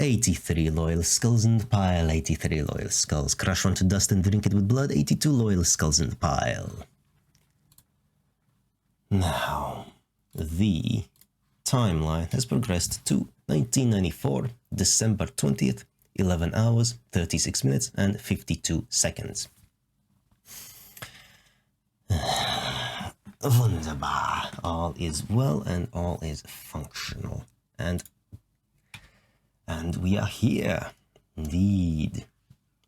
83 loyal skulls in the pile, 83 loyal skulls. Crush one to dust and drink it with blood, 82 loyal skulls in the pile. Now, the timeline has progressed to 1994, December 20th, 11 hours, 36 minutes and 52 seconds. Wunderbar. All is well and all is functional. And we are here. Indeed.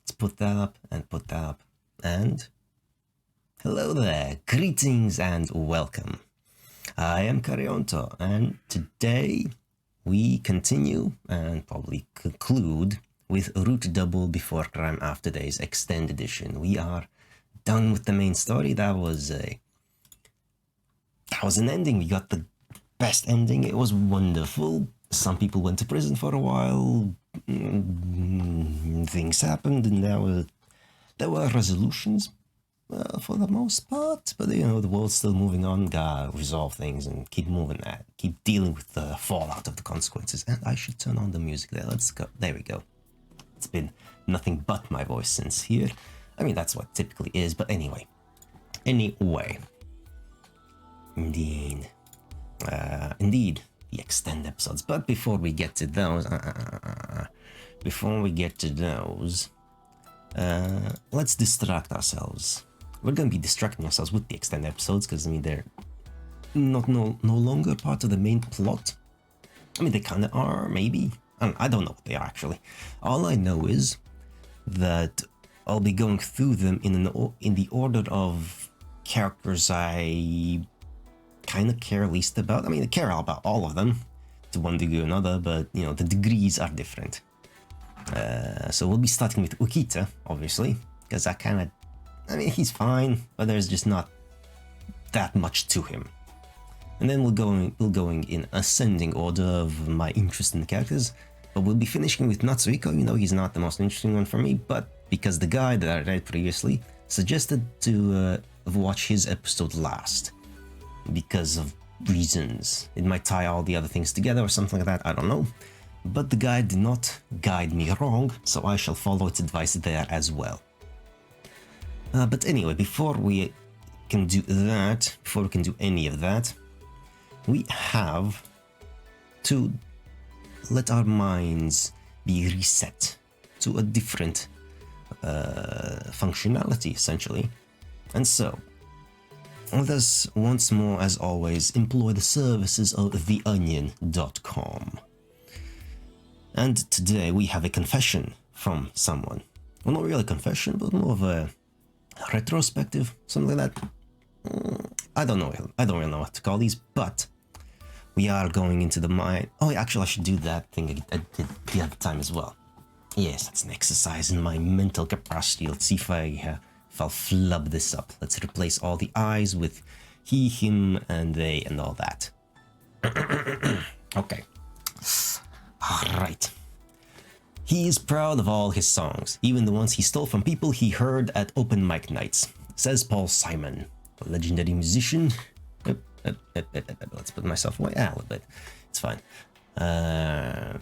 Let's put that up and put that up. And hello there. Greetings and welcome. I am Karionto, and today we continue and probably conclude with Root Double Before Crime After Days Xtend Edition. We are done with the main story. That was an ending. We got the best ending. It was wonderful. Some people went to prison for a while. Things happened, and there were resolutions. For the most part, but you know, the world's still moving on. Gotta resolve things and keep moving that, keep dealing with the fallout of the consequences. And I should turn on the music there. Let's go. There we go. It's been nothing but my voice since here. I mean, that's what typically is, but anyway. Indeed, the Xtend episodes. But before we get to those, let's distract ourselves. We're going to be distracting ourselves with the Xtend episodes because, I mean, they're no longer part of the main plot. I mean, they kind of are, maybe. I don't know what they are, actually. All I know is that I'll be going through them in the order of characters I kind of care least about. I mean, I care about all of them to one degree or another, but, you know, the degrees are different. So we'll be starting with Ukita, obviously, because I mean, he's fine, but there's just not that much to him. And then we'll going in ascending order of my interest in the characters, but we'll be finishing with Natsuhiko. You know, he's not the most interesting one for me, but because the guy that I read previously suggested to watch his episode last, because of reasons. It might tie all the other things together or something like that, I don't know. But the guide did not guide me wrong, so I shall follow its advice there as well. But anyway, before we can do any of that, we have to let our minds be reset to a different functionality, essentially. And so, let us once more, as always, employ the services of theonion.com. And today we have a confession from someone. Well, not really a confession, but more of a retrospective, something like that. I don't really know what to call these, but we are going into the mind. Oh, actually, I should do that thing I did the other time as well. Yes, that's an exercise in my mental capacity. Let's see if I'll flub this up. Let's replace all the I's with he, him, and they, and all that. Okay. Alright. He is proud of all his songs, even the ones he stole from people he heard at open mic nights, says Paul Simon, a legendary musician. Let's put myself away a little bit. It's fine. But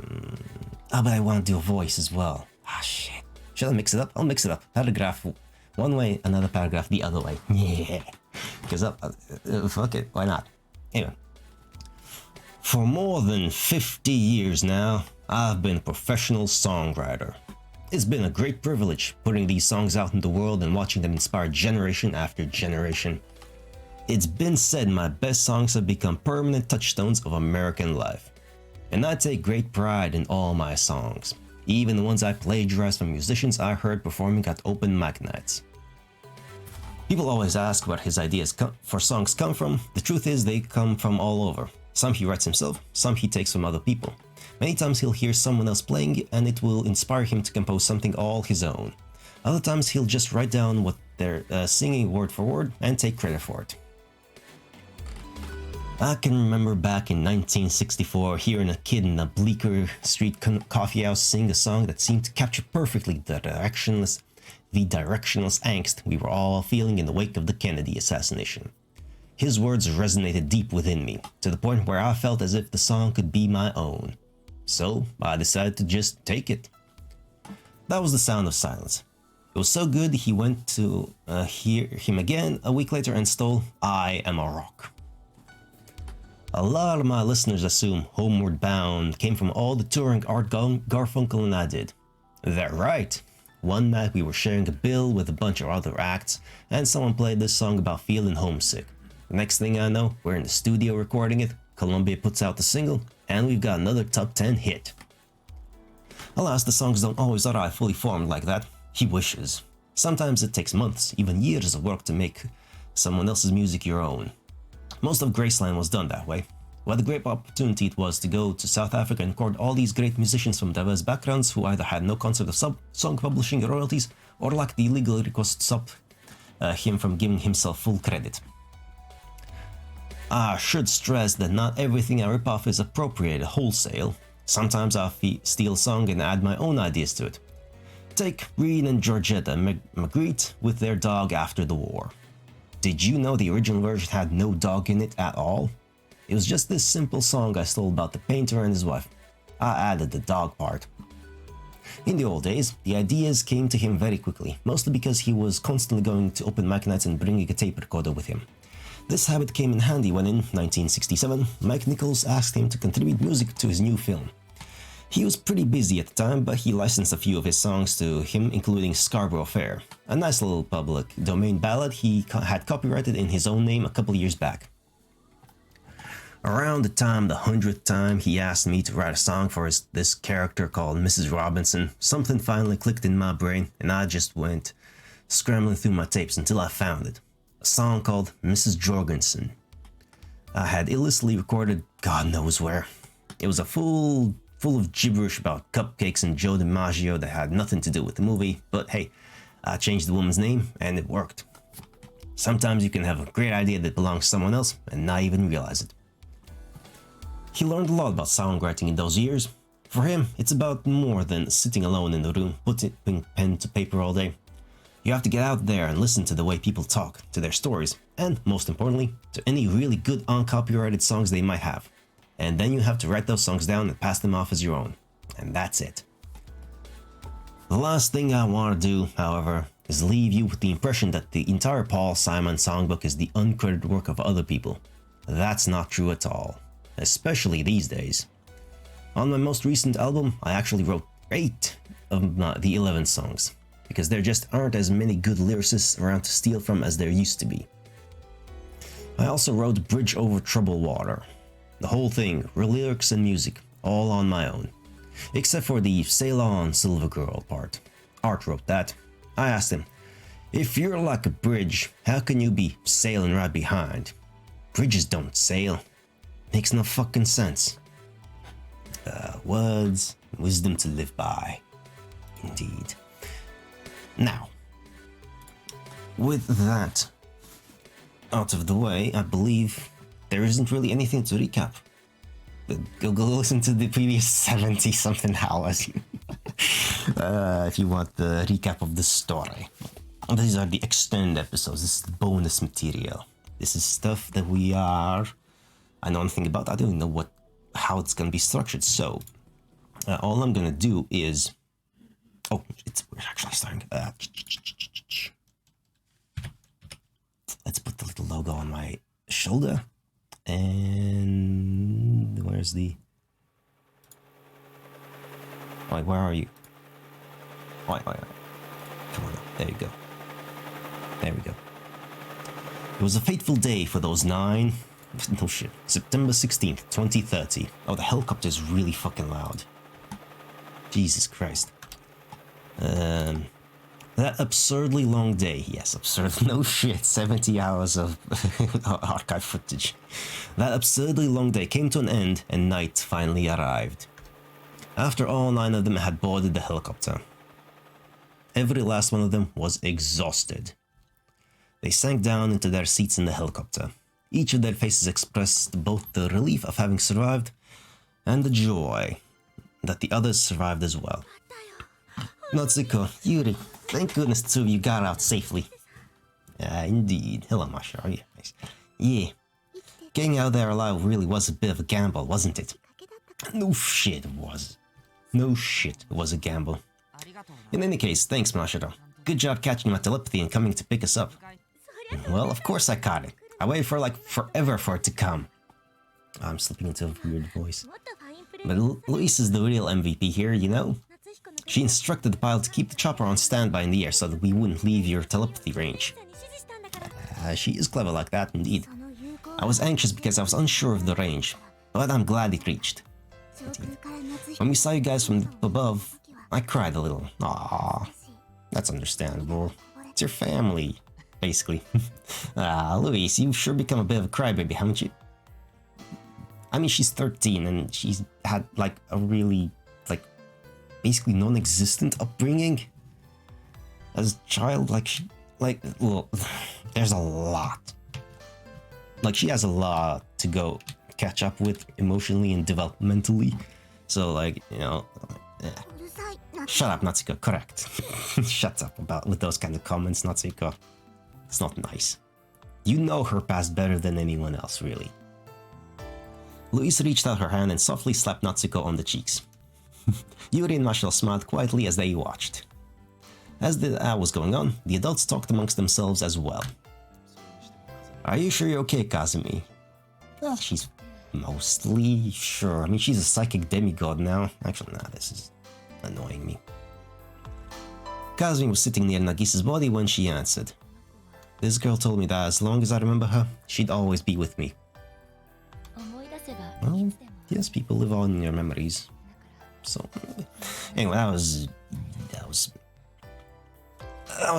I want to do a voice as well. Shit. Shall I mix it up? I'll mix it up. Paragraph one way, another paragraph the other way. Yeah. Because fuck it, why not? Anyway. For more than 50 years now, I've been a professional songwriter. It's been a great privilege putting these songs out in the world and watching them inspire generation after generation. It's been said my best songs have become permanent touchstones of American life. And I take great pride in all my songs, even the ones I plagiarized from musicians I heard performing at open mic nights. People always ask where his ideas for songs come from. The truth is they come from all over. Some he writes himself, some he takes from other people. Many times he'll hear someone else playing and it will inspire him to compose something all his own. Other times he'll just write down what they're singing word for word and take credit for it. I can remember back in 1964 hearing a kid in a Bleecker Street coffee house sing a song that seemed to capture perfectly the directionless angst we were all feeling in the wake of the Kennedy assassination. His words resonated deep within me, to the point where I felt as if the song could be my own. so I decided to just take it. That was the sound of silence. It was so good he went to hear him again a week later and stole I Am a Rock. A lot of my listeners assume Homeward Bound came from all the touring Art Garfunkel and I did. They're right. One night we were sharing a bill with a bunch of other acts and someone played this song about feeling homesick. The next thing I know, we're in the studio recording it, Columbia puts out the single, and we've got another top 10 hit. Alas, the songs don't always arrive fully formed like that. He wishes. Sometimes it takes months, even years of work to make someone else's music your own. Most of Graceland was done that way. What a great opportunity it was to go to South Africa and record all these great musicians from diverse backgrounds who either had no concept of song publishing royalties or lacked the legal request to stop him from giving himself full credit. I should stress that not everything I rip off is appropriated wholesale. Sometimes I steal a song and add my own ideas to it. Take Reed and Georgetta Magritte with their dog after the war. Did you know the original version had no dog in it at all? It was just this simple song I stole about the painter and his wife. I added the dog part. In the old days, the ideas came to him very quickly, mostly because he was constantly going to open mic nights and bringing a tape recorder with him. This habit came in handy when in 1967, Mike Nichols asked him to contribute music to his new film. He was pretty busy at the time, but he licensed a few of his songs to him, including Scarborough Fair, a nice little public domain ballad he had copyrighted in his own name a couple years back. Around the 100th time he asked me to write a song for this character called Mrs. Robinson, something finally clicked in my brain and I just went scrambling through my tapes until I found it. A song called Mrs. Jorgensen. I had illicitly recorded God knows where. It was a full of gibberish about cupcakes and Joe DiMaggio that had nothing to do with the movie, but hey, I changed the woman's name and it worked. Sometimes you can have a great idea that belongs to someone else and not even realize it. He learned a lot about songwriting in those years. For him, it's about more than sitting alone in the room, putting pen to paper all day. You have to get out there and listen to the way people talk, to their stories, and most importantly, to any really good uncopyrighted songs they might have. And then you have to write those songs down and pass them off as your own. And that's it. The last thing I want to do, however, is leave you with the impression that the entire Paul Simon songbook is the uncredited work of other people. That's not true at all. Especially these days. On my most recent album, I actually wrote 8 of the 11 songs, because there just aren't as many good lyricists around to steal from as there used to be. I also wrote Bridge Over Troubled Water. The whole thing, lyrics and music, all on my own. Except for the Sail On Silver Girl part. Art wrote that. I asked him, if you're like a bridge, how can you be sailing right behind? Bridges don't sail. Makes no fucking sense. Words, wisdom to live by. Indeed. Now, with that out of the way, I believe there isn't really anything to recap. Go listen to the previous 70-something hours if you want the recap of the story. These are the Xtend episodes. This is the bonus material. This is stuff that I know nothing about. I don't even know how it's gonna be structured. So all I'm gonna do is, we're actually starting. Let's put the little logo on my shoulder, and where's the? Wait, where are you? Wait. Come on, there you go. There we go. It was a fateful day for those 9. No shit. September 16th, 2030. Oh, the helicopter is really fucking loud. Jesus Christ. That absurdly long day. Yes, absurd. No shit. 70 hours of archive footage. That absurdly long day came to an end and night finally arrived. After all 9 of them had boarded the helicopter. Every last one of them was exhausted. They sank down into their seats in the helicopter. Each of their faces expressed both the relief of having survived and the joy that the others survived as well. Natsuko, Yuri, thank goodness the 2 of you got out safely. Indeed. Hello, Mashiro. Yeah, nice. Yeah. Getting out there alive really was a bit of a gamble, wasn't it? No shit, it was. No shit, it was a gamble. In any case, thanks, Mashiro. Good job catching my telepathy and coming to pick us up. Well, of course I caught it. I waited for like forever for it to come. I'm slipping into a weird voice. But Louise is the real MVP here, you know? She instructed the pilot to keep the chopper on standby in the air so that we wouldn't leave your telepathy range. She is clever like that, indeed. I was anxious because I was unsure of the range, but I'm glad it reached. Indeed. When we saw you guys from above, I cried a little. Aww, that's understandable. It's your family, basically. Louise, you've sure become a bit of a crybaby, haven't you? I mean, she's 13 and she's had like a really, like, basically non-existent upbringing. As a child, well, there's a lot. Like, she has a lot to go catch up with emotionally and developmentally. So, like, you know, shut up, Natsuko, correct. Shut up with those kind of comments, Natsuko. It's not nice. You know her past better than anyone else, really. Louise reached out her hand and softly slapped Natsuko on the cheeks. Yuri and Mashiro smiled quietly as they watched. As the hour was going on, the adults talked amongst themselves as well. Are you sure you're okay, Kazumi? Well, she's mostly sure. I mean, she's a psychic demigod now. Actually, nah, this is annoying me. Kazumi was sitting near Nagisa's body when she answered. This girl told me that as long as I remember her, she'd always be with me. Well, yes, people live on in your memories. So, anyway, that was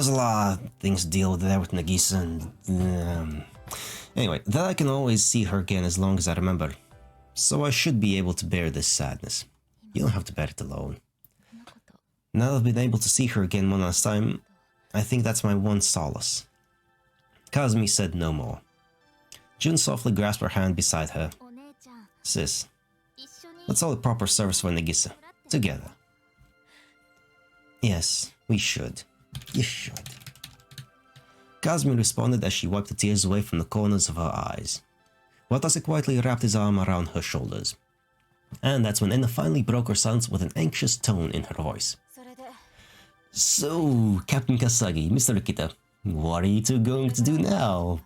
a lot of things to deal with there with Nagisa and anyway, that I can always see her again as long as I remember. So I should be able to bear this sadness. You don't have to bear it alone. Now that I've been able to see her again one last time, I think that's my one solace. Kazumi said no more. Jun softly grasped her hand beside her. Sis, let's hold a proper service for Nagisa. Together. Yes, we should. You should. Kazumi responded as she wiped the tears away from the corners of her eyes. Watase quietly wrapped his arm around her shoulders. And that's when Ena finally broke her silence with an anxious tone in her voice. So, Captain Kasasagi, Mr. Ukita, what are you two going to do now?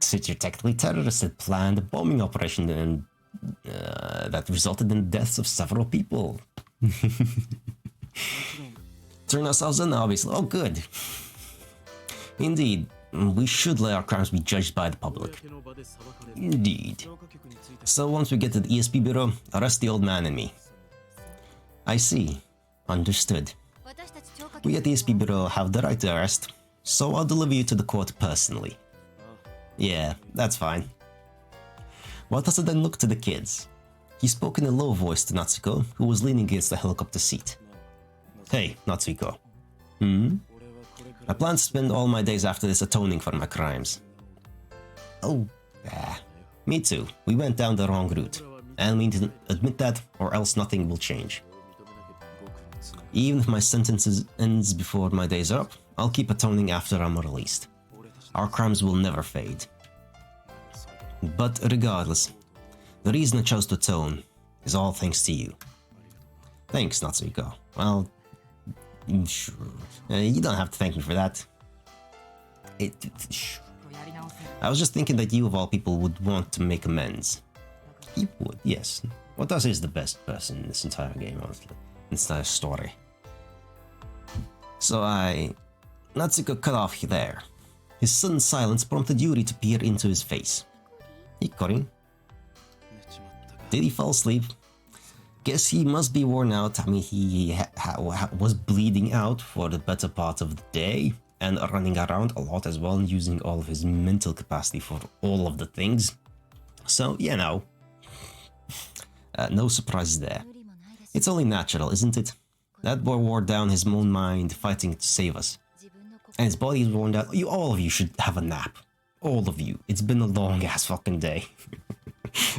Since you're technically terrorists that planned a bombing operation and that resulted in the deaths of several people. Turn ourselves in, obviously. Oh, good. Indeed, we should let our crimes be judged by the public. Indeed. So once we get to the ESP bureau, arrest the old man and me. I see. Understood. We at the ESP bureau have the right to arrest, so I'll deliver you to the court personally. Yeah, that's fine. Watase then looked to the kids. He spoke in a low voice to Natsuko, who was leaning against the helicopter seat. Hey, Natsuko. I plan to spend all my days after this atoning for my crimes. Oh, yeah. Me too. We went down the wrong route. And we need to admit that, or else nothing will change. Even if my sentence ends before my days are up, I'll keep atoning after I'm released. Our crimes will never fade. But regardless, the reason I chose to atone is all thanks to you. Thanks, Natsuko. Well, sure. You don't have to thank me for that. I was just thinking that you of all people would want to make amends. He would, yes. Watase is the best person in this entire game, honestly. This entire story. So Natsuko cut off there. His sudden silence prompted Yuri to peer into his face. Hikori? Did he fall asleep? Guess he must be worn out. I mean, he was bleeding out for the better part of the day and running around a lot as well and using all of his mental capacity for all of the things. So, you know, no surprises there. It's only natural, isn't it? That boy wore down his own mind fighting to save us. And his body is worn down. All of you should have a nap. All of you. It's been a long ass fucking day.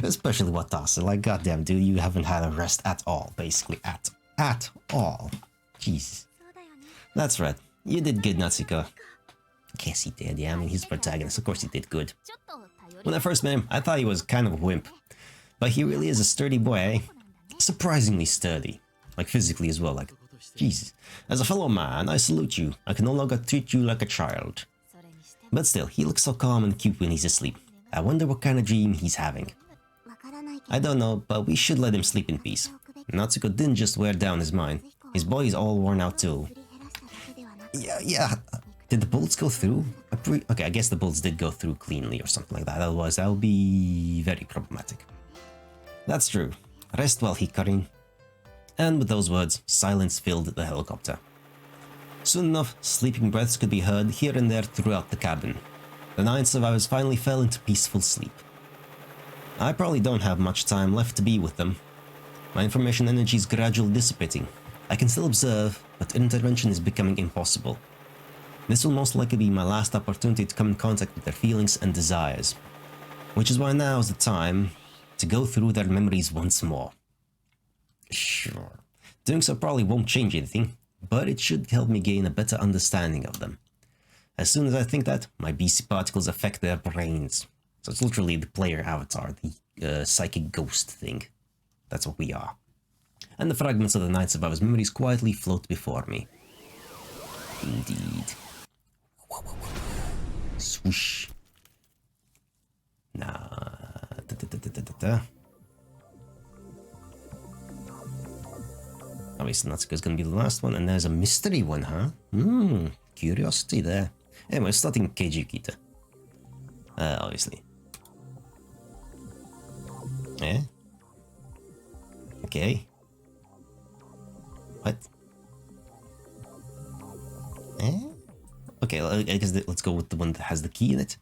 Especially Watase. Like, goddamn, dude, you haven't had a rest at all. Basically, at all. Jesus. That's right. You did good, Natsuko. Yes, he did. Yeah, I mean, he's the protagonist. Of course he did good. When I first met him, I thought he was kind of a wimp. But he really is a sturdy boy, eh? surprisingly sturdy. Like physically as well, like, Jesus. As a fellow man, I salute you. I can no longer treat you like a child. But still, he looks so calm and cute when he's asleep. I wonder what kind of dream he's having. I don't know, but we should let him sleep in peace. Natsuko didn't just wear down his mind. His body's all worn out too. Yeah. Did the bullets go through? Okay, I guess the bullets did go through cleanly or something like that. Otherwise, that would be very problematic. That's true. Rest well, Hikarin. And with those words, silence filled the helicopter. Soon enough, sleeping breaths could be heard here and there throughout the cabin. The 9 survivors finally fell into peaceful sleep. I probably don't have much time left to be with them. My information energy is gradually dissipating. I can still observe, but intervention is becoming impossible. This will most likely be my last opportunity to come in contact with their feelings and desires. Which is why now is the time to go through their memories once more. Sure, doing so probably won't change anything, but it should help me gain a better understanding of them. As soon as I think that, my BC particles affect their brains. So it's literally the player avatar, the psychic ghost thing. That's what we are. And the fragments of the 9 survivors' memories quietly float before me. Indeed. Swoosh. Nah. Obviously, Natsuko's gonna be the last one, and there's a mystery one, huh? Curiosity there. Anyway, starting Keiji Ukita. Obviously. Yeah? Okay. What? Eh? Okay, I guess let's go with the one that has the key in it.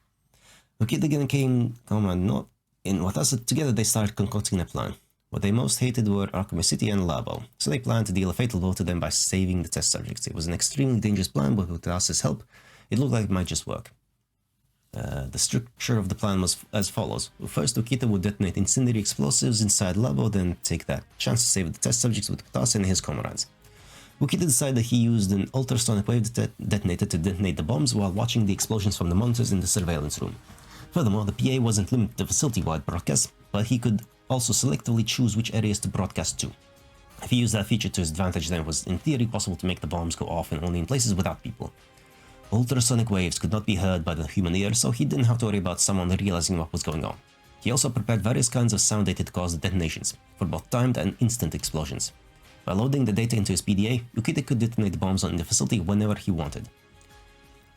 Ukita again not in Watase. Together they started concocting a plan. What they most hated were Alchemy City and Labo, so they planned to deal a fatal blow to them by saving the test subjects. It was an extremely dangerous plan, but with Watase's help, it looked like it might just work. The structure of the plan was as follows. First, Ukita would detonate incendiary explosives inside Labo, then take that chance to save the test subjects with Watase and his comrades. Ukita decided that he used an ultrasonic wave detonator to detonate the bombs while watching the explosions from the monitors in the surveillance room. Furthermore, the PA wasn't limited to facility-wide broadcasts, but he could also selectively choose which areas to broadcast to. If he used that feature to his advantage, then it was in theory possible to make the bombs go off and only in places without people. Ultrasonic waves could not be heard by the human ear, so he didn't have to worry about someone realizing what was going on. He also prepared various kinds of sound data to cause the detonations, for both timed and instant explosions. By loading the data into his PDA, Ukita could detonate the bombs in the facility whenever he wanted.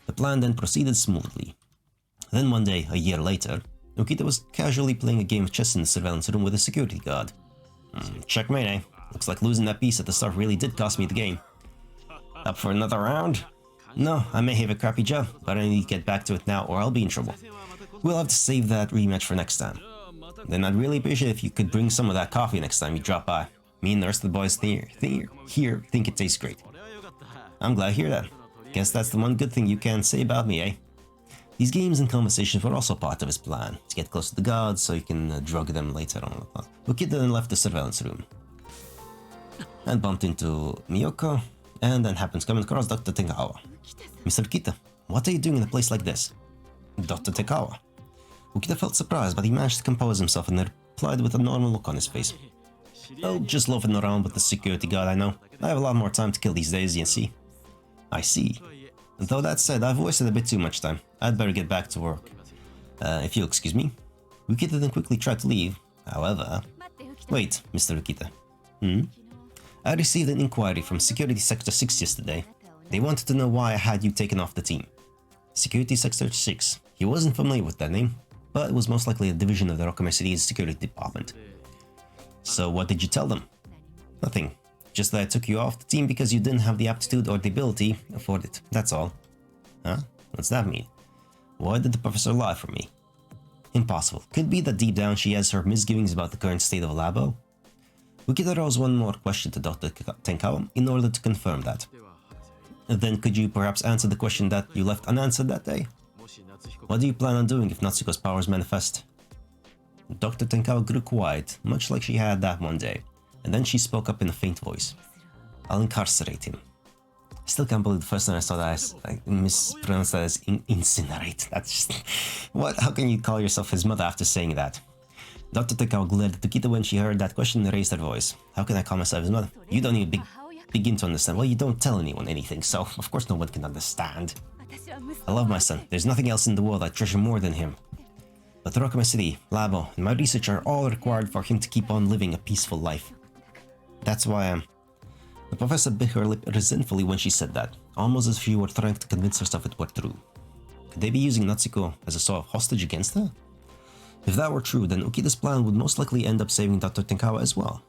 The plan then proceeded smoothly. Then one day, a year later, Ukita was casually playing a game of chess in the surveillance room with a security guard. Checkmate, eh? Looks like losing that piece at the start really did cost me the game. Up for another round? No, I may have a crappy job, but I need to get back to it now or I'll be in trouble. We'll have to save that rematch for next time. Then I'd really appreciate if you could bring some of that coffee next time you drop by. Me and the rest of the boys here think it tastes great. I'm glad to hear that. Guess that's the one good thing you can say about me, eh? These games and conversations were also part of his plan, to get close to the guards so he can drug them later on. Ukita then left the surveillance room and bumped into Miyoko, and then happened to come across Dr. Tekawa. Mr. Ukita, what are you doing in a place like this? Dr. Tekawa. Ukita felt surprised, but he managed to compose himself and replied with a normal look on his face. Oh, just loafing around with the security guard, I know. I have a lot more time to kill these days, you see. I see. Though that said, I've wasted a bit too much time. I'd better get back to work. If you'll excuse me. Ukita then quickly tried to leave. However... Wait, Mr. Ukita. I received an inquiry from Security Sector 6 yesterday. They wanted to know why I had you taken off the team. Security Sector 6. He wasn't familiar with that name, but it was most likely a division of the Rockame City's security department. So what did you tell them? Nothing. Just that I took you off the team because you didn't have the aptitude or the ability for it. That's all. Huh? What's that mean? Why did the professor lie for me? Impossible. Could be that deep down she has her misgivings about the current state of Labo. Ukita rose one more question to Dr. Tenkawa in order to confirm that. Then could you perhaps answer the question that you left unanswered that day? What do you plan on doing if Natsuko's powers manifest? Dr. Tenkawa grew quiet, much like she had that one day, and then she spoke up in a faint voice. I'll incarcerate him. I still can't believe the first time I saw that I mispronounced that as incinerate. That's just... What? How can you call yourself his mother after saying that? Dr. Takao glared at Ukita when she heard that question and raised her voice. How can I call myself his mother? You don't even begin to understand. Well, you don't tell anyone anything, so of course no one can understand. I love my son. There's nothing else in the world I treasure more than him. But Rokuma City, Labo, and my research are all required for him to keep on living a peaceful life. That's why The professor bit her lip resentfully when she said that, almost as if she were trying to convince herself it were true. Could they be using Natsuko as a sort of hostage against her? If that were true, then Ukita's plan would most likely end up saving Dr. Tenkawa as well.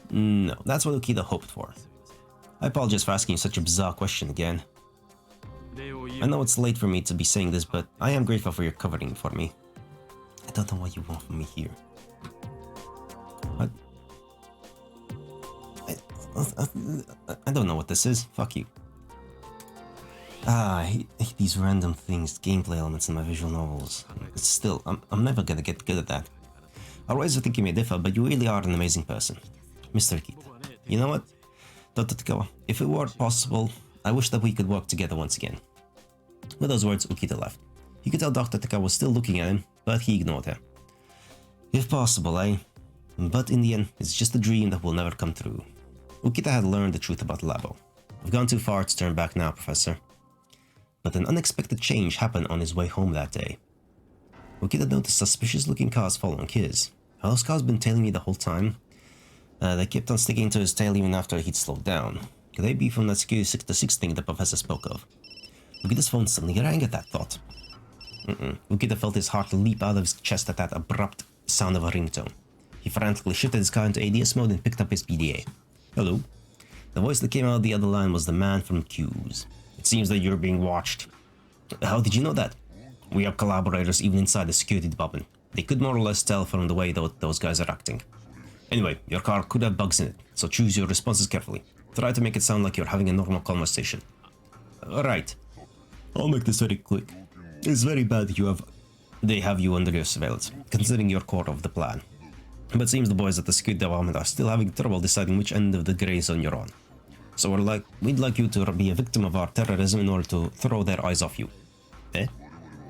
No, that's what Ukita hoped for. I apologize for asking you such a bizarre question again. I know it's late for me to be saying this, but I am grateful for your covering for me. I don't know what you want from me here. What? I don't know what this is. Fuck you. I hate these random things, gameplay elements in my visual novels. But still, I'm never gonna get good at that. I always think you may differ, but you really are an amazing person. Mr. Ukita. You know what? Dr. Takawa, if it were possible, I wish that we could work together once again. With those words, Ukita left. You could tell Dr. Takawa was still looking at him, but he ignored her. If possible, eh? But in the end, it's just a dream that will never come true. Ukita had learned the truth about Labo. I've gone too far to turn back now, Professor. But an unexpected change happened on his way home that day. Ukita noticed suspicious-looking cars following his. Have those cars been tailing me the whole time? They kept on sticking to his tail even after he'd slowed down. Could they be from that Security 6-6 thing the Professor spoke of? Ukita's phone suddenly rang at that thought. Ukita felt his heart leap out of his chest at that abrupt sound of a ringtone. He frantically shifted his car into ADS mode and picked up his PDA. Hello? The voice that came out of the other line was the man from Q's. It seems that you're being watched. How did you know that? We have collaborators even inside the security department. They could more or less tell from the way those guys are acting. Anyway, your car could have bugs in it, so choose your responses carefully. Try to make it sound like you're having a normal conversation. Right. I'll make this very quick. It's very bad that they have you under your surveillance, considering you're core of the plan. But it seems the boys at the security department are still having trouble deciding which end of the gray zone you're on. So we'd like you to be a victim of our terrorism in order to throw their eyes off you. Eh?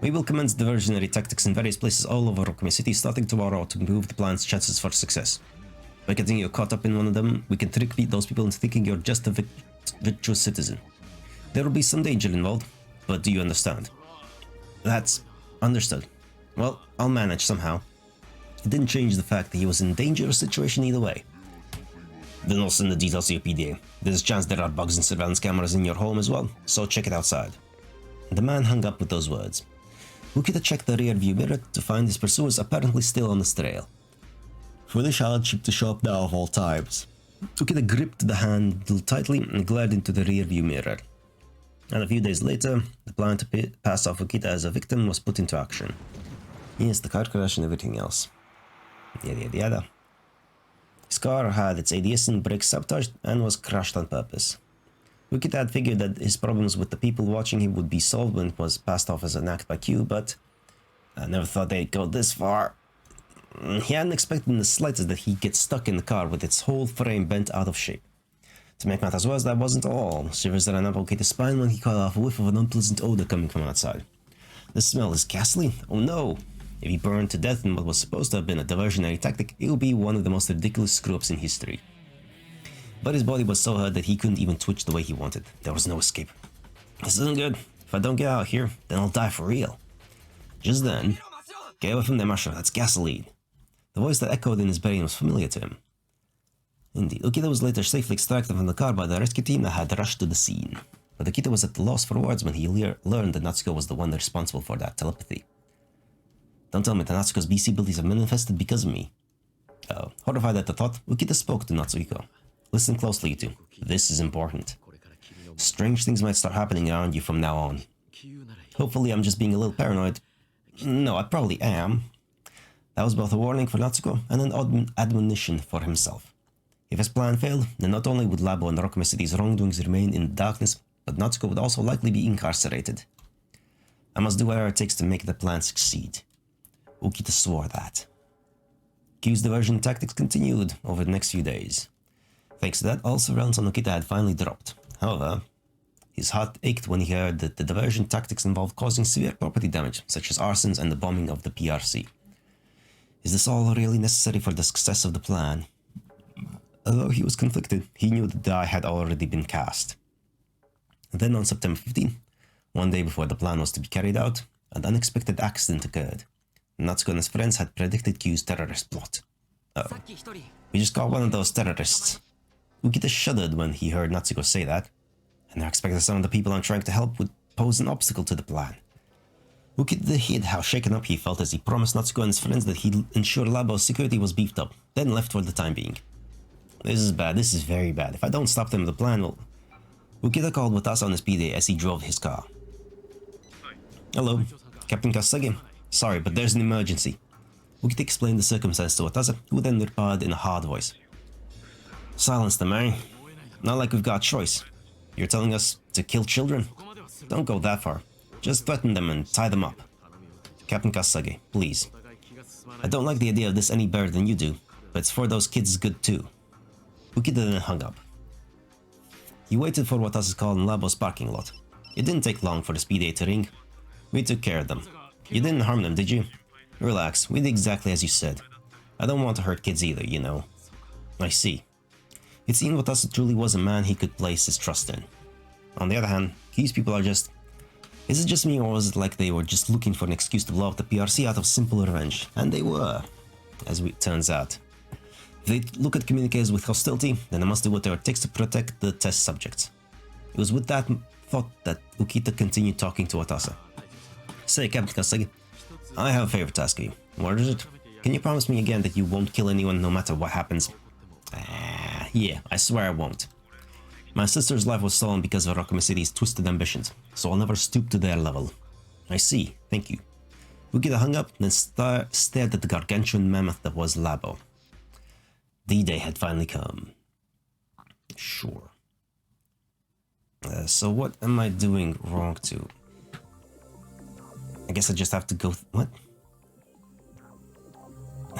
We will commence diversionary tactics in various places all over Rokumi City starting tomorrow to improve the plan's chances for success. By getting you caught up in one of them, we can trick those people into thinking you're just a virtuous citizen. There will be some danger involved, but do you understand? That's understood. Well, I'll manage somehow. It didn't change the fact that he was in a dangerous situation either way. Then I'll send the details to your PDA. There's a chance there are bugs and surveillance cameras in your home as well, so check it outside. The man hung up with those words. Ukita checked the rear view mirror to find his pursuers apparently still on the trail. Foolish hardship to show up now of all times. Ukita gripped the handle tightly and glared into the rear view mirror. And a few days later, the plan to pass off Ukita as a victim was put into action. Yes, the car crash and everything else. Yada yada yada. His car had its ADS and brakes sabotaged and was crashed on purpose. Ukita had figured that his problems with the people watching him would be solved when it was passed off as an act by Q, but I never thought they'd go this far. He hadn't expected in the slightest that he'd get stuck in the car with its whole frame bent out of shape. To make matters worse, that wasn't all. Shivers ran up Ukita's spine when he caught off a whiff of an unpleasant odor coming from outside. The smell is ghastly. Oh no! If he burned to death in what was supposed to have been a diversionary tactic, it would be one of the most ridiculous screw-ups in history. But his body was so hurt that he couldn't even twitch the way he wanted. There was no escape. This isn't good. If I don't get out of here, then I'll die for real. Just then, get away from there, Mashiro, that's gasoline. The voice that echoed in his brain was familiar to him. Indeed, Ukita was later safely extracted from the car by the rescue team that had rushed to the scene. But Ukita was at a loss for words when he learned that Natsuko was the one responsible for that telepathy. Don't tell me that Natsuko's BC abilities have manifested because of me. Horrified at the thought, Ukita spoke to Natsuko. Listen closely, you two. This is important. Strange things might start happening around you from now on. Hopefully I'm just being a little paranoid. No, I probably am. That was both a warning for Natsuko and an admonition for himself. If his plan failed, then not only would Labo and Rokumi City's wrongdoings remain in the darkness, but Natsuko would also likely be incarcerated. I must do whatever it takes to make the plan succeed. Ukita swore that. Q's diversion tactics continued over the next few days. Thanks to that, all surveillance on Ukita had finally dropped. However, his heart ached when he heard that the diversion tactics involved causing severe property damage, such as arsons and the bombing of the PRC. Is this all really necessary for the success of the plan? Although he was conflicted, he knew the die had already been cast. Then on September 15, one day before the plan was to be carried out, an unexpected accident occurred. Natsuko and his friends had predicted Q's terrorist plot. Uh-oh. We just caught one of those terrorists. Ukita shuddered when he heard Natsuko say that, and I expected some of the people I'm trying to help would pose an obstacle to the plan. Ukita hid how shaken up he felt as he promised Natsuko and his friends that he'd ensure Labo's security was beefed up, then left for the time being. This is bad, this is very bad. If I don't stop them, the plan will... Ukita called Watase on his PD as he drove his car. Hello, Captain Kasasagi. Sorry, but there's an emergency. Ukita explained the circumstance to Watase, who then replied in a hard voice. Silence them, eh? Not like we've got a choice. You're telling us to kill children? Don't go that far. Just threaten them and tie them up. Captain Kasasagi, please. I don't like the idea of this any better than you do, but it's for those kids' good too. Ukita then hung up. He waited for Watase's call in Labo's parking lot. It didn't take long for the speed 8 to ring. We took care of them. You didn't harm them, did you? Relax, we did exactly as you said. I don't want to hurt kids either, you know. I see. It seemed Watase truly was a man he could place his trust in. On the other hand, these people are just... Is it just me, or was it like they were just looking for an excuse to blow up the PRC out of simple revenge? And they were, as it turns out. If they look at communicators with hostility, then they must do whatever it takes to protect the test subjects. It was with that thought that Ukita continued talking to Watase. Say, Captain Kasasagi, I have a favor to ask you. What is it? Can you promise me again that you won't kill anyone no matter what happens? Yeah, I swear I won't. My sister's life was stolen because of Rockamy City's twisted ambitions, so I'll never stoop to their level. I see, thank you. Ukita hung up, then stared at the gargantuan mammoth that was Labo. D-Day had finally come. Sure. So what am I doing wrong to? I guess I just have to go... What?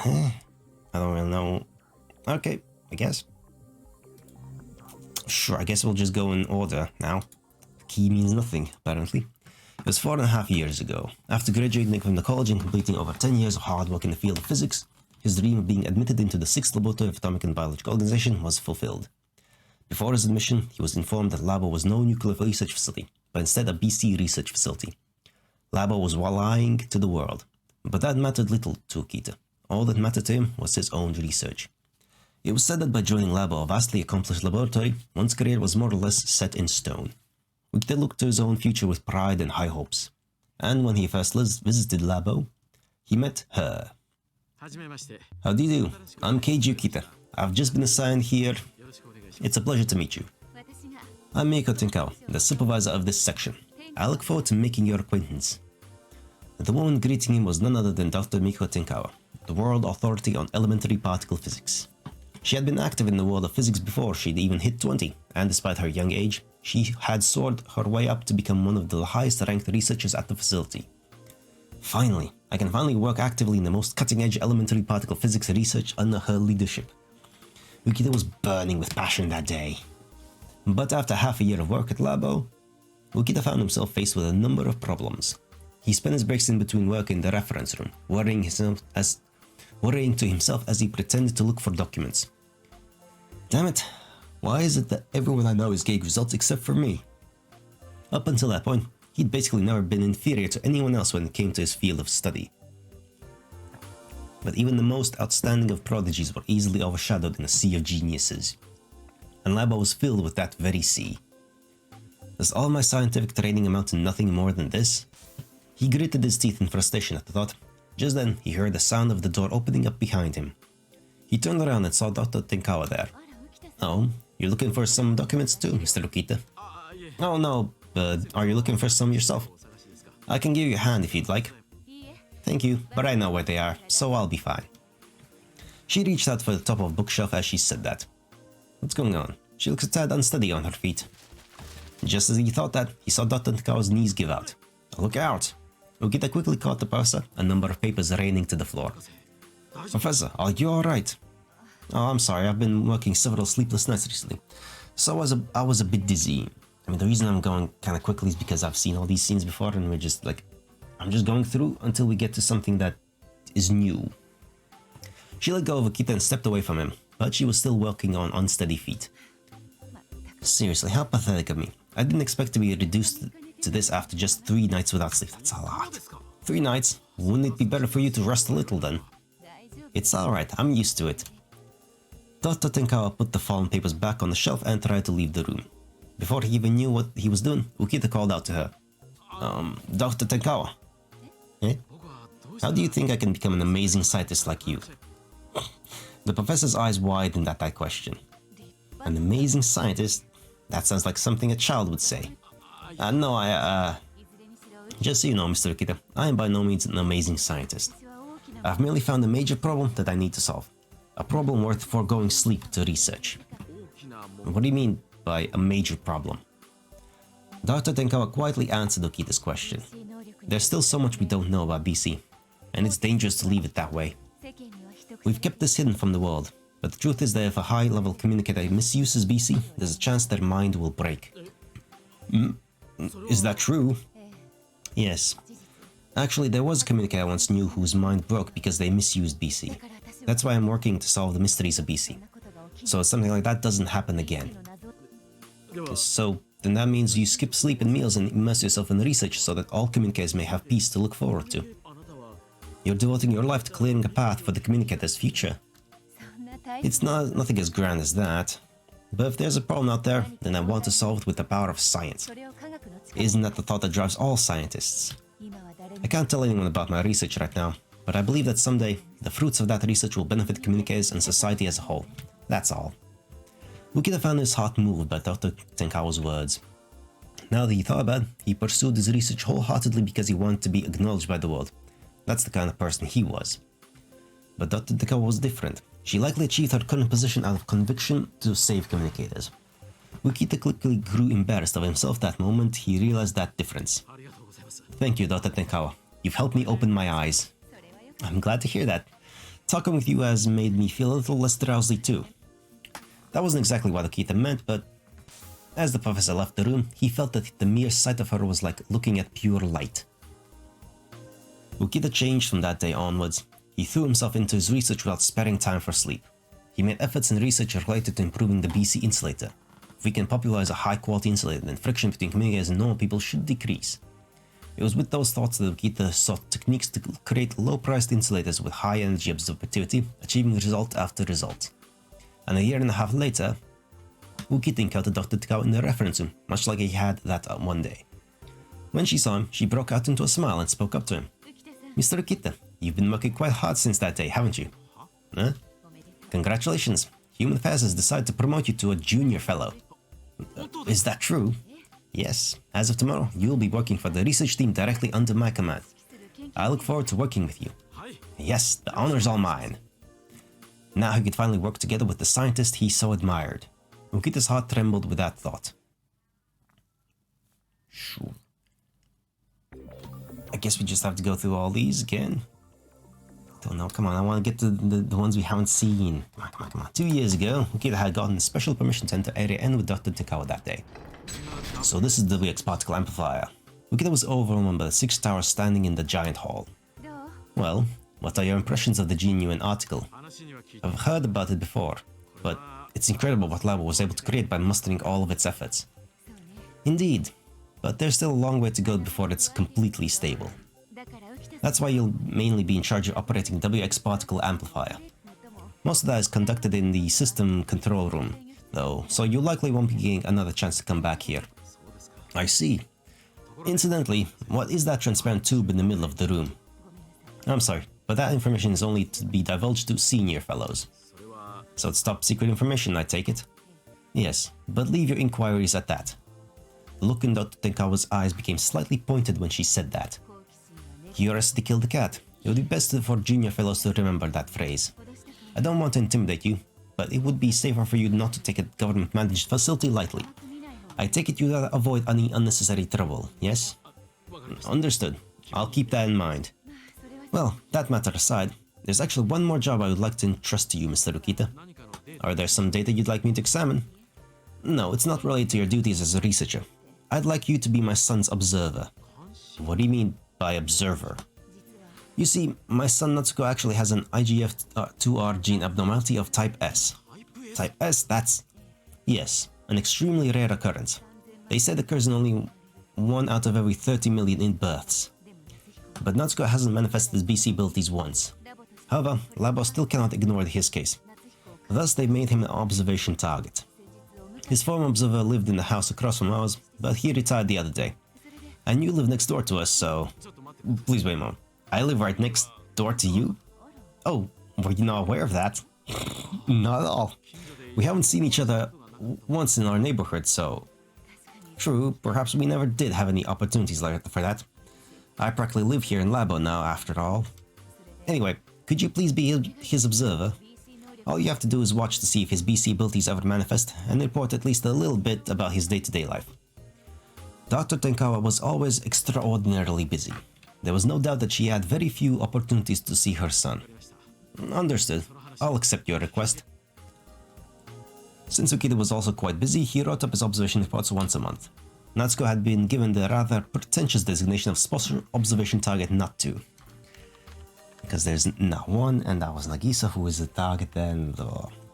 I don't really know. Okay, I guess. Sure, I guess we'll just go in order now. Key means nothing, apparently. It was 4.5 years ago. After graduating from the college and completing over 10 years of hard work in the field of physics, his dream of being admitted into the 6th Laboratory of Atomic and Biological Organization was fulfilled. Before his admission, he was informed that Labo was no nuclear research facility, but instead a BC research facility. Labo was lying to the world, but that mattered little to Ukita. All that mattered to him was his own research. It was said that by joining Labo, a vastly accomplished laboratory, one's career was more or less set in stone. Ukita looked to his own future with pride and high hopes. And when he first visited Labo, he met her. How do you do? I'm Keiji Ukita. I've just been assigned here. It's a pleasure to meet you. I'm Meiko Tenkawa, the supervisor of this section. I look forward to making your acquaintance. The woman greeting him was none other than Dr. Meiko Tenkawa, the world authority on elementary particle physics. She had been active in the world of physics before she'd even hit 20, and despite her young age, she had soared her way up to become one of the highest ranked researchers at the facility. Finally, I can finally work actively in the most cutting-edge elementary particle physics research under her leadership. Ukita was burning with passion that day. But after half a year of work at Labo, Ukita found himself faced with a number of problems. He spent his breaks in between work in the reference room, worrying to himself as he pretended to look for documents. Damn it, why is it that everyone I know is getting results except for me? Up until that point, he'd basically never been inferior to anyone else when it came to his field of study. But even the most outstanding of prodigies were easily overshadowed in a sea of geniuses. And Labo was filled with that very sea. Does all my scientific training amount to nothing more than this? He gritted his teeth in frustration at the thought. Just then, he heard the sound of the door opening up behind him. He turned around and saw Dr. Tenkawa there. Oh, you're looking for some documents too, Mr. Ukita? Oh no, but are you looking for some yourself? I can give you a hand if you'd like. Thank you, but I know where they are, so I'll be fine. She reached out for the top of a bookshelf as she said that. What's going on? She looks a tad unsteady on her feet. Just as he thought that, he saw Dr. Tenkawa's knees give out. Look out! Ukita quickly caught the purser, a number of papers raining to the floor. Professor, are you alright? Oh, I'm sorry, I've been working several sleepless nights recently, so I was a bit dizzy. I mean, the reason I'm going kind of quickly is because I've seen all these scenes before, and I'm just going through until we get to something that is new. She let go of Ukita and stepped away from him, but she was still walking on unsteady feet. Seriously, how pathetic of me. I didn't expect to be reduced to this after just 3 nights without sleep. That's a lot. 3 nights? Wouldn't it be better for you to rest a little then? It's alright, I'm used to it. Dr. Tenkawa put the fallen papers back on the shelf and tried to leave the room. Before he even knew what he was doing, Ukita called out to her. Dr. Tenkawa? Eh? How do you think I can become an amazing scientist like you? The professor's eyes widened at that question. An amazing scientist? That sounds like something a child would say. No, just so you know, Mr. Ukita, I am by no means an amazing scientist. I've merely found a major problem that I need to solve. A problem worth foregoing sleep to research. What do you mean by a major problem? Dr. Tenkawa quietly answered Ukita's question. There's still so much we don't know about BC, and it's dangerous to leave it that way. We've kept this hidden from the world, but the truth is that if a high-level communicator misuses BC, there's a chance their mind will break. Is that true? Yes. Actually, there was a communicator I once knew whose mind broke because they misused BC. That's why I'm working to solve the mysteries of BC. So something like that doesn't happen again. So then that means you skip sleep and meals and immerse yourself in research so that all communicators may have peace to look forward to. You're devoting your life to clearing a path for the communicator's future. It's nothing as grand as that. But if there's a problem out there, then I want to solve it with the power of science. Isn't that the thought that drives all scientists? I can't tell anyone about my research right now, but I believe that someday, the fruits of that research will benefit communicators and society as a whole. That's all. Ukita found his heart moved by Dr. Tenkawa's words. Now that he thought about it, he pursued his research wholeheartedly because he wanted to be acknowledged by the world. That's the kind of person he was. But Dr. Tenkawa was different. She likely achieved her current position out of conviction to save communicators. Ukita quickly grew embarrassed of himself that moment he realized that difference. Thank you, Dr. Tenkawa. You've helped me open my eyes. I'm glad to hear that. Talking with you has made me feel a little less drowsy too. That wasn't exactly what Ukita meant, but as the professor left the room, he felt that the mere sight of her was like looking at pure light. Ukita changed from that day onwards. He threw himself into his research without sparing time for sleep. He made efforts in research related to improving the BC insulator. If we can popularize a high-quality insulator, then friction between communicators and normal people should decrease. It was with those thoughts that Ukita sought techniques to create low-priced insulators with high energy absorptivity, achieving result after result. And a year and a half later, Ukita encountered Dr. Tenkawa in the reference room, much like he had that one day. When she saw him, she broke out into a smile and spoke up to him. Mr. Ukita, you've been working quite hard since that day, haven't you? Huh? Congratulations. Human Affairs has decided to promote you to a junior fellow. Is that true? Yes. As of tomorrow, you will be working for the research team directly under my command. I look forward to working with you. Yes, the honor's all mine. Now he could finally work together with the scientist he so admired. Ukita's heart trembled with that thought. Sure. I guess we just have to go through all these again. Don't know, come on, I want to get to the ones we haven't seen. Come on. 2 years ago, Ukita had gotten special permission to enter Area N with Dr. Tenkawa that day. So this is the VX particle amplifier. Ukita was overwhelmed by the 6 towers standing in the giant hall. Well, what are your impressions of the genuine article? I've heard about it before, but it's incredible what Labo was able to create by mustering all of its efforts. Indeed, but there's still a long way to go before it's completely stable. That's why you'll mainly be in charge of operating WX particle amplifier. Most of that is conducted in the system control room, though, so you likely won't be getting another chance to come back here. I see. Incidentally, what is that transparent tube in the middle of the room? I'm sorry, but that information is only to be divulged to senior fellows. So it's top secret information, I take it? Yes, but leave your inquiries at that. The look in Dr. Tenkawa's eyes became slightly pointed when she said that. Curiosity killed the cat. It would be best for junior fellows to remember that phrase. I don't want to intimidate you, but it would be safer for you not to take a government-managed facility lightly. I take it you avoid any unnecessary trouble, yes? Understood. I'll keep that in mind. Well, that matter aside, there's actually one more job I would like to entrust to you, Mr. Ukita. Are there some data you'd like me to examine? No, it's not related to your duties as a researcher. I'd like you to be my son's observer. What do you mean by observer? You see, my son Natsuko actually has an IGF-2R gene abnormality of type S. Type S, that's... yes, an extremely rare occurrence. They said it occurs in only 1 out of every 30 million in births. But Natsuko hasn't manifested his BC abilities once. However, Labo still cannot ignore his case. Thus, they made him an observation target. His former observer lived in the house across from ours, but he retired the other day. And you live next door to us, so... Please wait a moment. I live right next door to you? Oh, were you not aware of that? Not at all. We haven't seen each other once in our neighborhood, so... True, perhaps we never did have any opportunities like for that. I practically live here in Labo now, after all. Anyway, could you please be his observer? All you have to do is watch to see if his BC abilities ever manifest, and report at least a little bit about his day-to-day life. Dr. Tenkawa was always extraordinarily busy. There was no doubt that she had very few opportunities to see her son. Understood. I'll accept your request. Since Ukita was also quite busy, he wrote up his observation reports once a month. Natsuko had been given the rather pretentious designation of Special Observation Target Not 2. Because there's not one, and that was Nagisa who is the target then.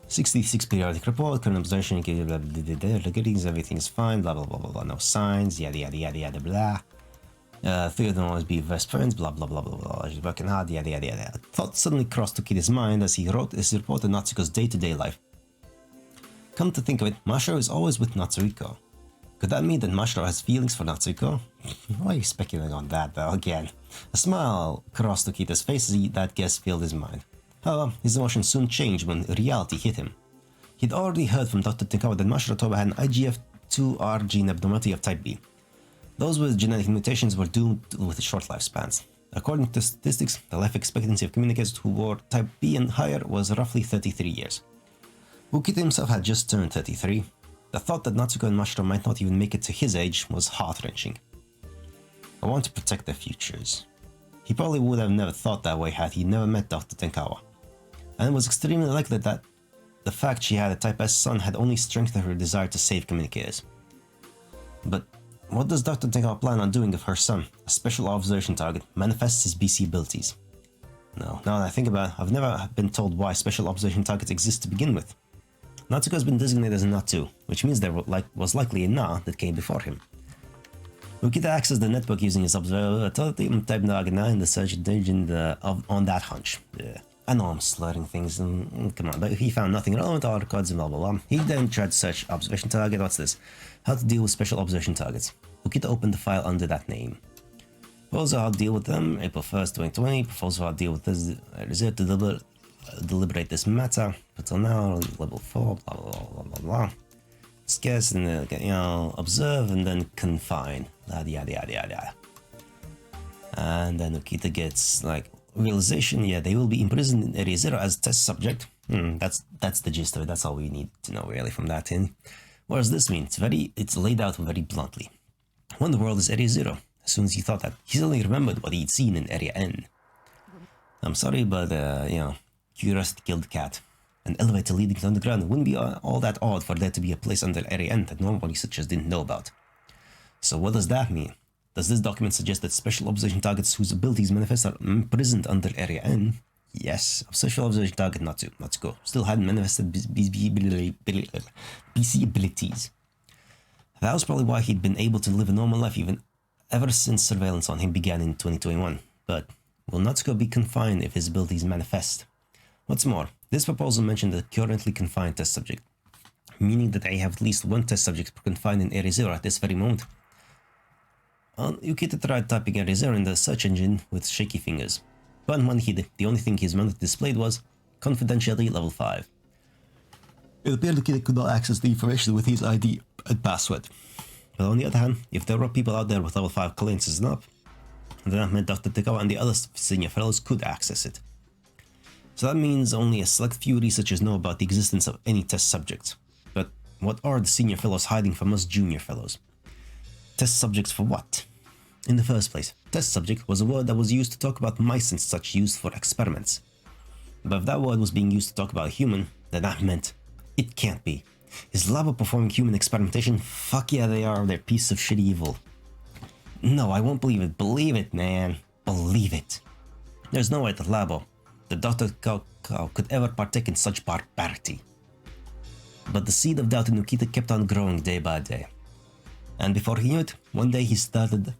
66 periodic report, current observation, greetings, everything's fine, blah blah blah blah blah, no signs, yada yada yada yada blah. Three of them always be best friends, blah blah blah blah blah, she's working hard, yada yada yada. Thought suddenly crossed to Ukita's mind as he wrote his report on Natsuko's day-to-day life. Come to think of it, Mashiro is always with Natsuko. Could that mean that Mashiro has feelings for Natsuko? Why are you speculating on that though again? A smile crossed Ukita's face as that guess filled his mind. However, his emotions soon changed when reality hit him. He'd already heard from Dr. Tenkawa that Mashiro Toba had an IGF-2R gene abnormality of type B. Those with genetic mutations were doomed with short lifespans. According to statistics, the life expectancy of communicators who were type B and higher was roughly 33 years. Ukita himself had just turned 33. The thought that Natsuko and Mashiro might not even make it to his age was heart-wrenching. I want to protect their futures. He probably would have never thought that way had he never met Dr. Tenkawa. And it was extremely likely that the fact she had a Type S son had only strengthened her desire to save communicators. But what does Dr. Tenkawa plan on doing if her son, a special observation target, manifests his BC abilities? No, now that I think about it, I've never been told why special observation targets exist to begin with. Natsuko has been designated as a Na 2, which means there was likely a Na that came before him. Ukita accessed the network using his observability type Nagana in the search engine on that hunch. I know I'm slurring things, come on, but he found nothing relevant to our records and blah blah blah. He then tried to search observation target, what's this? How to deal with special observation targets. Ukita opened the file under that name. Proposal how to deal with them, April 1st, 2020, proposal how to deal with this, reserved to deliberate this matter, until now, level 4, blah blah blah blah blah blah. Scarce and observe and then confine, yada yada yada yada. And then Ukita gets like realization, yeah, they will be imprisoned in Area 0 as test subject. That's the gist of it, that's all we need to know really from that in. What does this mean? It's laid out very bluntly. When the world is Area 0, as soon as he thought that, he suddenly remembered what he'd seen in Area N. I'm sorry, but curiosity killed the cat. An elevator leading to underground wouldn't be all that odd for there to be a place under Area N that normal researchers didn't know about. So what does that mean? Does this document suggest that special observation targets whose abilities manifest are imprisoned under Area N? Yes, special observation target Natsuko still hadn't manifested BC abilities. That was probably why he'd been able to live a normal life ever since surveillance on him began in 2021. But will Natsuko be confined if his abilities manifest? What's more, this proposal mentioned a currently confined test subject, meaning that I have at least one test subject confined in Area 0 at this very moment. Ukita tried typing Area 0 in the search engine with shaky fingers, but when he did, the only thing his mouth displayed was confidentiality level 5. It appeared Ukita could not access the information with his ID and password. But on the other hand, if there were people out there with level 5 clearances up, then that meant Dr. Tenkawa and the other senior fellows could access it. So that means only a select few researchers know about the existence of any test subjects. But what are the senior fellows hiding from us junior fellows? Test subjects for what? In the first place, test subject was a word that was used to talk about mice and such used for experiments. But if that word was being used to talk about a human, then that meant it can't be. Is Labo performing human experimentation? Fuck yeah they are, they're pieces of shit evil. No, I won't believe it. Believe it, man. Believe it. There's no way that Labo, the Dr. Cow, could ever partake in such barbarity. But the seed of doubt in Ukita kept on growing day by day. And before he knew it, one day he started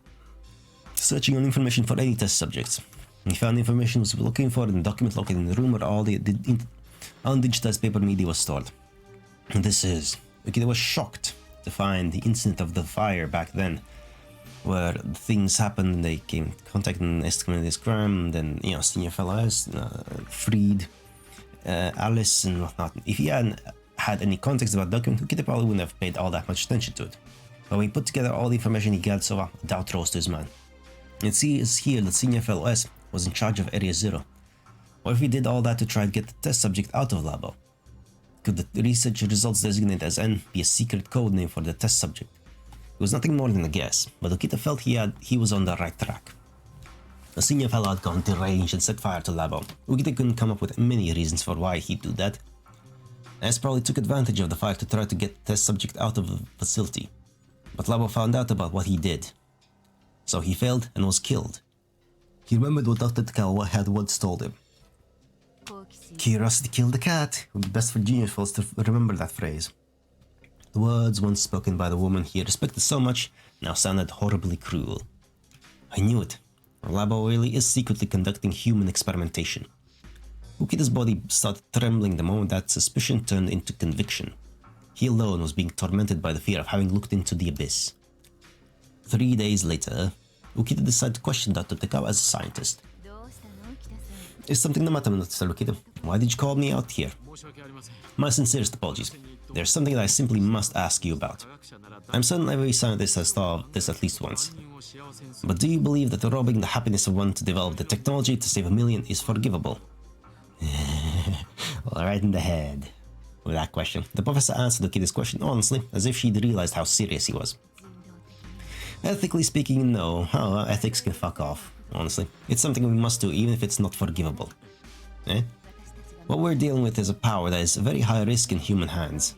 searching on information for any test subjects. He found information he was looking for in the document located in the room where all the undigitized paper media was stored. And this is, Ukita was shocked to find the incident of the fire back then, where things happened and they came in contact and estimated this crime, and then, senior fellows freed Alice and whatnot. If he hadn't had any context about the document, Ukita probably wouldn't have paid all that much attention to it. But when he put together all the information he gathered so far, doubt rose to his mind. It sees here that Senior Fellow S was in charge of Area 0. What if he did all that to try to get the test subject out of Labo? Could the research results designated as N be a secret code name for the test subject? It was nothing more than a guess, but Ukita felt he was on the right track. The Senior Fellow had gone deranged and set fire to Labo. Ukita couldn't come up with many reasons for why he'd do that. S probably took advantage of the fire to try to get the test subject out of the facility. But Labo found out about what he did. So he failed and was killed. He remembered what Dr. Takawa had once told him. Curiosity killed the cat. It would be best for genius folks to remember that phrase. The words once spoken by the woman he respected so much now sounded horribly cruel. I knew it. Labo really is secretly conducting human experimentation. Ukita's body started trembling the moment that suspicion turned into conviction. He alone was being tormented by the fear of having looked into the abyss. 3 days later, Ukita decided to question Dr. Takawa as a scientist. Is something the matter, Mr. Ukita? Why did you call me out here? My sincerest apologies. There's something that I simply must ask you about. I'm certain every scientist has thought of this at least once. But do you believe that robbing the happiness of one to develop the technology to save 1,000,000 is forgivable? Well, right in the head. With that question, the professor answered Ukita's question honestly, as if she'd realized how serious he was. Ethically speaking, no. However, ethics can fuck off. Honestly, it's something we must do even if it's not forgivable. What we're dealing with is a power that is very high risk in human hands.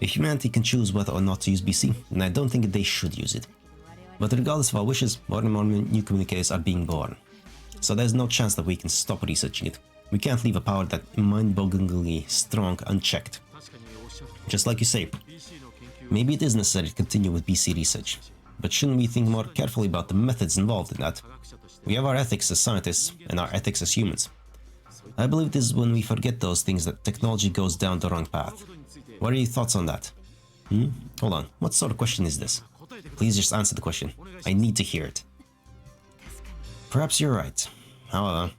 If humanity can choose whether or not to use BC, then I don't think they should use it. But regardless of our wishes, more and more new communicators are being born. So there's no chance that we can stop researching it. We can't leave a power that mind-bogglingly strong unchecked. Just like you say, maybe it is necessary to continue with BC research. But shouldn't we think more carefully about the methods involved in that? We have our ethics as scientists and our ethics as humans. I believe it is when we forget those things that technology goes down the wrong path. What are your thoughts on that? Hold on, what sort of question is this? Please just answer the question. I need to hear it. Perhaps you're right. However,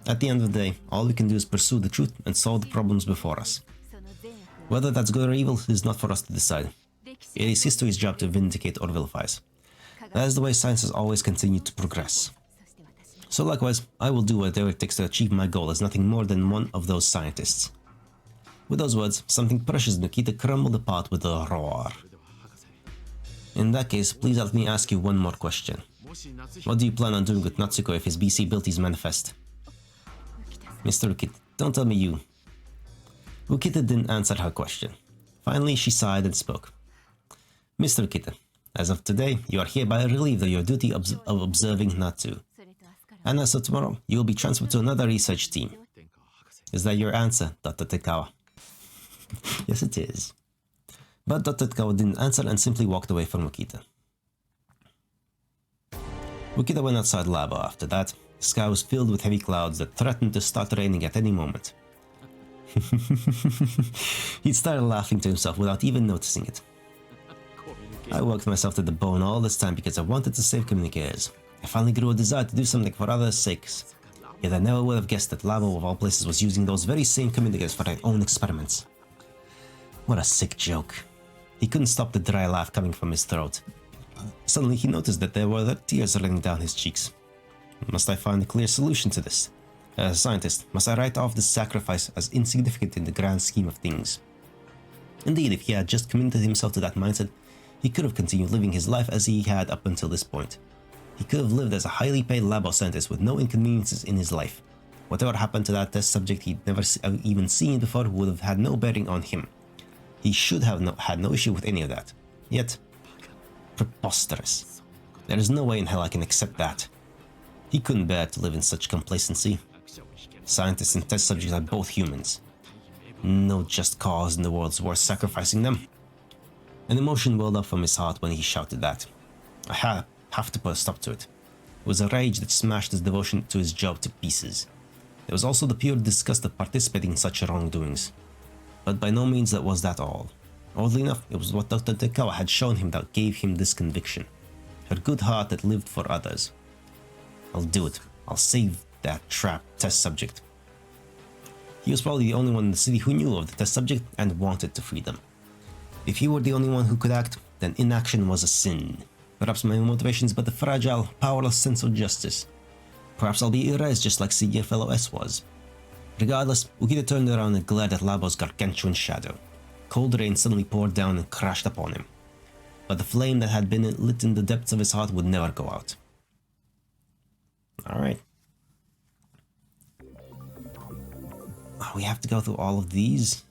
at the end of the day, all we can do is pursue the truth and solve the problems before us. Whether that's good or evil is not for us to decide. It is history's job to vindicate or vilify us. That is the way science has always continued to progress. So likewise, I will do whatever it takes to achieve my goal as nothing more than one of those scientists. With those words, something precious in Ukita crumbled apart with a roar. In that case, please let me ask you one more question. What do you plan on doing with Natsuko if his BC abilities manifest? Mr. Ukita, don't tell me you. Ukita didn't answer her question. Finally, she sighed and spoke. Mr. Ukita, as of today, you are hereby relieved of your duty of observing Natsu. And as of tomorrow, you will be transferred to another research team. Is that your answer, Dr. Takawa? Yes, it is. But Dr. Takawa didn't answer and simply walked away from Ukita. Ukita went outside Labo after that. The sky was filled with heavy clouds that threatened to start raining at any moment. He started laughing to himself without even noticing it. I worked myself to the bone all this time because I wanted to save communicators. I finally grew a desire to do something for others' sakes. Yet I never would have guessed that Labo of all places was using those very same communicators for their own experiments. What a sick joke. He couldn't stop the dry laugh coming from his throat. Suddenly he noticed that there were tears running down his cheeks. Must I find a clear solution to this? As a scientist, must I write off this sacrifice as insignificant in the grand scheme of things? Indeed, if he had just committed himself to that mindset, he could have continued living his life as he had up until this point. He could have lived as a highly paid Labo scientist with no inconveniences in his life. Whatever happened to that test subject he'd never even seen before would have had no bearing on him. He should have had no issue with any of that. Yet, preposterous. There is no way in hell I can accept that. He couldn't bear to live in such complacency. Scientists and test subjects are both humans. No just cause in the world's worth sacrificing them. An emotion welled up from his heart when he shouted that. I have to put a stop to it. It was a rage that smashed his devotion to his job to pieces. There was also the pure disgust of participating in such wrongdoings. But by no means was that all. Oddly enough, it was what Dr. Tekawa had shown him that gave him this conviction. Her good heart that lived for others. I'll do it. I'll save that trapped test subject. He was probably the only one in the city who knew of the test subject and wanted to free them. If he were the only one who could act, then inaction was a sin. Perhaps my motivation is but the fragile, powerless sense of justice. Perhaps I'll be erased just like Senior Fellow S was. Regardless, Ukita turned around and glared at Labo's gargantuan shadow. Cold rain suddenly poured down and crashed upon him. But the flame that had been lit in the depths of his heart would never go out. Alright. We have to go through all of these?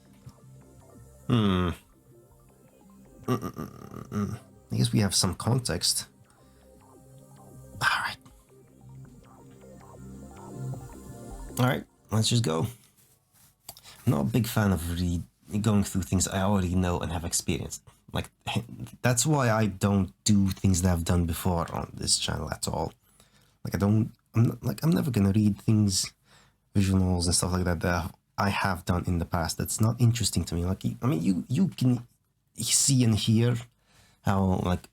I guess we have some context. Alright. Alright, let's just go. I'm not a big fan of going through things I already know and have experienced. Like, that's why I don't do things that I've done before on this channel at all. Like, I'm never gonna read things, visual novels and stuff like that that I have done in the past. That's not interesting to me. Like, I mean, you can see and hear how, like,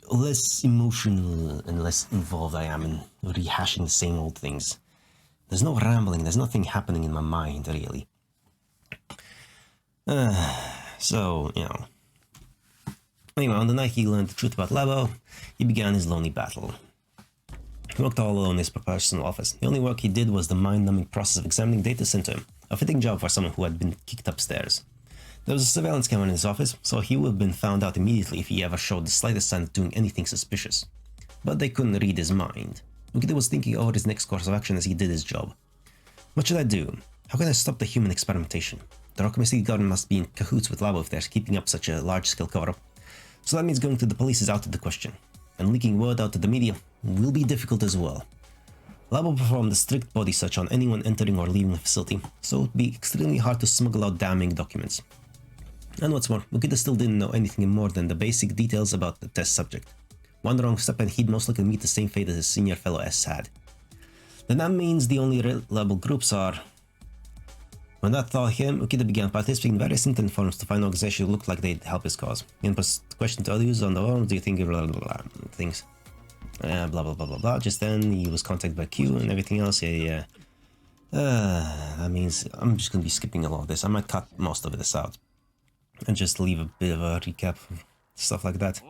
less emotional and less involved I am in rehashing the same old things. There's no rambling, there's nothing happening in my mind, really. So, you know. Anyway, on the night he learned the truth about Labo, he began his lonely battle. He worked all alone in his personal office. The only work he did was the mind-numbing process of examining data sent to him, a fitting job for someone who had been kicked upstairs. There was a surveillance camera in his office, so he would have been found out immediately if he ever showed the slightest sign of doing anything suspicious. But they couldn't read his mind. Ukita was thinking over his next course of action as he did his job. What should I do? How can I stop the human experimentation? The Rockaway City government must be in cahoots with Labo if they're keeping up such a large-scale cover-up. So that means going to the police is out of the question. And leaking word out to the media will be difficult as well. Labo performed a strict body search on anyone entering or leaving the facility, so it would be extremely hard to smuggle out damning documents. And what's more, Ukita still didn't know anything more than the basic details about the test subject. One wrong step and he'd most likely meet the same fate as his Senior Fellow S had. Then that means the only reliable groups are... When that thought hit him, Ukita began participating in various internet forums to find organizations who looked like they'd help his cause. In question to others on the forums, do you think blah blah blah things? Blah blah blah blah blah. Just then he was contacted by Q and everything else. Yeah. That means I'm just gonna be skipping a lot of this. I might cut most of this out and just leave a bit of a recap, stuff like that.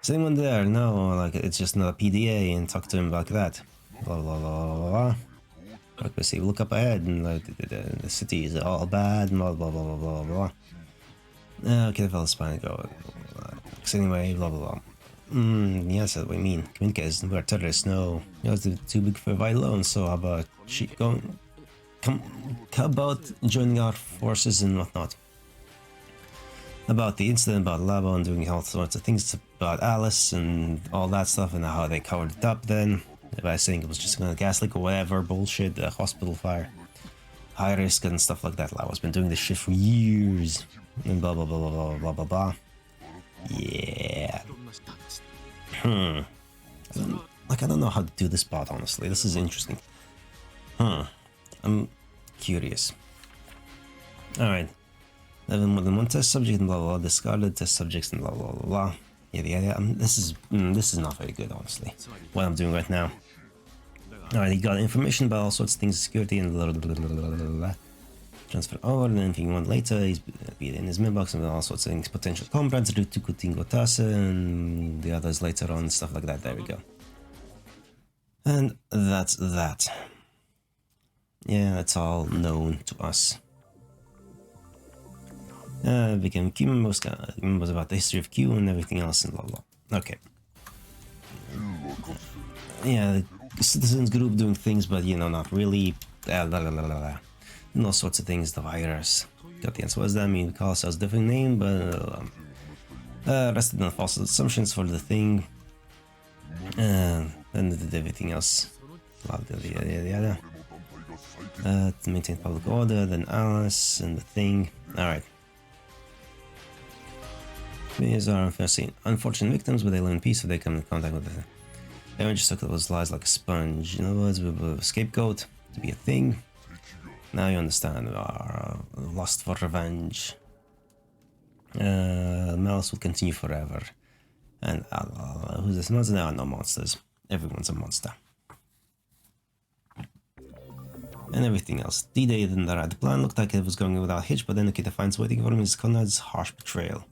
Is anyone there? No, like it's just another PDA and talk to him like that. Blah blah blah blah blah. Like we see, look up ahead and the city is all bad and blah blah blah blah blah blah. Okay, the fella's fine. Go. Anyway, blah blah blah. Yes, that's what I mean. Communicators, we're terrorists. No, you know, it's too big for a fight alone. So how about how about joining our forces and whatnot? About the incident about Labo and doing all sorts of things about Alice and all that stuff and how they covered it up then. By saying it was just a gas leak or whatever bullshit, the hospital fire, high risk and stuff like that. Lao's been doing this shit for years, and blah blah blah blah blah blah blah blah. Yeah. I don't know how to do this part, honestly. This is interesting. I'm curious. All right. Then more than one test subject and blah blah blah. Discarded test subjects and blah blah blah blah. Yeah. This is not very good, honestly. What I'm doing right now. Alright, he got information about all sorts of things, security and blah blah blah blah blah blah. Transfer over, and anything you want later, he's be in his mailbox and all sorts of things. Potential comrades, Ryutukutin Watase, and the others later on, stuff like that. There we go. And that's that. Yeah, that's all known to us. Became Q members about the history of Q and everything else and blah blah. Okay. Yeah, the citizens group doing things, but you know, not really. And all sorts of things. The virus. Got the answer. What does that mean? We call ourselves a different name, but rested on false assumptions for the thing. and did everything else. To maintain public order, then Alice and the thing. Alright. These are unfortunate victims, but they live in peace, so they come in contact with the. Everyone just took those lies like a sponge. In other words, we were a scapegoat to be a thing. Now you understand our lust for revenge. Malice will continue forever. And who's this monster? There are no monsters. Everyone's a monster. And everything else. D-Day didn't arrive. The plan looked like it was going without hitch, but then Ukita finds waiting for him is Conrad's harsh betrayal.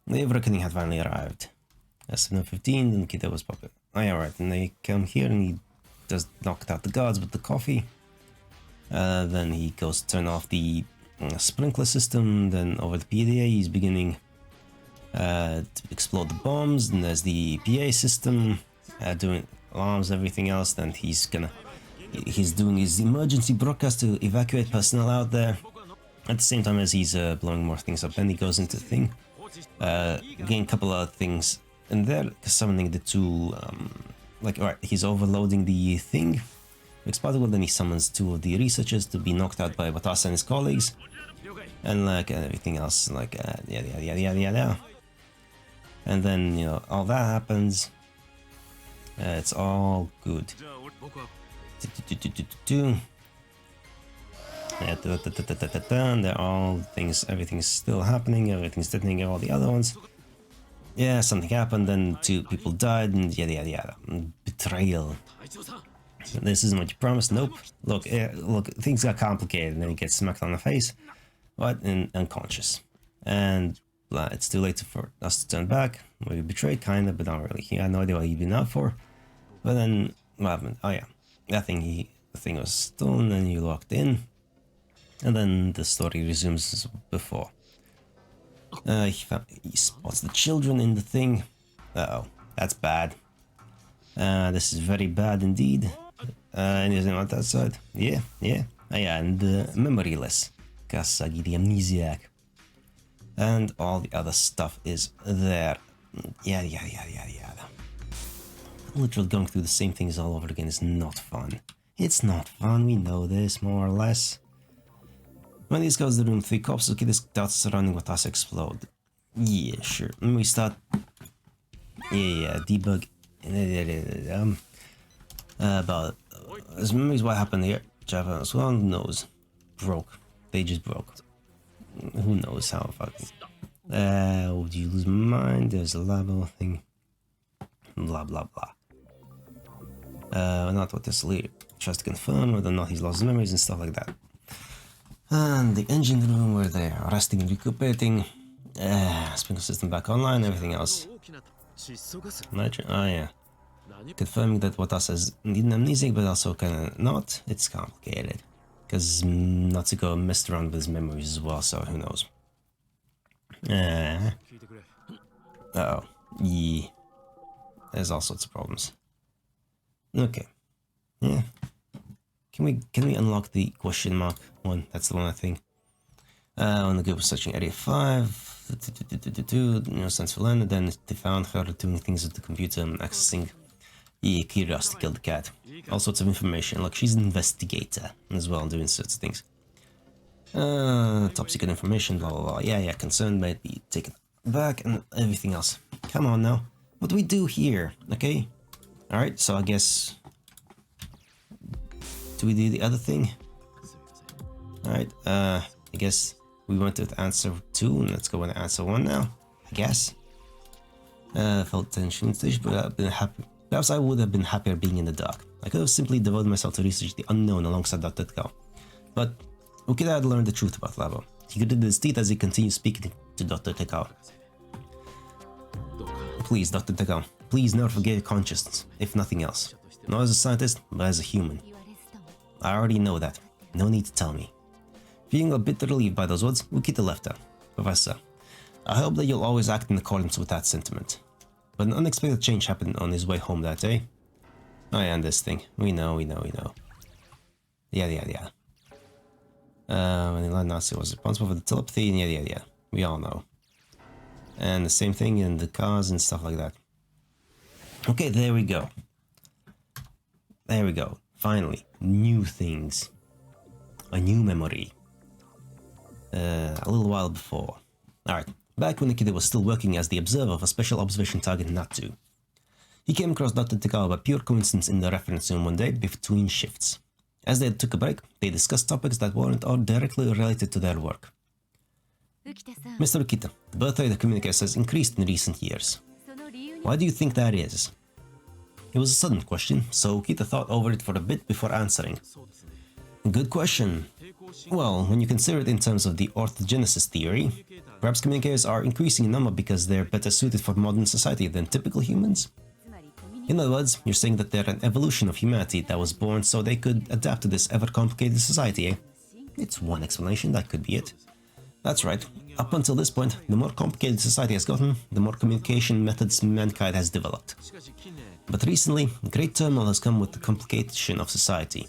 The day of reckoning had finally arrived. At 7:15, then Ukita was popular. Oh yeah, right. And they come here and he just knocked out the guards with the coffee. Then he goes to turn off the sprinkler system. Then over the PDA, he's beginning to explode the bombs. And there's the PA system doing alarms, everything else. Then he's doing his emergency broadcast to evacuate personnel out there. At the same time as he's blowing more things up. Then he goes into the thing. Again, a couple of things in there, summoning the two, alright, he's overloading the thing. It's possible, then he summons two of the researchers to be knocked out by Watase and his colleagues. And everything else, yada. And then, you know, all that happens. It's all good. They're all things, everything's still happening, everything's detonating, all the other ones. Yeah, something happened, then two people died, and yada. Betrayal. This isn't what you promised. Nope. Look, things got complicated, and then he gets smacked on the face, but unconscious. And it's too late for us to turn back. We betrayed, kinda, but not really. He had no idea what he'd been out for. But then, what happened? Oh yeah, the thing was stolen, and you locked in. And then the story resumes as before. He spots the children in the thing. Uh-oh, that's bad. This is very bad indeed. Anything on that side? Yeah. Oh yeah, and the memoryless. Kasasagi the amnesiac. And all the other stuff is there. Yada. Literally going through the same things all over again is not fun. It's not fun, we know this, more or less. When these goes to the room, 3 cops, Ukita's doubts surrounding Watase explode. Yeah, sure. Then we start. Yeah, debug. About as memories what happened here. Java, so one knows. Broke. They just broke. Who knows how fucking. Would you lose my mind? There's a labo thing. Blah. Not what this leader tries to confirm whether or not he's lost his memories and stuff like that. And the engine room where they're resting and recuperating. Sprinkler system back online, everything else. Nitrogen, oh yeah. Confirming that Watase is indeed amnesiac, but also kinda not. It's complicated. Because Natsuko messed around with his memories as well, so who knows. Uh-oh. Yeah. There's all sorts of problems. Okay. Yeah. Can we unlock the question mark one? That's the one I think. When the group was searching Area 5, no sense for land, and then they found her doing things with the computer and accessing curiosity killed the cat. All sorts of information. Look, she's an investigator as well, doing sorts of things. Top secret information, blah blah blah. Yeah, concerned might be taken back and everything else. Come on now. What do we do here? Okay. Alright, so I guess. Do we do the other thing? Alright, I guess we went with answer 2, and let's go with answer 1 now. I guess. Felt tension stage, but I've been happy. Perhaps I would have been happier being in the dark. I could have simply devoted myself to research the unknown alongside Dr. Takao. But Ukita had learned the truth about Labo. He gritted his teeth as he continued speaking to Dr. Takao. Please, Dr. Takao, please never forget your conscience, if nothing else. Not as a scientist, but as a human. I already know that. No need to tell me. Feeling a bit relieved by those words, Ukita left her. Professor, I hope that you'll always act in accordance with that sentiment. But an unexpected change happened on his way home that day. Oh yeah, and this thing. We know. Yeah. When the Nazi was responsible for the telepathy, and yeah. We all know. And the same thing in the cars and stuff like that. Okay, there we go. There we go. Finally, new things. A new memory. A little while before. Alright, back when Ukita was still working as the observer of a special observation target Natsu. He came across Dr. Takawa by pure coincidence in the reference room one day between shifts. As they took a break, they discussed topics that weren't all directly related to their work. Mr. Ukita, the birth rate of communicators has increased in recent years. Why do you think that is? It was a sudden question, so Ukita thought over it for a bit before answering. Good question. Well, when you consider it in terms of the orthogenesis theory, perhaps communicators are increasing in number because they're better suited for modern society than typical humans. In other words, you're saying that they're an evolution of humanity that was born so they could adapt to this ever-complicated society, eh? It's one explanation, that could be it. That's right. Up until this point, the more complicated society has gotten, the more communication methods mankind has developed. But recently, great turmoil has come with the complication of society.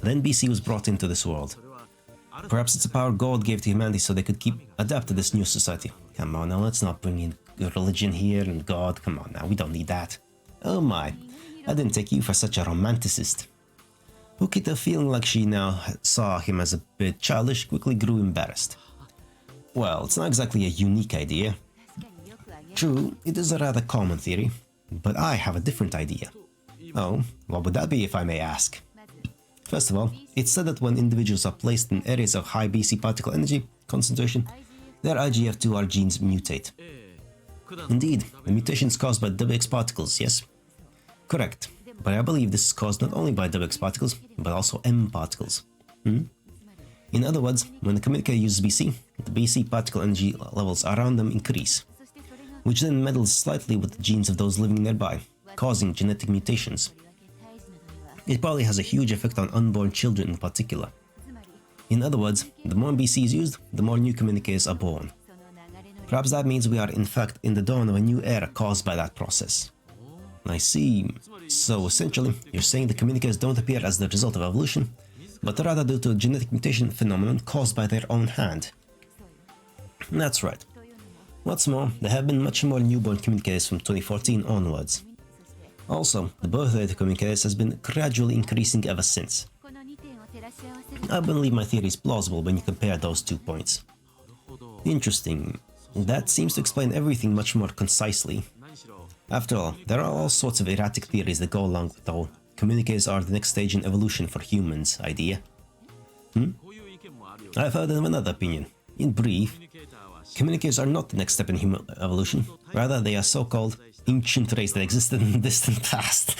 Then BC was brought into this world. Perhaps it's a power God gave to humanity so they could keep adapt to this new society. Come on now, let's not bring in religion here and God. Come on now, we don't need that. Oh my, I didn't take you for such a romanticist. Ukita, feeling like she now saw him as a bit childish, quickly grew embarrassed. Well, it's not exactly a unique idea. True, it is a rather common theory, but I have a different idea. Oh, what would that be if I may ask? First of all, it's said that when individuals are placed in areas of high BC particle energy concentration, their IGF-2R genes mutate. Indeed, the mutation is caused by WX particles, yes? Correct, but I believe this is caused not only by WX particles, but also M particles. In other words, when the communicator uses BC, the BC particle energy levels around them increase, which then meddles slightly with the genes of those living nearby, causing genetic mutations. It probably has a huge effect on unborn children in particular. In other words, the more BC is used, the more new communicators are born. Perhaps that means we are in fact in the dawn of a new era caused by that process. I see. So essentially, you're saying the communicators don't appear as the result of evolution, but rather due to a genetic mutation phenomenon caused by their own hand. That's right. What's more, there have been much more newborn communicators from 2014 onwards. Also, the birth rate of communicators has been gradually increasing ever since. I believe my theory is plausible when you compare those 2 points. Interesting. That seems to explain everything much more concisely. After all, there are all sorts of erratic theories that go along with the whole communicators are the next stage in evolution for humans idea. I've heard of another opinion. In brief, communicators are not the next step in human evolution. Rather, they are so-called ancient race that existed in the distant past.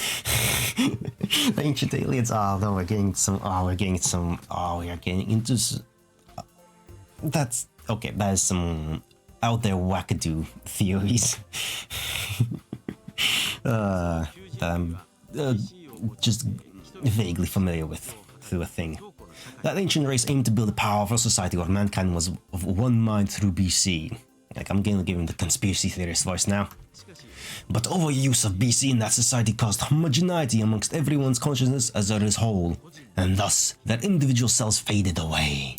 The ancient aliens. Oh no, we are getting into. That's okay. That is some out there wackadoo theories. That I'm just vaguely familiar with through a thing. That ancient race aimed to build a powerful society where mankind was of one mind through BC. Like, I'm gonna give him the conspiracy theorist voice now. But overuse of BC in that society caused homogeneity amongst everyone's consciousness as a whole, and thus their individual selves faded away.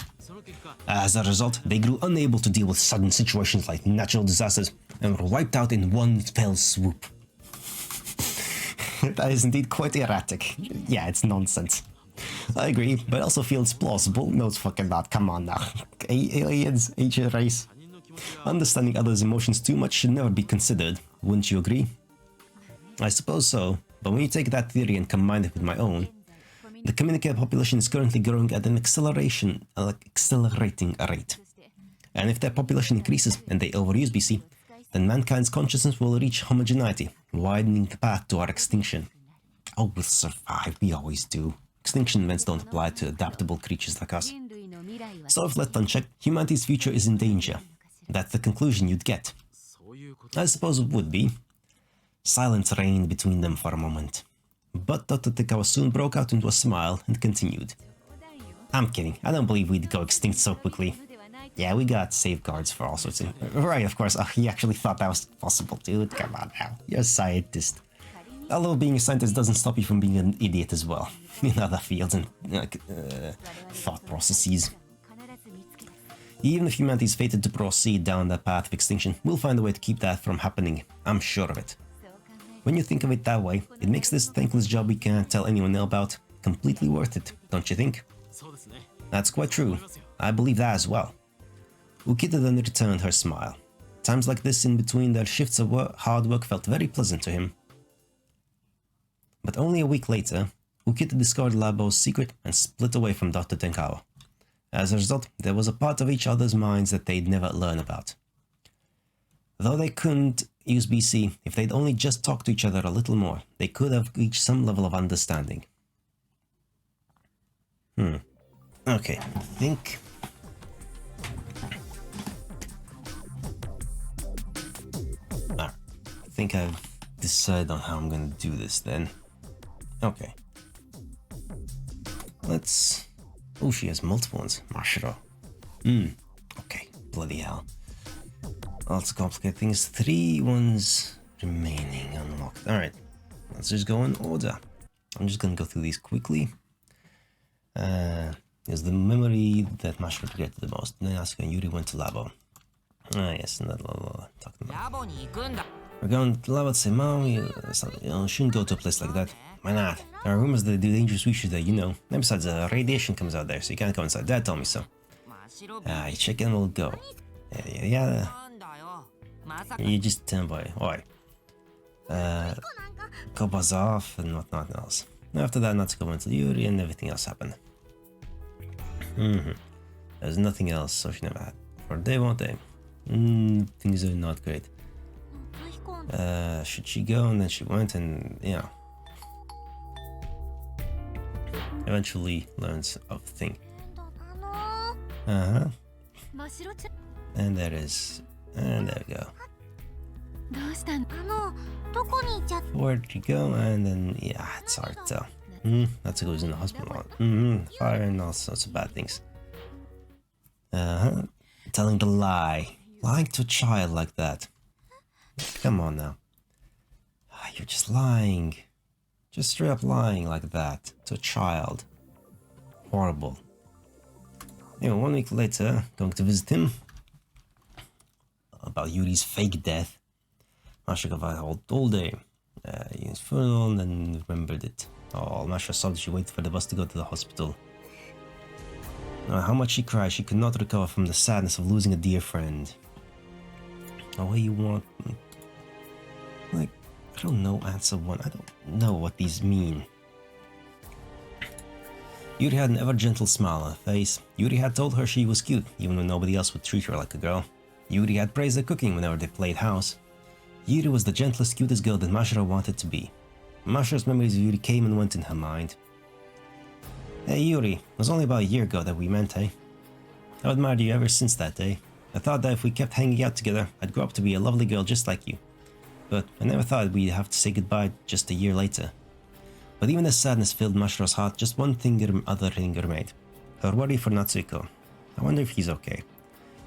As a result, they grew unable to deal with sudden situations like natural disasters and were wiped out in one fell swoop. That is indeed quite erratic. Yeah, it's nonsense. I agree, but I also feel it's plausible. No, it's fucking not. Come on now. Aliens, ancient race. Understanding others' emotions too much should never be considered, wouldn't you agree? I suppose so, but when you take that theory and combine it with my own, the communicator population is currently growing at an accelerating rate. And if that population increases and they overuse BC, then mankind's consciousness will reach homogeneity, widening the path to our extinction. Oh, we'll survive, we always do. Extinction events don't apply to adaptable creatures like us. So if left unchecked, humanity's future is in danger. That's the conclusion you'd get. I suppose it would be. Silence reigned between them for a moment. But Dr. Takawa soon broke out into a smile and continued. I'm kidding, I don't believe we'd go extinct so quickly. Yeah, we got safeguards for all sorts of... Right, of course, he actually thought that was possible, dude. Come on now, you're a scientist. Although being a scientist doesn't stop you from being an idiot as well, in other fields and thought processes. Even if humanity is fated to proceed down that path of extinction, we'll find a way to keep that from happening, I'm sure of it. When you think of it that way, it makes this thankless job we can't tell anyone about completely worth it, don't you think? That's quite true. I believe that as well. Ukita then returned her smile. Times like this in between their shifts of hard work felt very pleasant to him. But only a week later, Ukita discovered Labo's secret and split away from Dr. Tenkawa. As a result, there was a part of each other's minds that they'd never learn about. Though they couldn't use BC, if they'd only just talked to each other a little more, they could have reached some level of understanding. Okay, I think... I think I've decided on how I'm gonna do this then. Okay. Let's... Oh, she has multiple ones. Mashiro. Okay, bloody hell. Let's complicate things. 3 ones remaining unlocked. Alright, let's just go in order. I'm just gonna go through these quickly. Is the memory that Mashiro regretted the most. Then Asuka and Yuri went to Labo. Ah, yes, and that talk about. We're going to Labo to say, Mom, you shouldn't go to a place like that. Why not? There are rumors that they do dangerous research there, you know. And besides, radiation comes out there, so you can't go inside. Dad told me so. You check in, we'll go. Yeah. You just boy. Oi. Koba's off and whatnot else. After that, Natsuko went to Yuri and everything else happened. There's nothing else, so she never had. For day won't they? Things are not great. Should she go? And then she went and, yeah. Eventually learns of thing. And there is. And there we go. Where'd you go? And then, yeah, it's hard to tell. Natsuko was in the hospital. Fire and all sorts of bad things. Telling the lie. Lying to a child like that. Come on now. You're just lying. Just straight up lying like that to a child. Horrible. Anyway, 1 week later, going to visit him. About Yuri's fake death. Mashiro got all day. His funeral and then remembered it. Oh, Mashiro sobbed as she waited for the bus to go to the hospital. How much she cried, she could not recover from the sadness of losing a dear friend. What you want? Like, I don't know, answer 1. I don't know what these mean. Yuri had an ever-gentle smile on her face. Yuri had told her she was cute, even when nobody else would treat her like a girl. Yuri had praised her cooking whenever they played house. Yuri was the gentlest, cutest girl that Mashiro wanted to be. Mashiro's memories of Yuri came and went in her mind. Hey Yuri, it was only about a year ago that we met, eh? I've admired you ever since that day. I thought that if we kept hanging out together, I'd grow up to be a lovely girl just like you. But I never thought we'd have to say goodbye just a year later. But even as sadness filled Mashiro's heart, just one other thing remained. Her worry for Natsuko. I wonder if he's okay.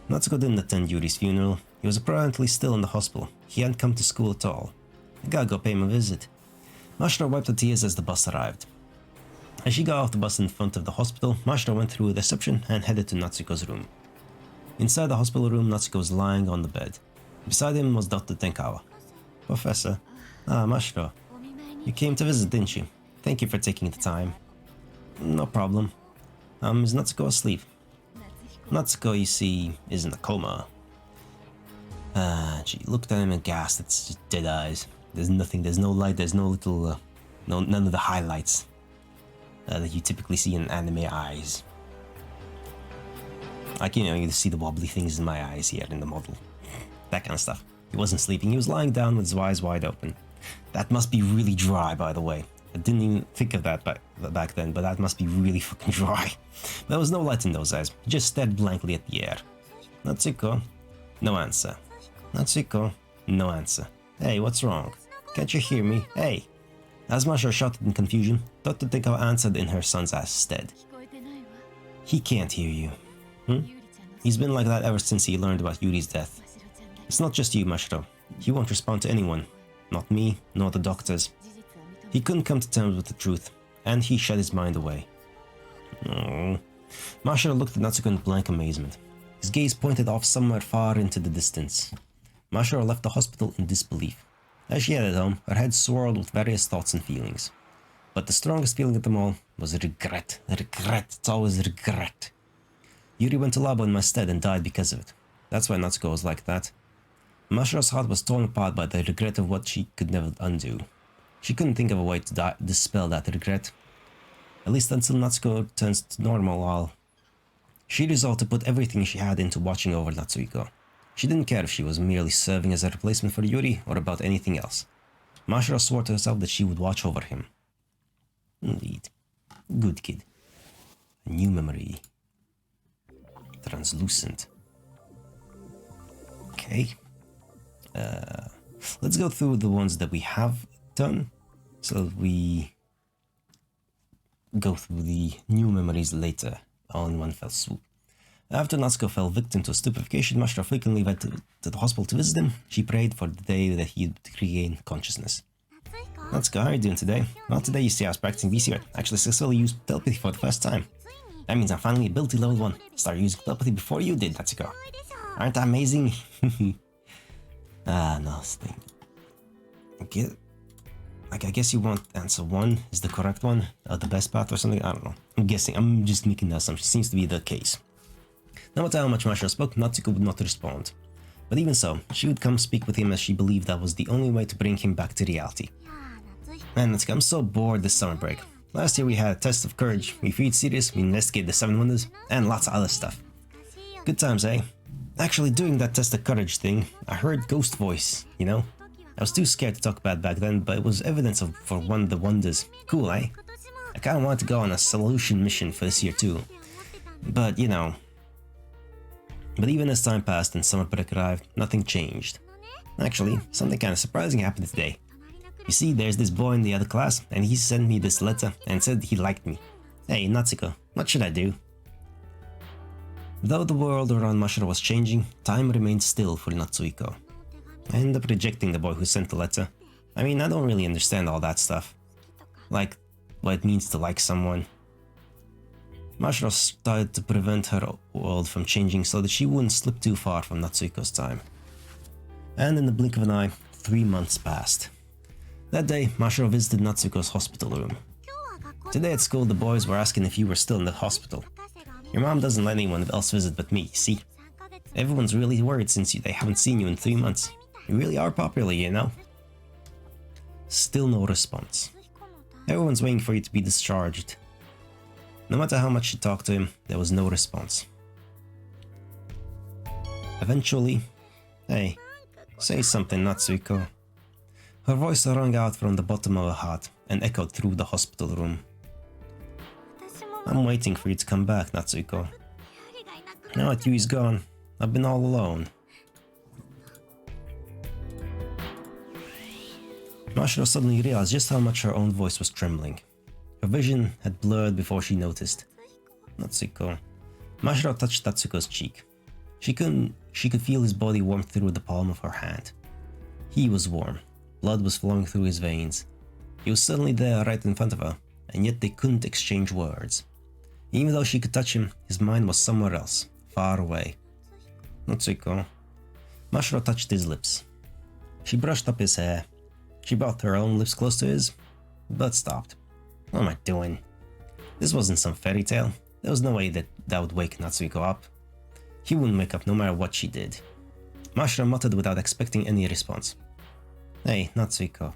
Natsuko didn't attend Yuri's funeral. He was apparently still in the hospital. He hadn't come to school at all. I gotta go pay him a visit. Mashiro wiped her tears as the bus arrived. As she got off the bus in front of the hospital, Mashiro went through a reception and headed to Natsuko's room. Inside the hospital room, Natsuko was lying on the bed. Beside him was Dr. Tenkawa. Professor. Mashiro. You came to visit, didn't you? Thank you for taking the time. No problem. Is Natsuko asleep? Natsuko, you see, is in a coma. She looked at him and gasped. It's just dead eyes. There's nothing, there's no light, there's no little, none of the highlights that you typically see in anime eyes. Like, you know, you see the wobbly things in my eyes here in the model. That kind of stuff. He wasn't sleeping, he was lying down with his eyes wide open. That must be really dry, by the way. I didn't even think of that back then, but that must be really fucking dry. There was no light in those eyes, he just stared blankly at the air. Natsuko? No answer. Natsuko? No answer. Hey, what's wrong? Can't you hear me? Hey! As Mashiro shouted in confusion, Dr. Tenkawa answered in her son's stead. He can't hear you. He's been like that ever since he learned about Yuri's death. It's not just you, Mashiro. He won't respond to anyone. Not me, nor the doctors. He couldn't come to terms with the truth, and he shut his mind away. Mashiro looked at Natsuko in blank amazement. His gaze pointed off somewhere far into the distance. Mashiro left the hospital in disbelief. As she headed home, her head swirled with various thoughts and feelings. But the strongest feeling of them all was regret. Regret. It's always regret. Yuri went to Labo in my stead and died because of it. That's why Natsuko was like that. Mashiro's heart was torn apart by the regret of what she could never undo. She couldn't think of a way to dispel that regret. At least until Natsuko turns to normal, while she resolved to put everything she had into watching over Natsuko. She didn't care if she was merely serving as a replacement for Yuri or about anything else. Mashiro swore to herself that she would watch over him. Indeed. Good kid. A new memory. Translucent. Okay. Let's go through the ones that we have done, so that we go through the new memories later on one fell swoop. After Natsuko fell victim to stupefaction, Mashiro frequently went to the hospital to visit him. She prayed for the day that he'd regain consciousness. Natsuko, how are you doing today? Well, today you see I was practicing VTuber. Actually successfully used telepathy for the first time. That means I'm finally ability level 1. Started using telepathy before you did, Natsuko. Aren't I amazing? No, I guess you want answer 1 is the correct one, or the best path or something, I don't know. I'm guessing, I'm just making that assumption, seems to be the case. No matter how much Mashiro spoke, Natsuko would not respond. But even so, she would come speak with him as she believed that was the only way to bring him back to reality. Man, Natsuko, I'm so bored this summer break. Last year we had a test of courage, we read series, we investigated the 7 wonders, and lots of other stuff. Good times, eh? Actually, doing that test of courage thing, I heard ghost voice, you know? I was too scared to talk about it back then, but it was evidence for one of the wonders. Cool, eh? I kinda wanted to go on a solution mission for this year too. But, you know... But even as time passed and summer break arrived, nothing changed. Actually, something kinda surprising happened today. You see, there's this boy in the other class, and he sent me this letter and said he liked me. Hey, Natsuko, what should I do? Though the world around Mashiro was changing, time remained still for Natsuko. I ended up rejecting the boy who sent the letter. I mean, I don't really understand all that stuff. Like, what it means to like someone. Mashiro started to prevent her world from changing so that she wouldn't slip too far from Natsuko's time. And in the blink of an eye, 3 months passed. That day, Mashiro visited Natsuko's hospital room. Today at school, the boys were asking if you were still in the hospital. Your mom doesn't let anyone else visit but me, see? Everyone's really worried since they haven't seen you in 3 months. You really are popular, you know? Still no response. Everyone's waiting for you to be discharged. No matter how much she talked to him, there was no response. Eventually, hey, say something, Natsuko. Her voice rang out from the bottom of her heart and echoed through the hospital room. I'm waiting for you to come back, Natsuko. Now that Yui's gone, I've been all alone. Mashiro suddenly realized just how much her own voice was trembling. Her vision had blurred before she noticed. Natsuko. Mashiro touched Natsuko's cheek. She could feel his body warm through the palm of her hand. He was warm. Blood was flowing through his veins. He was suddenly there right in front of her, and yet they couldn't exchange words. Even though she could touch him, his mind was somewhere else, far away. Natsuko. Mashiro touched his lips. She brushed up his hair. She brought her own lips close to his, but stopped. What am I doing? This wasn't some fairy tale. There was no way that would wake Natsuko up. He wouldn't wake up no matter what she did. Mashiro muttered without expecting any response. Hey, Natsuko.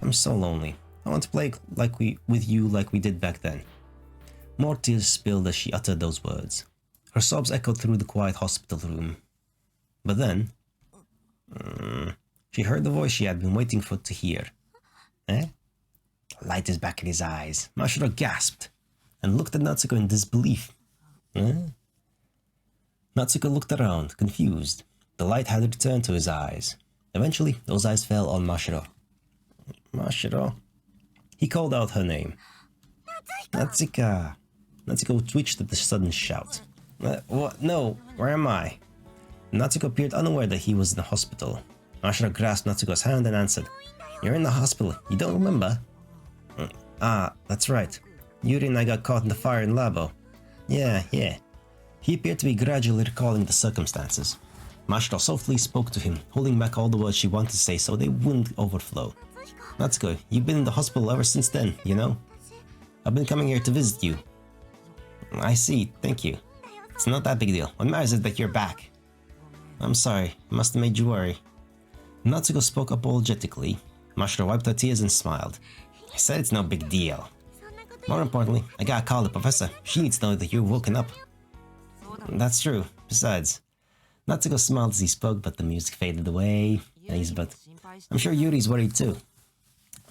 I'm so lonely. I want to play with you like we did back then. More tears spilled as she uttered those words. Her sobs echoed through the quiet hospital room. But then... she heard the voice she had been waiting for to hear. Eh? The light is back in his eyes. Mashiro gasped and looked at Natsuko in disbelief. Eh? Natsuko looked around, confused. The light had returned to his eyes. Eventually, those eyes fell on Mashiro. Mashiro? He called out her name. Natsuko! Natsuko twitched at the sudden shout. What? No, where am I? Natsuko appeared unaware that he was in the hospital. Mashiro grasped Natsuko's hand and answered, You're in the hospital, you don't remember? Ah, that's right. Yuri and I got caught in the fire in Labo. Yeah. He appeared to be gradually recalling the circumstances. Mashiro softly spoke to him, holding back all the words she wanted to say so they wouldn't overflow. Natsuko, you've been in the hospital ever since then, you know? I've been coming here to visit you. I see, thank you. It's not that big a deal. What matters is that you're back. I'm sorry, I must have made you worry. Natsuko spoke apologetically. Mashiro wiped her tears and smiled. I said it's no big deal. More importantly, I gotta call the professor. She needs to know that you're woken up. That's true. Besides, Natsuko smiled as he spoke, but the music faded away. But I'm sure Yuri's worried too.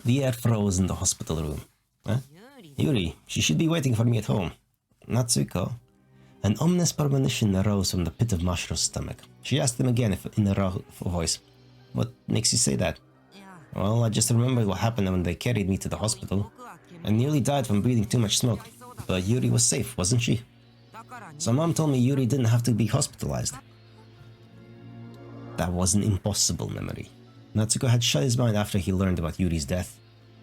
The air froze in the hospital room. Huh? Yuri, she should be waiting for me at home. Natsuko? An ominous premonition arose from the pit of Mashiro's stomach. She asked him again in a raw voice. What makes you say that? Well, I just remembered what happened when they carried me to the hospital. I nearly died from breathing too much smoke. But Yuri was safe, wasn't she? So Mom told me Yuri didn't have to be hospitalized. That was an impossible memory. Natsuko had shut his mind after he learned about Yuri's death.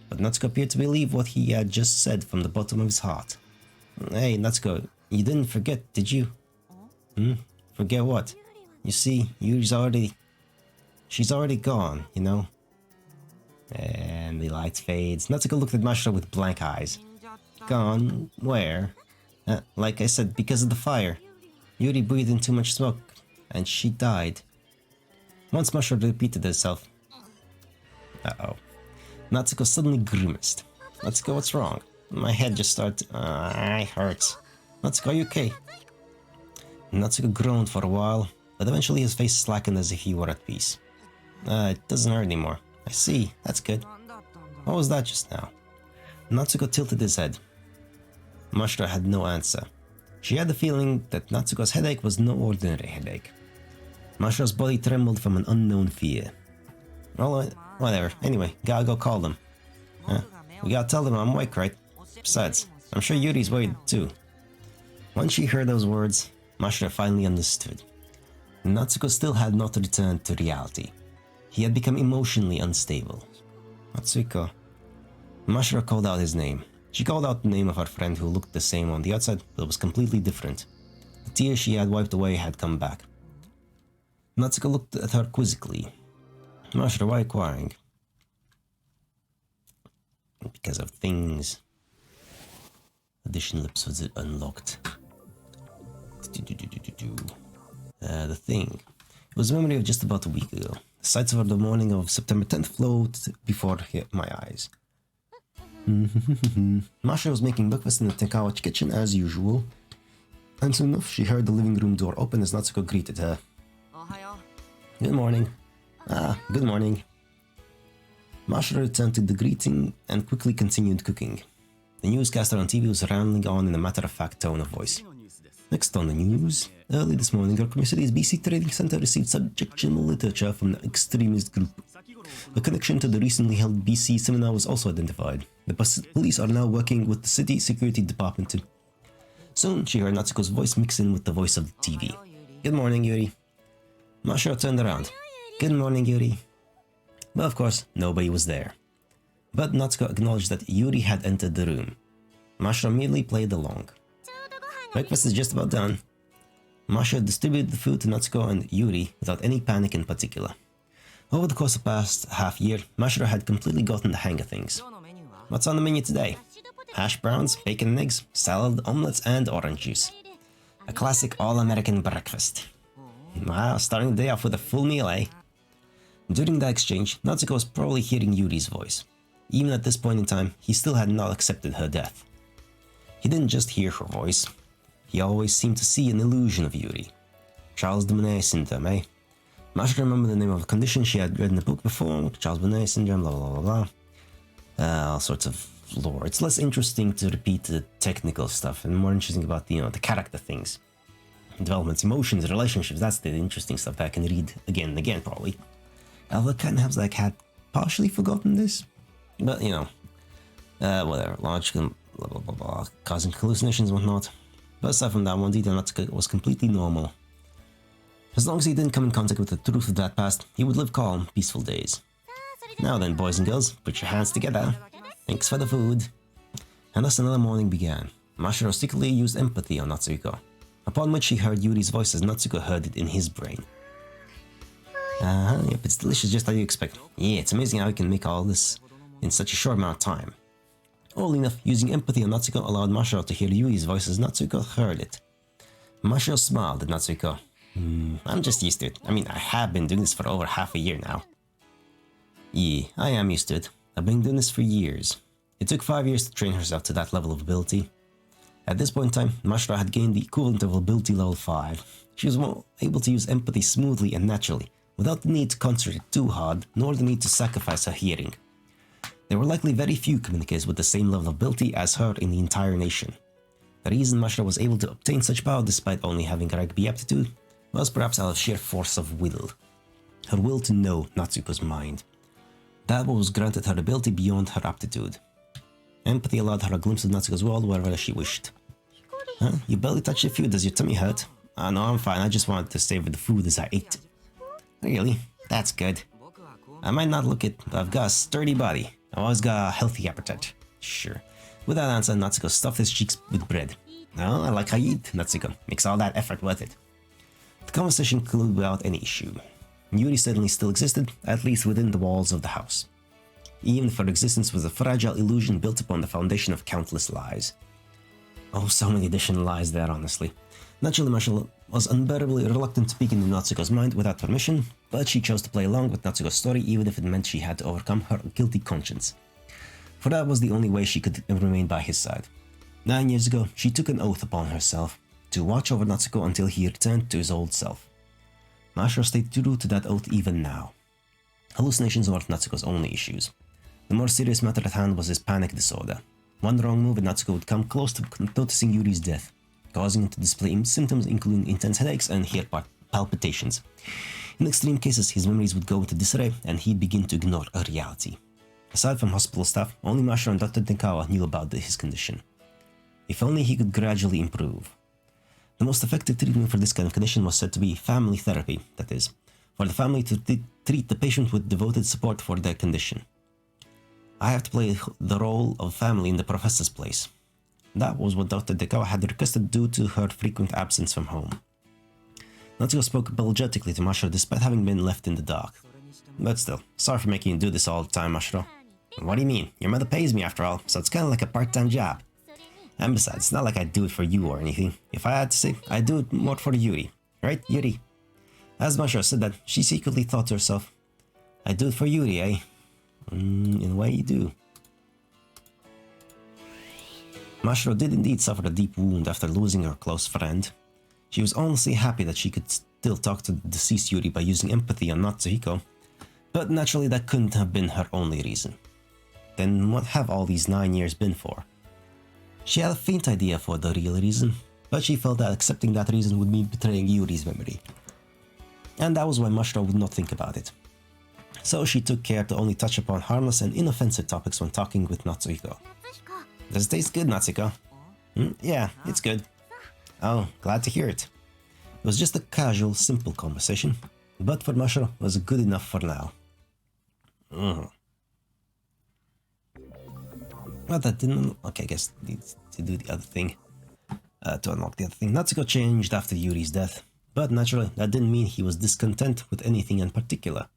But Natsuko appeared to believe what he had just said from the bottom of his heart. Hey, Natsuko, you didn't forget, did you? Forget what? You see, Yuri's already... She's already gone, you know? And the light fades. Natsuko looked at Mashiro with blank eyes. Gone? Where? Like I said, because of the fire. Yuri breathed in too much smoke, and she died. Once Mashiro repeated herself. Uh-oh. Natsuko suddenly grimaced. Natsuko, what's wrong? My head just started... it hurts. Natsuko, are you okay? Natsuko groaned for a while, but eventually his face slackened as if he were at peace. It doesn't hurt anymore. I see, that's good. What was that just now? Natsuko tilted his head. Mashiro had no answer. She had the feeling that Natsuko's headache was no ordinary headache. Mashiro's body trembled from an unknown fear. Well, whatever. Anyway, gotta go call them. We gotta tell them I'm awake, right? Besides, I'm sure Yuri's worried too. Once she heard those words, Mashiro finally understood. Natsuko still had not returned to reality. He had become emotionally unstable. Natsuko. Mashiro called out his name. She called out the name of her friend who looked the same on the outside, but was completely different. The tears she had wiped away had come back. Natsuko looked at her quizzically. Mashiro, why are you crying? Because of things. Addition lips was unlocked. The thing. It was a memory of just about a week ago. The sights of the morning of September 10th flowed before my eyes. Mashiro was making breakfast in the Tenkawa kitchen as usual. And soon enough, she heard the living room door open as Natsuko greeted her. Good morning. Good morning. Mashiro returned to the greeting and quickly continued cooking. The newscaster on TV was rambling on in a matter-of-fact tone of voice. Next on the news, early this morning, York City's BC Trading Center received subjectional literature from the extremist group. A connection to the recently held BC seminar was also identified. The police are now working with the city security department too. Soon, she heard Natsuko's voice mix in with the voice of the TV. Good morning, Yuri. Mashiro turned around. Good morning, Yuri. But of course, nobody was there. But Natsuko acknowledged that Yuri had entered the room. Mashiro immediately played along. Breakfast is just about done. Mashiro distributed the food to Natsuko and Yuri without any panic in particular. Over the course of the past half year, Mashiro had completely gotten the hang of things. What's on the menu today? Hash browns, bacon and eggs, salad, omelets, and orange juice. A classic all-American breakfast. Wow, starting the day off with a full meal, eh? During that exchange, Natsuko was probably hearing Yuri's voice. Even at this point in time, he still had not accepted her death. He didn't just hear her voice. He always seemed to see an illusion of Yuri. Charles de Bonnet syndrome, eh? Mashiro remembered the name of a condition she had read in the book before. Charles Bonnet syndrome, blah blah blah blah. All sorts of lore. It's less interesting to repeat the technical stuff and more interesting about the character things. Developments, emotions, relationships, that's the interesting stuff that I can read again and again probably. Although kind of like had partially forgotten this. But whatever, logical, blah blah blah blah, causing hallucinations and whatnot. But aside from that, one detail Natsuko was completely normal. As long as he didn't come in contact with the truth of that past, he would live calm, peaceful days. Now then, boys and girls, put your hands together. Thanks for the food. And thus another morning began. Mashiro secretly used empathy on Natsuko, upon which he heard Yuri's voice as Natsuko heard it in his brain. Yep, it's delicious just how you expect. Yeah, it's amazing how you can make all this in such a short amount of time. Oddly enough, using empathy on Natsuko allowed Mashiro to hear Yui's voice as Natsuko heard it. Mashiro smiled at Natsuko. I'm just used to it. I mean, I have been doing this for over half a year now. Yeah, I am used to it. I've been doing this for years. It took 5 years to train herself to that level of ability. At this point in time, Mashiro had gained the equivalent of ability level 5. She was able to use empathy smoothly and naturally, without the need to concentrate too hard, nor the need to sacrifice her hearing. There were likely very few communicators with the same level of ability as her in the entire nation. The reason Mashiro was able to obtain such power despite only having rugby aptitude was perhaps out of sheer force of will. Her will to know Natsuko's mind. That was granted her ability beyond her aptitude. Empathy allowed her a glimpse of Natsuko's world wherever she wished. Huh? You barely touched your food. Does your tummy hurt? No, I'm fine. I just wanted to savor the food as I ate. Really? That's good. I might not look it, but I've got a sturdy body. I've always got a healthy appetite. Sure. With that answer, Natsuko stuffed his cheeks with bread. No, I like how you eat, Natsuko. Makes all that effort worth it. The conversation concluded without any issue. Yuri certainly still existed, at least within the walls of the house. Even if her existence was a fragile illusion built upon the foundation of countless lies. Oh, so many additional lies there, honestly. Naturally, Mashiro was unbearably reluctant to peek into Natsuko's mind without permission, but she chose to play along with Natsuko's story even if it meant she had to overcome her guilty conscience. For that was the only way she could remain by his side. 9 years ago, she took an oath upon herself to watch over Natsuko until he returned to his old self. Mashiro stayed true to that oath even now. Hallucinations weren't Natsuko's only issues. The more serious matter at hand was his panic disorder. One wrong move and Natsuko would come close to noticing Yuri's death, causing him to display symptoms including intense headaches and hair palpitations. In extreme cases, his memories would go into disarray and he'd begin to ignore a reality. Aside from hospital staff, only Mashiro and Dr. Tenkawa knew about his condition. If only he could gradually improve. The most effective treatment for this kind of condition was said to be family therapy, that is, for the family to treat the patient with devoted support for their condition. I have to play the role of family in the professor's place. That was what Dr. Tenkawa had requested due to her frequent absence from home. Natsuko spoke apologetically to Mashiro despite having been left in the dark. But still, sorry for making you do this all the time, Mashiro. What do you mean? Your mother pays me after all, so it's kinda like a part-time job. And besides, it's not like I do it for you or anything. If I had to say, I do it more for Yuri. Right, Yuri? As Mashiro said that, she secretly thought to herself, I do it for Yuri, eh? In a way you do. Mashiro did indeed suffer a deep wound after losing her close friend. She was honestly happy that she could still talk to the deceased Yuri by using empathy on Natsuhiko, but naturally that couldn't have been her only reason. Then what have all these 9 years been for? She had a faint idea for the real reason, but she felt that accepting that reason would mean betraying Yuri's memory. And that was why Mashiro would not think about it. So she took care to only touch upon harmless and inoffensive topics when talking with Natsuhiko. Does it taste good, Natsuko? Yeah, it's good. Oh, glad to hear it. It was just a casual, simple conversation, but for Mashiro, it was good enough for now. Well, that didn't... Okay, I guess needs to do the other thing. To unlock the other thing. Natsuko changed after Yuri's death, but naturally, that didn't mean he was discontent with anything in particular.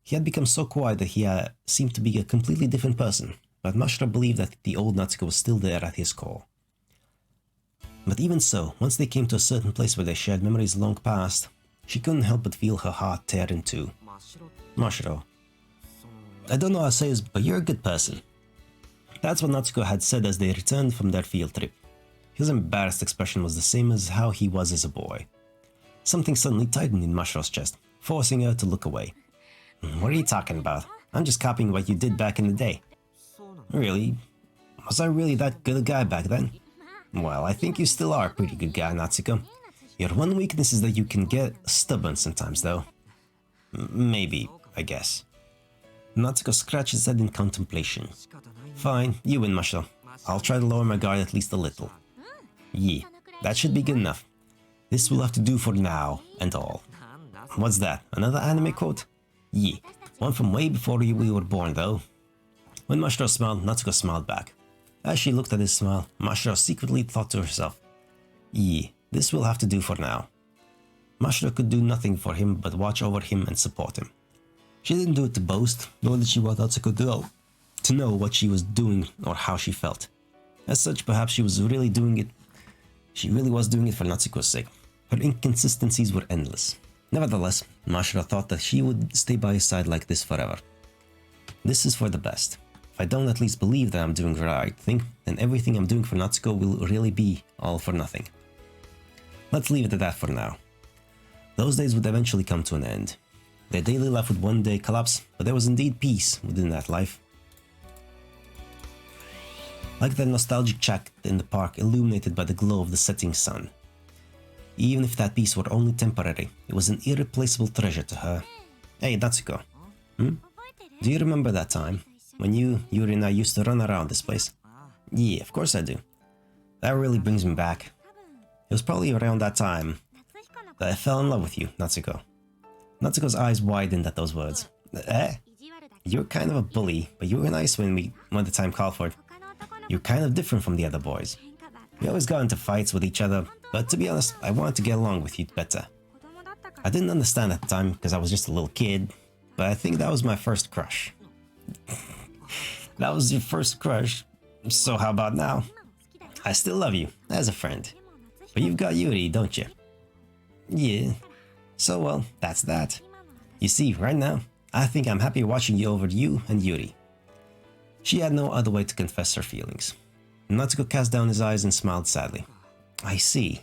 He had become so quiet that he seemed to be a completely different person, but Mashiro believed that the old Natsuko was still there at his core. But even so, once they came to a certain place where they shared memories long past, she couldn't help but feel her heart tear in two. Mashiro. I don't know how to say this, but you're a good person. That's what Natsuko had said as they returned from their field trip. His embarrassed expression was the same as how he was as a boy. Something suddenly tightened in Mashiro's chest, forcing her to look away. What are you talking about? I'm just copying what you did back in the day. Really? Was I really that good a guy back then? Well, I think you still are a pretty good guy, Natsuko. Your one weakness is that you can get stubborn sometimes, though. Maybe, I guess. Natsuko scratched his head in contemplation. Fine, you win, Mashiro. I'll try to lower my guard at least a little. Yeah, that should be good enough. This will have to do for now, and all. What's that, another anime quote? Yeah, one from way before we were born, though. When Mashiro smiled, Natsuko smiled back. As she looked at his smile, Mashiro secretly thought to herself, yeah, this will have to do for now. Mashiro could do nothing for him but watch over him and support him. She didn't do it to boast, nor did she want Natsuko to know what she was doing or how she felt. As such, perhaps she was really doing it. She really was doing it for Natsuko's sake. Her inconsistencies were endless. Nevertheless, Mashiro thought that she would stay by his side like this forever. This is for the best. If I don't at least believe that I'm doing the right thing, then everything I'm doing for Natsuko will really be all for nothing. Let's leave it at that for now. Those days would eventually come to an end. Their daily life would one day collapse, but there was indeed peace within that life. Like that nostalgic chat in the park illuminated by the glow of the setting sun. Even if that peace were only temporary, it was an irreplaceable treasure to her. Hey, Natsuko. Do you remember that time when you, Yuri and I used to run around this place? Yeah, of course I do. That really brings me back. It was probably around that time that I fell in love with you, Natsuko. Natsuko's eyes widened at those words. You're kind of a bully, but you were nice when the time called for it. You're kind of different from the other boys. We always got into fights with each other, but to be honest, I wanted to get along with you better. I didn't understand at the time because I was just a little kid, but I think that was my first crush. That was your first crush, so how about now? I still love you, as a friend. But you've got Yuri, don't you? Yeah. So well, that's that. You see, right now, I think I'm happy watching you over you and Yuri. She had no other way to confess her feelings. Natsuko cast down his eyes and smiled sadly. I see.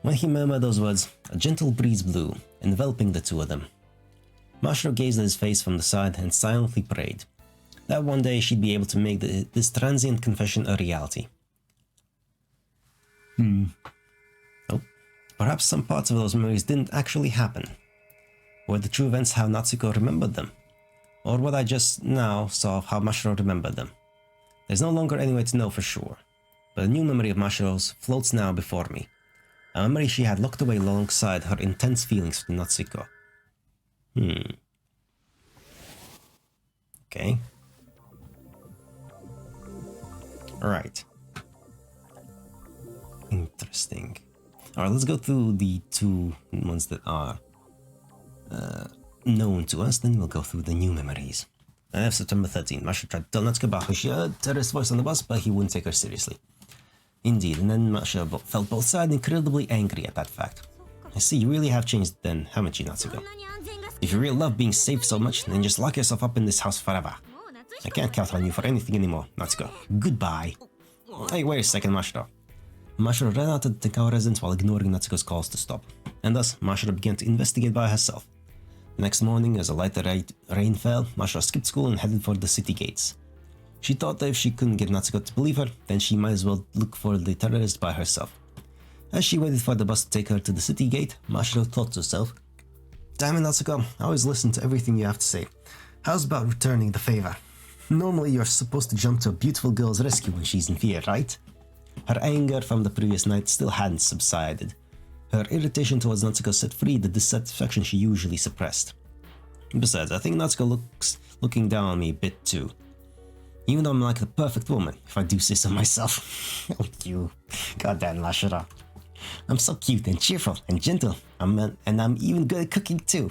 When he murmured those words, a gentle breeze blew, enveloping the two of them. Mashiro gazed at his face from the side and silently prayed that one day she'd be able to make this transient confession a reality. Oh, perhaps some parts of those memories didn't actually happen. Were the true events how Natsuko remembered them? Or what I just now saw of how Mashiro remembered them? There's no longer any way to know for sure, but a new memory of Mashiro's floats now before me. A memory she had locked away alongside her intense feelings for Natsuko. Okay. Alright. Interesting. Alright, let's go through the two ones that are known to us, then we'll go through the new memories. I have September 13. Mashiro tried to tell Natsuko about how she heard terrorist voice on the bus, but he wouldn't take her seriously. Indeed, and then Mashiro felt both sad and incredibly angry at that fact. I see, you really have changed then, haven't you, Natsuko? If you really love being safe so much, then just lock yourself up in this house forever. I can't count on you for anything anymore, Natsuko. Goodbye. Hey, wait a second, Mashiro. Mashiro ran out of the Tenkawa residence while ignoring Natsuko's calls to stop, and thus Mashiro began to investigate by herself. The next morning, as a lighter rain fell, Mashiro skipped school and headed for the city gates. She thought that if she couldn't get Natsuko to believe her, then she might as well look for the terrorist by herself. As she waited for the bus to take her to the city gate, Mashiro thought to herself, "Damn it, Natsuko, I always listen to everything you have to say. How's about returning the favor? Normally you're supposed to jump to a beautiful girl's rescue when she's in fear, right?" Her anger from the previous night still hadn't subsided. Her irritation towards Natsuko set free the dissatisfaction she usually suppressed. Besides, I think Natsuko looking down on me a bit too. Even though I'm like the perfect woman, if I do say so myself. Oh, you. Goddamn Mashiro. I'm so cute and cheerful and gentle, and I'm even good at cooking too.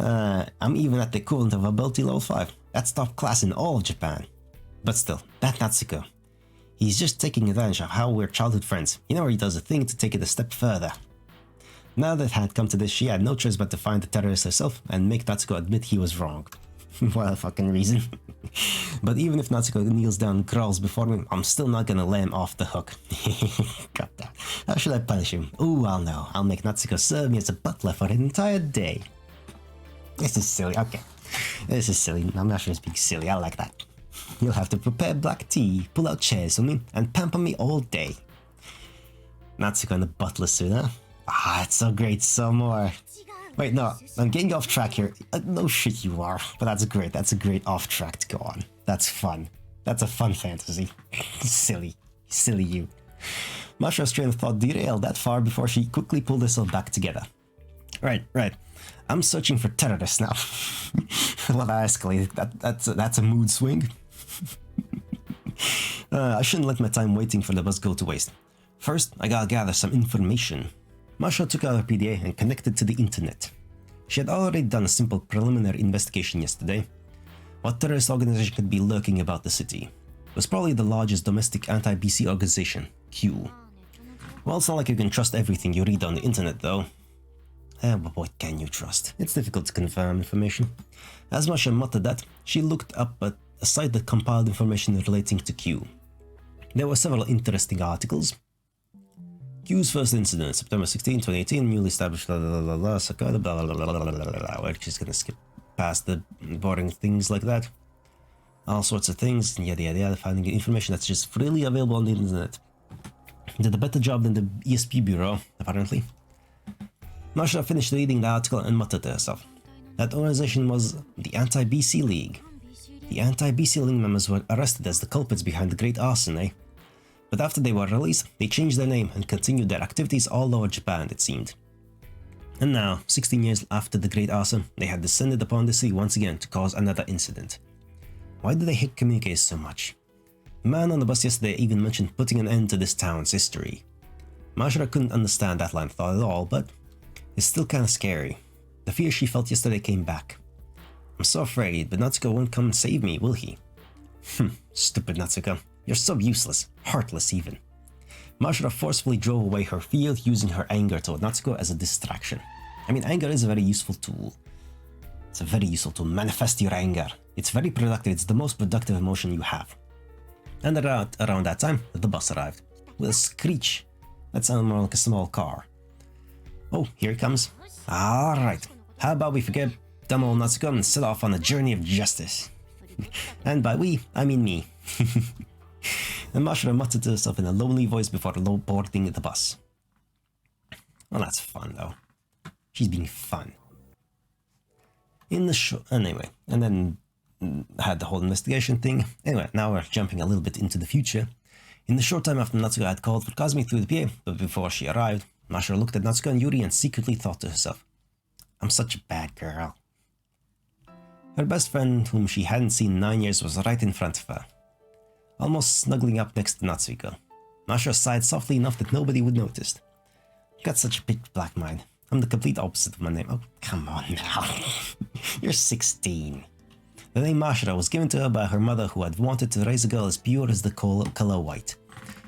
I'm even at the equivalent of ability level 5. That's top class in all of Japan. But still, that Natsuko. He's just taking advantage of how we're childhood friends. You know, he does a thing to take it a step further. Now that it had come to this, she had no choice but to find the terrorist herself and make Natsuko admit he was wrong. What a fucking reason. But even if Natsuko kneels down and crawls before me, I'm still not gonna let him off the hook. God damn. How should I punish him? Ooh, I'll know. I'll make Natsuko serve me as a butler for an entire day. This is silly. Okay. This is silly. I'm not sure it's being silly. I like that. You'll have to prepare black tea, pull out chairs for me, and pamper me all day. Natsuko in the butler suit, huh? Ah, it's so great. So more. Wait, no, I'm getting off track here. No shit you are, but that's great. That's a great off track to go on. That's fun. That's a fun fantasy. Silly. Silly you. Mashiro's train of thought derailed that far before she quickly pulled herself back together. Right. I'm searching for terrorists now. Well, that escalated. That's a mood swing. I shouldn't let my time waiting for the bus go to waste. First, I gotta gather some information. Mashiro took out her PDA and connected to the internet. She had already done a simple preliminary investigation yesterday. What terrorist organization could be lurking about the city? It was probably the largest domestic anti-BC organization, Q. Well, it's not like you can trust everything you read on the internet, though. But what can you trust? It's difficult to confirm information. As Mashiro muttered that, she looked up at a site that compiled information relating to Q. There were several interesting articles. Q's first incident, September 16, 2018, newly established we're just gonna skip past the boring things like that. All sorts of things, yada yada yada, finding information that's just freely available on the internet. Did a better job than the ESP Bureau, apparently. Mashiro finished reading the article and muttered to herself. That organization was the Anti-BC League. The Anti-BC League members were arrested as the culprits behind the Great Arson, eh? But after they were released, they changed their name and continued their activities all over Japan, it seemed. And now, 16 years after the Great Arson, they had descended upon the city once again to cause another incident. Why do they hate communiques so much? The man on the bus yesterday even mentioned putting an end to this town's history. Mashiro couldn't understand that line of thought at all, but it's still kinda scary. The fear she felt yesterday came back. I'm so afraid, but Natsuko won't come and save me, will he? Stupid Natsuko. You're so useless, heartless even. Mashiro forcefully drove away her fear, using her anger toward Natsuko as a distraction. I mean, anger is a very useful tool. It's a very useful tool. Manifest your anger. It's very productive. It's the most productive emotion you have. And around that time, the bus arrived. With a screech. That sounded more like a small car. Oh, here it comes. Alright. How about we forget dumb old Natsuko and set off on a journey of justice? And by we, I mean me. And Mashiro muttered to herself in a lonely voice before boarding the bus. Well, that's fun, though. She's being fun. In the show, anyway, and then had the whole investigation thing. Anyway, now we're jumping a little bit into the future. In the short time after Natsuko had called for Kazumi through the PA, but before she arrived, Mashiro looked at Natsuko and Yuri and secretly thought to herself, I'm such a bad girl. Her best friend, whom she hadn't seen in 9 years, was right in front of her, almost snuggling up next to Natsuko. Mashiro sighed softly enough that nobody would notice. Got such a pitch black mind. I'm the complete opposite of my name. Oh, come on now. You're 16. The name Mashiro was given to her by her mother, who had wanted to raise a girl as pure as the color white.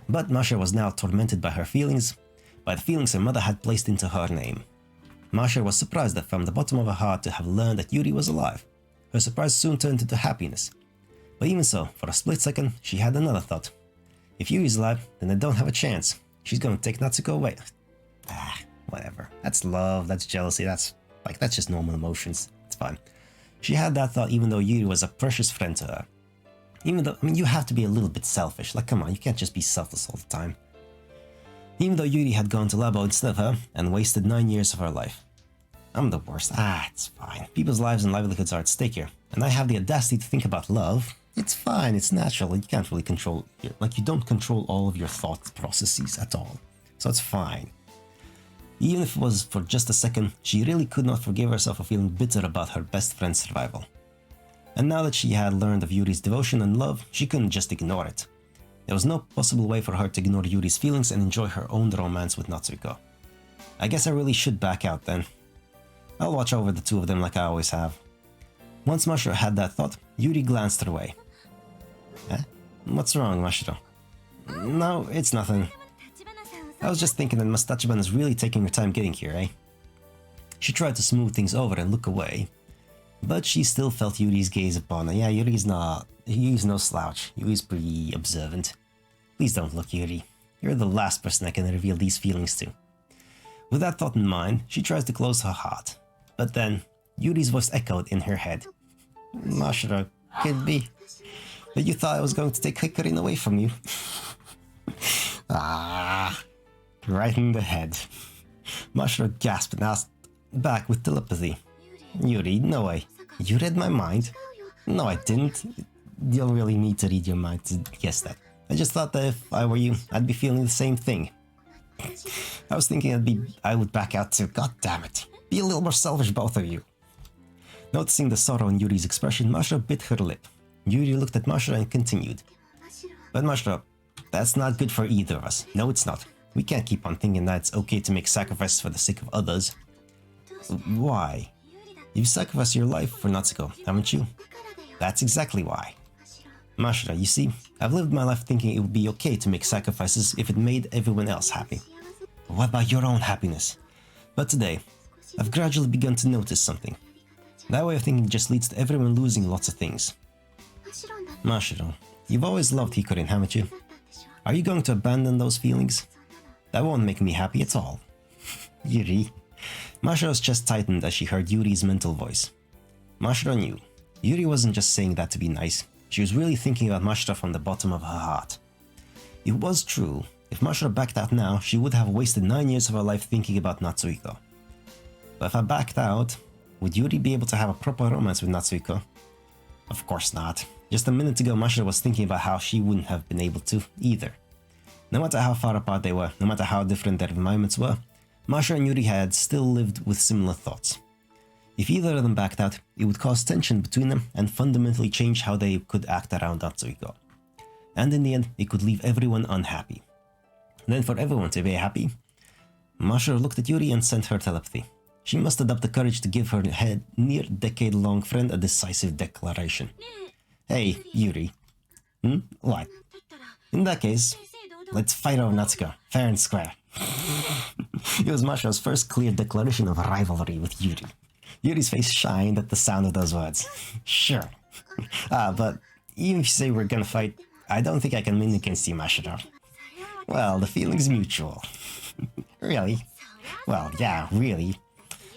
But Mashiro was now tormented by the feelings her mother had placed into her name. Mashiro was surprised from the bottom of her heart to have learned that Yuri was alive. Her surprise soon turned into happiness. But even so, for a split second, she had another thought. If Yuri's alive, then they don't have a chance. She's going to take Natsuko away. Whatever. That's love, that's jealousy, that's just normal emotions. It's fine. She had that thought even though Yuri was a precious friend to her. Even though, you have to be a little bit selfish. Like, come on, you can't just be selfless all the time. Even though Yuri had gone to Labo instead of her and wasted 9 years of her life. I'm the worst. It's fine. People's lives and livelihoods are at stake here. And I have the audacity to think about love. It's fine, it's natural. You can't really control, you don't control all of your thought processes at all. So it's fine. Even if it was for just a second, she really could not forgive herself for feeling bitter about her best friend's survival. And now that she had learned of Yuri's devotion and love, she couldn't just ignore it. There was no possible way for her to ignore Yuri's feelings and enjoy her own romance with Natsuko. I guess I really should back out then. I'll watch over the two of them like I always have. Once Mashiro had that thought, Yuri glanced her way. What's wrong, Mashiro? No, it's nothing. I was just thinking that Ms. Tachibana is really taking her time getting here, eh? She tried to smooth things over and look away, but she still felt Yuri's gaze upon her. Yeah, Yuri's no slouch. Yuri's pretty observant. Please don't look, Yuri. You're the last person I can reveal these feelings to. With that thought in mind, she tries to close her heart. But then, Yuri's voice echoed in her head. Mashiro, could be. But you thought I was going to take Hikarin away from you. Right in the head. Mashiro gasped and asked back with telepathy. Yuri, no way. You read my mind? No, I didn't. You don't really need to read your mind to guess that. I just thought that if I were you, I'd be feeling the same thing. I was thinking I would back out too. God damn it. Be a little more selfish, both of you. Noticing the sorrow in Yuri's expression, Mashiro bit her lip. Yuri looked at Mashiro and continued. But Mashiro, that's not good for either of us. No, it's not. We can't keep on thinking that it's okay to make sacrifices for the sake of others. Why? You've sacrificed your life for Natsuko, haven't you? That's exactly why. Mashiro, you see, I've lived my life thinking it would be okay to make sacrifices if it made everyone else happy. But what about your own happiness? But today, I've gradually begun to notice something. That way of thinking just leads to everyone losing lots of things. Mashiro, you've always loved Hikorin, haven't you? Are you going to abandon those feelings? That won't make me happy at all. Yuri. Mashiro's chest tightened as she heard Yuri's mental voice. Mashiro knew. Yuri wasn't just saying that to be nice. She was really thinking about Mashiro from the bottom of her heart. It was true. If Mashiro backed out now, she would have wasted 9 years of her life thinking about Natsuko. But if I backed out, would Yuri be able to have a proper romance with Natsuko? Of course not. Just a minute ago, Mashiro was thinking about how she wouldn't have been able to either. No matter how far apart they were, no matter how different their environments were, Mashiro and Yuri had still lived with similar thoughts. If either of them backed out, it would cause tension between them and fundamentally change how they could act around Natsuko. And in the end, it could leave everyone unhappy. Then for everyone to be happy, Mashiro looked at Yuri and sent her telepathy. She mustered up the courage to give her near-decade-long friend a decisive declaration. Hey, Yuri. What? In that case, let's fight over Natsuko, fair and square. It was Mashiro's first clear declaration of rivalry with Yuri. Yuri's face shined at the sound of those words. Sure. But even if you say we're gonna fight, I don't think I can win against you, Mashiro. Well, the feeling's mutual. Really? Well, yeah, really.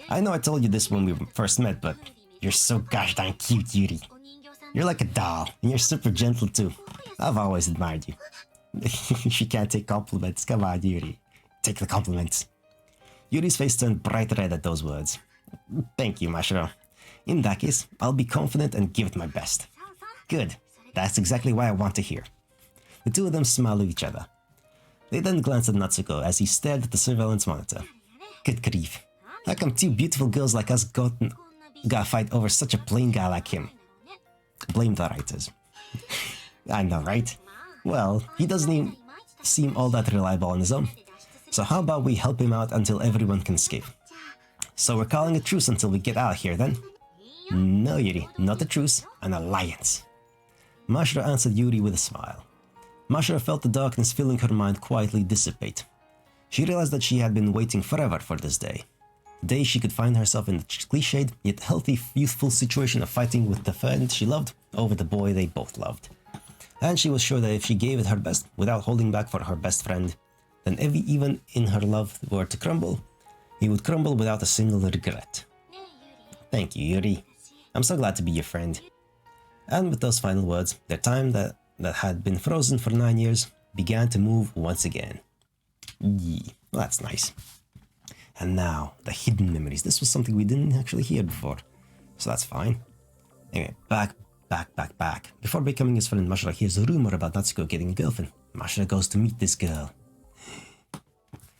I know I told you this when we first met, but you're so gosh darn cute, Yuri. You're like a doll, and you're super gentle too. I've always admired you. She can't take compliments. Come on, Yuri. Take the compliments. Yuri's face turned bright red at those words. Thank you, Mashiro. In that case, I'll be confident and give it my best. Good. That's exactly what I want to hear. The two of them smiled at each other. They then glanced at Natsuko as he stared at the surveillance monitor. Good grief. How come two beautiful girls like us gotta fight over such a plain guy like him? Blame the writers. I know, right? Well, he doesn't even seem all that reliable on his own. So how about we help him out until everyone can escape? So we're calling a truce until we get out of here then? No, Yuri, not a truce, an alliance. Mashiro answered Yuri with a smile. Mashiro felt the darkness filling her mind quietly dissipate. She realized that she had been waiting forever for this day. The day she could find herself in the cliched yet healthy, youthful situation of fighting with the friend she loved over the boy they both loved. And she was sure that if she gave it her best, without holding back for her best friend, then even in her love were to crumble, he would crumble without a single regret. Thank you, Yuri. I'm so glad to be your friend. And with those final words, their time that had been frozen for 9 years began to move once again. Well, that's nice. And now, the hidden memories. This was something we didn't actually hear before, so that's fine. Anyway, back. Before becoming his friend, Mashiro hears a rumor about Natsuko getting a girlfriend. Mashiro goes to meet this girl.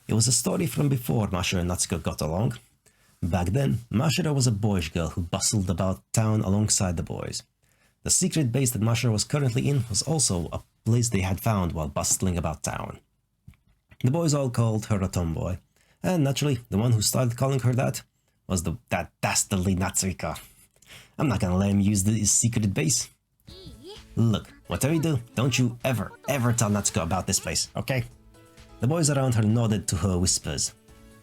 It was a story from before Mashiro and Natsuko got along. Back then, Mashiro was a boyish girl who bustled about town alongside the boys. The secret base that Mashiro was currently in was also a place they had found while bustling about town. The boys all called her a tomboy, and naturally, the one who started calling her that was that dastardly Natsuko. I'm not gonna let him use his secret base. Look, whatever you do, don't you ever tell Natsuko about this place, okay? The boys around her nodded to her whispers.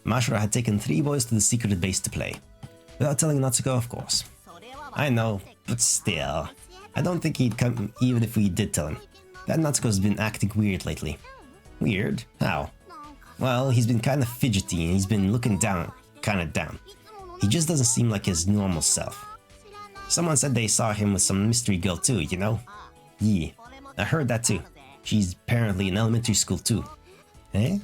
Mashiro had taken 3 boys to the secret base to play. Without telling Natsuko, of course. I know, but still. I don't think he'd come even if we did tell him. That Natsuko's been acting weird lately. Weird? How? Well, he's been kinda fidgety and he's been looking kinda down. He just doesn't seem like his normal self. Someone said they saw him with some mystery girl too, you know? Yeah, I heard that too. She's apparently in elementary school too. Eh?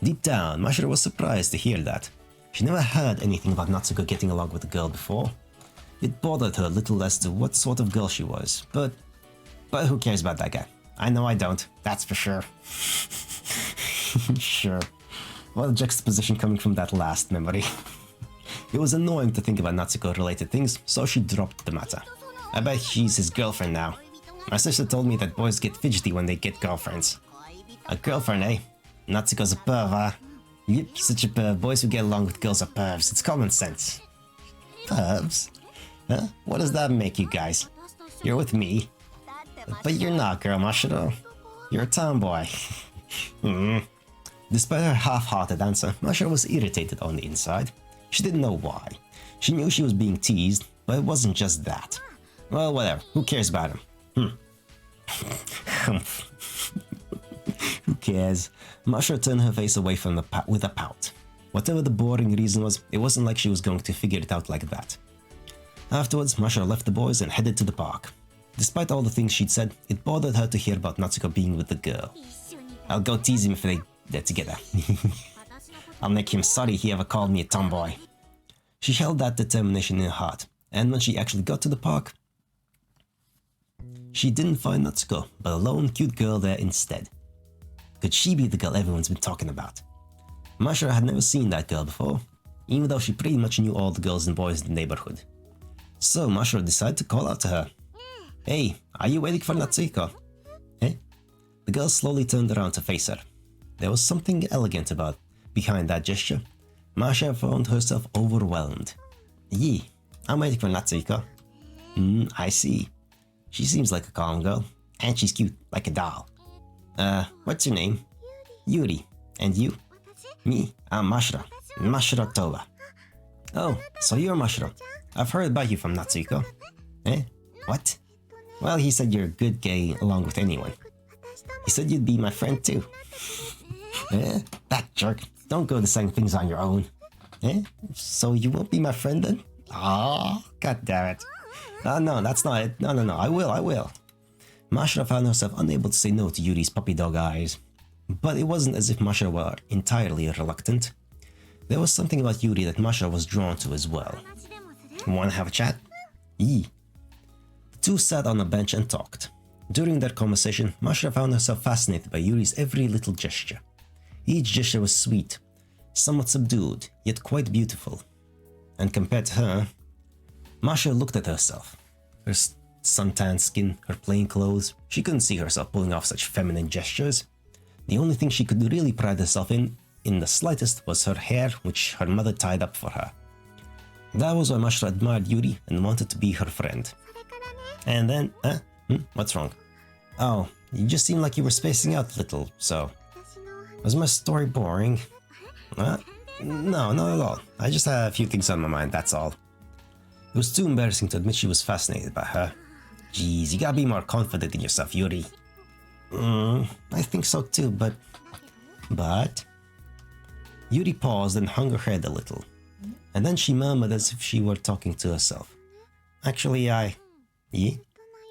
Deep down, Mashiro was surprised to hear that. She never heard anything about Natsuko getting along with a girl before. It bothered her a little as to what sort of girl she was, but who cares about that guy? I know I don't, that's for sure. Sure. What a juxtaposition coming from that last memory. It was annoying to think about Natsuko-related things, so she dropped the matter. I bet she's his girlfriend now. My sister told me that boys get fidgety when they get girlfriends. A girlfriend, eh? Natsuko's a perv, huh? Yep, such a perv. Boys who get along with girls are pervs. It's common sense. Pervs? Huh? What does that make you guys? You're with me. But you're not, girl, Mashiro. You're a tomboy. Despite her half-hearted answer, Mashiro was irritated on the inside. She didn't know why. She knew she was being teased, but it wasn't just that. Well, whatever. Who cares about him? Who cares? Mashiro turned her face away from with a pout. Whatever the boring reason was, it wasn't like she was going to figure it out like that. Afterwards, Mashiro left the boys and headed to the park. Despite all the things she'd said, it bothered her to hear about Natsuko being with the girl. I'll go tease him if they're together. I'll make him sorry he ever called me a tomboy. She held that determination in her heart, and when she actually got to the park, she didn't find Natsuko, but a lone, cute girl there instead. Could she be the girl everyone's been talking about? Mashiro had never seen that girl before, even though she pretty much knew all the girls and boys in the neighborhood. So Mashiro decided to call out to her. Hey, are you waiting for Natsuko? Eh? The girl slowly turned around to face her. There was something elegant behind that gesture. Mashiro found herself overwhelmed. Yeah, I'm waiting for Natsuko. I see. She seems like a calm girl, and she's cute, like a doll. What's your name? Yuri. And you? Me, I'm Mashiro. Mashiro Toba. Oh, so you're Mashiro. I've heard about you from Natsuko. Eh? What? Well, he said you're a good gay along with anyone. He said you'd be my friend too. Eh? That jerk. Don't go deciding things on your own. Eh? So you won't be my friend then? Ah, god damn it. No, that's not it. No, I will. Mashiro found herself unable to say no to Yuri's puppy dog eyes. But it wasn't as if Mashiro were entirely reluctant. There was something about Yuri that Mashiro was drawn to as well. Wanna have a chat? Yee. The two sat on a bench and talked. During their conversation, Mashiro found herself fascinated by Yuri's every little gesture. Each gesture was sweet, somewhat subdued, yet quite beautiful. And compared to her, Mashiro looked at herself. Her suntanned skin, her plain clothes, she couldn't see herself pulling off such feminine gestures. The only thing she could really pride herself in the slightest, was her hair, which her mother tied up for her. That was why Mashiro admired Yuri and wanted to be her friend. And then, what's wrong? Oh, you just seemed like you were spacing out a little, so... Was my story boring? No, not at all. I just had a few things on my mind, that's all. It was too embarrassing to admit she was fascinated by her. Jeez, you gotta be more confident in yourself, Yuri. I think so too, but... Yuri paused and hung her head a little. And then she murmured as if she were talking to herself. Actually, I've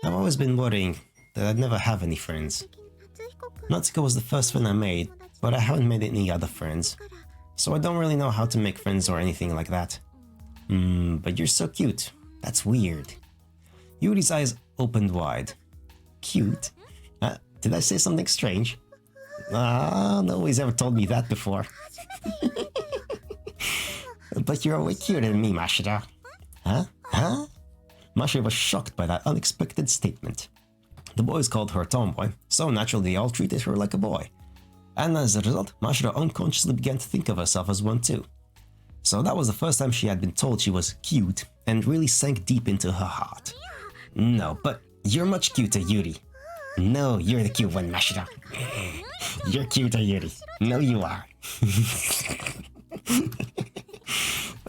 always been worrying that I'd never have any friends. Natsuko was the first friend I made, but I haven't made any other friends. So I don't really know how to make friends or anything like that. But you're so cute. That's weird. Yuri's eyes opened wide. Cute? Did I say something strange? Nobody's ever told me that before. But you're way cuter than me, Mashiro. Huh? Mashiro was shocked by that unexpected statement. The boys called her a tomboy, so naturally they all treated her like a boy. And as a result, Mashiro unconsciously began to think of herself as one too. So that was the first time she had been told she was cute, and really sank deep into her heart. No, but you're much cuter, Yuri. No, you're the cute one, Mashiro. You're cuter, Yuri. No, you are.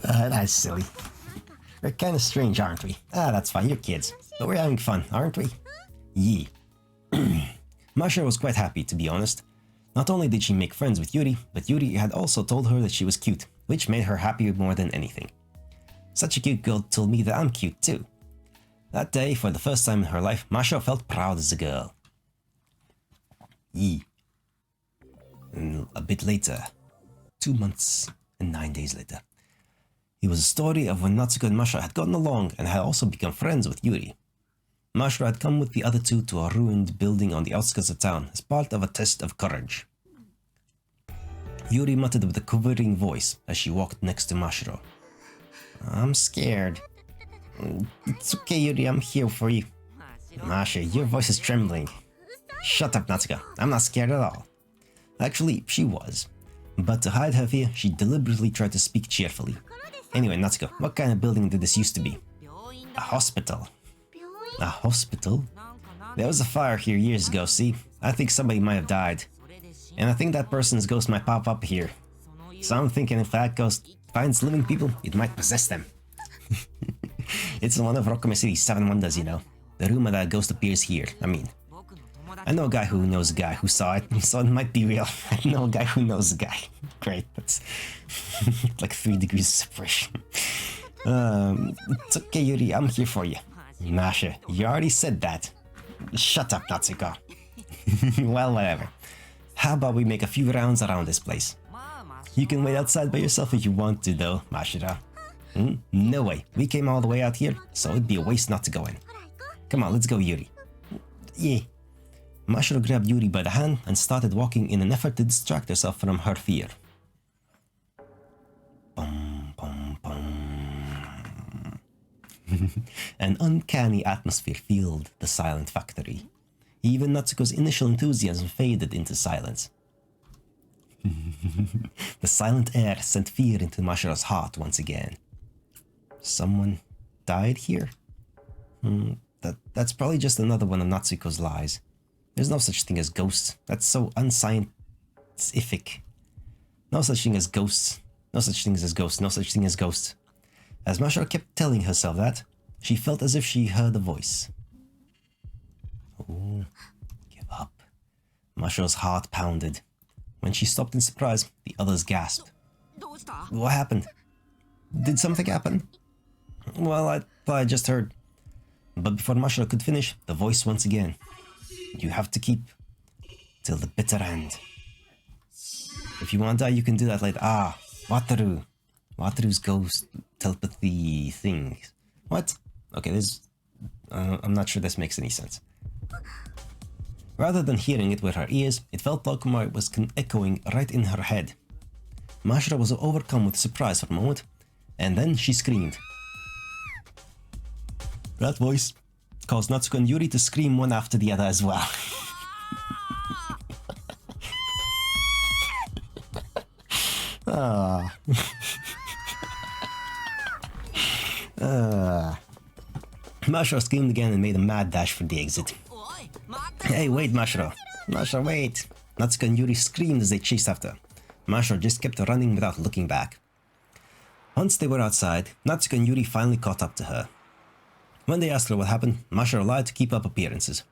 That's silly. We're kind of strange, aren't we? That's fine, you're kids. But we're having fun, aren't we? Yee. Mashiro was quite happy, to be honest. Not only did she make friends with Yuri, but Yuri had also told her that she was cute, which made her happy more than anything. Such a cute girl told me that I'm cute too. That day, for the first time in her life, Mashiro felt proud as a girl. Yee. And a bit later, 2 months and 9 days later, it was a story of when Natsuko and Mashiro had gotten along and had also become friends with Yuri. Mashiro had come with the other two to a ruined building on the outskirts of town as part of a test of courage. Yuri muttered with a quivering voice as she walked next to Mashiro. I'm scared. It's okay, Yuri, I'm here for you. Mashiro, your voice is trembling. Shut up, Natsuko. I'm not scared at all. Actually, she was. But to hide her fear, she deliberately tried to speak cheerfully. Anyway, Natsuko, what kind of building did this used to be? A hospital. A hospital? There was a fire here years ago, see? I think somebody might have died. And I think that person's ghost might pop up here. So I'm thinking if that ghost finds living people, it might possess them. It's one of Rockame City's 7 wonders, you know. The rumor that a ghost appears here. I know a guy who knows a guy who saw it, so it might be real. I know a guy who knows a guy. Great, that's like 3 degrees of separation. It's okay, Yuri, I'm here for you. Masha, you already said that. Shut up, Natsuko. Well, whatever. How about we make a few rounds around this place? You can wait outside by yourself if you want to, though, Mashiro. No way, we came all the way out here, so it'd be a waste not to go in. Come on, let's go, Yuri. Yeah. Mashiro grabbed Yuri by the hand and started walking in an effort to distract herself from her fear. Bum, bum, bum. An uncanny atmosphere filled the silent factory. Even Natsuko's initial enthusiasm faded into silence. The silent air sent fear into Mashiro's heart once again. Someone died here? That's probably just another one of Natsuko's lies. There's no such thing as ghosts. That's so unscientific. No such thing as ghosts. No such thing as ghosts. No such thing as ghosts. As Mashiro kept telling herself that, she felt as if she heard a voice. Oh, give up. Mashiro's heart pounded. When she stopped in surprise, the others gasped. What happened? Did something happen? Well, I thought I just heard. But before Mashiro could finish, the voice once again. You have to keep till the bitter end. If you want to die, you can do that later. Ah, Wataru. Wataru's ghost telepathy thing. What? Okay, this. I'm not sure this makes any sense. Rather than hearing it with her ears, it felt like it was echoing right in her head. Mashiro was overcome with surprise for a moment, and then she screamed. That voice caused Natsuko and Yuri to scream one after the other as well. Mashiro screamed again and made a mad dash for the exit. Hey, wait, Mashiro. Mashiro, wait. Natsuko and Yuri screamed as they chased after. Mashiro just kept running without looking back. Once they were outside, Natsuko and Yuri finally caught up to her. When they asked her what happened, Mashiro lied to keep up appearances.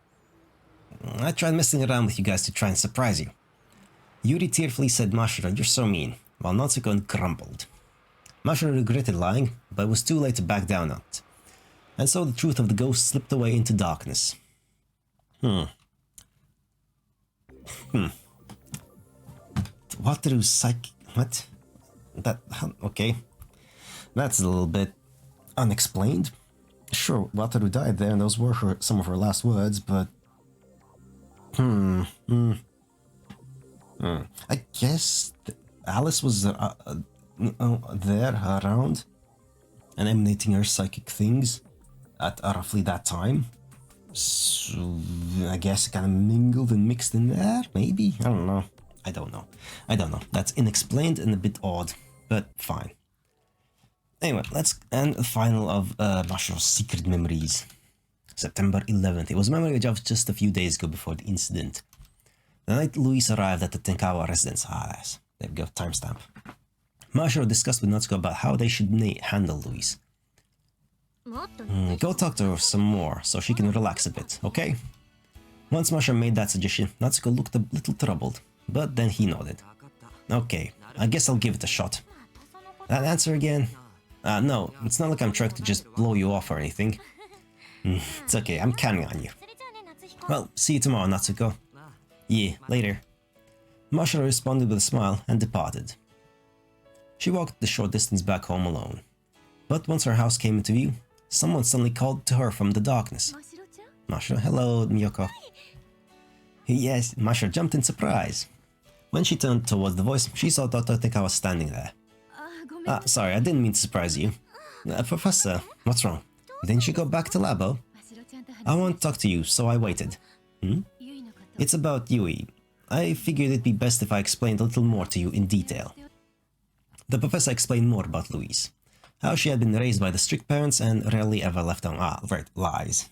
I tried messing around with you guys to try and surprise you. Yuri tearfully said, Mashiro, you're so mean, while Natsuko grumbled. Mashiro regretted lying, but it was too late to back down on it. And so the truth of the ghost slipped away into darkness. Wataru's psychic... What? That... Okay. That's a little bit unexplained. Sure, Wataru died there and those were some of her last words, but... I guess Alice was there around and emanating her psychic things at roughly that time. So I guess it kind of mingled and mixed in there, maybe? I don't know. I don't know. That's unexplained and a bit odd, but fine. Anyway, let's end the final of Mashiro's secret memories. September 11th. It was a memory of just a few days ago before the incident. The night Louise arrived at the Tenkawa residence. There we go, timestamp. Mashiro discussed with Natsuko about how they should handle Louise. Go talk to her some more, so she can relax a bit, okay? Once Mashiro made that suggestion, Natsuko looked a little troubled, but then he nodded. Okay, I guess I'll give it a shot. That answer again? No, it's not like I'm trying to just blow you off or anything. It's okay, I'm counting on you. Well, see you tomorrow, Natsuko. Yeah, later. Mashiro responded with a smile and departed. She walked the short distance back home alone. But once her house came into view, someone suddenly called to her from the darkness. Mashiro, hello, Miyoko. Yes, Mashiro jumped in surprise. When she turned towards the voice, she saw Dr. Tekawa standing there. Sorry, I didn't mean to surprise you. Professor, what's wrong? Didn't you go back to Labo? I want to talk to you, so I waited. It's about Yui. I figured it'd be best if I explained a little more to you in detail. The professor explained more about Louise, how she had been raised by the strict parents and rarely ever left on lies,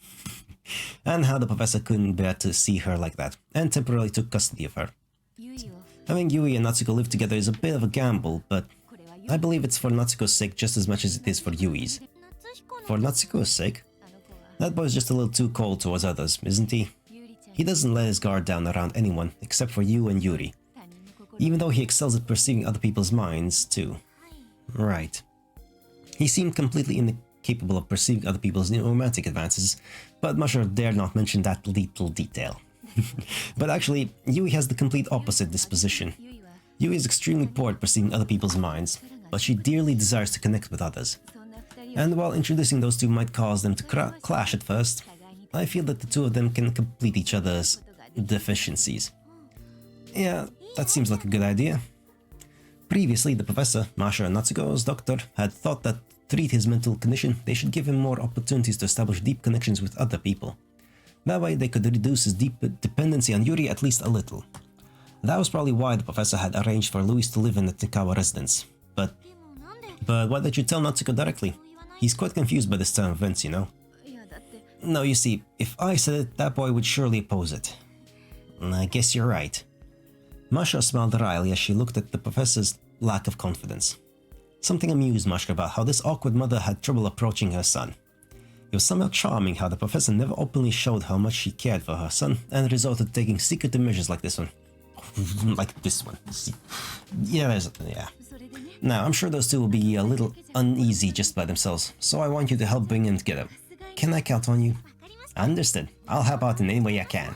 and how the professor couldn't bear to see her like that, and temporarily took custody of her. Having Yui and Natsuko live together is a bit of a gamble, but I believe it's for Natsuko's sake just as much as it is for Yui's. For Natsuko's sake? That boy's just a little too cold towards others, isn't he? He doesn't let his guard down around anyone, except for you and Yuri. Even though he excels at perceiving other people's minds, too. Right. He seemed completely incapable of perceiving other people's romantic advances, but Mashiro dared not mention that little detail. But actually, Yui has the complete opposite disposition. Yui is extremely poor at perceiving other people's minds, but she dearly desires to connect with others. And while introducing those two might cause them to clash at first, I feel that the two of them can complete each other's deficiencies. Yeah, that seems like a good idea. Previously, the professor, Mashiro Natsuko's doctor, had thought that to treat his mental condition, they should give him more opportunities to establish deep connections with other people. That way, they could reduce his deep dependency on Yuri at least a little. That was probably why the professor had arranged for Louise to live in the Tikawa residence. But why did you tell Natsuko directly? He's quite confused by this turn of events, you know. No, you see, if I said it, that boy would surely oppose it. I guess you're right. Mashiro smiled wryly as she looked at the professor's lack of confidence. Something amused Mashiro about how this awkward mother had trouble approaching her son. It was somehow charming how the professor never openly showed how much she cared for her son and resorted to taking secretive measures like this one. Like this one. Yeah. Now, I'm sure those two will be a little uneasy just by themselves, so I want you to help bring them together. Can I count on you? Understood. I'll help out in any way I can.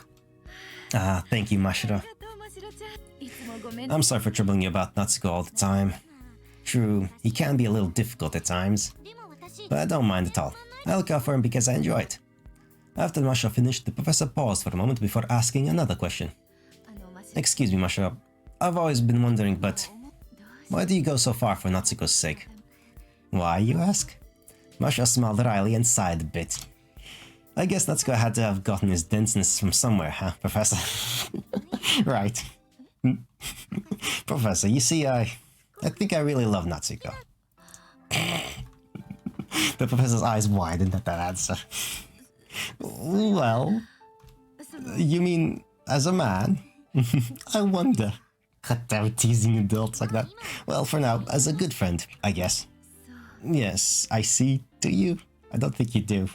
Thank you, Mashiro. I'm sorry for troubling you about Natsuko all the time. True, he can be a little difficult at times, but I don't mind at all. I look out for him because I enjoy it. After Mashiro finished, the professor paused for a moment before asking another question. Excuse me, Mashiro. I've always been wondering, but why do you go so far for Natsuko's sake? Why, you ask? Mashiro smiled wryly and sighed a bit. I guess Natsuko had to have gotten his denseness from somewhere, huh, Professor? Right. Professor, you see, I think I really love Natsuko. The professor's eyes widened at that answer. Well, you mean as a man? I wonder. God damn it, teasing adults like that. Well, for now, as a good friend, I guess. Yes, I see. Do you? I don't think you do.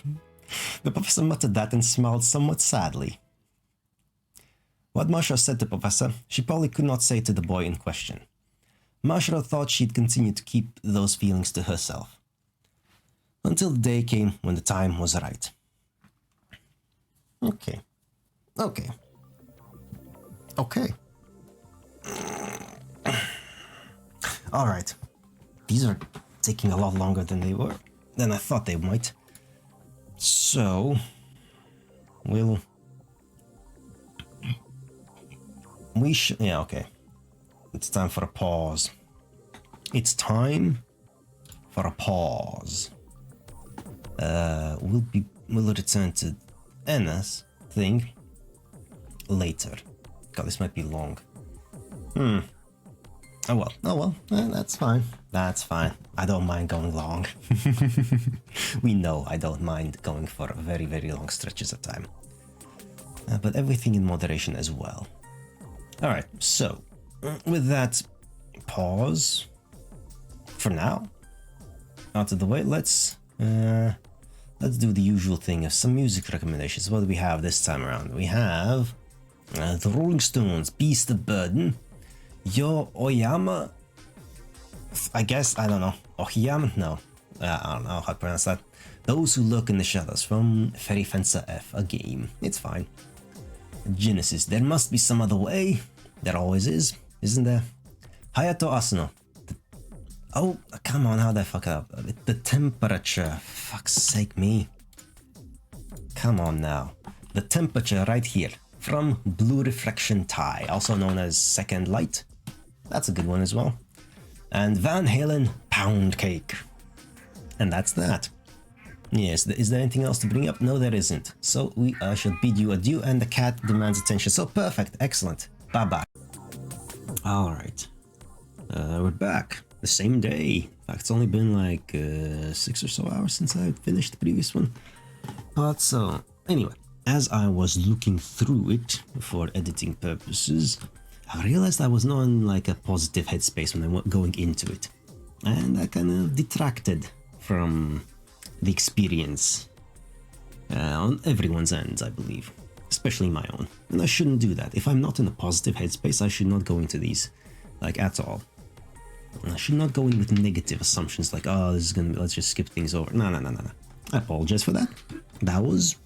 The professor muttered that and smiled somewhat sadly. What Mashiro said to Professor, she probably could not say to the boy in question. Mashiro thought she'd continue to keep those feelings to herself. Until the day came when the time was right. Okay. Alright. These are taking a lot longer than I thought they might. So, yeah, okay. It's time for a pause. We'll return to Ena's thing later. God, this might be long. Oh well, that's fine. I don't mind going long. We know I don't mind going for very, very long stretches of time. But everything in moderation as well. Alright, so, with that pause, for now, out of the way, let's do the usual thing of some music recommendations. What do we have this time around? We have the Rolling Stones, Beast of Burden, Yo Oyama, I guess, I don't know, Ohiyama? No, I don't know how to pronounce that. Those Who Lurk in the Shadows from Fairy Fencer F, a game, it's fine. Genesis, There Must Be Some Other Way, there always is, isn't there? Hayato Asano. Oh, come on, how'd I fuck up? The Temperature, fuck's sake me. Come on now. The Temperature right here, from Blue Reflection Tie, also known as Second Light. That's a good one as well. And Van Halen, Pound Cake. And that's that. Yes, is there anything else to bring up? No, there isn't. So we shall bid you adieu, and the cat demands attention. So perfect, excellent. Bye-bye. Alright. We're back. The same day. In fact, it's only been like 6 or so hours since I finished the previous one. But so, anyway, as I was looking through it for editing purposes, I realized I was not in like a positive headspace when I was going into it. And that kind of detracted from the experience on everyone's ends, I believe. Especially my own. And I shouldn't do that. If I'm not in a positive headspace, I should not go into these, like, at all. I should not go in with negative assumptions like, oh, this is gonna be, let's just skip things over. No. I apologize for that. That was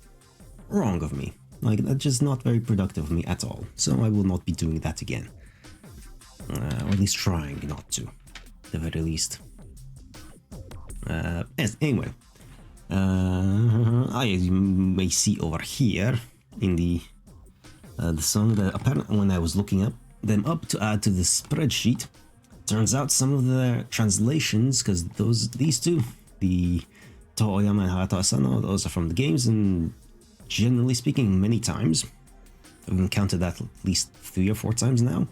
wrong of me. Like, that's just not very productive of me at all. So I will not be doing that again. Or at least trying not to. At the very least. Yes, anyway. You may see over here in the song that apparently when I was looking them up to add to the spreadsheet, turns out some of the translations, because these two, the Toyama and Hayato Asano, those are from the games, and generally speaking, many times, I've encountered that at least 3 or 4 times now,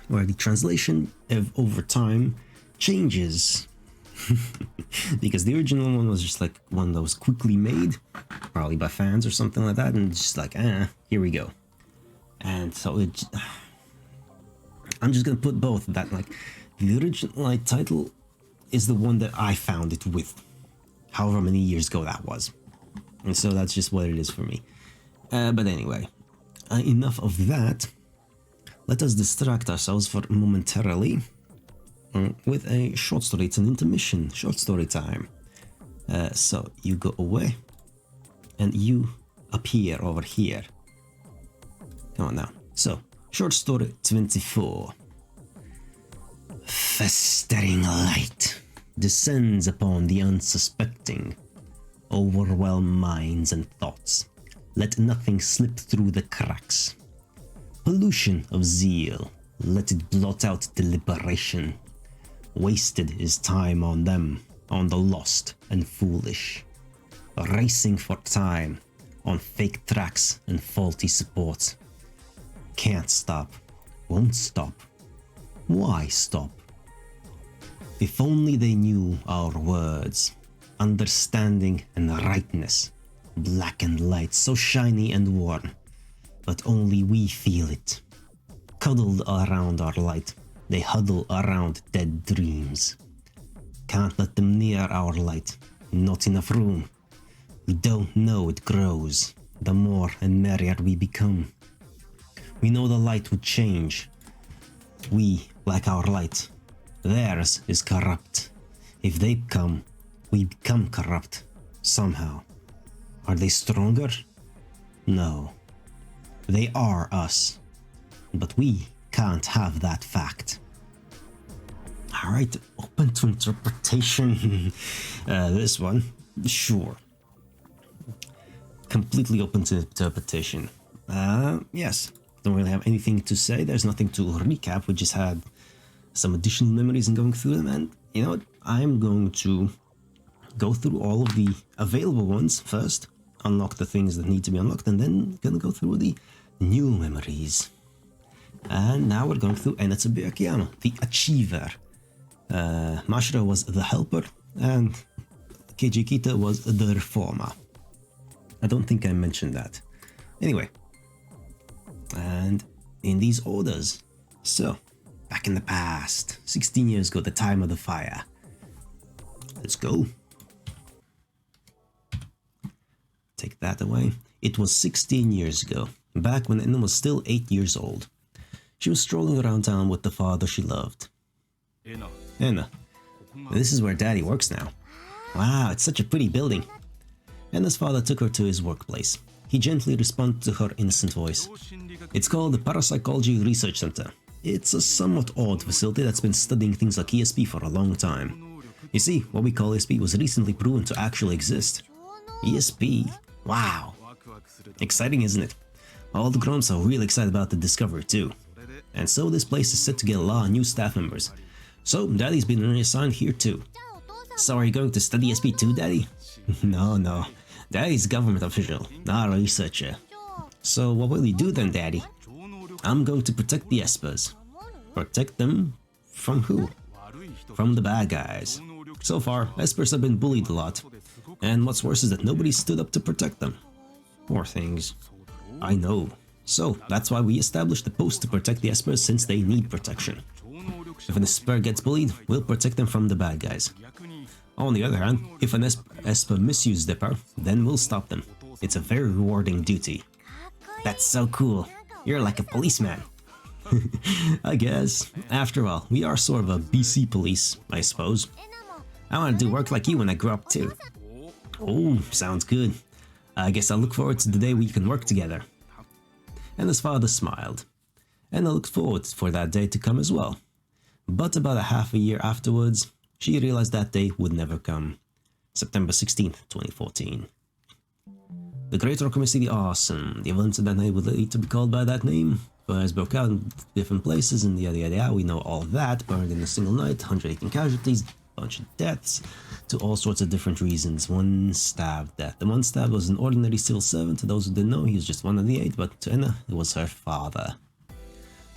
where the translation over time changes. Because the original one was just like one that was quickly made, probably by fans or something like that, and just like, here we go. And so I'm just gonna put both that, like, the original title is the one that I found it with, however many years ago that was, and so that's just what it is for me. But anyway, enough of that. Let us distract ourselves for momentarily with a short story. It's an intermission, short story time. So you go away, and you appear over here. Come on now. So, short story 24. Festering light descends upon the unsuspecting. Overwhelm minds and thoughts. Let nothing slip through the cracks. Pollution of zeal. Let it blot out deliberation. Wasted is time on them, on the lost and foolish. Racing for time, on fake tracks and faulty support. Can't stop, won't stop. Why stop? If only they knew our words, understanding and rightness, black and light, so shiny and warm, but only we feel it. Cuddled around our light, they huddle around dead dreams. Can't let them near our light, not enough room. We don't know it grows, the more and merrier we become. We know the light would change. We, like our light, theirs is corrupt. If they come, we become corrupt, somehow. Are they stronger? No. They are us. But we can't have that fact. Alright, open to interpretation. This one, sure. Completely open to interpretation. Yes. Don't really have anything to say. There's nothing to recap. We just had some additional memories and going through them, and you know what? I'm going to go through all of the available ones first, unlock the things that need to be unlocked, and then gonna go through the new memories. And now we're going through Ena Tsubakiyama, the achiever. Mashiro was the helper, and Keiji Ukita was the reformer. I don't think I mentioned that. Anyway. And in these orders. So, back in the past, 16 years ago, the time of the fire. Let's go. Take that away. It was 16 years ago, back when Ena was still 8 years old. She was strolling around town with the father she loved. Ena. This is where Daddy works now. Wow, it's such a pretty building. Ena's father took her to his workplace. He gently responded to her innocent voice. It's called the Parapsychology Research Center. It's a somewhat odd facility that's been studying things like ESP for a long time. You see, what we call ESP was recently proven to actually exist. ESP? Wow. Exciting, isn't it? All the grown-ups are really excited about the discovery too. And so this place is set to get a lot of new staff members. So Daddy's been reassigned here too. So are you going to study ESP too, Daddy? No. Daddy's a government official, not a researcher. So what will you do then, Daddy? I'm going to protect the Espers. Protect them from who? From the bad guys. So far, Espers have been bullied a lot. And what's worse is that nobody stood up to protect them. Poor things. I know. So, that's why we established the post to protect the Espers since they need protection. If an Esper gets bullied, we'll protect them from the bad guys. On the other hand, if an Esper misuses their power, then we'll stop them. It's a very rewarding duty. That's so cool. You're like a policeman. I guess. After all, we are sort of a BC police, I suppose. I want to do work like you when I grow up too. Oh, sounds good. I guess I'll look forward to the day we can work together. And his father smiled. And I looked forward for that day to come as well. But about a half a year afterwards, she realized that day would never come. September 16th, 2014. The Great Rockaway City Awesome. The events of that night would later be called by that name. Fires broke out in different places and yada yada yada. We know all of that. Burned in a single night, 118 casualties, bunch of deaths, to all sorts of different reasons. One stab death. The one stab was an ordinary civil servant. To those who didn't know, he was just one of the 8, but to Ena, it was her father.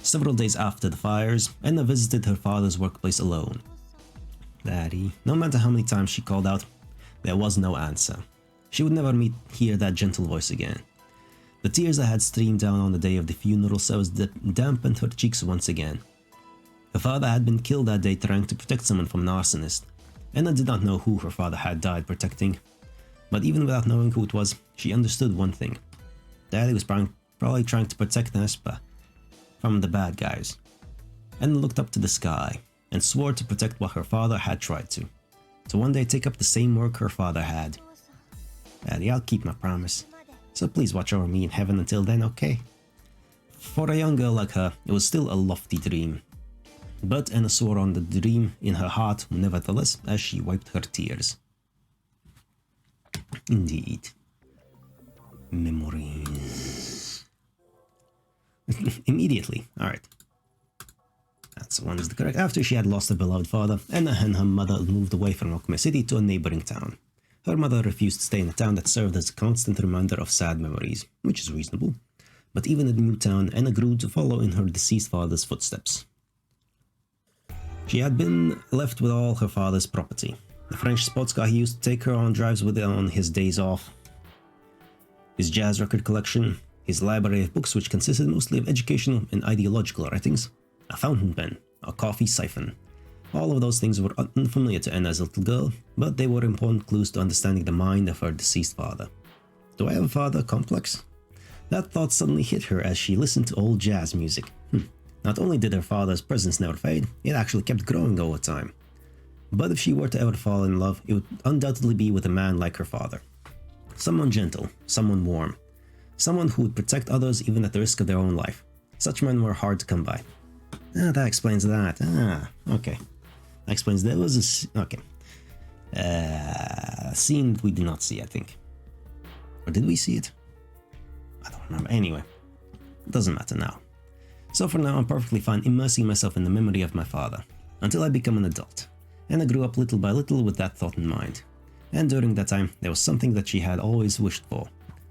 Several days after the fires, Ena visited her father's workplace alone. Daddy. No matter how many times she called out, there was no answer. She would never hear that gentle voice again. The tears that had streamed down on the day of the funeral service dampened her cheeks once again. Her father had been killed that day trying to protect someone from an arsonist. Ena did not know who her father had died protecting. But even without knowing who it was, she understood one thing. Daddy was probably trying to protect Esper from the bad guys. Ena looked up to the sky and swore to protect what her father had tried to one day take up the same work her father had. Daddy, I'll keep my promise. So please watch over me in heaven until then, okay? For a young girl like her, it was still a lofty dream. But Ena swore on the dream in her heart nevertheless as she wiped her tears. Indeed. Memories. Immediately, alright. That's the one is the correct. After she had lost her beloved father, Ena and her mother moved away from Rockaway City to a neighboring town. Her mother refused to stay in a town that served as a constant reminder of sad memories, which is reasonable. But even in the new town, Ena grew to follow in her deceased father's footsteps. She had been left with all her father's property. The French sports car he used to take her on drives with on his days off, his jazz record collection, his library of books which consisted mostly of educational and ideological writings, a fountain pen, a coffee siphon. All of those things were unfamiliar to Ena as a little girl, but they were important clues to understanding the mind of her deceased father. Do I have a father complex? That thought suddenly hit her as she listened to old jazz music. Not only did her father's presence never fade, it actually kept growing over time. But if she were to ever fall in love, it would undoubtedly be with a man like her father. Someone gentle, someone warm, someone who would protect others even at the risk of their own life. Such men were hard to come by. That explains that. Okay. That explains there was a... okay. Scene we did not see, I think. Or did we see it? I don't remember. Anyway, it doesn't matter now. So for now, I'm perfectly fine immersing myself in the memory of my father, until I become an adult. And I grew up little by little with that thought in mind. And during that time, there was something that she had always wished for.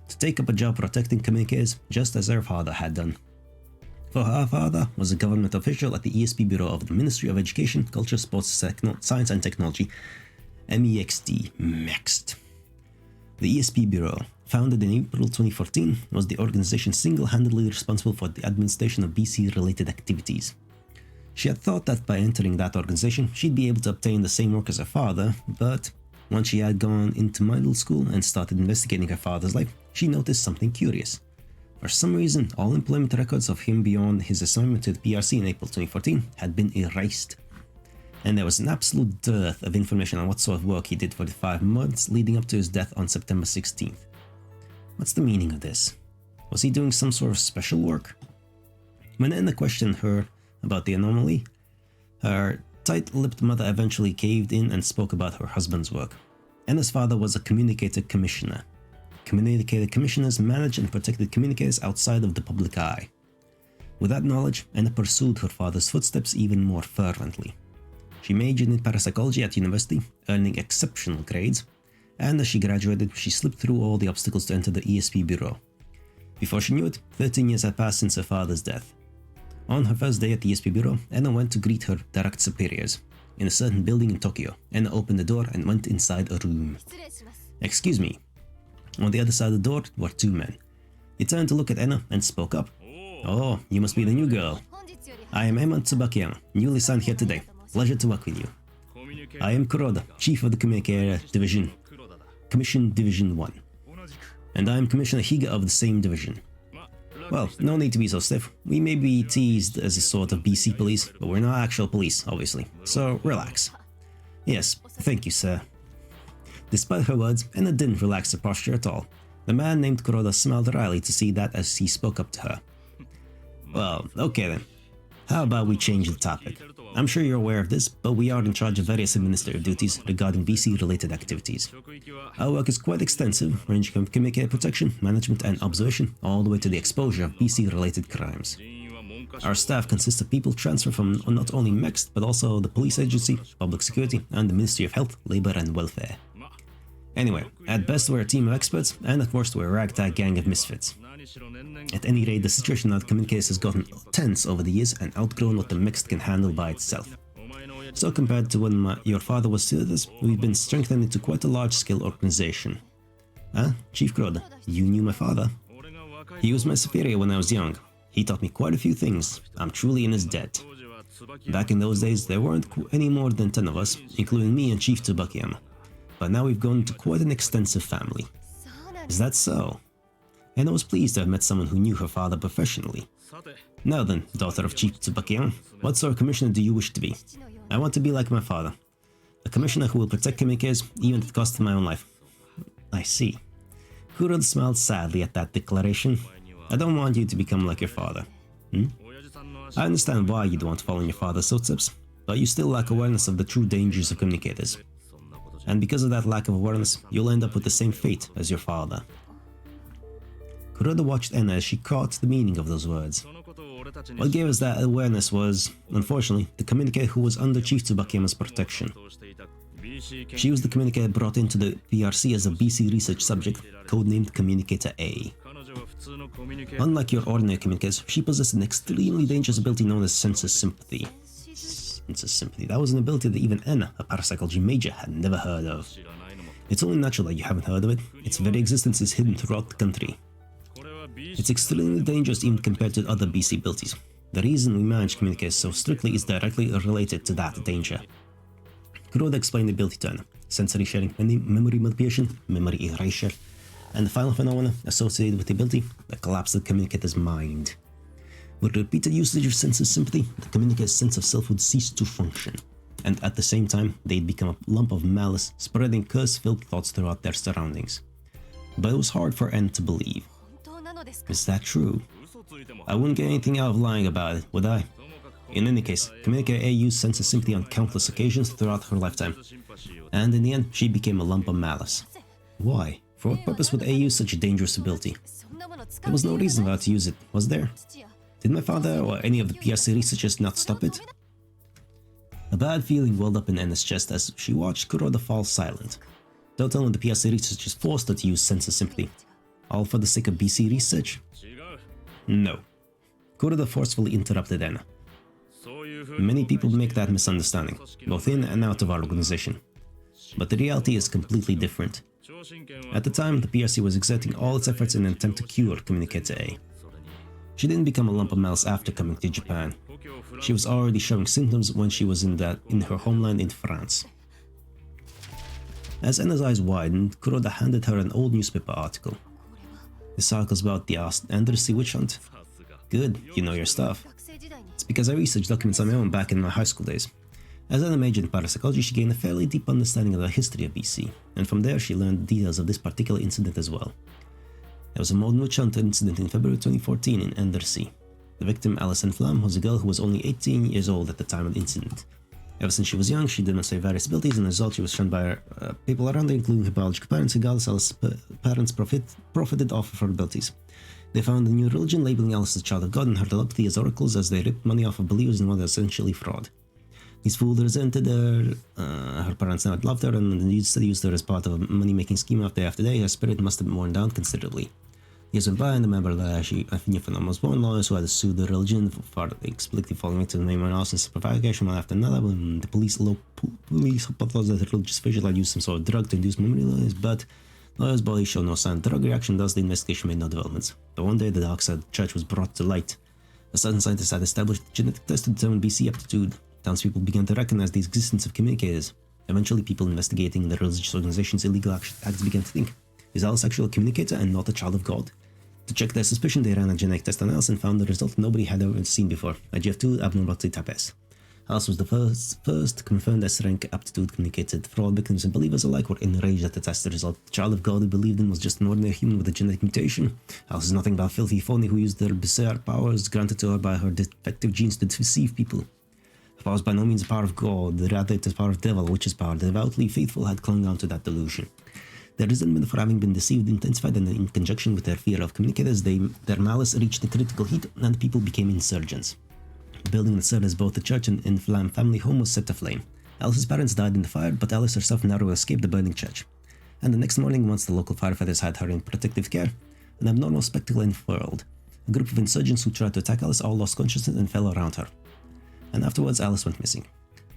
To take up a job protecting communicators, just as her father had done. For her father was a government official at the ESP Bureau of the Ministry of Education, Culture, Sports, Science and Technology, MEXT, MEXT. The ESP Bureau, founded in April 2014, was the organization single-handedly responsible for the administration of BC-related activities. She had thought that by entering that organization, she'd be able to obtain the same work as her father, but once she had gone into middle school and started investigating her father's life, she noticed something curious. For some reason, all employment records of him beyond his assignment to the PRC in April 2014 had been erased. And there was an absolute dearth of information on what sort of work he did for the 5 months leading up to his death on September 16th. What's the meaning of this? Was he doing some sort of special work? When Ena questioned her about the anomaly, her tight-lipped mother eventually caved in and spoke about her husband's work. Ena's father was a communicator commissioner. Communicator commissioners managed and protected communicators outside of the public eye. With that knowledge, Ena pursued her father's footsteps even more fervently. She majored in parapsychology at university, earning exceptional grades, and as she graduated, she slipped through all the obstacles to enter the ESP Bureau. Before she knew it, 13 years had passed since her father's death, On her first day at the ESP bureau, Ena went to greet her direct superiors. In a certain building in Tokyo, Ena opened the door and went inside a room. "Excuse me." On the other side of the door were two men. He turned to look at Ena and spoke up. "Oh, you must be the new girl. I am Ena Tsubakiyama, newly signed here today. Pleasure to work with you. I am Kuroda, chief of the Communicator Division, Commission Division 1. And I am Commissioner Higa of the same division. Well, no need to be so stiff. We may be teased as a sort of BC police, but we're not actual police, obviously. So relax." "Yes, thank you, sir." Despite her words, Ena didn't relax her posture at all. The man named Kuroda smiled wryly to see that as he spoke up to her. "Well, okay then. How about we change the topic? I'm sure you're aware of this, but we are in charge of various administrative duties regarding BC-related activities. Our work is quite extensive, ranging from communicator protection, management and observation, all the way to the exposure of BC-related crimes. Our staff consists of people transferred from not only MEXT, but also the police agency, public security, and the Ministry of Health, Labor and Welfare. Anyway, at best we're a team of experts, and at worst we're a ragtag gang of misfits. At any rate, the situation at Communicators has gotten tense over the years and outgrown what the MEXT can handle by itself. So compared to when your father was still with us, we've been strengthened into quite a large-scale organization." "Huh? Chief Kuroda, you knew my father?" "He was my superior when I was young. He taught me quite a few things. I'm truly in his debt. Back in those days, there weren't any more than 10 of us, including me and Chief Tsubakiyama. But now we've grown to quite an extensive family." "Is that so?" Ena was pleased to have met someone who knew her father professionally. "Now then, daughter of Chief Tsubakiyama, what sort of commissioner do you wish to be?" "I want to be like my father. A commissioner who will protect communicators, even at the cost of my own life." "I see." Kuroda smiled sadly at that declaration. "I don't want you to become like your father. I understand why you'd want to follow in your father's footsteps, but you still lack awareness of the true dangers of communicators. And because of that lack of awareness, you'll end up with the same fate as your father." Kuroda watched Ena as she caught the meaning of those words. What gave us that awareness was, unfortunately, the communicator who was under Chief Tsubakiyama's protection. She was the communicator brought into the PRC as a BC research subject, codenamed Communicator A. Unlike your ordinary communicators, she possessed an extremely dangerous ability known as sensus sympathy. Sensus sympathy, that was an ability that even Ena, a parapsychology major, had never heard of. It's only natural that you haven't heard of it. Its very existence is hidden throughout the country. It's extremely dangerous even compared to other BC abilities. The reason we manage communicators so strictly is directly related to that danger. Kuroda explained the ability to Ena: sensory sharing, memory manipulation, memory erasure, and the final phenomena associated with the ability, the collapse of the communicator's mind. With repeated usage of sensus sympathy, the communicator's sense of self would cease to function, and at the same time, they'd become a lump of malice, spreading curse-filled thoughts throughout their surroundings. But it was hard for Ena to believe. Is that true? I wouldn't get anything out of lying about it, would I? In any case, Communicator A used sensus sympathy on countless occasions throughout her lifetime, and in the end, she became a lump of malice. Why? For what purpose would A use such a dangerous ability? There was no reason for her to use it, was there? Did my father or any of the PRC researchers not stop it? A bad feeling welled up in Ena's chest as she watched Kuroda fall silent. Don't tell me the PRC researchers forced her to use sensus sympathy. All for the sake of BC research? No. Kuroda forcefully interrupted Ena. Many people make that misunderstanding, both in and out of our organization. But the reality is completely different. At the time, the PRC was exerting all its efforts in an attempt to cure Communicator A. She didn't become a lump of malice after coming to Japan. She was already showing symptoms when she was in her homeland in France. As Ena's eyes widened, Kuroda handed her an old newspaper article. This article's about the Undersea witch hunt. Good, you know your stuff. It's because I researched documents on my own back in my high school days. As Ena majored in parapsychology, she gained a fairly deep understanding of the history of BC, and from there she learned the details of this particular incident as well. There was a modern witch hunt incident in February 2014 in Undersea. The victim, Alison Flam, was a girl who was only 18 years old at the time of the incident. Ever since she was young, she demonstrated various abilities, and as a result she was shunned by her people around her, including her biological parents, regardless Alice's parents profited off of her abilities. They found a new religion labeling Alice as a child of God and her telepathy as oracles, as they ripped money off of believers in what was essentially fraud. These fools resented her, her parents never loved her, and instead used her as part of a money-making scheme after day. Her spirit must have worn down considerably. Years went by, and the member of the new phenomenon was born. Lawyers who had sued the religion for explicitly falling into the name of nonsense provocation one after another. When the police hypothesized that the religious official had used some sort of drug to induce memory loss, but lawyers' bodies showed no sign of drug reaction, thus the investigation made no developments. But one day, the dark side of the church was brought to light. A certain scientist had established a genetic test to determine BC aptitude. Townspeople began to recognize the existence of communicators. Eventually, people investigating the religious organization's illegal acts began to think, is Alice actually a communicator and not a child of God? To check their suspicion, they ran a genetic test on Alice and found the result nobody had ever seen before, a GF2 abnormality type S. Alice was the first confirmed S-rank aptitude communicated. For all victims and believers alike were enraged at the test result. The child of God who believed in was just an ordinary human with a genetic mutation. Alice is nothing but a filthy phony who used their bizarre powers granted to her by her defective genes to deceive people. Her power was by no means the power of God, rather it is power of devil, witch's power. The devoutly faithful had clung on to that delusion. Their resentment for having been deceived intensified, and in conjunction with their fear of communicators, their malice reached a critical heat, and people became insurgents. The building that served as both the church and inflamed family home was set aflame. Alice's parents died in the fire, but Alice herself narrowly escaped the burning church. And the next morning, once the local firefighters had her in protective care, an abnormal spectacle unfurled. A group of insurgents who tried to attack Alice all lost consciousness and fell around her. And afterwards, Alice went missing.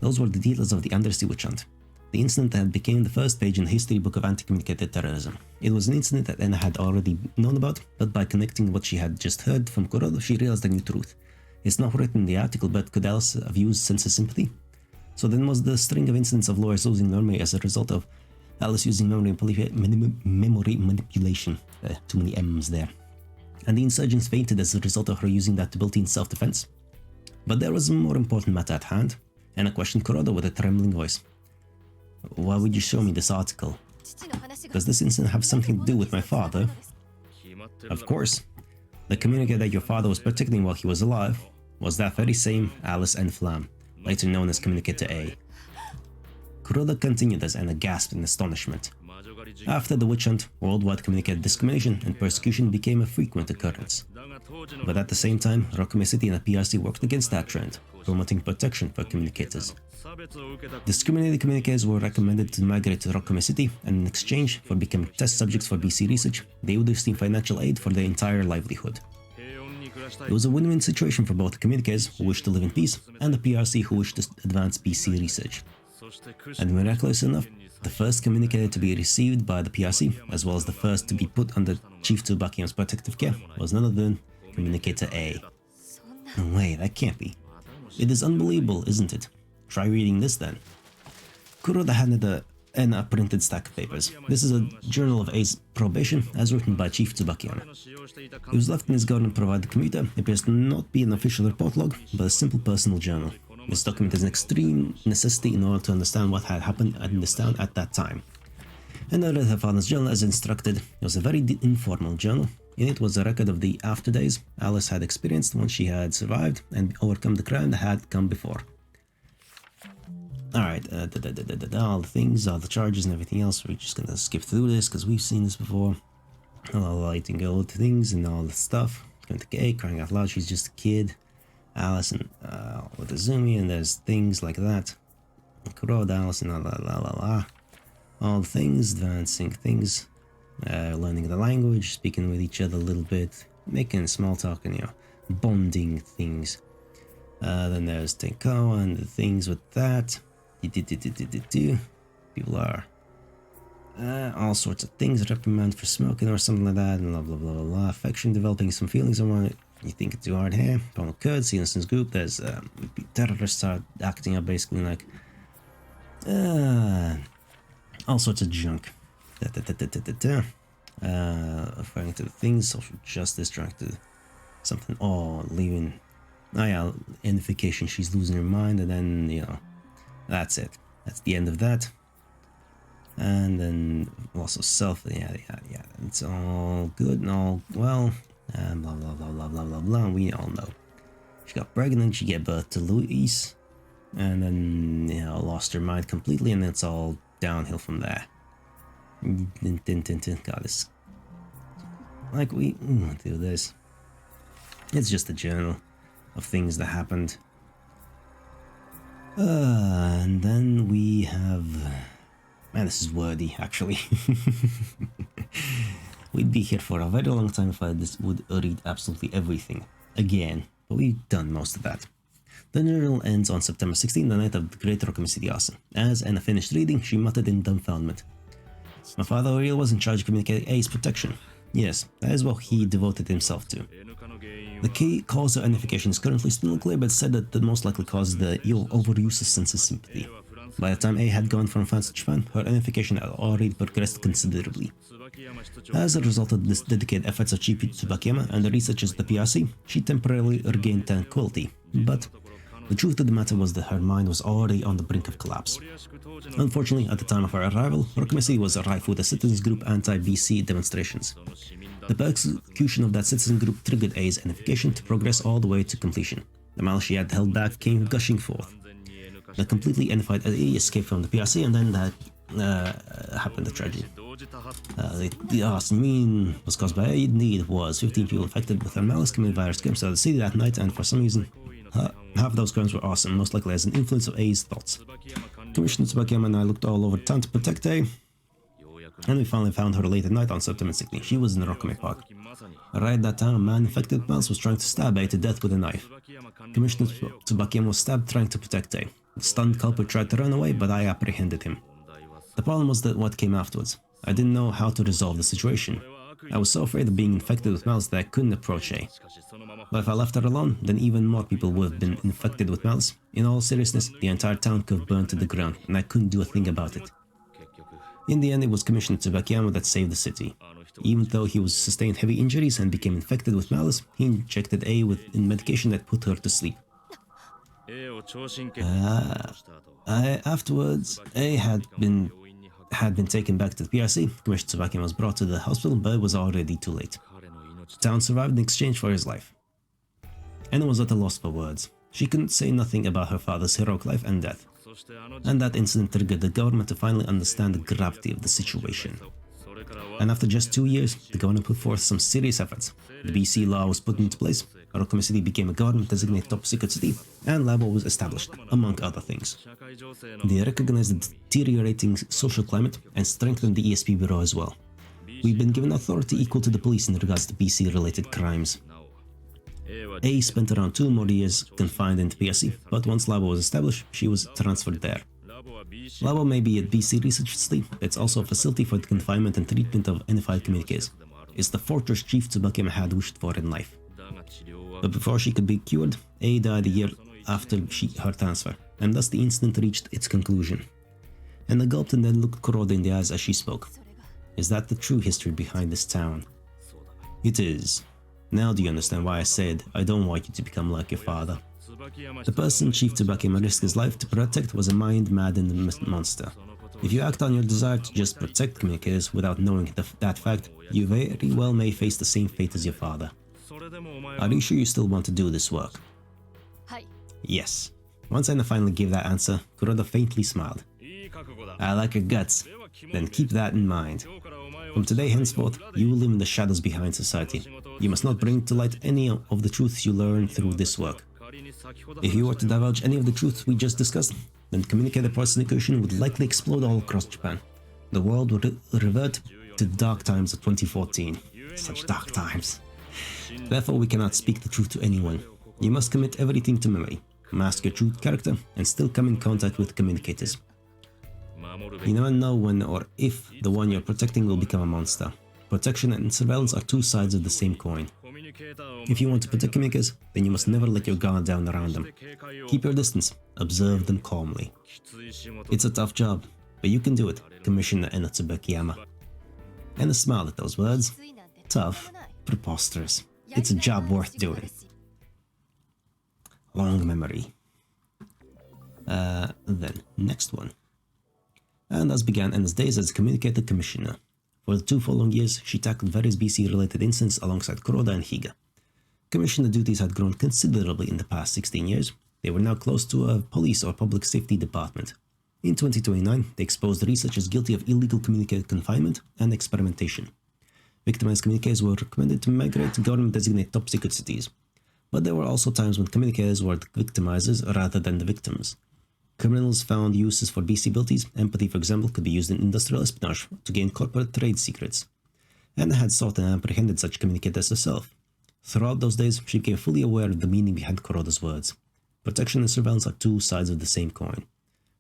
Those were the details of the undersea witch hunt. The incident that became the first page in the history book of anti-communicated terrorism. It was an incident that Ena had already known about, but by connecting what she had just heard from Kuroda, she realized a new truth. It's not written in the article, but could Alice have used sense of sympathy? So then was the string of incidents of lawyers losing memory as a result of Alice using memory manipulation. Too many M's there. And the insurgents fainted as a result of her using that ability in self-defense. But there was a more important matter at hand, and I questioned Kuroda with a trembling voice. Why would you show me this article? Does this incident have something to do with my father? Of course. The communicator that your father was protecting while he was alive was that very same Alice N. Flam, later known as Communicator A. Kuroda continued as Ena gasped in astonishment. After the witch hunt, worldwide communicator discrimination and persecution became a frequent occurrence. But at the same time, Rokume City and the PRC worked against that trend, promoting protection for communicators. Discriminated communicators were recommended to migrate to Rokume City, and in exchange for becoming test subjects for BC research, they would receive financial aid for their entire livelihood. It was a win-win situation for both the communicators who wished to live in peace and the PRC who wished to advance BC research. And miraculous enough, the first communicator to be received by the PRC, as well as the first to be put under Chief Tsubakiyama's protective care, was none other than Communicator A. No way, that can't be. It is unbelievable, isn't it? Try reading this then. Kuroda handed Ena a printed stack of papers. This is a journal of A's probation, as written by Chief Tsubakiyama. It was left in his government-provided computer. It appears to not be an official report log, but a simple personal journal. This document is an extreme necessity in order to understand what had happened in this town at that time. Ena read her father's journal as instructed. It was a very informal journal. In it was a record of the after-days Alice had experienced once she had survived and overcome the crime that had come before. Alright, all the things, all the charges and everything else, we're just gonna skip through this because we've seen this before. All the lighting, all the things and all the stuff. A, crying out loud, she's just a kid. Alice and with Azumi, and there's things like that. Kuroda, Alice and all the things, advancing things, learning the language, speaking with each other a little bit, making small talk and, bonding things. Then there's Tenko and the things with that. People are all sorts of things, reprimand for smoking or something like that, and blah blah blah blah. Affection, developing some feelings around it. You think it's too hard here. Problem occurred, see instance group, there's terrorists start acting up basically like all sorts of junk. Referring to the things, social justice, trying to something, leaving. Oh yeah, identification, she's losing her mind, and then, that's it. That's the end of that. And then also self, yeah, it's all good and all well, and blah blah blah blah blah blah blah, we all know. She got pregnant, she gave birth to Louise, and then, lost her mind completely, and it's all downhill from there. God, this, like, we went through this. It's just a journal of things that happened. And then we have... Man, this is wordy, actually. We'd be here for a very long time if I would read absolutely everything again, but we've done most of that. The journal ends on September 16, the night of the Great Rokumi City Arson. As Ena finished reading, she muttered in dumbfoundment. My father Oriel was in charge of communicating A's protection. Yes, that is what he devoted himself to. The key cause of unification is currently still unclear, but said that the most likely cause is the overuse of sense of sympathy. By the time A had gone from France to Japan, her unification had already progressed considerably. As a result of this dedicated efforts of Keiji Tsubakiyama and the researchers at the PRC, she temporarily regained tranquility, but the truth of the matter was that her mind was already on the brink of collapse. Unfortunately, at the time of her arrival, Rokumi City was rife with a citizens group anti-BC demonstrations. The persecution of that citizen group triggered A's unification to progress all the way to completion. The malice she had held back came gushing forth. The completely unified A escaped from the PRC, and then that happened, the tragedy. The arson was caused by A. Indeed, it was 15 people affected with her malice committed via scams out of the city that night, and for some reason, half of those crimes were arson, most likely as an influence of A's thoughts. Commissioner Tsubakiyama and I looked all over town to protect A, and we finally found her late at night on September 16. She was in the Rokumi Park. Right at that time, a man infected with malice was trying to stab A to death with a knife. Commissioner Tsubakiyama was stabbed trying to protect A. The stunned culprit tried to run away, but I apprehended him. The problem was that what came afterwards. I didn't know how to resolve the situation. I was so afraid of being infected with malice that I couldn't approach A. But if I left her alone, then even more people would have been infected with malice. In all seriousness, the entire town could have burned to the ground, and I couldn't do a thing about it. In the end, it was Commissioner Tsubakiyama that saved the city. Even though he sustained heavy injuries and became infected with malice, he injected A with medication that put her to sleep. Afterwards, A had been taken back to the PRC. Commissioner Tsubakiyama was brought to the hospital, but it was already too late. The town survived in exchange for his life. Ena was at a loss for words. She couldn't say nothing about her father's heroic life and death. And that incident triggered the government to finally understand the gravity of the situation. And after just 2 years, the government put forth some serious efforts. The BC law was put into place, Rokumi City became a government-designated top-secret city, and Labo was established, among other things. They recognized the deteriorating social climate and strengthened the ESP bureau as well. We've been given authority equal to the police in regards to BC-related crimes. A spent around 2 more years confined in the PRC, but once Labo was established, she was transferred there. Labo may be a BC research city, but it's also a facility for the confinement and treatment of unified communiques. It's the fortress Chief Tsubakiyama had wished for in life. But before she could be cured, A died a year after her transfer, and thus the incident reached its conclusion. Ena gulped and then looked Kuroda in the eyes as she spoke. Is that the true history behind this town? It is. Now do you understand why I said I don't want you to become like your father? The person Chief Tsubakiyama risked his life to protect was a mind-maddened monster. If you act on your desire to just protect communicators without knowing that fact, you very well may face the same fate as your father. Are you sure you still want to do this work? Yes. Once Ena finally gave that answer, Kuroda faintly smiled. I like your guts. Then keep that in mind. From today henceforth, you will live in the shadows behind society. You must not bring to light any of the truths you learn through this work. If you were to divulge any of the truths we just discussed, then communicator persecution would likely explode all across Japan. The world would revert to the dark times of 2014. Such dark times. Therefore, we cannot speak the truth to anyone. You must commit everything to memory, mask your true character, and still come in contact with communicators. You never know when or if the one you're protecting will become a monster. Protection and surveillance are two sides of the same coin. If you want to protect communicators, then you must never let your guard down around them. Keep your distance, observe them calmly. It's a tough job, but you can do it, Commissioner Ena Tsubakiyama. Ena smiled at those words. Tough, preposterous. It's a job worth doing. Long memory. Then, next one. And thus began Ena's days as communicator commissioner. For the 2 following years, she tackled various BC-related incidents alongside Kuroda and Higa. Commissioner duties had grown considerably in the past 16 years. They were now close to a police or public safety department. In 2029, they exposed researchers guilty of illegal communicator confinement and experimentation. Victimized communicators were recommended to migrate to government-designated top-secret cities. But there were also times when communicators were the victimizers rather than the victims. Criminals found uses for BC abilities. Empathy, for example, could be used in industrial espionage to gain corporate trade secrets. Ena had sought and apprehended such communicators herself. Throughout those days, she became fully aware of the meaning behind Kuroda's words. Protection and surveillance are two sides of the same coin.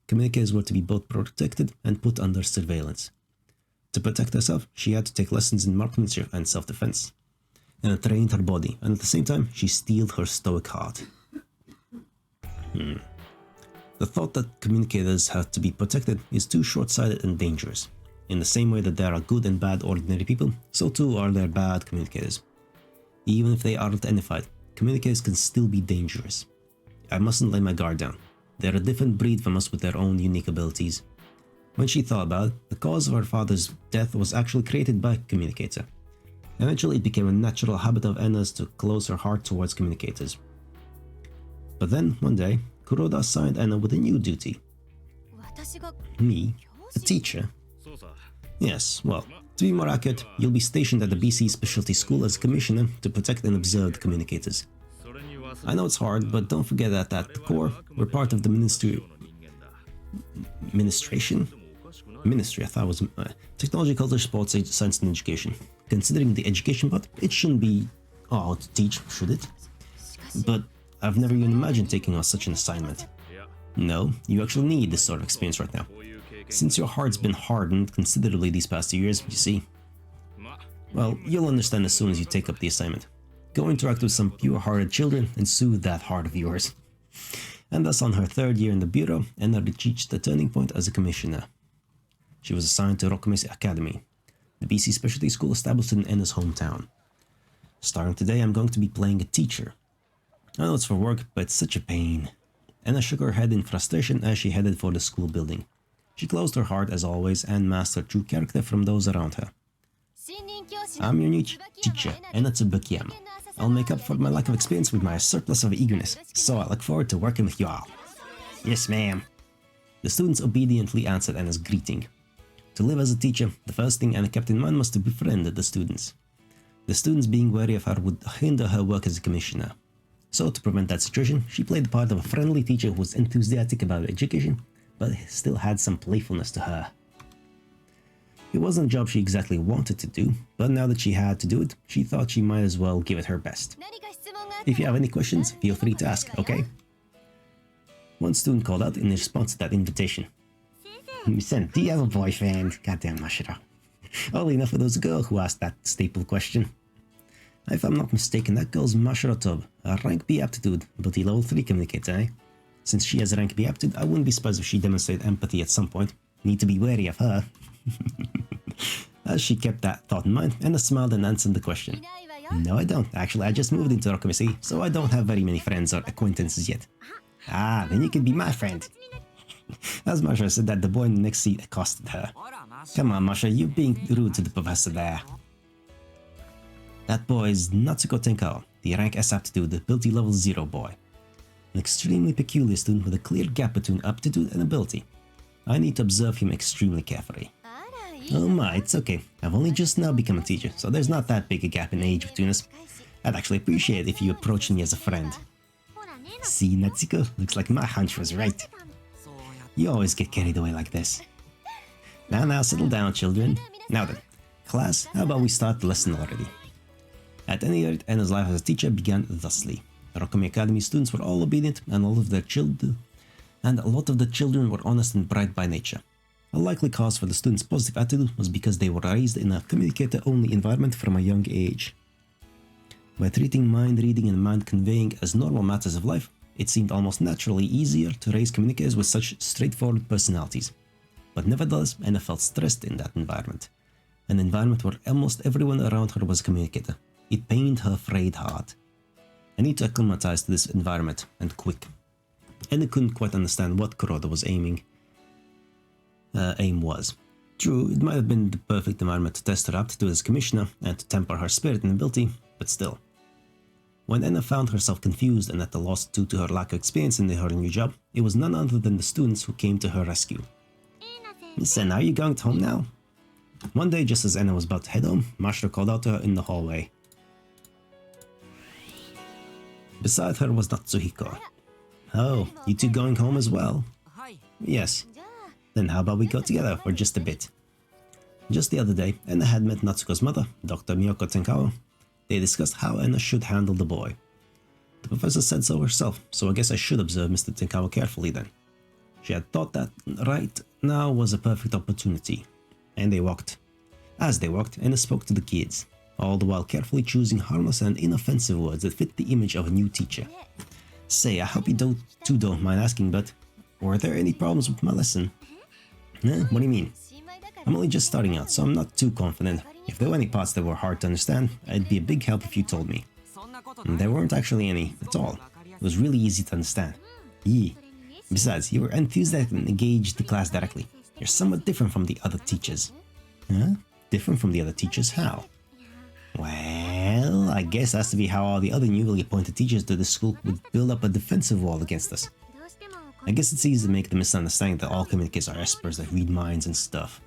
Communicators were to be both protected and put under surveillance. To protect herself, she had to take lessons in marksmanship and self-defense. Ena trained her body, and at the same time, she steeled her stoic heart. The thought that communicators have to be protected is too short-sighted and dangerous. In the same way that there are good and bad ordinary people, so too are there bad communicators. Even if they aren't identified, communicators can still be dangerous. I mustn't lay my guard down. They're a different breed from us with their own unique abilities. When she thought about it, the cause of her father's death was actually created by a communicator. Eventually it became a natural habit of Ena's to close her heart towards communicators. But then, one day, Kuroda assigned Ena with a new duty. Me? A teacher? Yes, well, to be more accurate, you'll be stationed at the BC Specialty School as a commissioner to protect and observe the communicators. I know it's hard, but don't forget that at the core, we're part of the Ministry, I thought it was Technology, Culture, Sports, Science and Education. Considering the education part, it shouldn't be hard to teach, should it? But I've never even imagined taking on such an assignment. No, you actually need this sort of experience right now. Since your heart's been hardened considerably these past 2 years, you see. Well, you'll understand as soon as you take up the assignment. Go interact with some pure-hearted children and soothe that heart of yours. And thus on her 3rd year in the bureau, Ena reached the turning point as a commissioner. She was assigned to Rokumese Academy, the BC Specialty School established in Ena's hometown. Starting today, I'm going to be playing a teacher. I know it's for work, but it's such a pain. Ena shook her head in frustration as she headed for the school building. She closed her heart as always and masked her true character from those around her. I'm your new teacher, Ena Tsubakiyama. I'll make up for my lack of experience with my surplus of eagerness, so I look forward to working with you all. Yes, ma'am. The students obediently answered Ena's greeting. To live as a teacher, the first thing Ena kept in mind was to befriend the students. The students being wary of her would hinder her work as a commissioner. So to prevent that situation, she played the part of a friendly teacher who was enthusiastic about education, but still had some playfulness to her. It wasn't a job she exactly wanted to do, but now that she had to do it, she thought she might as well give it her best. If you have any questions, feel free to ask, okay? One student called out in response to that invitation. Sen, do you have a boyfriend? Goddamn Mashiro. Oddly enough, it was a girl who asked that staple question. If I'm not mistaken, that girl's Mashiro Toba, a rank B aptitude, ability level 3 communicator, eh? Since she has a rank B aptitude, I wouldn't be surprised if she demonstrated empathy at some point. Need to be wary of her. As she kept that thought in mind, Ena smiled and answered the question. No, I don't. Actually, I just moved into Rokumese, so I don't have very many friends or acquaintances yet. Ah, then you can be my friend. As Masha said that, the boy in the next seat accosted her. Come on, Masha, you're being rude to the professor there. That boy is Natsuko Tenkao, the rank S aptitude, ability level 0 boy. An extremely peculiar student with a clear gap between aptitude and ability. I need to observe him extremely carefully. Oh my, it's okay. I've only just now become a teacher, so there's not that big a gap in age between us. I'd actually appreciate it if you approached me as a friend. See, Natsuko, looks like my hunch was right. You always get carried away like this. Now, settle down, children. Now then, class, how about we start the lesson already? At any rate, Ena's life as a teacher began thusly. The Rokumei Academy students were all obedient, and a lot of the children were honest and bright by nature. A likely cause for the students' positive attitude was because they were raised in a communicator-only environment from a young age. By treating mind reading and mind conveying as normal matters of life, it seemed almost naturally easier to raise communicators with such straightforward personalities. But nevertheless, Ena felt stressed in that environment. An environment where almost everyone around her was a communicator. It pained her frayed heart. I need to acclimatize to this environment, and quick. Ena couldn't quite understand what Kuroda was aim was. True, it might have been the perfect environment to test her aptitude as commissioner and to temper her spirit and ability, but still. When Ena found herself confused and at a loss due to her lack of experience in her new job, it was none other than the students who came to her rescue. Miss Ena, are you going home now? One day, just as Ena was about to head home, Mashiro called out to her in the hallway. Beside her was Natsuhiko. Oh, you two going home as well? Yes. Then how about we go together for just a bit? Just the other day, Ena had met Natsuko's mother, Dr. Miyoko Tenkawa. They discussed how Ena should handle the boy. The professor said so herself, so I guess I should observe Mr. Tenkawa carefully then. She had thought that right now was a perfect opportunity. And they walked. As they walked, Ena spoke to the kids, all the while carefully choosing harmless and inoffensive words that fit the image of a new teacher. Say, I hope you don't mind asking, but were there any problems with my lesson? What do you mean? I'm only just starting out, so I'm not too confident. If there were any parts that were hard to understand, it'd be a big help if you told me. And there weren't actually any at all. It was really easy to understand. Yee. Besides, you were enthusiastic and engaged the class directly. You're somewhat different from the other teachers. Huh? Different from the other teachers? How? Well, I guess that's to be how all the other newly appointed teachers to the school would build up a defensive wall against us. I guess it's easy to make the misunderstanding that all communicators are experts that read minds and stuff.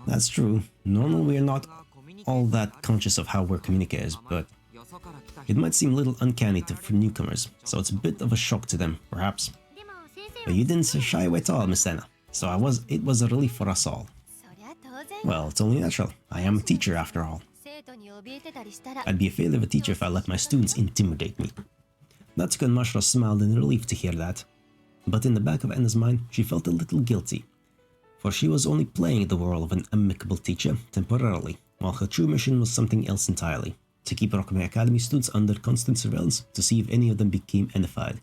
That's true. Normally we're not all that conscious of how we're communicators, but it might seem a little uncanny for newcomers, so it's a bit of a shock to them, perhaps. But you didn't shy away at all, Miss Ena, so it was a relief for us all. Well, it's only natural. I am a teacher after all. I'd be a failure of a teacher if I let my students intimidate me. Natsuko and Mashiro smiled in relief to hear that. But in the back of Ena's mind, she felt a little guilty. For she was only playing the role of an amicable teacher, temporarily, while her true mission was something else entirely. To keep Rokume Academy students under constant surveillance to see if any of them became Enified.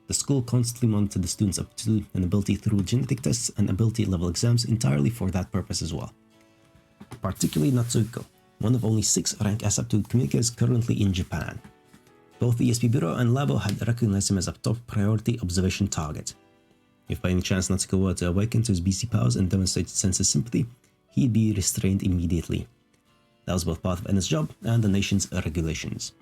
The school constantly monitored the students' aptitude and ability through genetic tests and ability level exams entirely for that purpose as well. Particularly Natsuko, one of only 6 rank S aptitude communicators currently in Japan. Both the ESP Bureau and Labo had recognized him as a top priority observation target. If by any chance Natsuko were to awaken to his BC powers and demonstrate a sense of sympathy, he'd be restrained immediately. That was both part of Ena's job and the nation's regulations.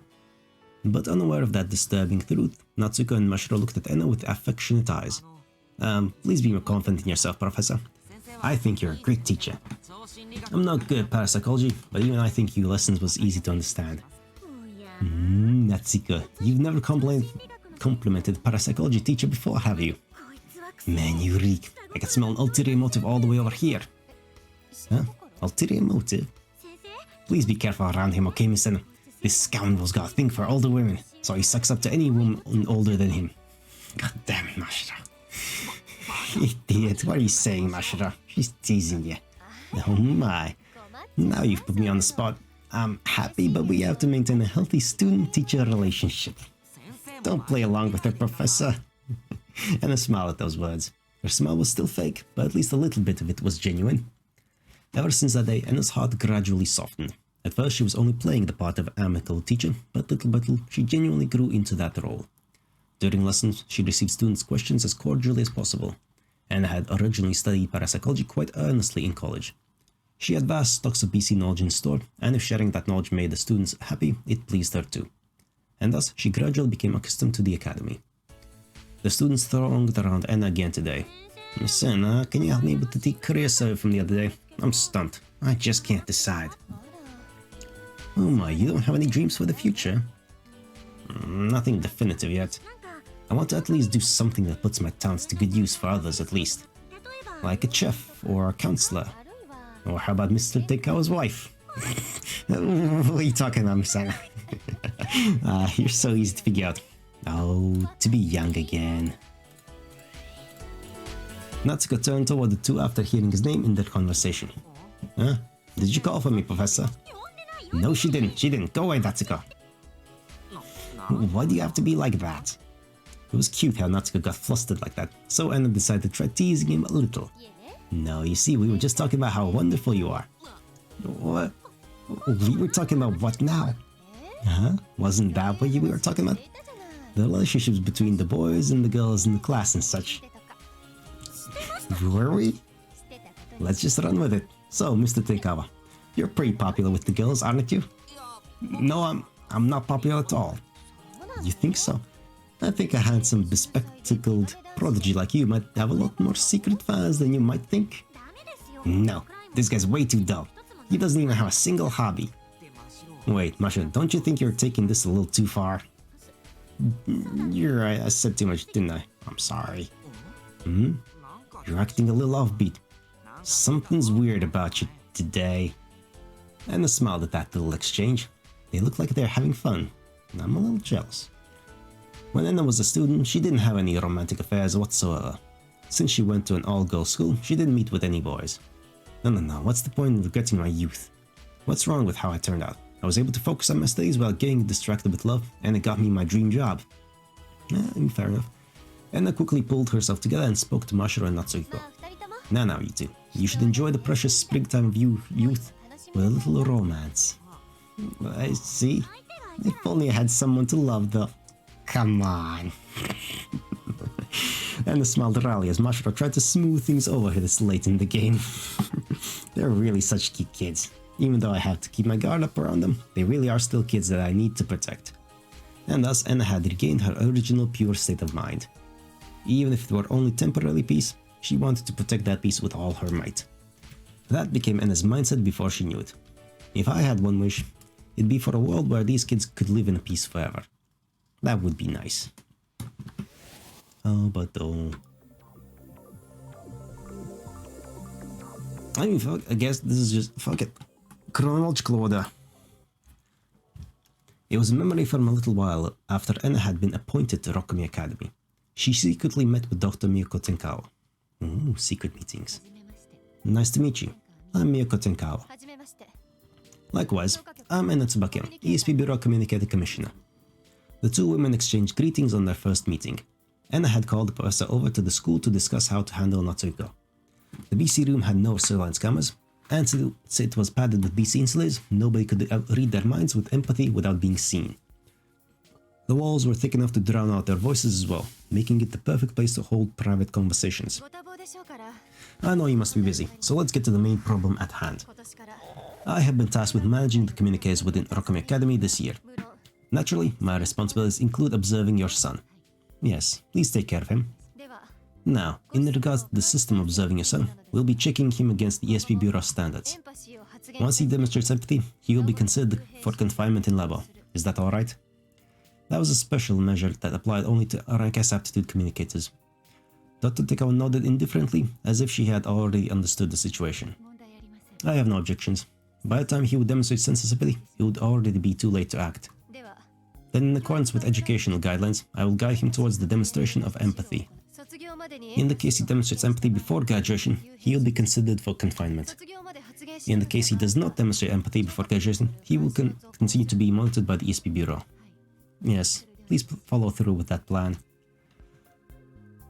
But unaware of that disturbing truth, Natsuko and Mashiro looked at Ena with affectionate eyes. Please be more confident in yourself, Professor. I think you're a great teacher. I'm not good at parapsychology, but even I think your lessons was easy to understand. Natsuko, you've never complimented a parapsychology teacher before, have you? Man, you reek. I can smell an ulterior motive all the way over here. Huh? Ulterior motive? Please be careful around him, okay, Miss Ena? This scoundrel's got a thing for older women, so he sucks up to any woman older than him. God damn it, Mashiro. Idiot, what are you saying, Mashiro? She's teasing you. Oh my. Now you've put me on the spot. I'm happy, but we have to maintain a healthy student-teacher relationship. Don't play along with her, Professor. Ena smiled at those words. Her smile was still fake, but at least a little bit of it was genuine. Ever since that day, Ena's heart gradually softened. At first she was only playing the part of amicable teacher, but little by little she genuinely grew into that role. During lessons, she received students' questions as cordially as possible. Ena had originally studied parapsychology quite earnestly in college. She had vast stocks of BC knowledge in store, and if sharing that knowledge made the students happy, it pleased her too. And thus, she gradually became accustomed to the academy. The students thronged around Ena again today. Miss Ena, can you help me with the career survey from the other day? I'm stumped. I just can't decide. Oh my, you don't have any dreams for the future? Nothing definitive yet. I want to at least do something that puts my talents to good use for others at least. Like a chef or a counselor. Or how about Mr. Tenkawa's wife? What are you talking about, Miss Ena? You're so easy to figure out. Oh, to be young again. Natsuko turned toward the two after hearing his name in their conversation. Huh? Did you call for me, Professor? No, she didn't. Go away, Natsuko. Why do you have to be like that? It was cute how Natsuko got flustered like that, so Ena decided to try teasing him a little. No, you see, we were just talking about how wonderful you are. What? We were talking about what now? Huh? Wasn't that what we were talking about? The relationships between the boys and the girls in the class and such. Were we? Let's just run with it. So, Mr. Tenkawa, you're pretty popular with the girls, aren't you? No, I'm not popular at all. You think so? I think a handsome, bespectacled prodigy like you might have a lot more secret fans than you might think. No, this guy's way too dull. He doesn't even have a single hobby. Wait, Mashiro, don't you think you're taking this a little too far? You're right, I said too much, didn't I? I'm sorry. You're acting a little offbeat. Something's weird about you today. Ena smiled at that little exchange. They look like they're having fun. I'm a little jealous. When Ena was a student, she didn't have any romantic affairs whatsoever. Since she went to an all-girls school, she didn't meet with any boys. No, what's the point in regretting my youth? What's wrong with how I turned out? I was able to focus on my studies while getting distracted with love, and it got me my dream job. Fair enough. Ena quickly pulled herself together and spoke to Mashiro and Natsuhiko. Now, you two. You should enjoy the precious springtime of youth with a little romance. I see. If only I had someone to love, though. Come on. Ena smiled wryly as Mashiro tried to smooth things over this late in the game. They're really such cute kids. Even though I have to keep my guard up around them, they really are still kids that I need to protect. And thus Ena had regained her original pure state of mind. Even if it were only temporary peace, she wanted to protect that peace with all her might. That became Ena's mindset before she knew it. If I had one wish, it'd be for a world where these kids could live in peace forever. That would be nice. Oh, but oh. I mean, fuck, I guess this is just, fuck it. Chronological order. It was a memory from a little while after Ena had been appointed to Rokumi Academy. She secretly met with Dr. Miyoko Tenkawa. Ooh, secret meetings. Nice to meet you. I'm Miyoko Tenkawa. Likewise, I'm Ena Tsubakiyama, ESP Bureau Communicator Commissioner. The two women exchanged greetings on their first meeting. Ena had called the professor over to the school to discuss how to handle Natsuhiko. The BC room had no surveillance cameras, and since it was padded with BC insulators, nobody could read their minds with empathy without being seen. The walls were thick enough to drown out their voices as well, making it the perfect place to hold private conversations. I know you must be busy, so let's get to the main problem at hand. I have been tasked with managing the communicators within Rokumi Academy this year. Naturally, my responsibilities include observing your son. Yes, please take care of him. Now, in regards to the system observing your son, we'll be checking him against the ESP Bureau standards. Once he demonstrates empathy, he will be considered for confinement in labo. Is that alright? That was a special measure that applied only to rank S aptitude communicators. Dr. Tenkawa nodded indifferently, as if she had already understood the situation. I have no objections. By the time he would demonstrate sensitivity, it would already be too late to act. Then, in accordance with educational guidelines, I will guide him towards the demonstration of empathy. In the case he demonstrates empathy before graduation, he will be considered for confinement. In the case he does not demonstrate empathy before graduation, he will continue to be monitored by the ESP Bureau. Yes, please follow through with that plan.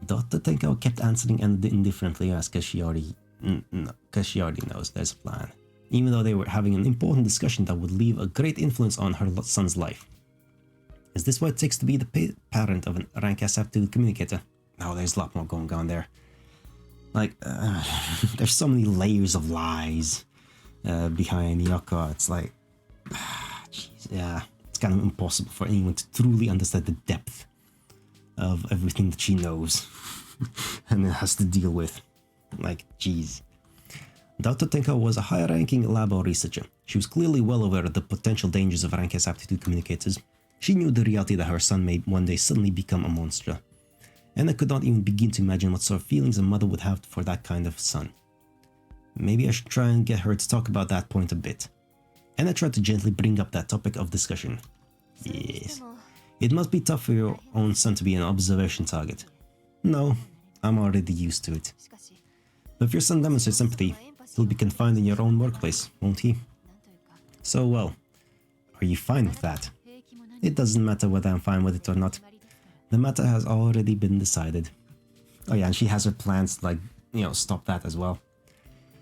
Dr. Tenkawa kept answering indifferently because she already knows there's a plan, even though they were having an important discussion that would leave a great influence on her son's life. Is this what it takes to be the parent of an rank S aptitude communicator? No, there's a lot more going on there. Like, there's so many layers of lies behind Yoko. It's like, jeez, yeah, it's kind of impossible for anyone to truly understand the depth of everything that she knows and has to deal with. Like, jeez. Dr. Tenkawa was a high-ranking labo researcher. She was clearly well aware of the potential dangers of rank S aptitude communicators. She knew the reality that her son may one day suddenly become a monster. Ena could not even begin to imagine what sort of feelings a mother would have for that kind of son. Maybe I should try and get her to talk about that point a bit. Ena tried to gently bring up that topic of discussion. Yes. It must be tough for your own son to be an observation target. No, I'm already used to it. But if your son demonstrates empathy, he'll be confined in your own workplace, won't he? So, well, are you fine with that? It doesn't matter whether I'm fine with it or not. The matter has already been decided. Oh yeah, and she has her plans to, like, stop that as well.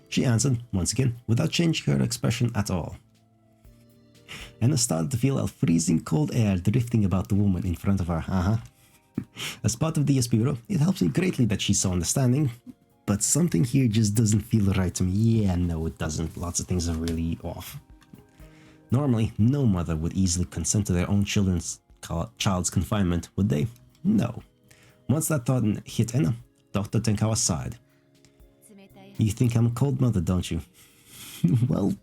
She answered, once again, without changing her expression at all. Ena started to feel a freezing cold air drifting about the woman in front of her. As part of the ESP Bureau, it helps me greatly that she's so understanding, but something here just doesn't feel right to me. Yeah, no, it doesn't. Lots of things are really off. Normally, no mother would easily consent to their own child's confinement, would they? No. Once that thought hit Ena, Dr. Tenkawa sighed. You think I'm a cold mother, don't you? Well,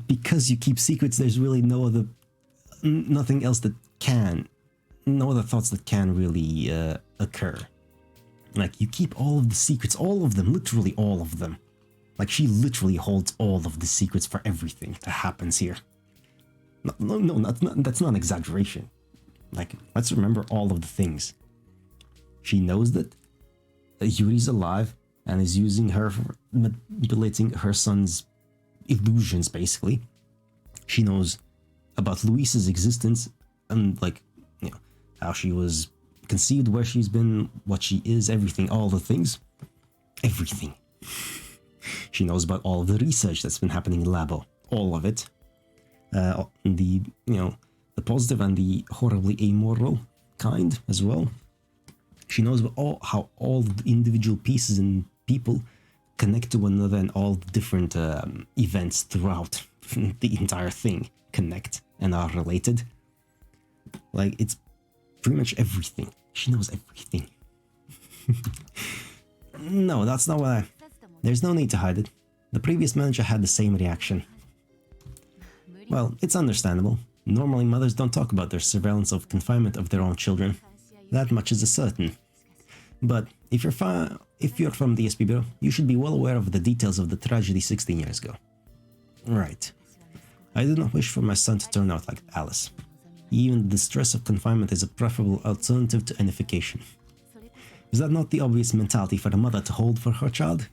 because you keep secrets, there's really nothing else that can, no other thoughts that can really occur. Like, you keep all of the secrets, all of them, literally all of them. Like, she literally holds all of the secrets for everything that happens here. No, that's not an exaggeration. Like, let's remember all of the things. She knows that Yuri's alive and is using her for manipulating her son's illusions, basically. She knows about Louise's existence and, like, you know, how she was conceived, where she's been, what she is, everything, all the things. Everything. She knows about all of the research that's been happening in Labo. All of it. The positive and the horribly amoral kind as well. She knows about how all the individual pieces and people connect to one another, and all the different events throughout the entire thing connect and are related. Like, it's pretty much everything. She knows everything. No, that's not what There's no need to hide it. The previous manager had the same reaction. Well, it's understandable. Normally, mothers don't talk about their surveillance of confinement of their own children. That much is certain. But if you're from the SP Bureau, you should be well aware of the details of the tragedy 16 years ago. Right. I do not wish for my son to turn out like Alice. Even the stress of confinement is a preferable alternative to enification. Is that not the obvious mentality for a mother to hold for her child?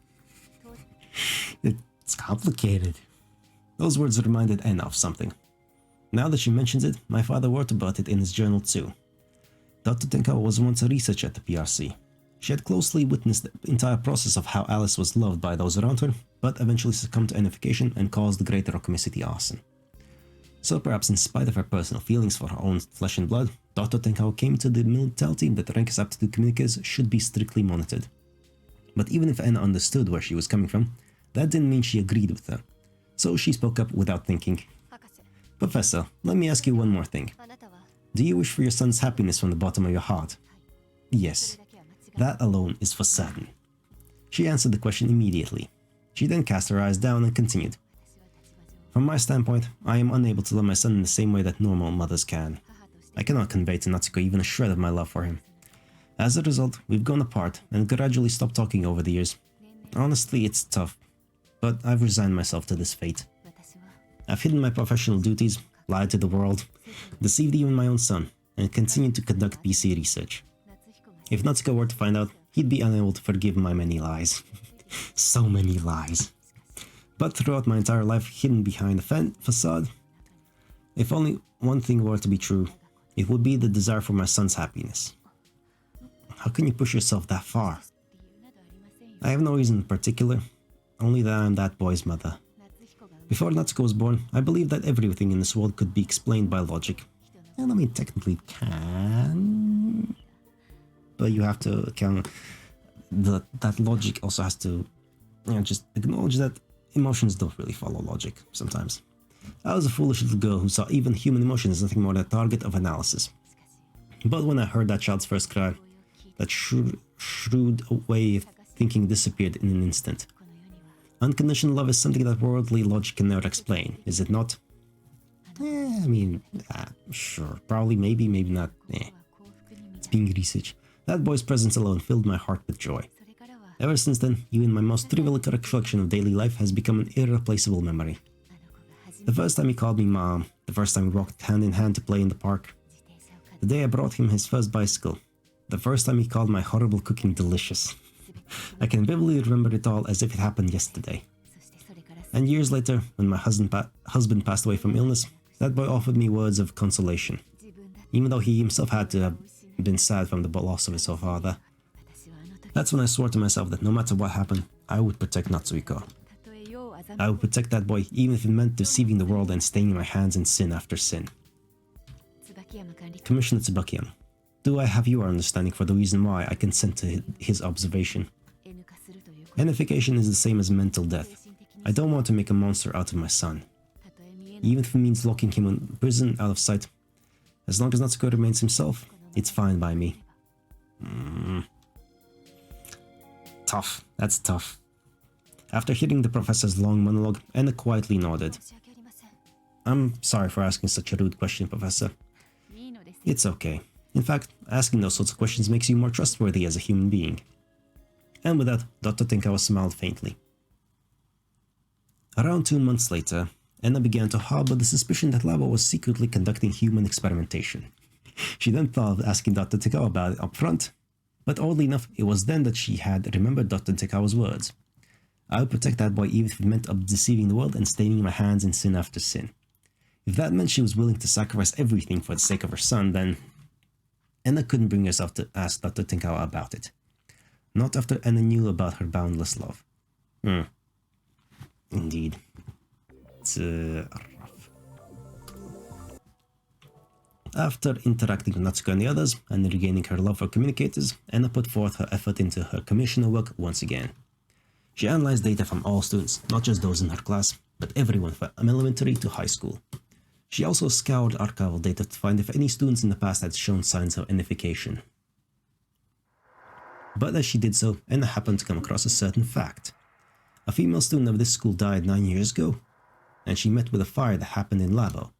It's complicated. Those words reminded Ena of something. Now that she mentions it, my father wrote about it in his journal too. Dr. Tenkawa was once a researcher at the PRC. She had closely witnessed the entire process of how Alice was loved by those around her, but eventually succumbed to enification and caused the Great Rokomicity arson. So perhaps in spite of her personal feelings for her own flesh and blood, Dr. Tenkawa came to the mentality that Renka's aptitude communicators should be strictly monitored. But even if Ena understood where she was coming from, that didn't mean she agreed with her. So she spoke up without thinking. Professor, let me ask you one more thing. Do you wish for your son's happiness from the bottom of your heart? Yes. That alone is for certain. She answered the question immediately. She then cast her eyes down and continued. From my standpoint, I am unable to love my son in the same way that normal mothers can. I cannot convey to Natsuko even a shred of my love for him. As a result, we've gone apart and gradually stopped talking over the years. Honestly, it's tough, but I've resigned myself to this fate. I've hidden my professional duties, lied to the world, deceived even my own son, and continued to conduct PC research. If Natsuko were to find out, he'd be unable to forgive my many lies. So many lies. But throughout my entire life hidden behind a facade, if only one thing were to be true, it would be the desire for my son's happiness. How can you push yourself that far? I have no reason in particular, only that I am that boy's mother. Before Natsuko was born, I believed that everything in this world could be explained by logic. And I mean, technically it can, but you have to account that logic also has to, just acknowledge that emotions don't really follow logic sometimes. I was a foolish little girl who saw even human emotion as nothing more than a target of analysis. But when I heard that child's first cry, that shrewd way of thinking disappeared in an instant. Unconditional love is something that worldly logic can never explain, is it not? Sure, probably, maybe not. It's being researched. That boy's presence alone filled my heart with joy. Ever since then, even my most trivial recollection of daily life has become an irreplaceable memory. The first time he called me mom, the first time we walked hand in hand to play in the park, the day I brought him his first bicycle, the first time he called my horrible cooking delicious. I can vividly remember it all as if it happened yesterday. And years later, when my husband passed away from illness, that boy offered me words of consolation, even though he himself had to have been sad from the loss of his father. That's when I swore to myself that no matter what happened, I would protect Natsuko. I would protect that boy even if it meant deceiving the world and staining my hands in sin after sin. Commissioner Tsubakiyama, do I have your understanding for the reason why I consent to his observation? Enification is the same as mental death. I don't want to make a monster out of my son. Even if it means locking him in prison out of sight. As long as Natsuko remains himself, it's fine by me. Tough. That's tough. After hearing the professor's long monologue, Ena quietly nodded. I'm sorry for asking such a rude question, Professor. It's okay. In fact, asking those sorts of questions makes you more trustworthy as a human being. And with that, Dr. Tenkawa smiled faintly. Around 2 months later, Ena began to harbor the suspicion that Labo was secretly conducting human experimentation. She then thought of asking Dr. Tekawa about it up front, but oddly enough, it was then that she had remembered Dr. Tekawa's words. "I will protect that boy even if it meant deceiving the world and staining my hands in sin after sin." If that meant she was willing to sacrifice everything for the sake of her son, then Ena couldn't bring herself to ask Dr. Tekawa about it. Not after Ena knew about her boundless love. Indeed. It's rough. After interacting with Natsuko and the others, and regaining her love for communicators, Ena put forth her effort into her commissioner work once again. She analyzed data from all students, not just those in her class, but everyone from elementary to high school. She also scoured archival data to find if any students in the past had shown signs of unification. But as she did so, Ena happened to come across a certain fact. A female student of this school died 9 years ago, and she met with a fire that happened in Labo.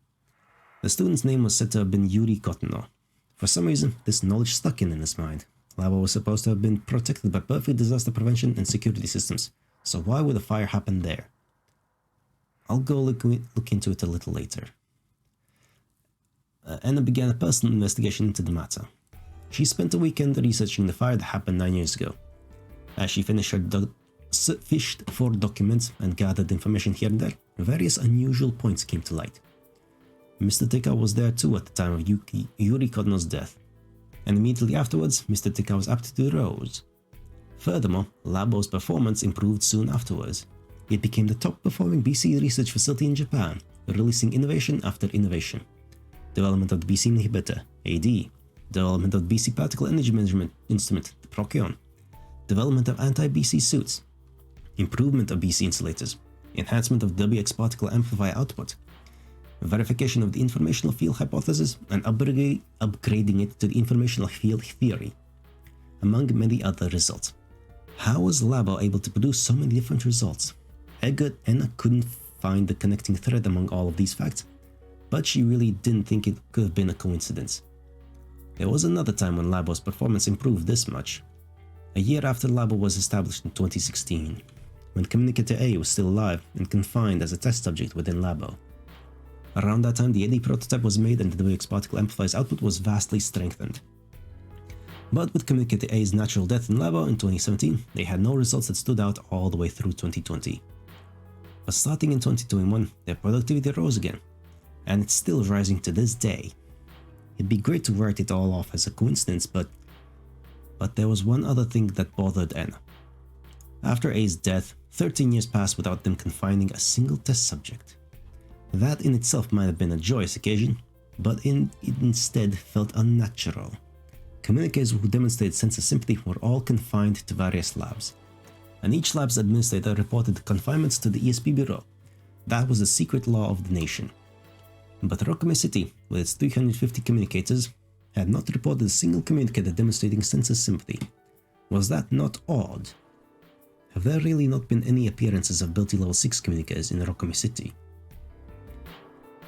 The student's name was said to have been Yuri Kotono. For some reason, this knowledge stuck in Ena's mind. Labo was supposed to have been protected by perfect disaster prevention and security systems, so why would a fire happen there? I'll go look into it a little later. Ena began a personal investigation into the matter. She spent a weekend researching the fire that happened 9 years ago. As she finished fished for documents and gathered information here and there, various unusual points came to light. Mr. Tekawa was there too at the time of Yuri Kotono's death, and immediately afterwards, Mr. Tekawa's aptitude rose. Furthermore, Labo's performance improved soon afterwards. It became the top-performing BC research facility in Japan, releasing innovation after innovation. Development of the BC inhibitor, AD. Development of the BC particle energy measurement instrument, the Procyon. Development of anti-BC suits. Improvement of BC insulators. Enhancement of WX particle amplifier output. Verification of the informational field hypothesis and upgrading it to the informational field theory, among many other results. How was Labo able to produce so many different results? Ena couldn't find the connecting thread among all of these facts, but she really didn't think it could have been a coincidence. There was another time when Labo's performance improved this much. A year after Labo was established in 2016, when Communicator A was still alive and confined as a test subject within Labo. Around that time, the AD prototype was made and the WX particle amplifier's output was vastly strengthened. But with Communicator A's natural death in Labo in 2017, they had no results that stood out all the way through 2020. But starting in 2021, their productivity rose again, and it's still rising to this day. It'd be great to write it all off as a coincidence, but there was one other thing that bothered Ena. After A's death, 13 years passed without them confining a single test subject. That in itself might have been a joyous occasion, but it instead felt unnatural. Communicators who demonstrated sense of sympathy were all confined to various labs, and each lab's administrator reported confinements to the ESP Bureau. That was the secret law of the nation. But Rokome City, with its 350 communicators, had not reported a single communicator demonstrating sense of sympathy. Was that not odd? Have there really not been any appearances of Ability Level 6 communicators in Rokome City?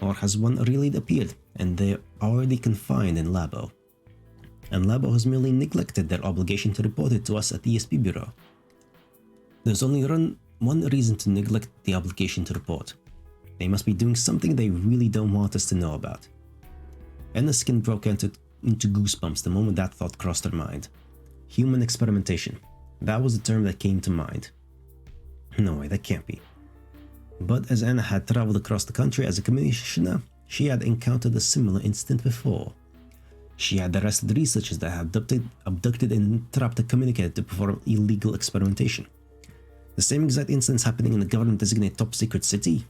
Or has one really appeared and they're already confined in Labo? And Labo has merely neglected their obligation to report it to us at the ESP Bureau. There's only one reason to neglect the obligation to report. They must be doing something they really don't want us to know about. Ena's skin broke into goosebumps the moment that thought crossed her mind. Human experimentation. That was the term that came to mind. No way, that can't be. But as Ena had traveled across the country as a commissioner, she had encountered a similar incident before. She had arrested researchers that had abducted and entrapped a communicator to perform illegal experimentation. The same exact incidents happening in a government-designated top-secret city.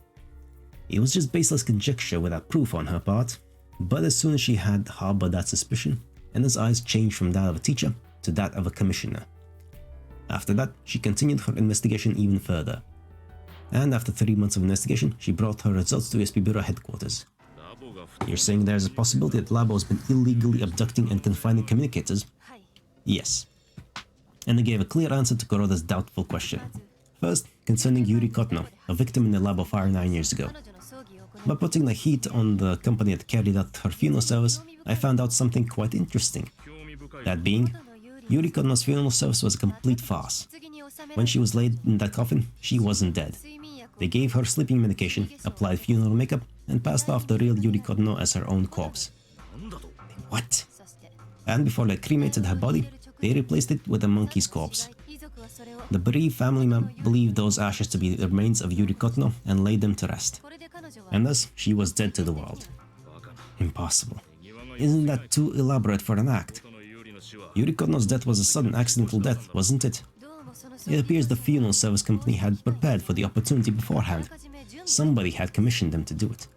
It was just baseless conjecture without proof on her part, but as soon as she had harbored that suspicion, Ena's eyes changed from that of a teacher to that of a commissioner. After that, she continued her investigation even further. And after 3 months of investigation, she brought her results to ESP Bureau headquarters. You're saying there's a possibility that Labo has been illegally abducting and confining communicators? Yes. Ena gave a clear answer to Kuroda's doubtful question. First, concerning Yuri Kotono, a victim in the Labo fire 9 years ago. By putting the heat on the company that carried out her funeral service, I found out something quite interesting. That being, Yuri Kotono's funeral service was a complete farce. When she was laid in that coffin, she wasn't dead. They gave her sleeping medication, applied funeral makeup, and passed off the real Yuri Kono as her own corpse. What? And before they cremated her body, they replaced it with a monkey's corpse. The bereaved family believed those ashes to be the remains of Yuri Kono and laid them to rest. And thus, she was dead to the world. Impossible. Isn't that too elaborate for an act? Yuri Kono's death was a sudden accidental death, wasn't it? It appears the funeral service company had prepared for the opportunity beforehand. Somebody had commissioned them to do it.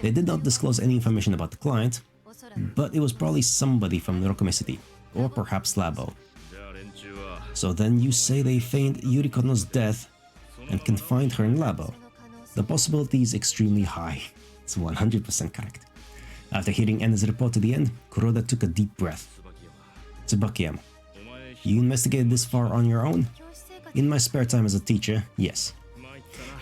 They did not disclose any information about the client, but it was probably somebody from Rokome City, or perhaps Labo. So then you say they feigned Yuri Kono's death and confined her in Labo. The possibility is extremely high. It's 100% correct. After hearing Ena's report to the end, Kuroda took a deep breath. Tsubakiyama, you investigated this far on your own? In my spare time as a teacher, yes.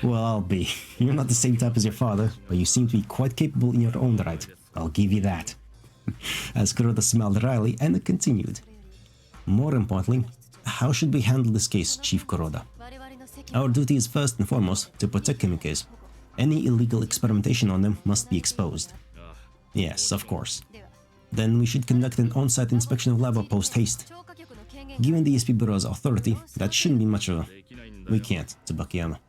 Well, I'll be. You're not the same type as your father, but you seem to be quite capable in your own right. I'll give you that. As Kuroda smiled wryly, Ena continued. More importantly, how should we handle this case, Chief Kuroda? Our duty is first and foremost to protect Kamikes. Any illegal experimentation on them must be exposed. Yes, of course. Then we should conduct an on-site inspection of Labo post-haste. Given the ESP Bureau's authority, that shouldn't be much of a... We can't, Tsubakiyama.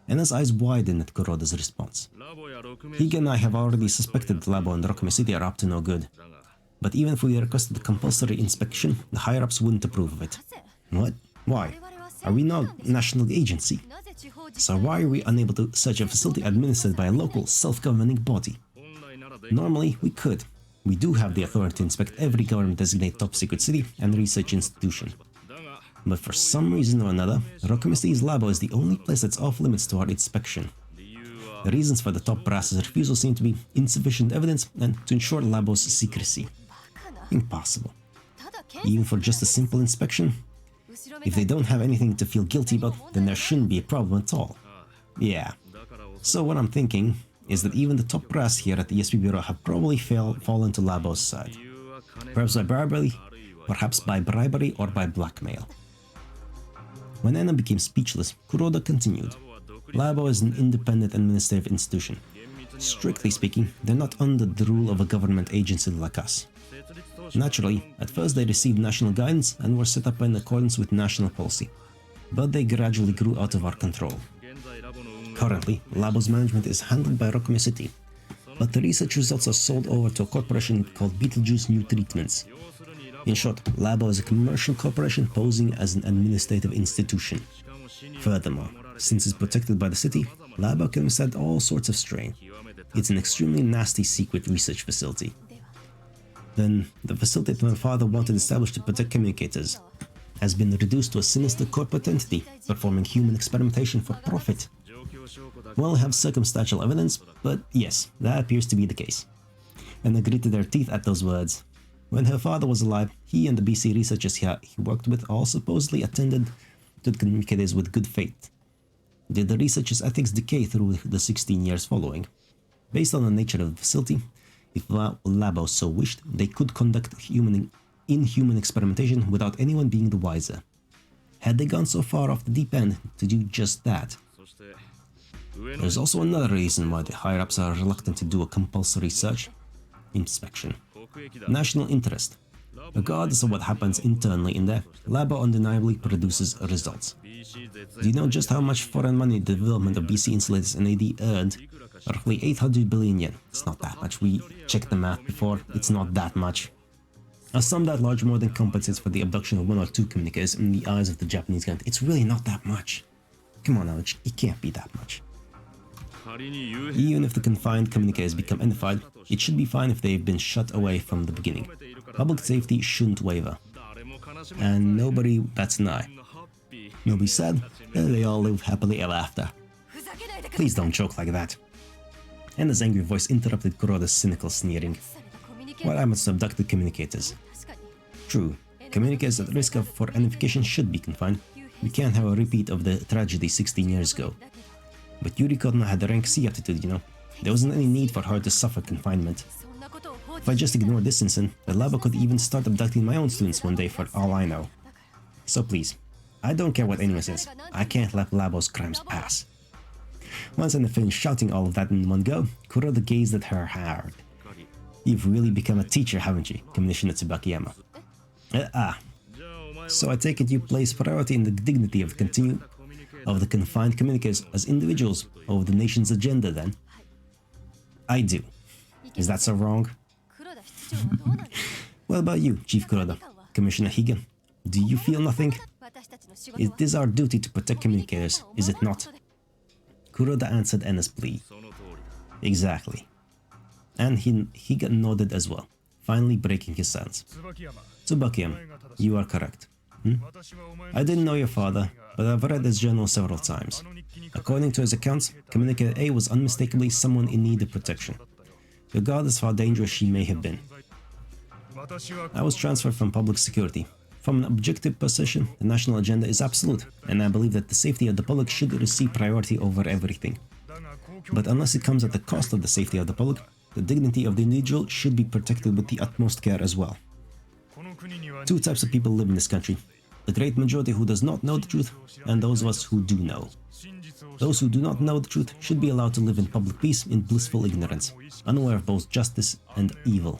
Ena's eyes widened at Kuroda's response. Higa and I have already suspected Labo and Rokome City are up to no good. But even if we requested a compulsory inspection, the higher-ups wouldn't approve of it. What? Why? Are we not a national agency? So why are we unable to search a facility administered by a local, self-governing body? Normally, we could. We do have the authority to inspect every government-designated top-secret city and research institution. But for some reason or another, Rokome City's Labo is the only place that's off-limits to our inspection. The reasons for the top brass's refusal seem to be insufficient evidence and to ensure Labo's secrecy. Impossible. Even for just a simple inspection? If they don't have anything to feel guilty about, then there shouldn't be a problem at all. Yeah. So what I'm thinking is that even the top brass here at the ESP Bureau have probably fallen to Labo's side. Perhaps by bribery or by blackmail. When Ena became speechless, Kuroda continued. Labo is an independent administrative institution. Strictly speaking, they're not under the rule of a government agency like us. Naturally, at first they received national guidance and were set up in accordance with national policy. But they gradually grew out of our control. Currently, Labo's management is handled by Rokome City, but the research results are sold over to a corporation called Beetlejuice New Treatments. In short, Labo is a commercial corporation posing as an administrative institution. Furthermore, since it's protected by the city, Labo can withstand all sorts of strain. It's an extremely nasty secret research facility. Then, the facility that my father wanted established to protect communicators has been reduced to a sinister corporate entity performing human experimentation for profit. Well, I have circumstantial evidence, but yes, that appears to be the case. And they gritted their teeth at those words. When her father was alive, he and the BC researchers he worked with all supposedly attended to the communicators with good faith. Did the researchers' ethics decay through the 16 years following? Based on the nature of the facility, if Labo so wished, they could conduct inhuman experimentation without anyone being the wiser. Had they gone so far off the deep end to do just that? There's also another reason why the higher-ups are reluctant to do a compulsory search. Inspection. National interest. Regardless of what happens internally in there, Labo undeniably produces results. Do you know just how much foreign money the development of BC insulators and AD earned? Roughly 800 billion yen. It's not that much. We checked the math before. It's not that much. A sum that large more than compensates for the abduction of 1 or 2 communicators in the eyes of the Japanese government. It's really not that much. Come on now, it can't be that much. Even if the confined communicators become enified, it should be fine if they've been shut away from the beginning. Public safety shouldn't waver. And nobody bats an eye. Nobody said, and they all live happily ever after. Please don't joke like that. Ena's angry voice interrupted Kuroda's cynical sneering. Well, I must have abducted communicators. True, communicators at risk for enification should be confined. We can't have a repeat of the tragedy 16 years ago. But Yuri Kono had the rank C attitude, you know. There wasn't any need for her to suffer confinement. If I just ignore this incident, the Labo could even start abducting my own students one day for all I know. So please, I don't care what anyone says, I can't let Labo's crimes pass. Once Ena finished shouting all of that in one go, Kuroda gazed at her hard. You've really become a teacher, haven't you, Commissioner Tsubakiyama? So I take it you place priority in the dignity of the confined communicators as individuals over the nation's agenda, then? I do. Is that so wrong? What about you, Chief Kuroda? Commissioner Higa? Do you feel nothing? It is our duty to protect communicators, is it not? Kuroda answered Ena's plea. Exactly. And Higa nodded as well, finally breaking his silence. Tsubakiyama, you are correct. I didn't know your father, but I've read his journal several times. According to his accounts, Communicator A was unmistakably someone in need of protection, regardless of how dangerous she may have been. I was transferred from public security. From an objective position, the national agenda is absolute, and I believe that the safety of the public should receive priority over everything. But unless it comes at the cost of the safety of the public, the dignity of the individual should be protected with the utmost care as well. Two types of people live in this country: the great majority who does not know the truth, and those of us who do know. Those who do not know the truth should be allowed to live in public peace in blissful ignorance, unaware of both justice and evil.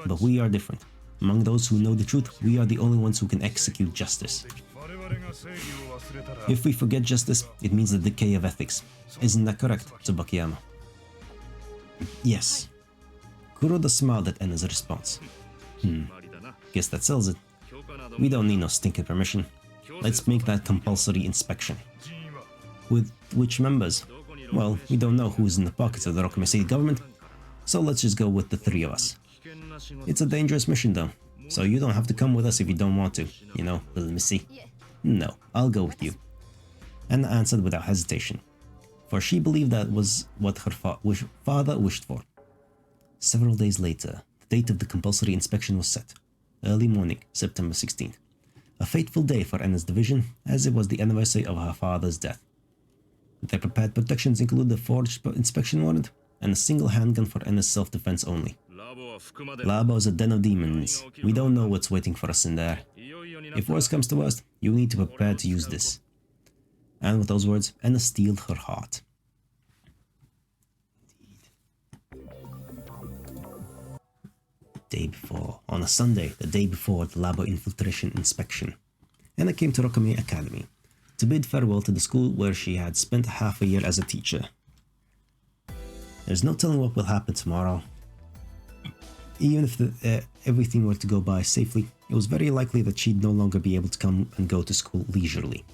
But we are different. Among those who know the truth, we are the only ones who can execute justice. If we forget justice, it means the decay of ethics. Isn't that correct, Tsubakiyama? Yes. Kuroda smiled at Ena's response. Guess that sells it. We don't need no stinking permission. Let's make that compulsory inspection. With which members? Well, we don't know who's in the pockets of the Rokume City government, so let's just go with the three of us. It's a dangerous mission though, so you don't have to come with us if you don't want to, you know, little missy. No, I'll go with you. Ena answered without hesitation, for she believed that was what her father wished for. Several days later, the date of the compulsory inspection was set. Early morning, September 16th. A fateful day for Ena's division, as it was the anniversary of her father's death. Their prepared protections include the forged inspection warrant and a single handgun for Ena's self-defense only. Labo is a den of demons. We don't know what's waiting for us in there. If worse comes to worst, you need to prepare to use this. And with those words, Ena steeled her heart. Day before, on a Sunday, the day before the Labo infiltration inspection, Ena came to Rokume Academy to bid farewell to the school where she had spent half a year as a teacher. There's no telling what will happen tomorrow. Even if everything were to go by safely, it was very likely that she'd no longer be able to come and go to school leisurely.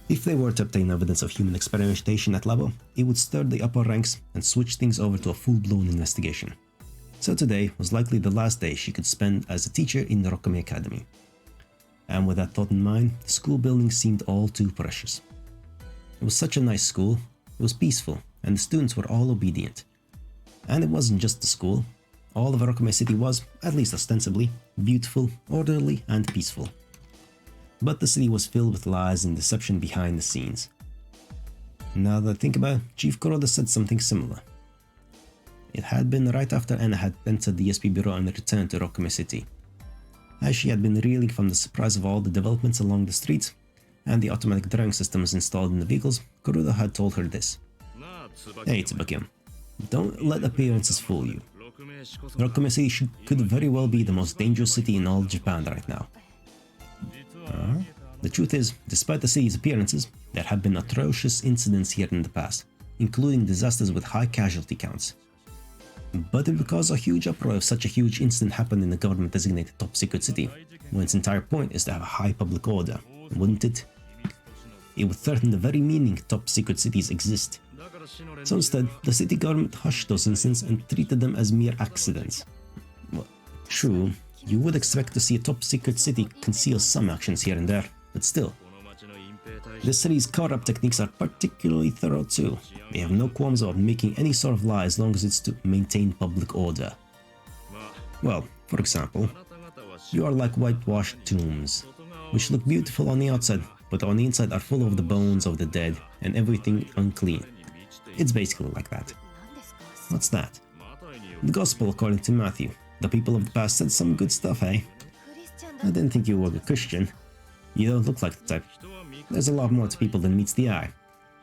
If they were to obtain evidence of human experimentation at Labo, it would stir the upper ranks and switch things over to a full-blown investigation. So today was likely the last day she could spend as a teacher in the Rokume Academy. And with that thought in mind, the school building seemed all too precious. It was such a nice school, it was peaceful, and the students were all obedient. And it wasn't just the school. All of Rokume City was, at least ostensibly, beautiful, orderly, and peaceful. But the city was filled with lies and deception behind the scenes. Now that I think about it, Chief Kuroda said something similar. It had been right after Ena had entered the SP Bureau and returned to Rokume City. As she had been reeling from the surprise of all the developments along the streets and the automatic driving systems installed in the vehicles, Kuroda had told her this. Hey Tsubakiyama, don't let appearances fool you. Rokume City could very well be the most dangerous city in all Japan right now. The truth is, despite the city's appearances, there have been atrocious incidents here in the past, including disasters with high casualty counts. But it would cause a huge uproar if such a huge incident happened in a government-designated top-secret city, when its entire point is to have a high public order, wouldn't it? It would threaten the very meaning top-secret cities exist. So instead, the city government hushed those incidents and treated them as mere accidents. Well, true, you would expect to see a top-secret city conceal some actions here and there, but still. The city's cover-up techniques are particularly thorough too. They have no qualms about making any sort of lie as long as it's to maintain public order. Well, for example, you are like whitewashed tombs, which look beautiful on the outside, but on the inside are full of the bones of the dead and everything unclean. It's basically like that. What's that? The Gospel according to Matthew. The people of the past said some good stuff, eh? I didn't think you were a Christian. You don't look like the type. There's a lot more to people than meets the eye.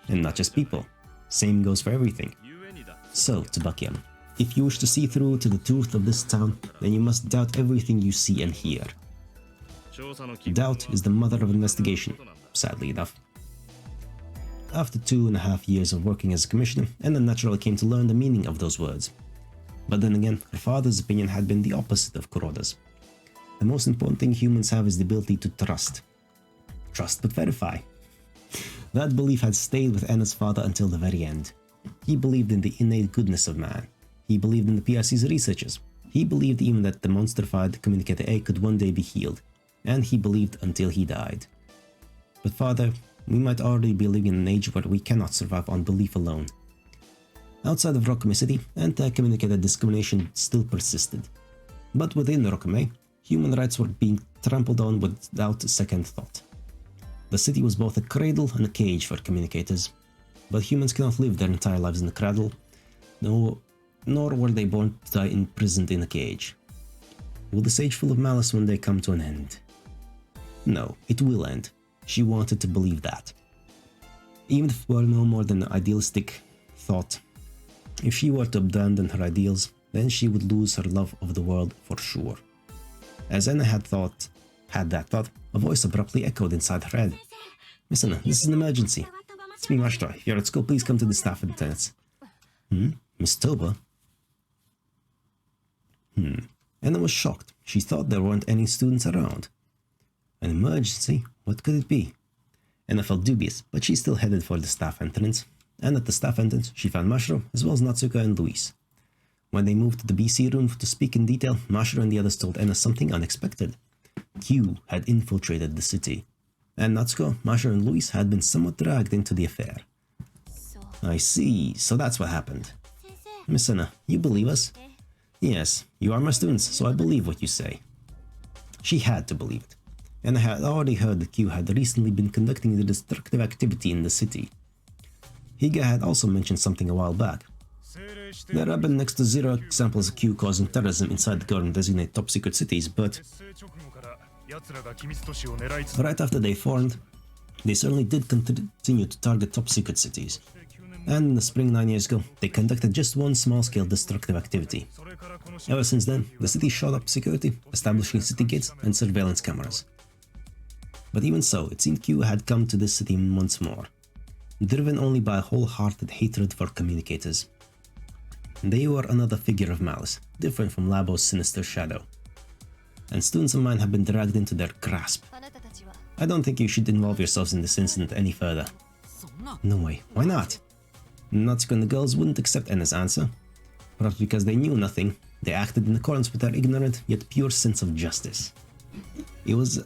And not just people, Same goes for everything. So, Tsubakiyama, if you wish to see through to the truth of this town, then you must doubt everything you see and hear. Doubt is the mother of investigation, sadly enough. After 2.5 years of working as a commissioner, Ena naturally came to learn the meaning of those words. But then again, her father's opinion had been the opposite of Kuroda's. The most important thing humans have is the ability to trust. Trust but verify. That belief had stayed with Ena's father until the very end. He believed in the innate goodness of man. He believed in the PRC's researchers. He believed even that the monstrified Communicator A could one day be healed. And he believed until he died. But father, we might already be living in an age where we cannot survive on belief alone. Outside of Rokume City, anti-communicator discrimination still persisted. But within Rokume, human rights were being trampled on without a second thought. The city was both a cradle and a cage for communicators. But humans cannot live their entire lives in a cradle, nor were they born to die imprisoned in a cage. Will this age full of malice one day come to an end? No, it will end. She wanted to believe that. Even if it were no more than an idealistic thought, if she were to abandon her ideals, then she would lose her love of the world for sure. As Ena had that thought, a voice abruptly echoed inside her head. Miss Ena, this is an emergency. It's me, Mashiro. If you're at school, please come to the staff attendants. Miss Toba? Ena was shocked. She thought there weren't any students around. An emergency? What could it be? Ena felt dubious, but she still headed for the staff entrance. And at the staff entrance, she found Mashiro, as well as Natsuko and Louise. When they moved to the BC room to speak in detail, Mashiro and the others told Ena something unexpected. Q had infiltrated the city. And Natsuko, Mashiro and Louise had been somewhat dragged into the affair. I see, so that's what happened. Miss Ena, you believe us? Yes, you are my students, so I believe what you say. She had to believe it. And I had already heard that Q had recently been conducting the destructive activity in the city. Higa had also mentioned something a while back. There have been next to zero examples of Q causing terrorism inside the government-designated top-secret cities, but right after they formed, they certainly did continue to target top-secret cities. And in the spring 9 years ago, they conducted just one small-scale destructive activity. Ever since then, the city shot up security, establishing city gates and surveillance cameras. But even so, it seemed Q had come to this city once more, driven only by a wholehearted hatred for communicators. They were another figure of malice, different from Labo's sinister shadow. And students of mine have been dragged into their grasp. I don't think you should involve yourselves in this incident any further. No way, why not? Natsuko and the girls wouldn't accept Ena's answer. Perhaps because they knew nothing, they acted in accordance with their ignorant yet pure sense of justice. It was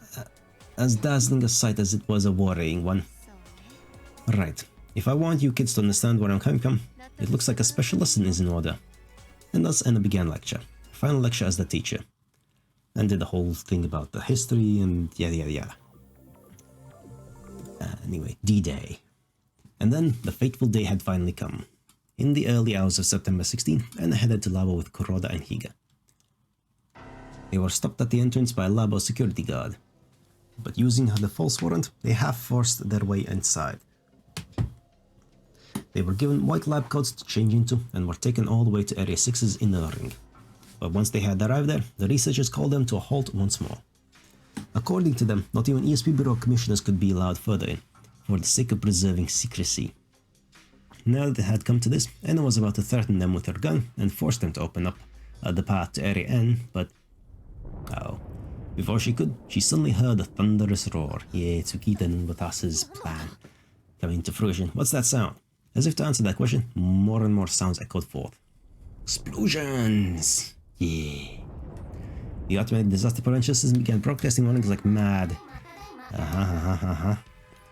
as dazzling a sight as it was a worrying one. Right, if I want you kids to understand where I'm coming from, it looks like a special lesson is in order. And thus Ena began lecture, final lecture as the teacher, and did the whole thing about the history and yada yada yada. Anyway, D-Day. And then the fateful day had finally come. In the early hours of September 16, Ena headed to Labo with Kuroda and Higa. They were stopped at the entrance by a Labo security guard, but using the false warrant, they half-forced their way inside. They were given white lab coats to change into and were taken all the way to Area 6's inner ring. But once they had arrived there, the researchers called them to a halt once more. According to them, not even ESP Bureau commissioners could be allowed further in, for the sake of preserving secrecy. Now that it had come to this, Ena was about to threaten them with her gun and force them to open up the path to Area N, but... oh. Before she could, she suddenly heard a thunderous roar. Yeah, Ukita and Watase's plan coming to fruition. What's that sound? As if to answer that question, more and more sounds echoed forth. Explosions! Yeah. The automated disaster prevention system began broadcasting warnings like mad.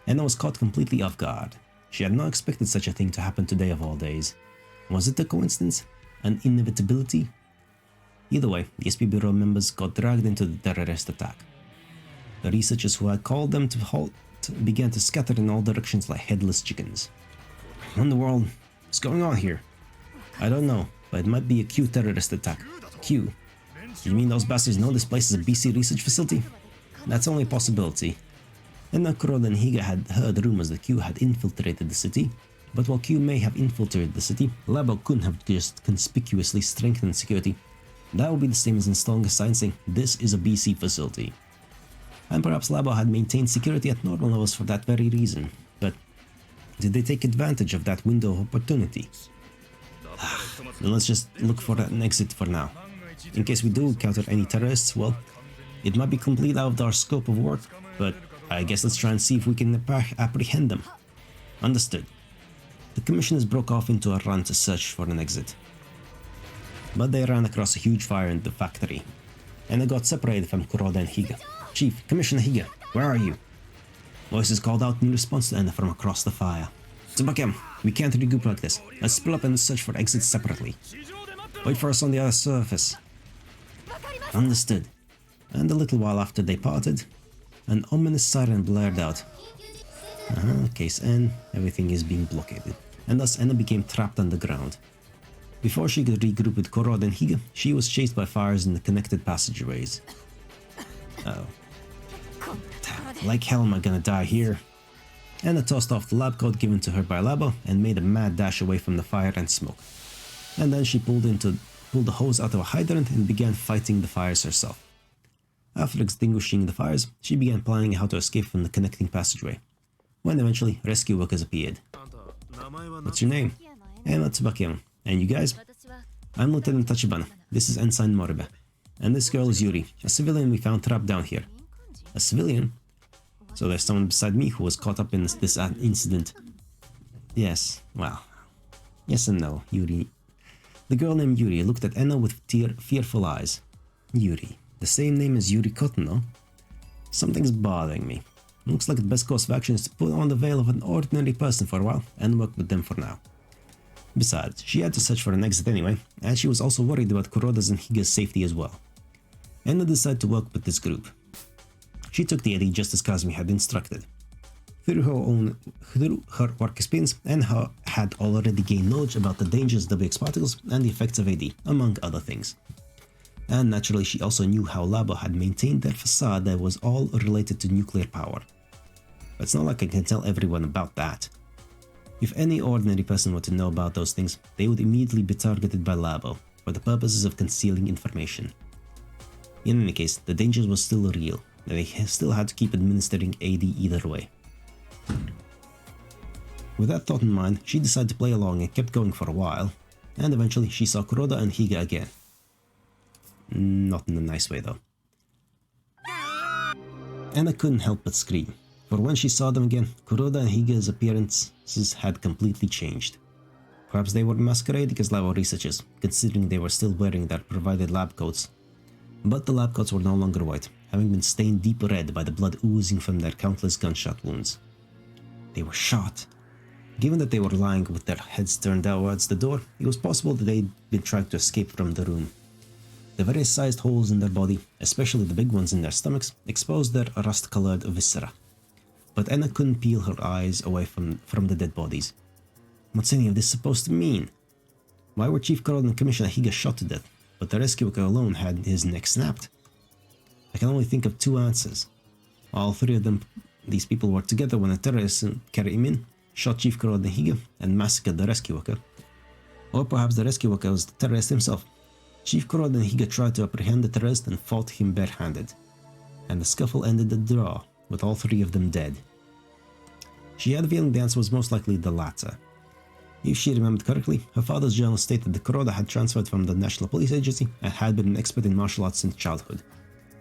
Ena was caught completely off guard. She had not expected such a thing to happen today of all days. Was it a coincidence? An inevitability? Either way, the SP Bureau members got dragged into the terrorist attack. The researchers who had called them to halt began to scatter in all directions like headless chickens. What in the world is going on here? I don't know, but it might be a Q terrorist attack. Q? You mean those bastards know this place is a BC research facility? That's only a possibility. Ena, Kuroda and Higa had heard rumors that Q had infiltrated the city, But while Q may have infiltrated the city, Labo couldn't have just conspicuously strengthened security. That would be the same as installing a sign saying, "This is a BC facility." And perhaps Labo had maintained security at normal levels for that very reason. But did they take advantage of that window of opportunity? Then let's just look for an exit for now. In case we do encounter any terrorists, well, it might be completely out of our scope of work, but I guess let's try and see if we can apprehend them. Understood. The commissioners broke off into a run to search for an exit. But they ran across a huge fire in the factory, and they got separated from Kuroda and Higa. "Chief, Commissioner Higa, where are you?" Voices called out in response to Ena from across the fire. "Tsubakiyama, we can't regroup like this. Let's split up and search for exits separately. Wait for us on the other surface." Understood. And a little while after they parted, an ominous siren blared out. Case N, everything is being blockaded, and thus Ena became trapped underground. Before she could regroup with Kuroda and Higa, she was chased by fires in the connected passageways. Oh. Like hell am I gonna die here? Ena tossed off the lab coat given to her by Labo and made a mad dash away from the fire and smoke. And then she pulled the hose out of a hydrant and began fighting the fires herself. After extinguishing the fires, she began planning how to escape from the connecting passageway, when eventually rescue workers appeared. "What's your name?" "Ena Tsubakiyama. And you guys?" "I'm Lieutenant Tachibana. This is Ensign Moribe. And this girl is Yuri, a civilian we found trapped down here." "A civilian? So there's someone beside me who was caught up in this incident." "Yes, well, yes and no, Yuri." The girl named Yuri looked at Ena with fearful eyes. "Yuri, the same name as Yuri Kotono? Something's bothering me. Looks like the best course of action is to put on the veil of an ordinary person for a while and work with them for now." Besides, she had to search for an exit anyway, and she was also worried about Kuroda's and Higa's safety as well. Ena decided to work with this group. She took the AD just as Kazumi had instructed. Through her work experience, Ena had already gained knowledge about the dangers of WX particles and the effects of AD, among other things. And naturally, she also knew how Labo had maintained their facade that was all related to nuclear power. But it's not like I can tell everyone about that. If any ordinary person were to know about those things, they would immediately be targeted by Labo for the purposes of concealing information. In any case, the dangers were still real, and they still had to keep administering AD either way. With that thought in mind, she decided to play along and kept going for a while, and eventually she saw Kuroda and Higa again. Not in a nice way though. Ena couldn't help but scream, for when she saw them again, Kuroda and Higa's appearances had completely changed. Perhaps they were masquerading as Labo researchers, considering they were still wearing their provided lab coats. But the lab coats were no longer white, having been stained deep red by the blood oozing from their countless gunshot wounds. They were shot. Given that they were lying with their heads turned towards the door, it was possible that they'd been trying to escape from the room. The various sized holes in their body, especially the big ones in their stomachs, exposed their rust-colored viscera. But Ena couldn't peel her eyes away from the dead bodies. What's any of this supposed to mean? Why were Chief Kuroda and Commissioner Higa shot to death, but the rescue worker alone had his neck snapped? I can only think of two answers. All three of them, these people were together when the terrorists carried him in, shot Chief Kuroda and Higa, and massacred the rescue worker. Or perhaps the rescue worker was the terrorist himself. Chief Kuroda and Higa tried to apprehend the terrorist and fought him barehanded, and the scuffle ended the draw, with all three of them dead. She had a feeling the answer was most likely the latter. If she remembered correctly, her father's journal stated that Kuroda had transferred from the National Police Agency and had been an expert in martial arts since childhood,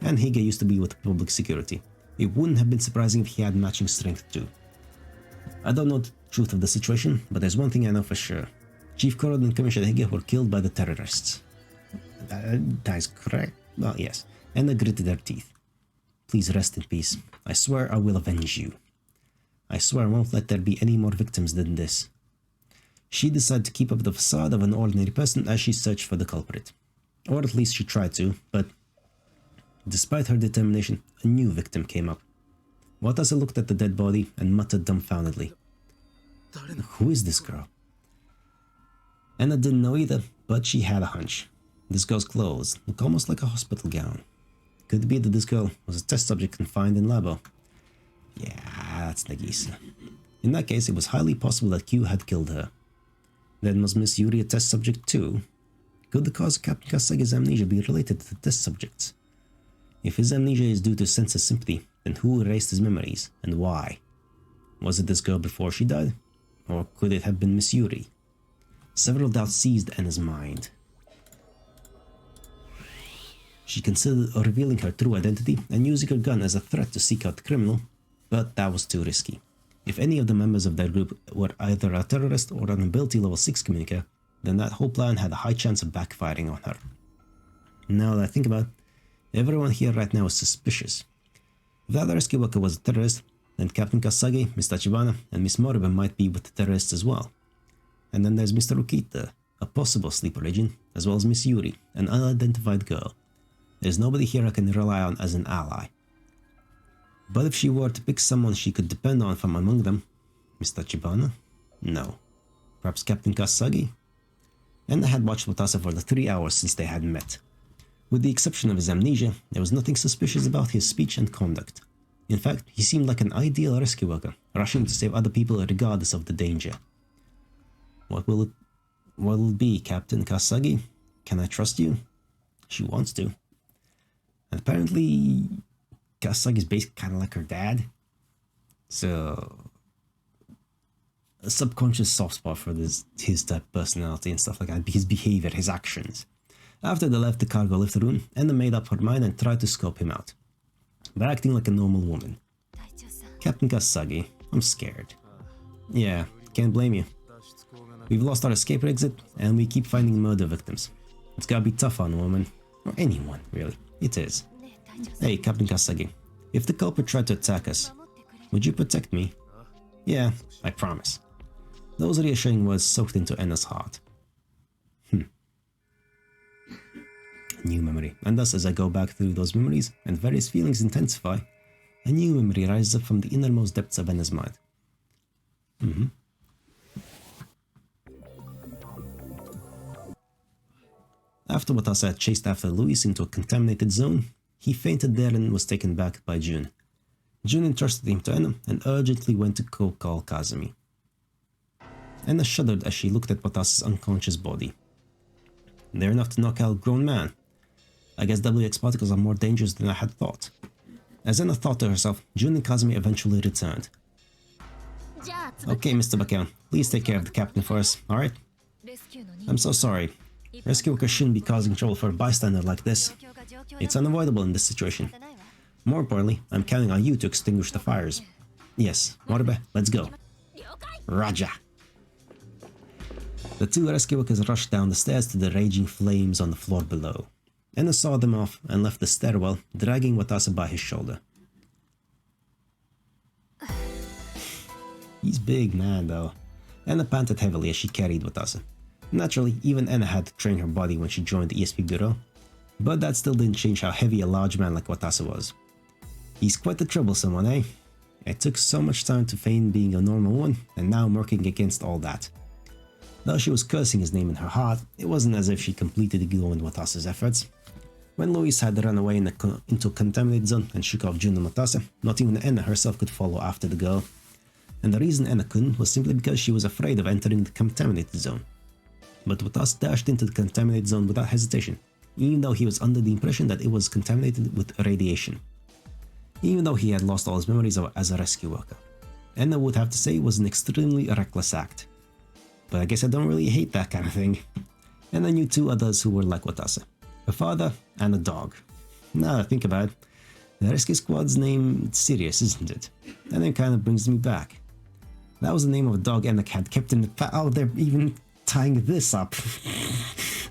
and Higa used to be with public security. It wouldn't have been surprising if he had matching strength too. I don't know the truth of the situation, but there's one thing I know for sure. Chief Kuroda and Commissioner Higa were killed by the terrorists. That is correct? Well, yes. Ena gritted her teeth. Please rest in peace. I swear I will avenge you. I swear I won't let there be any more victims than this. She decided to keep up the facade of an ordinary person as she searched for the culprit. Or at least she tried to, but despite her determination, a new victim came up. Watase looked at the dead body and muttered dumbfoundedly. Who is this girl? Ena didn't know either, but she had a hunch. This girl's clothes look almost like a hospital gown. Could it be that this girl was a test subject confined in Labo? Yeah, that's Nagisa. In that case, it was highly possible that Q had killed her. Then was Miss Yuri a test subject too? Could the cause of Captain Kasagi's amnesia be related to the test subjects? If his amnesia is due to sense of sympathy, then who erased his memories, and why? Was it this girl before she died? Or could it have been Miss Yuri? Several doubts seized Ena's mind. She considered revealing her true identity and using her gun as a threat to seek out the criminal, but that was too risky. If any of the members of their group were either a terrorist or an ability level 6 communicator, then that whole plan had a high chance of backfiring on her. Now that I think about it, everyone here right now is suspicious. If that rescue worker was a terrorist, then Captain Kasasagi, Miss Tachibana, and Miss Moriba might be with the terrorists as well. And then there's Mr. Ukita, a possible sleeper agent, as well as Miss Yuri, an unidentified girl. There's nobody here I can rely on as an ally. But if she were to pick someone she could depend on from among them, Miss Tachibana? No. Perhaps Captain Kasasagi? Ena had watched Watase for the 3 hours since they had met. With the exception of his amnesia, there was nothing suspicious about his speech and conduct. In fact, he seemed like an ideal rescue worker, rushing to save other people regardless of the danger. What will it be, Captain Kasasagi? Can I trust you? She wants to. And apparently, Kasasagi is basically kind of like her dad. So, a subconscious soft spot for his type of personality and stuff like that, his behavior, his actions. After they left the cargo lift room, Ena made up her mind and tried to scope him out, but acting like a normal woman. Captain Kasasagi, I'm scared. Yeah, can't blame you. We've lost our escape exit, and we keep finding murder victims. It's gotta be tough on a woman, or anyone, really. It is. Hey, Captain Kasasagi, if the culprit tried to attack us, would you protect me? Yeah, I promise. Those reassuring words soaked into Ena's heart. New memory, and thus as I go back through those memories and various feelings intensify, a new memory rises up from the innermost depths of Ena's mind. After Watase had chased after Louise into a contaminated zone, he fainted there and was taken back by June. June entrusted him to Ena and urgently went to go call Kazumi. Ena shuddered as she looked at Watase's unconscious body. They're enough to knock out a grown man. I guess WX particles are more dangerous than I had thought. As Ena thought to herself, June and Kazumi eventually returned. Okay, Mr. Tsubakiyama, please take care of the captain for us, alright? I'm so sorry. Rescue workers shouldn't be causing trouble for a bystander like this. It's unavoidable in this situation. More importantly, I'm counting on you to extinguish the fires. Yes, Moribe, let's go. Raja. The two rescue workers rushed down the stairs to the raging flames on the floor below. Ena saw them off and left the stairwell, dragging Watase by his shoulder. He's big, man, though. Ena panted heavily as she carried Watase. Naturally, even Ena had to train her body when she joined the ESP bureau, but that still didn't change how heavy a large man like Watase was. He's quite the troublesome one, eh? It took so much time to feign being a normal one, and now I'm working against all that. Though she was cursing his name in her heart, it wasn't as if she completed the goal in Watase's efforts. When Louise had run away into a contaminated zone and shook off June and Watase, not even Ena herself could follow after the girl. And the reason Ena couldn't was simply because she was afraid of entering the contaminated zone. But Watase dashed into the contaminated zone without hesitation, even though he was under the impression that it was contaminated with radiation. Even though he had lost all his memories as a rescue worker. Ena would have to say it was an extremely reckless act. But I guess I don't really hate that kind of thing. And I knew two others who were like Watase. A father and a dog. Now that I think about it, the rescue squad's name is Sirius, isn't it? And it kind of brings me back. That was the name of a dog Ena had kept in the oh, they're even tying this up.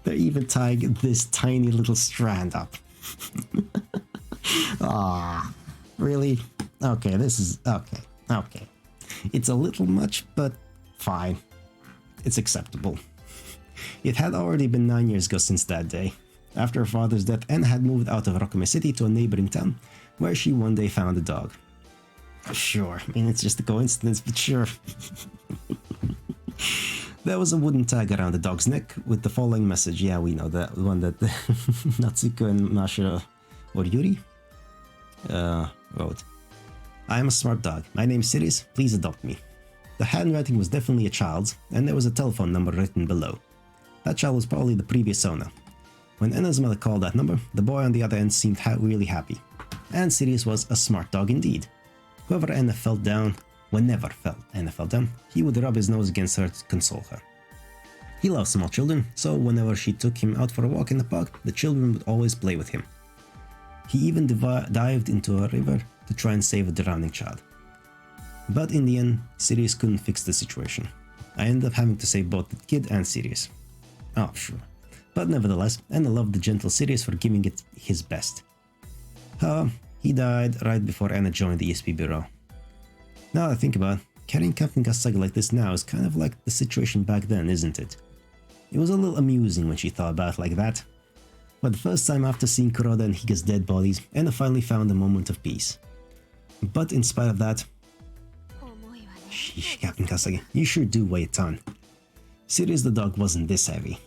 They're even tying this tiny little strand up. Ah, really? Okay, this is okay. It's a little much, but fine. It's acceptable. It had already been 9 years ago since that day. After her father's death, Ena had moved out of Rokume City to a neighboring town, where she one day found a dog. Sure, I mean, it's just a coincidence, but sure. There was a wooden tag around the dog's neck with the following message. Yeah, we know that one that Natsuko and Mashiro or Yuri wrote. I am a smart dog. My name is Sirius. Please adopt me. The handwriting was definitely a child's, and there was a telephone number written below. That child was probably the previous owner. When Ena's mother called that number, the boy on the other end seemed really happy. And Sirius was a smart dog indeed. Whenever Ena fell down, he would rub his nose against her to console her. He loved small children, so whenever she took him out for a walk in the park, the children would always play with him. He even dived into a river to try and save a drowning child. But in the end, Sirius couldn't fix the situation. I ended up having to save both the kid and Sirius. Oh, sure. But nevertheless, Ena loved the gentle Sirius for giving it his best. He died right before Ena joined the ESP Bureau. Now that I think about it, carrying Captain Kasasagi like this now is kind of like the situation back then, isn't it? It was a little amusing when she thought about it like that. But the first time after seeing Kuroda and Higa's dead bodies, Ena finally found a moment of peace. But in spite of that, sheesh, Captain Kasasagi, you sure do weigh a ton. Sirius the dog wasn't this heavy.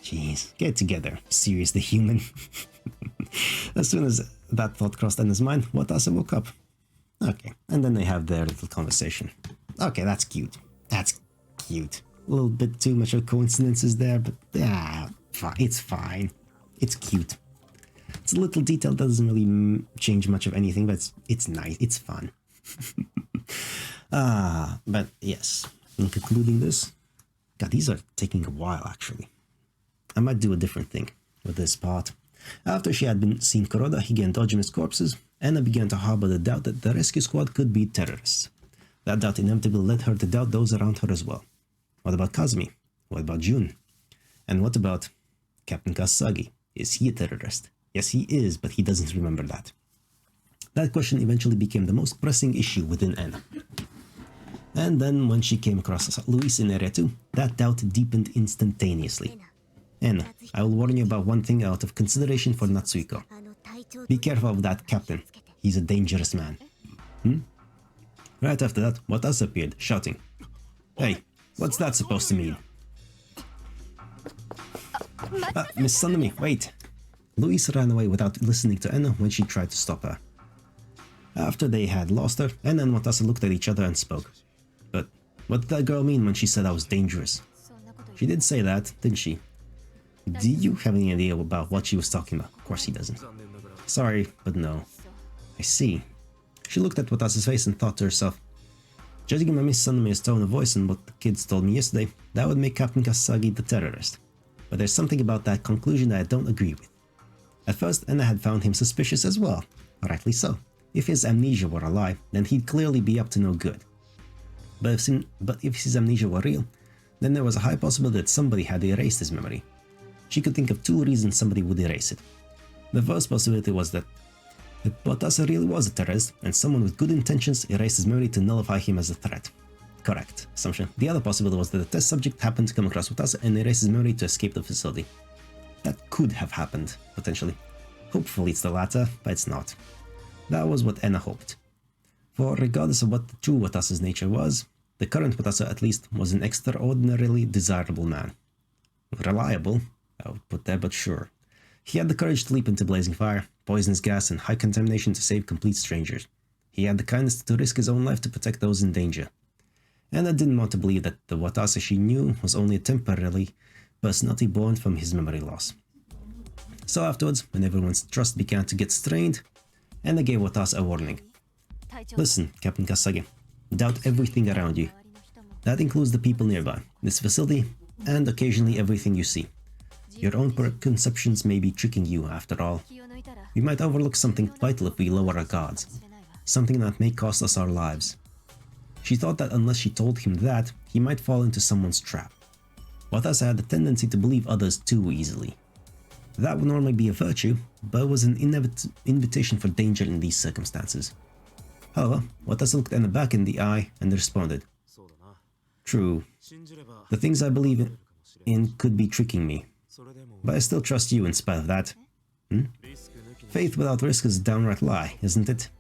Jeez, get together, Sirius the human. As soon as that thought crossed Ena's mind, Watase woke up. Okay, and then they have their little conversation. Okay, that's cute. That's cute. A little bit too much of coincidences there, but it's fine. It's cute. It's a little detail that doesn't really change much of anything, but it's nice. It's fun. But yes, in concluding this, God, these are taking a while actually. I might do a different thing with this part. After she had been seen Kuroda, Higa and Dojime's corpses, Ena began to harbor the doubt that the rescue squad could be terrorists. That doubt inevitably led her to doubt those around her as well. What about Kazumi? What about Jun? And what about Captain Kasasagi? Is he a terrorist? Yes, he is, but he doesn't remember that. That question eventually became the most pressing issue within Ena. And then when she came across Louise in Area 2, that doubt deepened instantaneously. Ena, I will warn you about one thing out of consideration for Natsuhiko. Be careful of that captain. He's a dangerous man. Right after that, Watase appeared, shouting, "Hey, what's that supposed to mean?" Miss Sannomiya, wait! Louise ran away without listening to Ena when she tried to stop her. After they had lost her, Ena and Watase looked at each other and spoke. But what did that girl mean when she said I was dangerous? She did say that, didn't she? Do you have any idea about what she was talking about? Of course he doesn't. Sorry, but no. I see. She looked at Watase's face and thought to herself, judging by Miss Sannomiya's tone of voice and what the kids told me yesterday, that would make Captain Kasasagi the terrorist. But there's something about that conclusion that I don't agree with. At first, Ena had found him suspicious as well. Rightly so. If his amnesia were a lie, then he'd clearly be up to no good. But if his amnesia were real, then there was a high possibility that somebody had erased his memory. She could think of two reasons somebody would erase it. The first possibility was that Watase really was a terrorist, and someone with good intentions erased his memory to nullify him as a threat. Correct assumption. The other possibility was that the test subject happened to come across Watase and erase his memory to escape the facility. That could have happened, potentially. Hopefully it's the latter, but it's not. That was what Ena hoped. For regardless of what the true Watase's nature was, the current Watase at least was an extraordinarily desirable man. Reliable, I would put there, but sure. He had the courage to leap into blazing fire, poisonous gas, and high contamination to save complete strangers. He had the kindness to risk his own life to protect those in danger. Ena didn't want to believe that the Watase she knew was only a temporary personality born from his memory loss. So afterwards, when everyone's trust began to get strained, Ena gave Watase a warning. Listen, Captain Kasasagi, doubt everything around you. That includes the people nearby, this facility, and occasionally everything you see. Your own preconceptions may be tricking you after all. We might overlook something vital if we lower our guards, something that may cost us our lives. She thought that unless she told him that, he might fall into someone's trap. Watase had a tendency to believe others too easily. That would normally be a virtue, but it was an invitation for danger in these circumstances. However, Watase looked Ena back in the eye and responded, True, the things I believe in could be tricking me, but I still trust you in spite of that. Faith without risk is a downright lie, isn't it?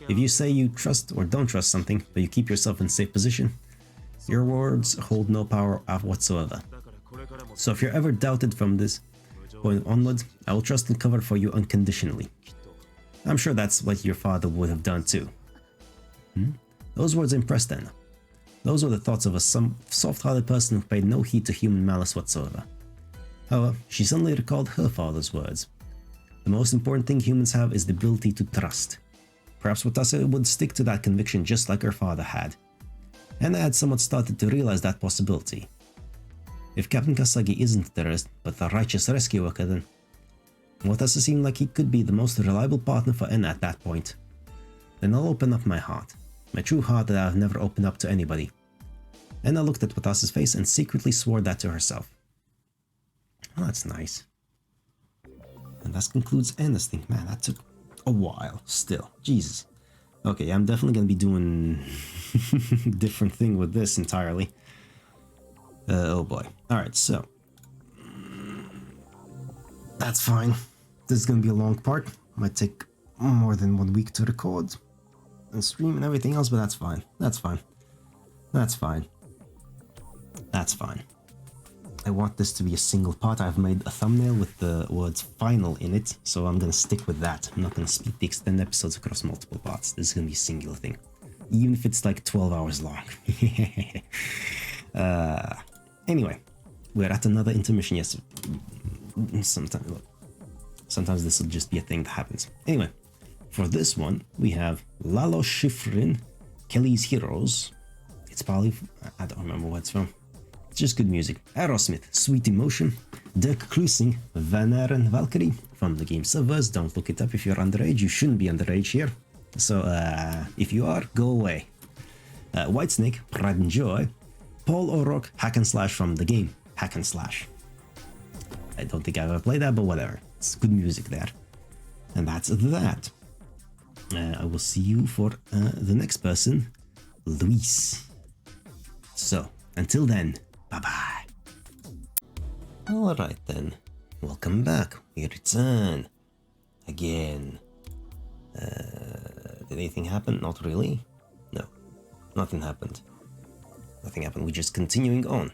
If you say you trust or don't trust something, but you keep yourself in a safe position, your words hold no power whatsoever. So if you're ever doubted from this point onwards, I will trust and cover for you unconditionally. I'm sure that's what your father would have done too. Those words impressed Ena. Those were the thoughts of a soft-hearted person who paid no heed to human malice whatsoever. However, she suddenly recalled her father's words. The most important thing humans have is the ability to trust. Perhaps Watase would stick to that conviction just like her father had. Ena had somewhat started to realize that possibility. If Captain Kasasagi isn't a terrorist, but a righteous rescue worker, then Watase seemed like he could be the most reliable partner for Ena at that point. Then I'll open up my heart. My true heart that I've never opened up to anybody. Ena looked at Watase's face and secretly swore that to herself. Oh, that's nice. And that concludes Ena's thing. Man, that took a while still. Jesus. Okay, I'm definitely gonna be doing different thing with this entirely. Oh boy. Alright, so that's fine. This is gonna be a long part. Might take more than 1 week to record and stream and everything else, but that's fine. That's fine. That's fine. That's fine. I want this to be a single part. I've made a thumbnail with the words final in it, so I'm gonna stick with that. I'm not gonna split the extended episodes across multiple parts. This is gonna be a singular thing. Even if it's like 12 hours long. Anyway, we're at another intermission. Yes, sometimes this will just be a thing that happens. Anyway, for this one, we have Lalo Schifrin, Kelly's Heroes. It's probably, I don't remember what it's from. It's just good music. Aerosmith, Sweet Emotion. Dirk Klusing, Van Aren Valkyrie from the game Servers. Don't look it up if you're underage. You shouldn't be underage here. So, if you are, go away. Whitesnake, Pride and Joy. Paul O'Rourke, Hack and Slash from the game Hack and Slash. I don't think I've ever played that, but whatever. It's good music there. And that's that. I will see you for the next person, Louise. So, until then, bye-bye. Alright then, welcome back. We return. Again. Did anything happen? Not really. No, nothing happened. Nothing happened, we're just continuing on.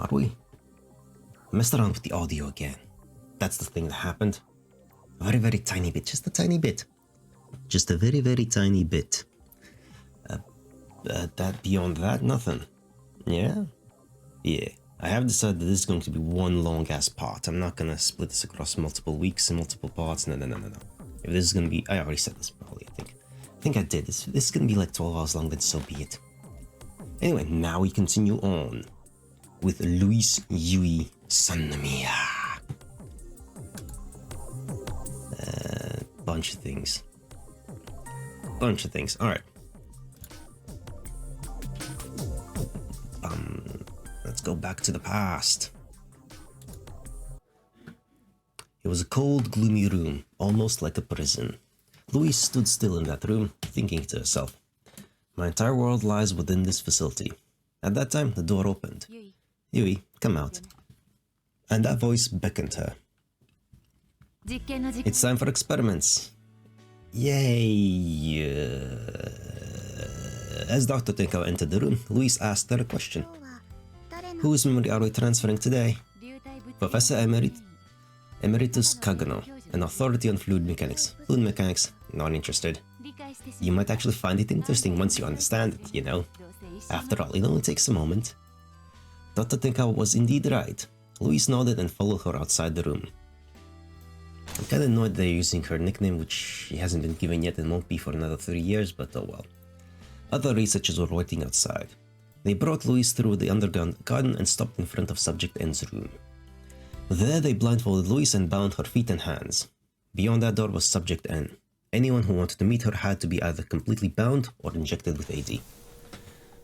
Are we? I messed around with the audio again. That's the thing that happened. A very, very tiny bit, just a tiny bit. Just a very, very tiny bit. That beyond that, nothing. Yeah? Yeah. I have decided that this is going to be one long ass part. I'm not gonna split this across multiple weeks and multiple parts. No. If this is gonna be, I already said this probably, I think I did. This is gonna be like 12 hours long, then so be it. Anyway, now we continue on with Louise Yui Sannomiya. Bunch of things. Alright. Let's go back to the past. It was a cold, gloomy room, almost like a prison. Louise stood still in that room, thinking to herself, my entire world lies within this facility. At that time, the door opened. Yui, come out. And that voice beckoned her. It's time for experiments. Yay! As Dr. Tenko entered the room, Louise asked her a question. Whose memory are we transferring today? Professor Emeritus Kagano, an authority on fluid mechanics. Fluid mechanics, not interested. You might actually find it interesting once you understand it, you know. After all, it only takes a moment. Dr. Tenko was indeed right. Louise nodded and followed her outside the room. I'm kinda annoyed they're using her nickname, which she hasn't been given yet and won't be for another 3 years, but oh well. Other researchers were waiting outside. They brought Louise through the underground garden and stopped in front of Subject N's room. There they blindfolded Louise and bound her feet and hands. Beyond that door was Subject N. Anyone who wanted to meet her had to be either completely bound or injected with AD.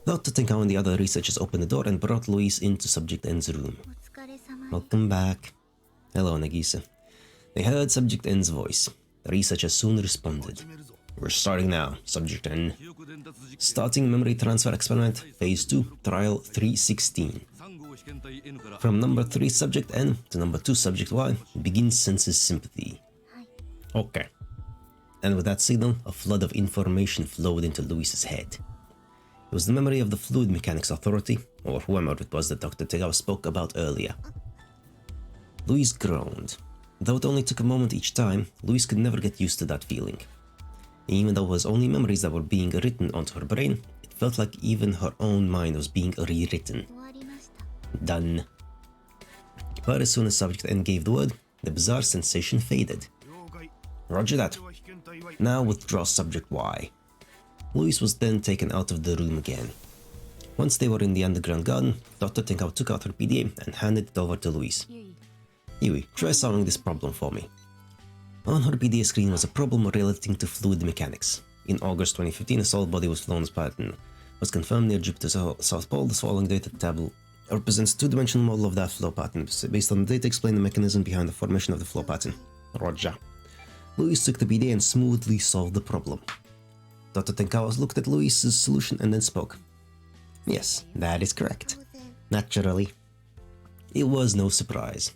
Dr. Tenko and the other researchers opened the door and brought Louise into Subject N's room. Welcome back. Hello, Nagisa. They heard Subject N's voice. The researcher soon responded. We're starting now, Subject N. Starting memory transfer experiment, phase 2, trial 316. From number 3 Subject N to number 2 Subject Y, begins senses sympathy. Okay. And with that signal, a flood of information flowed into Louise's head. It was the memory of the Fluid Mechanics Authority, or whoever it was that Dr. Tegawa spoke about earlier. Louise groaned. Though it only took a moment each time, Louise could never get used to that feeling. Even though it was only memories that were being written onto her brain, it felt like even her own mind was being rewritten. Done. But as soon as Subject N gave the word, the bizarre sensation faded. Roger that. Now withdraw Subject Y. Louise was then taken out of the room again. Once they were in the underground garden, Dr. Tenkao took out her PDA and handed it over to Louise. Yui, try solving this problem for me. On her PDA screen was a problem relating to fluid mechanics. In August 2015, a solid body was flown as Python. Was confirmed near Jupiter's South Pole. The following data table represents a two-dimensional model of that flow pattern. Based on the data, explain the mechanism behind the formation of the flow pattern. Roger. Louise took the PDA and smoothly solved the problem. Dr. Tenkao looked at Louise's solution and then spoke. Yes, that is correct. Naturally. It was no surprise,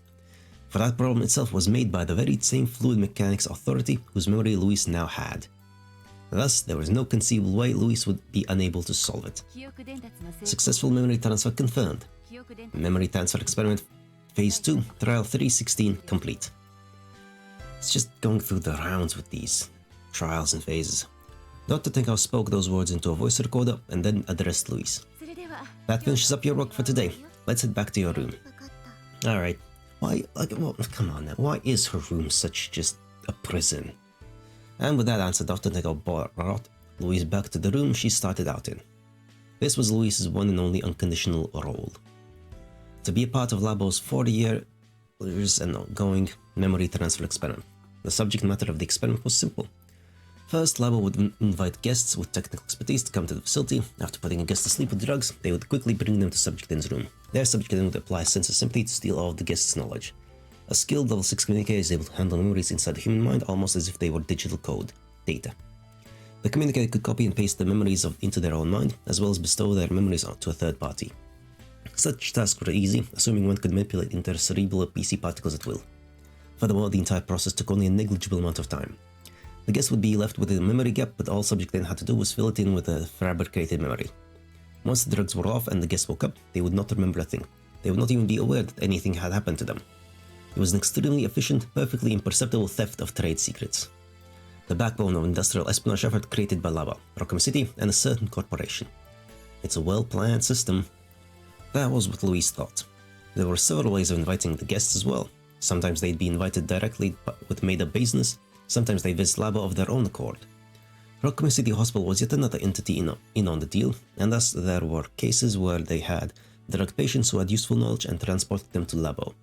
for that problem itself was made by the very same fluid mechanics authority whose memory Louise now had. Thus, there was no conceivable way Louise would be unable to solve it. Successful memory transfer confirmed. Memory transfer experiment phase 2, trial 316 complete. It's just going through the rounds with these trials and phases. Dr. Tenkao spoke those words into a voice recorder and then addressed Louise. That finishes up your work for today. Let's head back to your room. Alright. Why, well, come on now. Why is her room such just a prison? And with that answer, Dr. Tenkao brought Louise back to the room she started out in. This was Louise's one and only unconditional role. To be a part of Labo's 40 years and ongoing memory transfer experiment. The subject matter of the experiment was simple. First, Labo would invite guests with technical expertise to come to the facility. After putting a guest to sleep with drugs, they would quickly bring them to Subject N's room. There, Subject N would apply sensor simply to steal all of the guest's knowledge. A skilled level 6 communicator is able to handle memories inside the human mind almost as if they were digital code, data. The communicator could copy and paste the memories into their own mind, as well as bestow their memories to a third party. Such tasks were easy, assuming one could manipulate intercerebral PC particles at will. Furthermore, the entire process took only a negligible amount of time. The guest would be left with a memory gap, but all Subject then had to do was fill it in with a fabricated memory. Once the drugs were off and the guest woke up, they would not remember a thing. They would not even be aware that anything had happened to them. It was an extremely efficient, perfectly imperceptible theft of trade secrets. The backbone of industrial espionage effort created by Laba, Raccoon City, and a certain corporation. It's a well-planned system. That was what Louise thought. There were several ways of inviting the guests as well. Sometimes they'd be invited directly with made-up business. Sometimes they visit Labo of their own accord. Raccoon City Hospital was yet another entity in on the deal, and thus there were cases where they had drugged patients who had useful knowledge and transported them to Labo.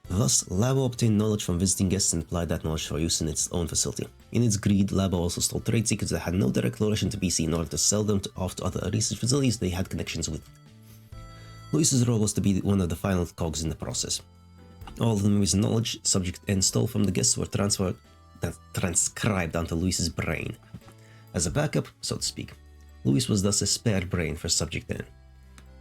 Thus, Labo obtained knowledge from visiting guests and applied that knowledge for use in its own facility. In its greed, Labo also stole trade secrets that had no direct relation to BC in order to sell them off to other research facilities they had connections with. Louise's role was to be one of the final cogs in the process. All of the memories and knowledge Subject N stole from the guests were transcribed onto Louise's brain. As a backup, so to speak, Louise was thus a spare brain for Subject N.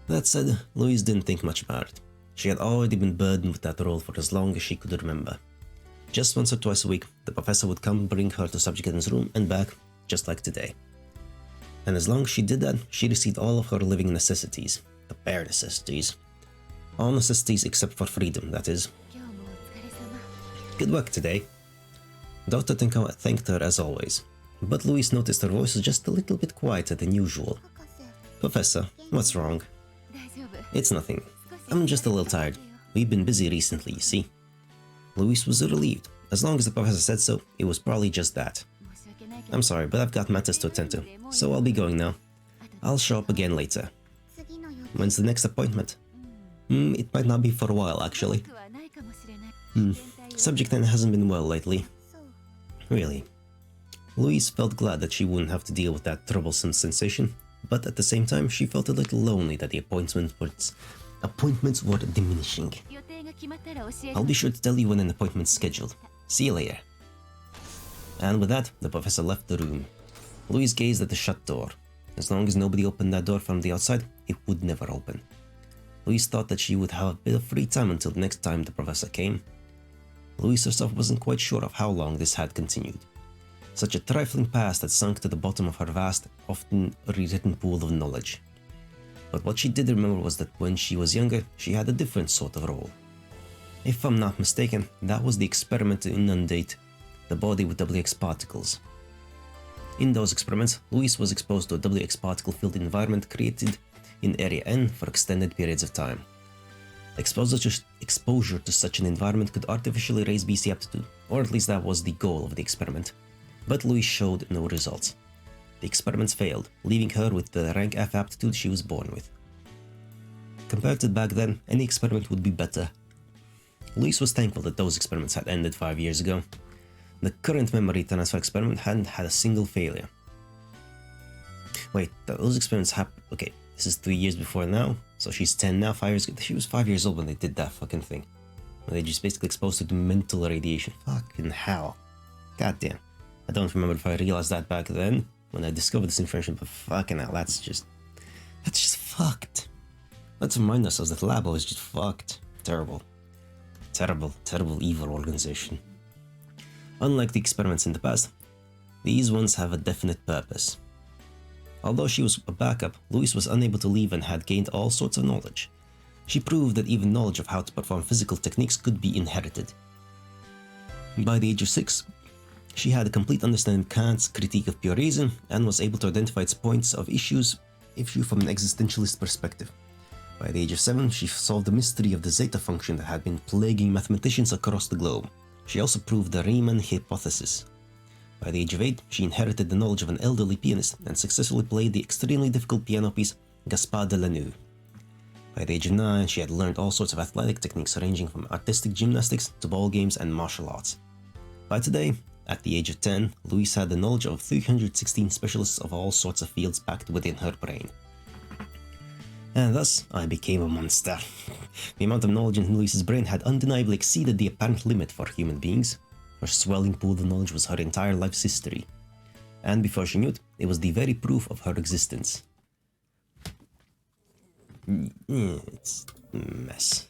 That said, Louise didn't think much about it. She had already been burdened with that role for as long as she could remember. Just once or twice a week, the professor would come bring her to Subject N's room and back, just like today. And as long as she did that, she received all of her living necessities. The bare necessities. All necessities except for freedom, that is. Good work today. Dr. Tenkao thanked her as always, but Louise noticed her voice was just a little bit quieter than usual. Professor, what's wrong? It's nothing. I'm just a little tired. We've been busy recently, you see. Louise was relieved. As long as the professor said so, it was probably just that. I'm sorry, but I've got matters to attend to, so I'll be going now. I'll show up again later. When's the next appointment? It might not be for a while, actually. Subject N hasn't been well lately. Really. Louise felt glad that she wouldn't have to deal with that troublesome sensation, but at the same time she felt a little lonely that the appointments were diminishing. I'll be sure to tell you when an appointment's scheduled. See you later. And with that, the professor left the room. Louise gazed at the shut door. As long as nobody opened that door from the outside, it would never open. Louise thought that she would have a bit of free time until the next time the professor came. Louise herself wasn't quite sure of how long this had continued. Such a trifling past had sunk to the bottom of her vast, often rewritten pool of knowledge. But what she did remember was that when she was younger, she had a different sort of role. If I'm not mistaken, that was the experiment to inundate the body with WX particles. In those experiments, Louise was exposed to a WX particle field environment created in Area N for extended periods of time. Exposure to such an environment could artificially raise BC aptitude, or at least that was the goal of the experiment. But Louise showed no results. The experiments failed, leaving her with the rank F aptitude she was born with. Compared to back then, any experiment would be better. Louise was thankful that those experiments had ended 5 years ago. The current memory transfer experiment hadn't had a single failure. Wait, those experiments happened. Okay, this is 3 years before now, so she's 10 now, 5 years ago. She was 5 years old when they did that fucking thing. When they just basically exposed her to mental radiation. Fucking hell. God damn. I don't remember if I realized that back then, when I discovered this information, but fucking hell, that's just fucked. Let's remind ourselves that Labo is just fucked. Terrible. Terrible, terrible, evil organization. Unlike the experiments in the past, these ones have a definite purpose. Although she was a backup, Louise was unable to leave and had gained all sorts of knowledge. She proved that even knowledge of how to perform physical techniques could be inherited. By the age of 6, she had a complete understanding of Kant's critique of pure reason and was able to identify its points of issue from an existentialist perspective. By the age of 7, she solved the mystery of the zeta function that had been plaguing mathematicians across the globe. She also proved the Riemann hypothesis. By the age of 8, she inherited the knowledge of an elderly pianist and successfully played the extremely difficult piano piece Gaspard de la Nuit. By the age of 9, she had learned all sorts of athletic techniques ranging from artistic gymnastics to ball games and martial arts. By today, at the age of 10, Louise had the knowledge of 316 specialists of all sorts of fields packed within her brain. And thus, I became a monster. The amount of knowledge in Louise's brain had undeniably exceeded the apparent limit for human beings. Her swelling pool of knowledge was her entire life's history. And before she knew it, it was the very proof of her existence. It's a mess.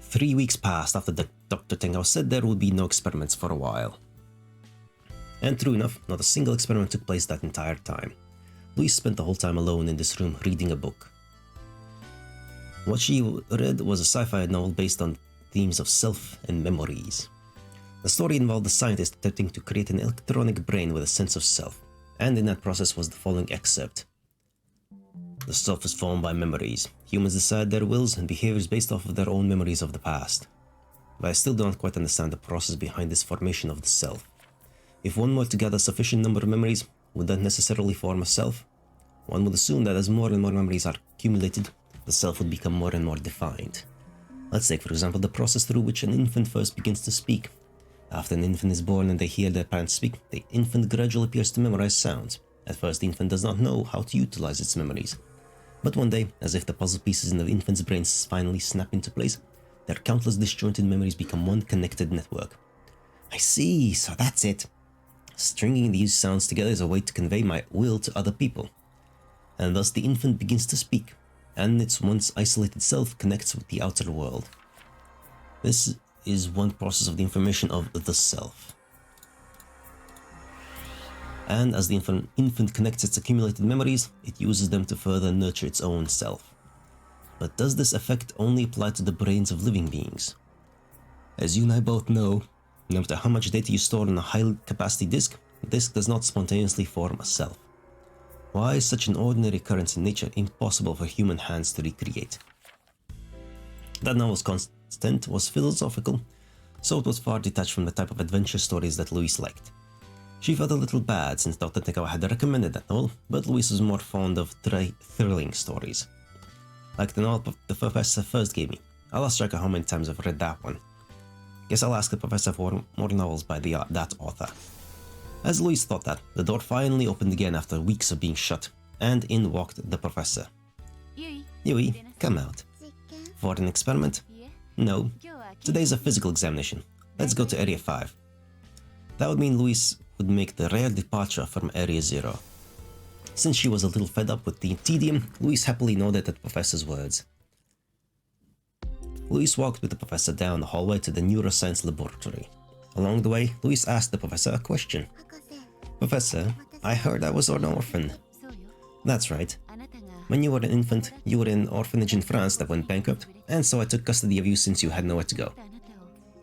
3 weeks passed after Dr. Tengao said there would be no experiments for a while. And true enough, not a single experiment took place that entire time. Louise spent the whole time alone in this room reading a book. What she read was a sci-fi novel based on themes of self and memories. The story involved a scientist attempting to create an electronic brain with a sense of self, and in that process was the following excerpt. The self is formed by memories. Humans decide their wills and behaviors based off of their own memories of the past. But I still don't quite understand the process behind this formation of the self. If one were to gather a sufficient number of memories, would that necessarily form a self? One would assume that as more and more memories are accumulated, the self would become more and more defined. Let's take, for example, the process through which an infant first begins to speak. After an infant is born and they hear their parents speak, the infant gradually appears to memorize sounds. At first, the infant does not know how to utilize its memories. But one day, as if the puzzle pieces in the infant's brain finally snap into place, their countless disjointed memories become one connected network. I see, so that's it. Stringing these sounds together is a way to convey my will to other people. And thus the infant begins to speak, and its once isolated self connects with the outer world. This is one process of the information of the self. And as the infant connects its accumulated memories, it uses them to further nurture its own self. But does this effect only apply to the brains of living beings? As you and I both know, no matter how much data you store on a high-capacity disk, the disk does not spontaneously form a self. Why is such an ordinary occurrence in nature impossible for human hands to recreate? That novel's content was philosophical, so it was far detached from the type of adventure stories that Louise liked. She felt a little bad since Dr. Tengao had recommended that novel, but Louise was more fond of thrilling stories. Like the novel the professor first gave me. I lost track of how many times I've read that one. Guess I'll ask the professor for more novels by that author. As Louise thought that, the door finally opened again after weeks of being shut, and in walked the professor. Yui, come out. For an experiment? No. Today's a physical examination. Let's go to Area 5. That would mean Louise would make the rare departure from Area 0. Since she was a little fed up with the tedium, Louise happily nodded at the professor's words. Louise walked with the professor down the hallway to the neuroscience laboratory. Along the way, Louise asked the professor a question. Professor, I heard I was an orphan. That's right. When you were an infant, you were in an orphanage in France that went bankrupt, and so I took custody of you since you had nowhere to go.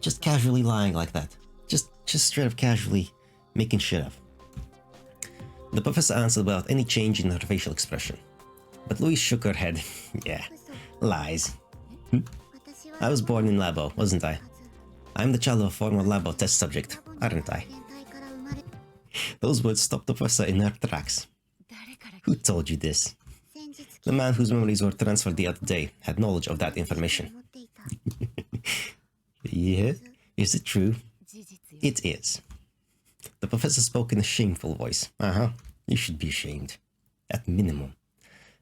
Just casually lying like that. Just straight up casually making shit up. The professor answered without any change in her facial expression. But Louise shook her head. Yeah, lies. I was born in Labo, wasn't I? I'm the child of a former Labo test subject, aren't I? Those words stopped the professor in her tracks. Who told you this? The man whose memories were transferred the other day had knowledge of that information. Yeah, is it true? It is. The professor spoke in a shameful voice. You should be ashamed. At minimum.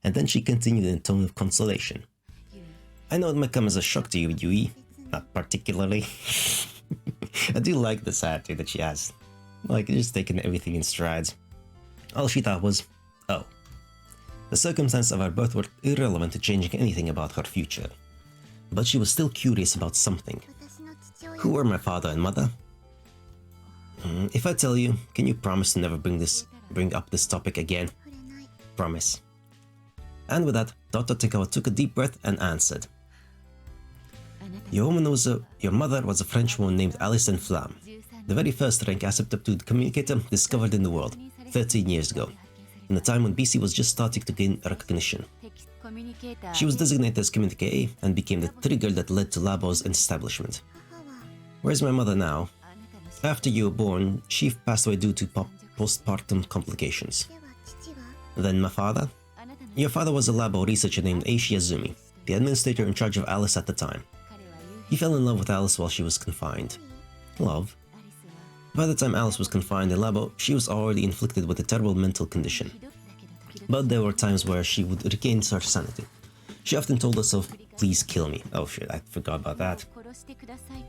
And then she continued in a tone of consolation. I know it might come as a shock to you, Yui. Not particularly. I do like this attitude that she has. Like, just taking everything in strides. All she thought was, oh. The circumstances of her birth were irrelevant to changing anything about her future. But she was still curious about something. Who were my father and mother? If I tell you, can you promise to never bring up this topic again? Promise. And with that, Dr. Tekawa took a deep breath and answered. Your mother was a French woman named Alice Flamme, the very first rank aseptoptude communicator discovered in the world, 13 years ago, in a time when BC was just starting to gain recognition. She was designated as Communicator A and became the trigger that led to Labo's establishment. Where's my mother now? After you were born, she passed away due to postpartum complications. Then my father? Your father was a Labo researcher named Eishi Azumi, the administrator in charge of Alice at the time. He fell in love with Alice while she was confined. Love? By the time Alice was confined in Labo, she was already inflicted with a terrible mental condition. But there were times where she would regain her sanity. She often told herself, please kill me. Oh shit, I forgot about that.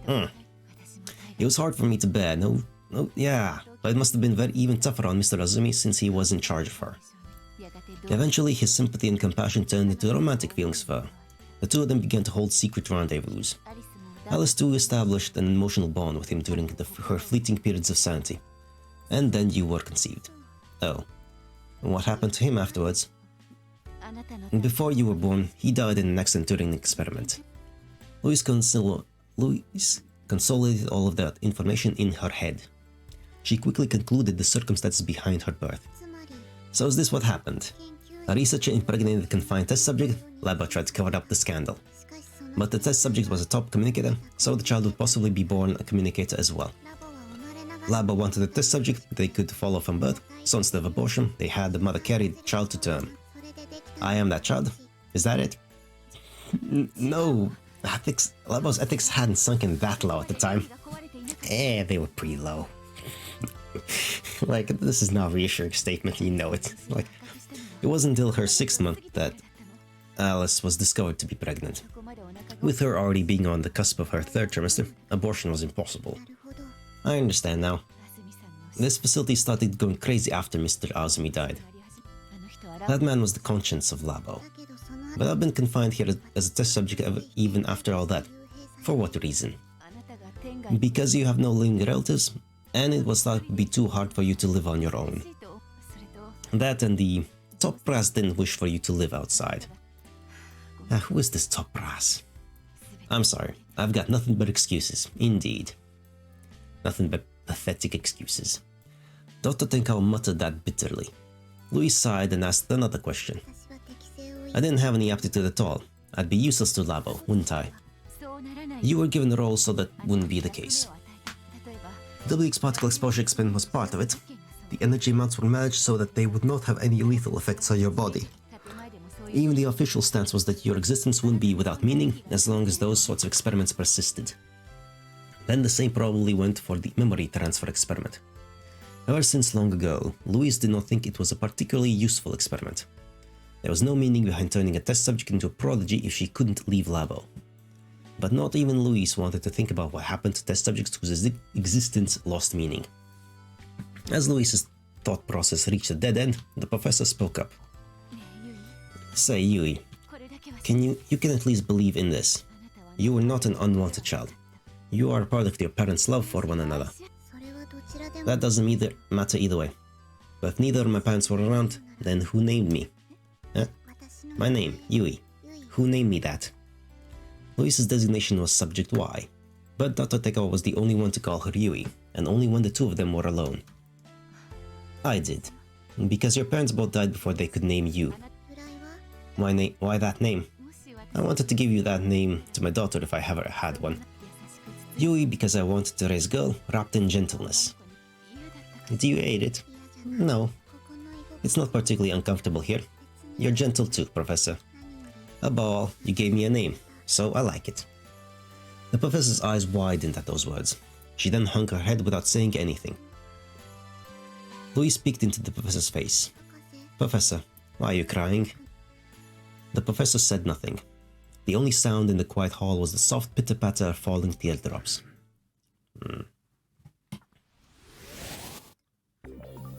It was hard for me to bear, yeah, but it must have been even tougher on Mr. Azumi since he was in charge of her. Eventually, his sympathy and compassion turned into romantic feelings for her. The two of them began to hold secret rendezvous. Alice too established an emotional bond with him during her fleeting periods of sanity. And then you were conceived. Oh. And what happened to him afterwards? Before you were born, he died in an accident during an experiment. Louise consolidated all of that information in her head. She quickly concluded the circumstances behind her birth. So is this what happened? A researcher impregnated a confined test subject. Labo tried to cover up the scandal. But the test subject was a top communicator, so the child would possibly be born a communicator as well. Labo wanted a test subject they could follow from birth, so instead of abortion, they had the mother carry the child to term. I am that child? Is that it? No, Labo's ethics hadn't sunken that low at the time. They were pretty low. Like, this is not a reassuring statement, you know it. Like, it wasn't until her 6th month that Alice was discovered to be pregnant. With her already being on the cusp of her 3rd trimester, abortion was impossible. I understand now. This facility started going crazy after Mr. Azumi died. That man was the conscience of Labo. But I've been confined here as a test subject even after all that. For what reason? Because you have no living relatives, and it was thought it would be too hard for you to live on your own. That and the top brass didn't wish for you to live outside. Who is this top brass? I'm sorry, I've got nothing but excuses, indeed. Nothing but pathetic excuses. Dr. Tenkawa muttered that bitterly. Louise sighed and asked another question. I didn't have any aptitude at all. I'd be useless to Labo, wouldn't I? You were given a role so that wouldn't be the case. WX particle exposure experiment was part of it. The energy amounts were managed so that they would not have any lethal effects on your body. Even the official stance was that your existence wouldn't be without meaning as long as those sorts of experiments persisted. Then the same probably went for the memory transfer experiment. Ever since long ago, Louise did not think it was a particularly useful experiment. There was no meaning behind turning a test subject into a prodigy if she couldn't leave Labo. But not even Louise wanted to think about what happened to test subjects whose existence lost meaning. As Louise's thought process reached a dead end, the professor spoke up. Say, Yui, you can at least believe in this. You were not an unwanted child. You are a product of your parents' love for one another. That doesn't matter either way. But if neither of my parents were around, then who named me? My name, Yui. Who named me that? Louise's designation was Subject Y, but Dr. Tekawa was the only one to call her Yui, and only when the two of them were alone. I did. Because your parents both died before they could name you. Why that name? I wanted to give you that name to my daughter if I ever had one. Yui because I wanted to raise a girl wrapped in gentleness. Do you hate it? No. It's not particularly uncomfortable here. You're gentle too, Professor. Above all, you gave me a name, so I like it. The professor's eyes widened at those words. She then hung her head without saying anything. Louise peeked into the professor's face. Professor, why are you crying? The professor said nothing. The only sound in the quiet hall was the soft pitter-patter of falling teardrops.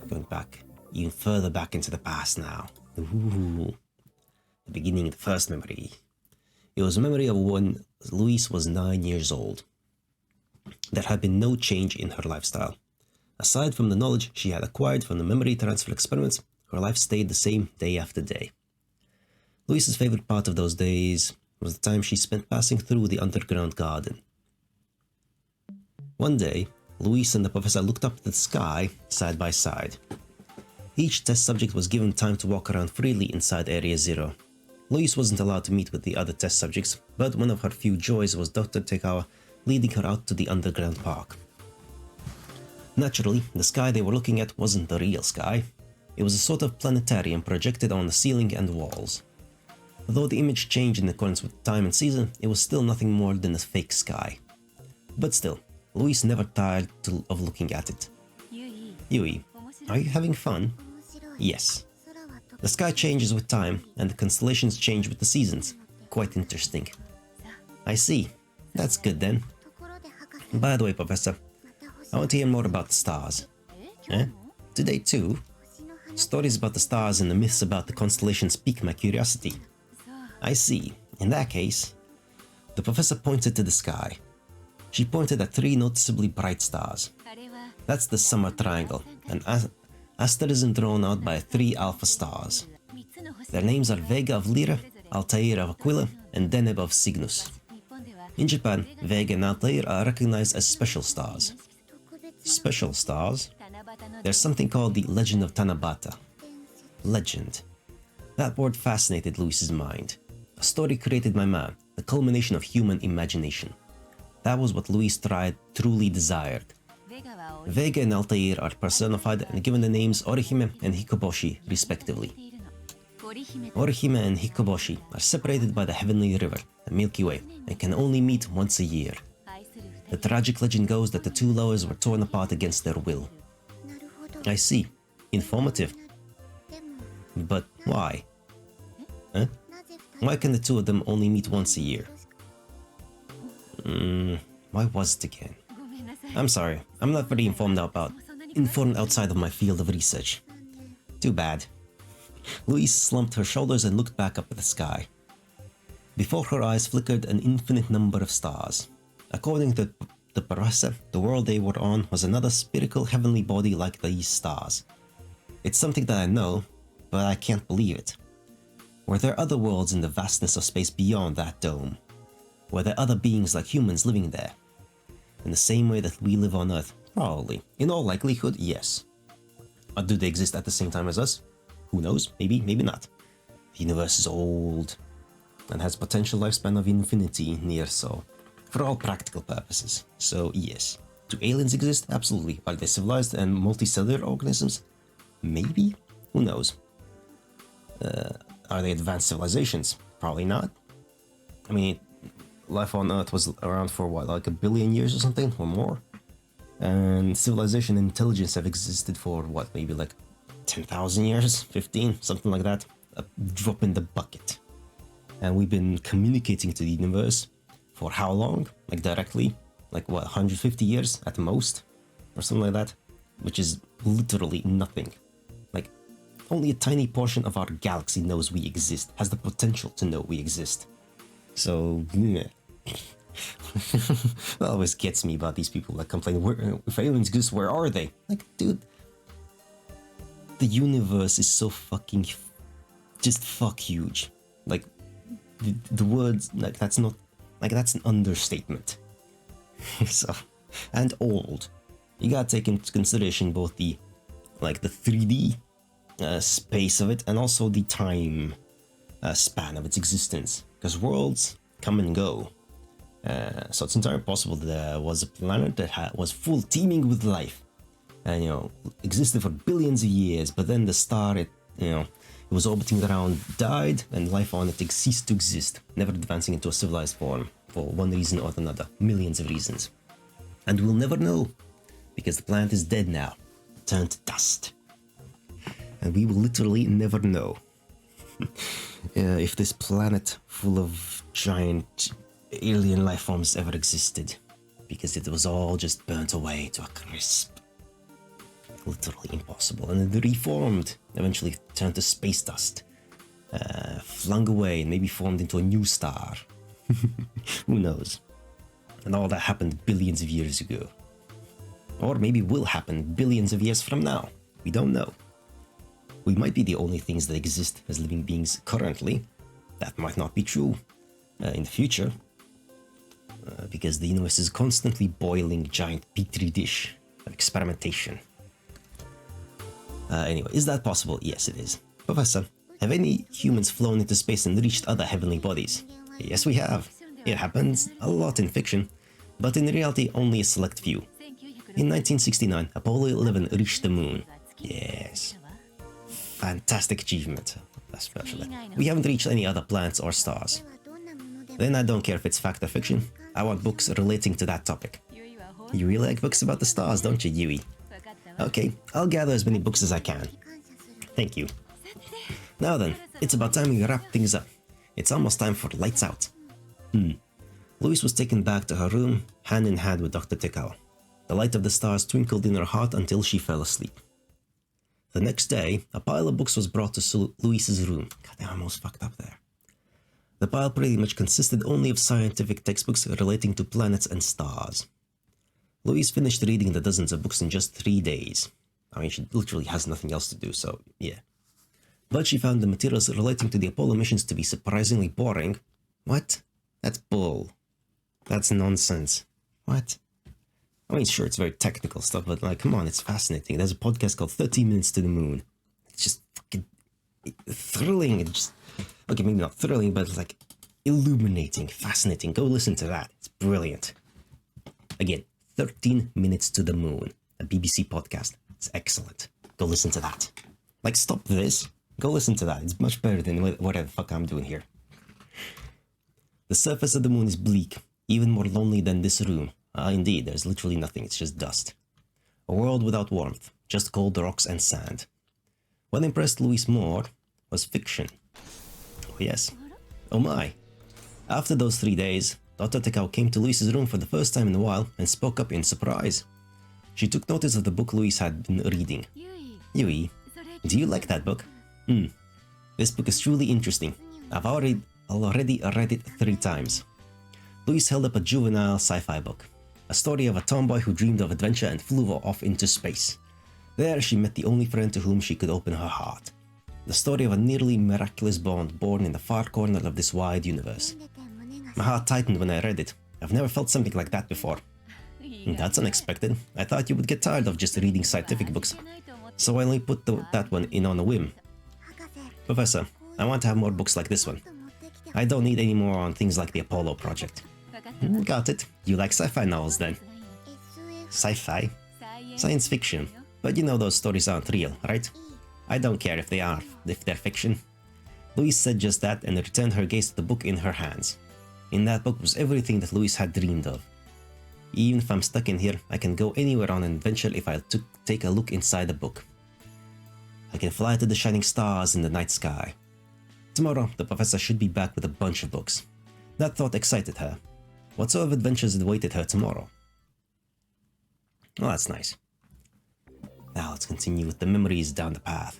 Going back, even further back into the past now. Ooh. The beginning of the first memory. It was a memory of when Louise was 9 years old. There had been no change in her lifestyle. Aside from the knowledge she had acquired from the memory transfer experiments, her life stayed the same day after day. Louise's favorite part of those days was the time she spent passing through the underground garden. One day, Louise and the professor looked up at the sky side by side. Each test subject was given time to walk around freely inside Area Zero. Louise wasn't allowed to meet with the other test subjects, but one of her few joys was Dr. Tekawa leading her out to the underground park. Naturally, the sky they were looking at wasn't the real sky. It was a sort of planetarium projected on the ceiling and walls. Though the image changed in accordance with time and season, it was still nothing more than a fake sky. But still, Louise never tired of looking at it. Yui, are you having fun? Yes. The sky changes with time, and the constellations change with the seasons. Quite interesting. I see. That's good then. By the way, Professor, I want to hear more about the stars. Eh? Today too? Stories about the stars and the myths about the constellations pique my curiosity. I see. In that case... The professor pointed to the sky. She pointed at 3 noticeably bright stars. That's the summer triangle, an asterism drawn out by 3 alpha stars. Their names are Vega of Lyra, Altair of Aquila, and Deneb of Cygnus. In Japan, Vega and Altair are recognized as special stars. Special stars? There's something called the Legend of Tanabata. Legend. That word fascinated Louise's mind. A story created by man, the culmination of human imagination. That was what Louise truly desired. Vega and Altair are personified and given the names Orihime and Hikoboshi, respectively. Orihime and Hikoboshi are separated by the heavenly river, the Milky Way, and can only meet once a year. The tragic legend goes that the 2 lovers were torn apart against their will. I see. Informative. But why? Huh? Why can the 2 of them only meet once a year? Why was it again? I'm sorry, I'm not very informed outside of my field of research. Too bad. Louise slumped her shoulders and looked back up at the sky. Before her eyes flickered an infinite number of stars. According to the professor, the world they were on was another spherical heavenly body like these stars. It's something that I know, but I can't believe it. Were there other worlds in the vastness of space beyond that dome? Were there other beings like humans living there? In the same way that we live on Earth? Probably. In all likelihood, yes. But do they exist at the same time as us? Who knows? Maybe, maybe not. The universe is old and has potential lifespan of infinity near so, for all practical purposes. So yes. Do aliens exist? Absolutely. Are they civilized and multicellular organisms? Maybe? Who knows? Are they advanced civilizations? Probably not. I mean, life on Earth was around for what, like 1 billion years or something, or more? And civilization and intelligence have existed for what, maybe like 10,000 years? 15? Something like that? A drop in the bucket. And we've been communicating to the universe for how long? Like directly? Like what, 150 years at most? Or something like that? Which is literally nothing. Like, only a tiny portion of our galaxy knows we exist, has the potential to know we exist. So, yeah. That always gets me about these people that complain, if aliens exist, where are they? Like, dude, the universe is so fucking, just fuck huge. Like, the words, like, that's not, like, that's an understatement. So, and old. You gotta take into consideration both the, like, the 3D space of it, and also the time span of its existence. Because worlds come and go. So it's entirely possible that there was a planet that was full teeming with life. And, existed for billions of years, but then the star, it was orbiting around, died, and life on it ceased to exist, never advancing into a civilized form, for one reason or another, millions of reasons. And we'll never know, because the planet is dead now, turned to dust. And we will literally never know if this planet full of giant alien life forms ever existed, because it was all just burnt away to a crisp. Literally impossible. And then reformed, eventually turned to space dust, flung away, and maybe formed into a new star. Who knows? And all that happened billions of years ago. Or maybe will happen billions of years from now. We don't know. We might be the only things that exist as living beings currently. That might not be true in the future. Because the universe is constantly boiling giant petri dish of experimentation. Anyway, is that possible? Yes, it is. Professor, have any humans flown into space and reached other heavenly bodies? Yes, we have. It happens a lot in fiction, but in reality, only a select few. In 1969, Apollo 11 reached the moon. Yes. Fantastic achievement, especially. We haven't reached any other planets or stars. Then I don't care if it's fact or fiction. I want books relating to that topic. You really like books about the stars, don't you, Yui? Okay, I'll gather as many books as I can. Thank you. Now then, it's about time we wrap things up. It's almost time for lights out. Louise was taken back to her room, hand in hand with Dr. Tekao. The light of the stars twinkled in her heart until she fell asleep. The next day, a pile of books was brought to Louise's room. God damn, I almost fucked up there. The pile pretty much consisted only of scientific textbooks relating to planets and stars. Louise finished reading the dozens of books in just 3 days. I mean, she literally has nothing else to do, so yeah. But she found the materials relating to the Apollo missions to be surprisingly boring. What? That's bull. That's nonsense. What? I mean, sure, it's very technical stuff, but like, come on, it's fascinating. There's a podcast called 30 Minutes to the Moon. It's just fucking thrilling and just... Okay, maybe not thrilling, but like illuminating, fascinating. Go listen to that. It's brilliant. Again, 13 Minutes to the Moon, a BBC podcast. It's excellent. Go listen to that. Like, stop this. Go listen to that. It's much better than whatever the fuck I'm doing here. The surface of the moon is bleak, even more lonely than this room. Indeed, there's literally nothing. It's just dust. A world without warmth, just cold rocks and sand. What impressed Louise more was fiction. Oh yes. Oh my. After those 3 days, Dr. Tekao came to Louise's room for the first time in a while and spoke up in surprise. She took notice of the book Louise had been reading. Yui, do you like that book? This book is truly interesting. I've already read it 3 times. Louise held up a juvenile sci-fi book. A story of a tomboy who dreamed of adventure and flew off into space. There she met the only friend to whom she could open her heart. The story of a nearly miraculous bond born in the far corner of this wide universe. My heart tightened when I read it. I've never felt something like that before. That's unexpected. I thought you would get tired of just reading scientific books. So I only put that one in on a whim. Professor, I want to have more books like this one. I don't need any more on things like the Apollo project. Got it. You like sci-fi novels then? Sci-fi? Science fiction. But you know those stories aren't real, right? I don't care if they're fiction. Louise said just that and returned her gaze to the book in her hands. In that book was everything that Louise had dreamed of. Even if I'm stuck in here, I can go anywhere on an adventure if I take a look inside the book. I can fly to the shining stars in the night sky. Tomorrow, the professor should be back with a bunch of books. That thought excited her. What sort of adventures awaited her tomorrow? Well, that's nice. Now let's continue with the memories down the path.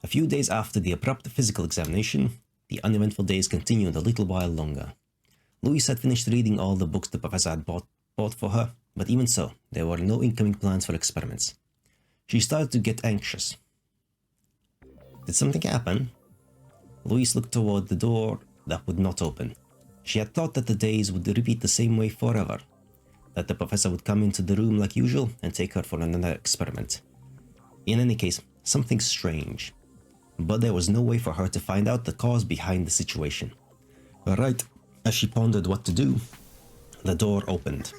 A few days after the abrupt physical examination, the uneventful days continued a little while longer. Louise had finished reading all the books the professor had bought for her, but even so, there were no incoming plans for experiments. She started to get anxious. Did something happen? Louise looked toward the door that would not open. She had thought that the days would repeat the same way forever, that the professor would come into the room like usual and take her for another experiment. In any case, something strange. But there was no way for her to find out the cause behind the situation. Right as she pondered what to do, the door opened.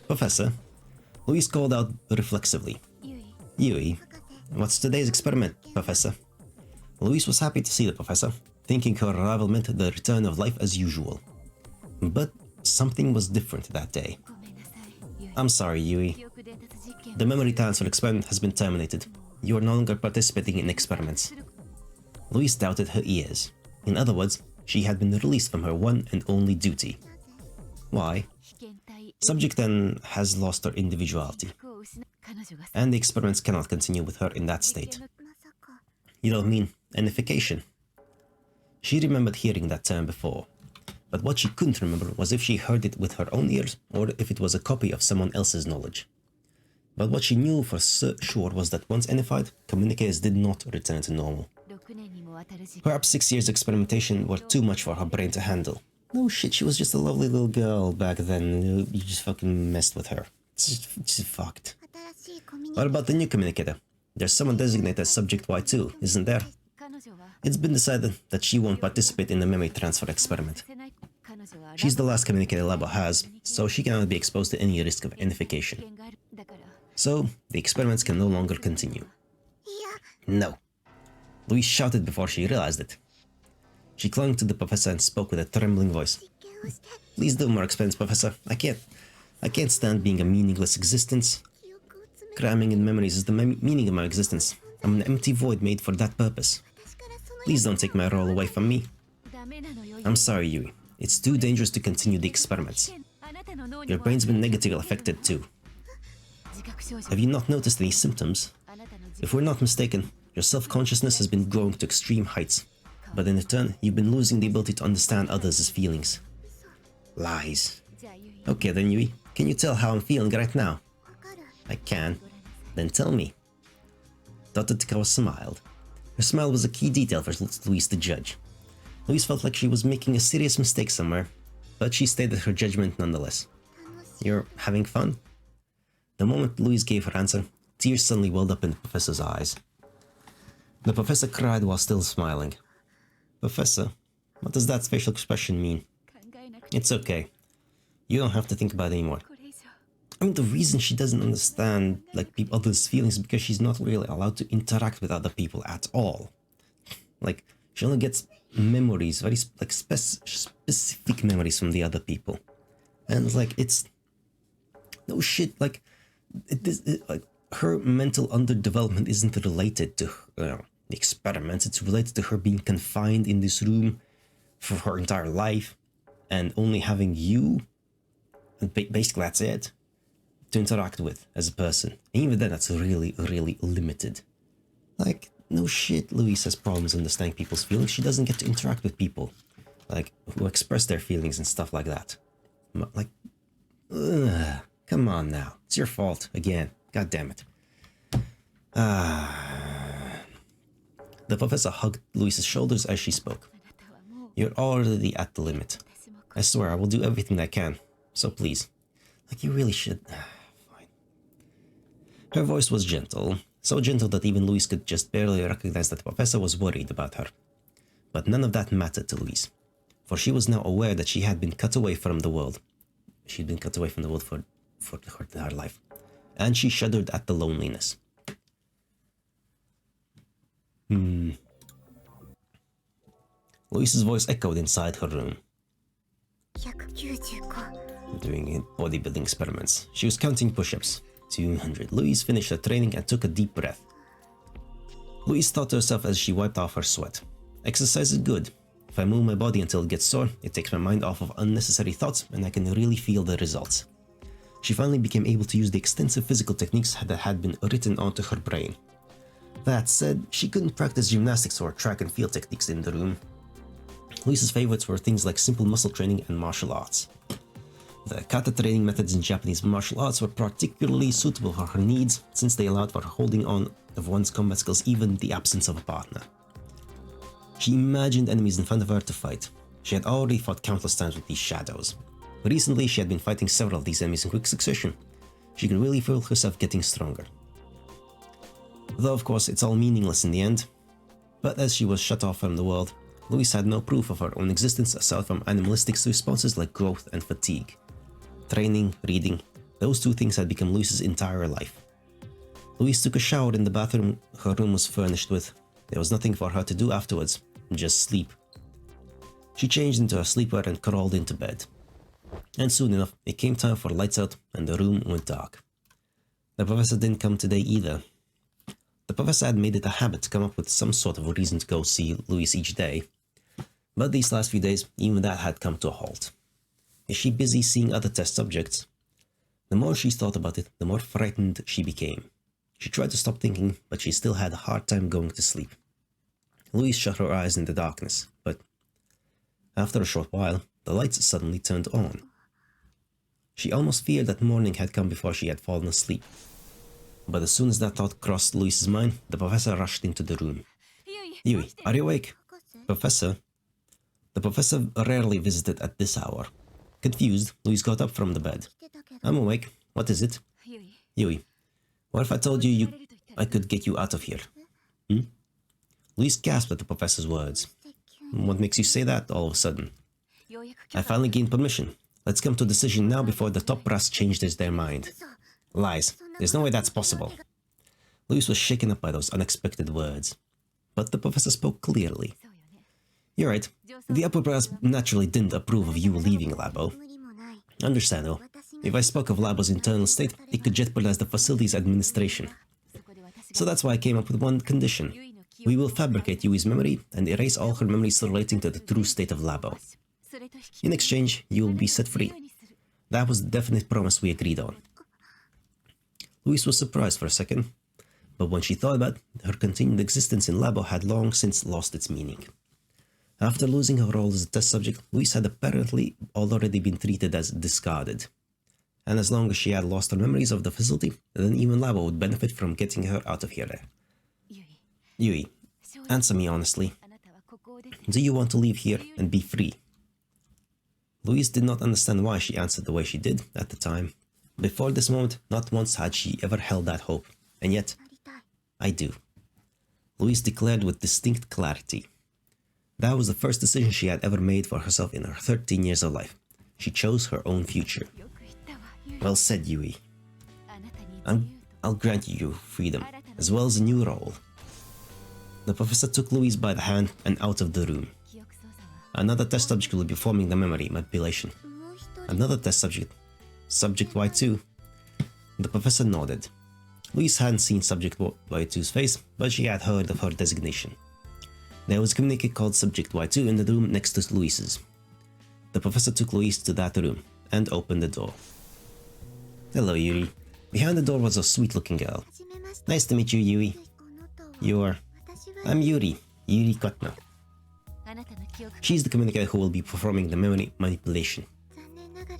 Professor, Louise called out reflexively. Yui, what's today's experiment, Professor? Louise was happy to see the professor, thinking her arrival meant the return of life as usual. But something was different that day. I'm sorry, Yui. The memory transfer experiment has been terminated. You are no longer participating in experiments. Louise doubted her ears. In other words, she had been released from her one and only duty. Why? Subject N has lost her individuality, and the experiments cannot continue with her in that state. You don't mean enification? She remembered hearing that term before, but what she couldn't remember was if she heard it with her own ears or if it was a copy of someone else's knowledge. But what she knew for sure was that once enified, communicators did not return to normal. Perhaps 6 years of experimentation were too much for her brain to handle. No shit, she was just a lovely little girl back then. You just fucking messed with her. It's just fucked. What about the new communicator? There's someone designated as Subject Y too, isn't there? It's been decided that she won't participate in the memory transfer experiment. She's the last communicator Labo has, so she cannot be exposed to any risk of enification. So, the experiments can no longer continue. No. Louise shouted before she realized it. She clung to the professor and spoke with a trembling voice. Please do more experiments, Professor. I can't stand being a meaningless existence. Cramming in memories is the meaning of my existence. I'm an empty void made for that purpose. Please don't take my role away from me. I'm sorry, Yui. It's too dangerous to continue the experiments. Your brain's been negatively affected too. Have you not noticed any symptoms? If we're not mistaken, your self-consciousness has been growing to extreme heights, but in return, you've been losing the ability to understand others' feelings. Lies. Okay then, Yui, can you tell how I'm feeling right now? I can. Then tell me. Dr. Takawa smiled. Her smile was a key detail for Louise to judge. Louise felt like she was making a serious mistake somewhere, but she stated her judgment nonetheless. You're having fun? The moment Louise gave her answer, tears suddenly welled up in the professor's eyes. The professor cried while still smiling. Professor, what does that facial expression mean? It's okay. You don't have to think about it anymore. I mean, the reason she doesn't understand others' feelings is because she's not really allowed to interact with other people at all. Like, she only gets memories, very specific memories from the other people. And it's no shit, her mental underdevelopment isn't related to the experiments. It's related to her being confined in this room for her entire life and only having you, basically that's it, to interact with as a person. And even then, that's really, really limited. No shit, Louise has problems understanding people's feelings. She doesn't get to interact with people, who express their feelings and stuff like that. Come on now. It's your fault, again. God damn it. The professor hugged Louise's shoulders as she spoke. You're already at the limit. I swear I will do everything I can. So please. You really should. Fine. Her voice was gentle. So gentle that even Louise could just barely recognize that the professor was worried about her. But none of that mattered to Louise. For she was now aware that she had been cut away from the world. She'd been cut away from the world for her entire life. And she shuddered at the loneliness. Louise's voice echoed inside her room. Doing bodybuilding experiments. She was counting push-ups. 200. Louise finished her training and took a deep breath. Louise thought to herself as she wiped off her sweat. Exercise is good. If I move my body until it gets sore, it takes my mind off of unnecessary thoughts and I can really feel the results. She finally became able to use the extensive physical techniques that had been written onto her brain. That said, she couldn't practice gymnastics or track and field techniques in the room. Louise's favorites were things like simple muscle training and martial arts. The kata training methods in Japanese martial arts were particularly suitable for her needs since they allowed for holding on of one's combat skills even in the absence of a partner. She imagined enemies in front of her to fight. She had already fought countless times with these shadows. Recently, she had been fighting several of these enemies in quick succession. She could really feel herself getting stronger. Though of course it's all meaningless in the end. But as she was shut off from the world, Louise had no proof of her own existence aside from animalistic responses like growth and fatigue. Training, reading, those two things had become Louise's entire life. Louise took a shower in the bathroom her room was furnished with. There was nothing for her to do afterwards, just sleep. She changed into a sleepwear and crawled into bed. And soon enough, it came time for lights out and the room went dark. The professor didn't come today either. The professor had made it a habit to come up with some sort of a reason to go see Louise each day. But these last few days, even that had come to a halt. Is she busy seeing other test subjects? The more she thought about it, the more frightened she became. She tried to stop thinking, but she still had a hard time going to sleep. Louise shut her eyes in the darkness, but after a short while, the lights suddenly turned on. She almost feared that morning had come before she had fallen asleep. But as soon as that thought crossed Louise's mind, the professor rushed into the room. Yui, are you awake? Professor? The professor rarely visited at this hour. Confused, Louise got up from the bed. I'm awake. What is it? Yui, what if I told you I could get you out of here? Louise gasped at the professor's words. What makes you say that all of a sudden? I finally gained permission. Let's come to a decision now before the top brass changes their mind. Lies. There's no way that's possible. Louise was shaken up by those unexpected words. But the professor spoke clearly. You're right. The upper brass naturally didn't approve of you leaving Labo. Understandable. If I spoke of Labo's internal state, it could jeopardize the facility's administration. So that's why I came up with one condition. We will fabricate Yui's memory and erase all her memories relating to the true state of Labo. In exchange, you will be set free. That was the definite promise we agreed on. Louise was surprised for a second, but when she thought about it, her continued existence in Labo had long since lost its meaning. After losing her role as a test subject, Louise had apparently already been treated as discarded. And as long as she had lost her memories of the facility, then even Labo would benefit from getting her out of here. Yui, answer me honestly. Do you want to leave here and be free? Louise did not understand why she answered the way she did at the time. Before this moment, not once had she ever held that hope, and yet, I do. Louise declared with distinct clarity. That was the first decision she had ever made for herself in her 13 years of life. She chose her own future. Well said, Yui. I'll grant you freedom, as well as a new role. The professor took Louise by the hand and out of the room. Another test subject will be performing the memory manipulation. Another test subject. Subject Y2. The professor nodded. Louise hadn't seen Subject Y2's face, but she had heard of her designation. There was a communicator called Subject Y2 in the room next to Louise's. The professor took Louise to that room and opened the door. Hello, Yuri. Behind the door was a sweet-looking girl. Nice to meet you, Yui. I'm Yuri Kotno. She's the communicator who will be performing the memory manipulation.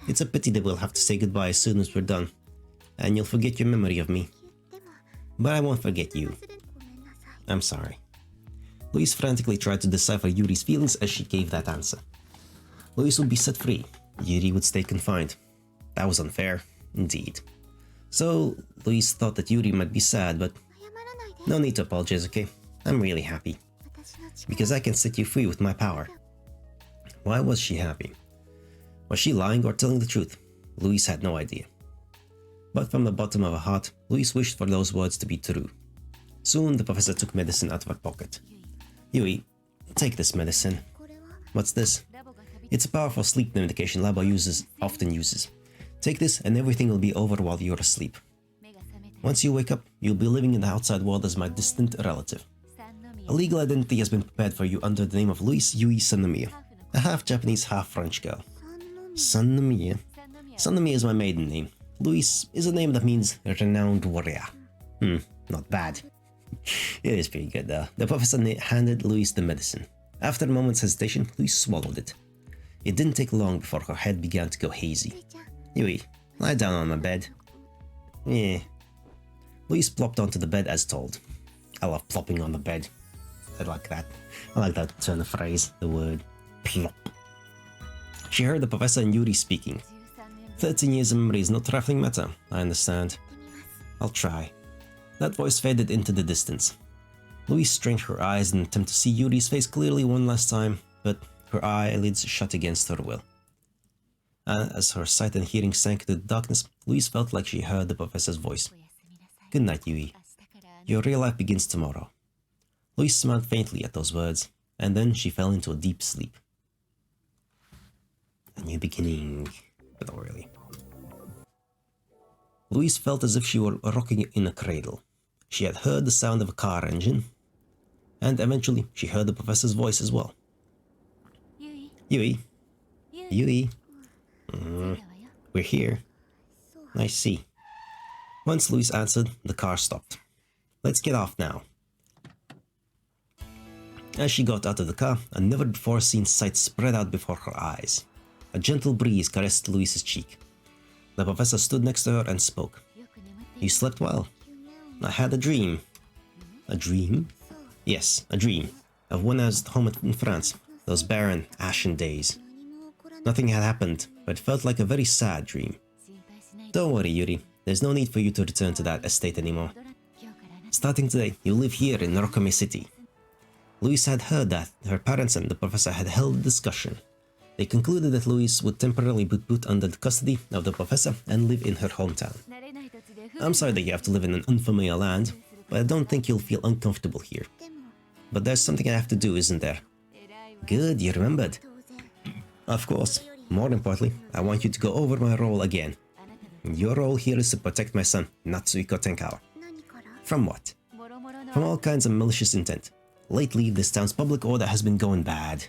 It's a pity that we'll have to say goodbye as soon as we're done, and you'll forget your memory of me. But I won't forget you. I'm sorry. Louise frantically tried to decipher Yuri's feelings as she gave that answer. Louise would be set free. Yuri would stay confined. That was unfair, indeed. So, Louise thought that Yuri might be sad, but no need to apologize, okay? I'm really happy. Because I can set you free with my power. Why was she happy? Was she lying or telling the truth? Louise had no idea. But from the bottom of her heart, Louise wished for those words to be true. Soon the professor took medicine out of her pocket. Yui, take this medicine. What's this? It's a powerful sleep medication Labo often uses. Take this and everything will be over while you're asleep. Once you wake up, you'll be living in the outside world as my distant relative. A legal identity has been prepared for you under the name of Louise Yui Sannomiya, a half-Japanese, half-French girl. Sannomiya? Sannomiya is my maiden name. Louise is a name that means renowned warrior. Not bad. It is pretty good though. The professor handed Louise the medicine. After a moment's hesitation, Louise swallowed it. It didn't take long before her head began to go hazy. Yui, lie down on my bed. Yeah. Louise plopped onto the bed as told. I love plopping on the bed. I like that. I like that turn of phrase, the word plop. She heard the professor and Yuri speaking. 13 years of memory is no trifling matter, I understand. I'll try. That voice faded into the distance. Louise strained her eyes in an attempt to see Yuri's face clearly one last time, but her eyelids shut against her will. And as her sight and hearing sank into the darkness, Louise felt like she heard the professor's voice. "Good night, Yui. Your real life begins tomorrow." Louise smiled faintly at those words, and then she fell into a deep sleep. A new beginning, but not really. Louise felt as if she were rocking in a cradle. She had heard the sound of a car engine, and eventually she heard the professor's voice as well. Yui? Yui? We're here. I see. Once Louise answered, the car stopped. "Let's get off now." As she got out of the car, a never-before-seen sight spread out before her eyes. A gentle breeze caressed Louise's cheek. The professor stood next to her and spoke. "You slept well. I had a dream." "A dream?" "Yes, a dream. Of when I was home in France, those barren, ashen days. Nothing had happened, but it felt like a very sad dream. Don't worry, Yuri. There's no need for you to return to that estate anymore. Starting today, you live here in Rokome City." Louise had heard that her parents and the professor had held a discussion. They concluded that Louise would temporarily be put under the custody of the professor and live in her hometown. "I'm sorry that you have to live in an unfamiliar land, but I don't think you'll feel uncomfortable here. But there's something I have to do, isn't there?" "Good, you remembered." "Of course. More importantly, I want you to go over my role again. Your role here is to protect my son, Natsuhiko Tenkawa." "From what?" "From all kinds of malicious intent. Lately, this town's public order has been going bad.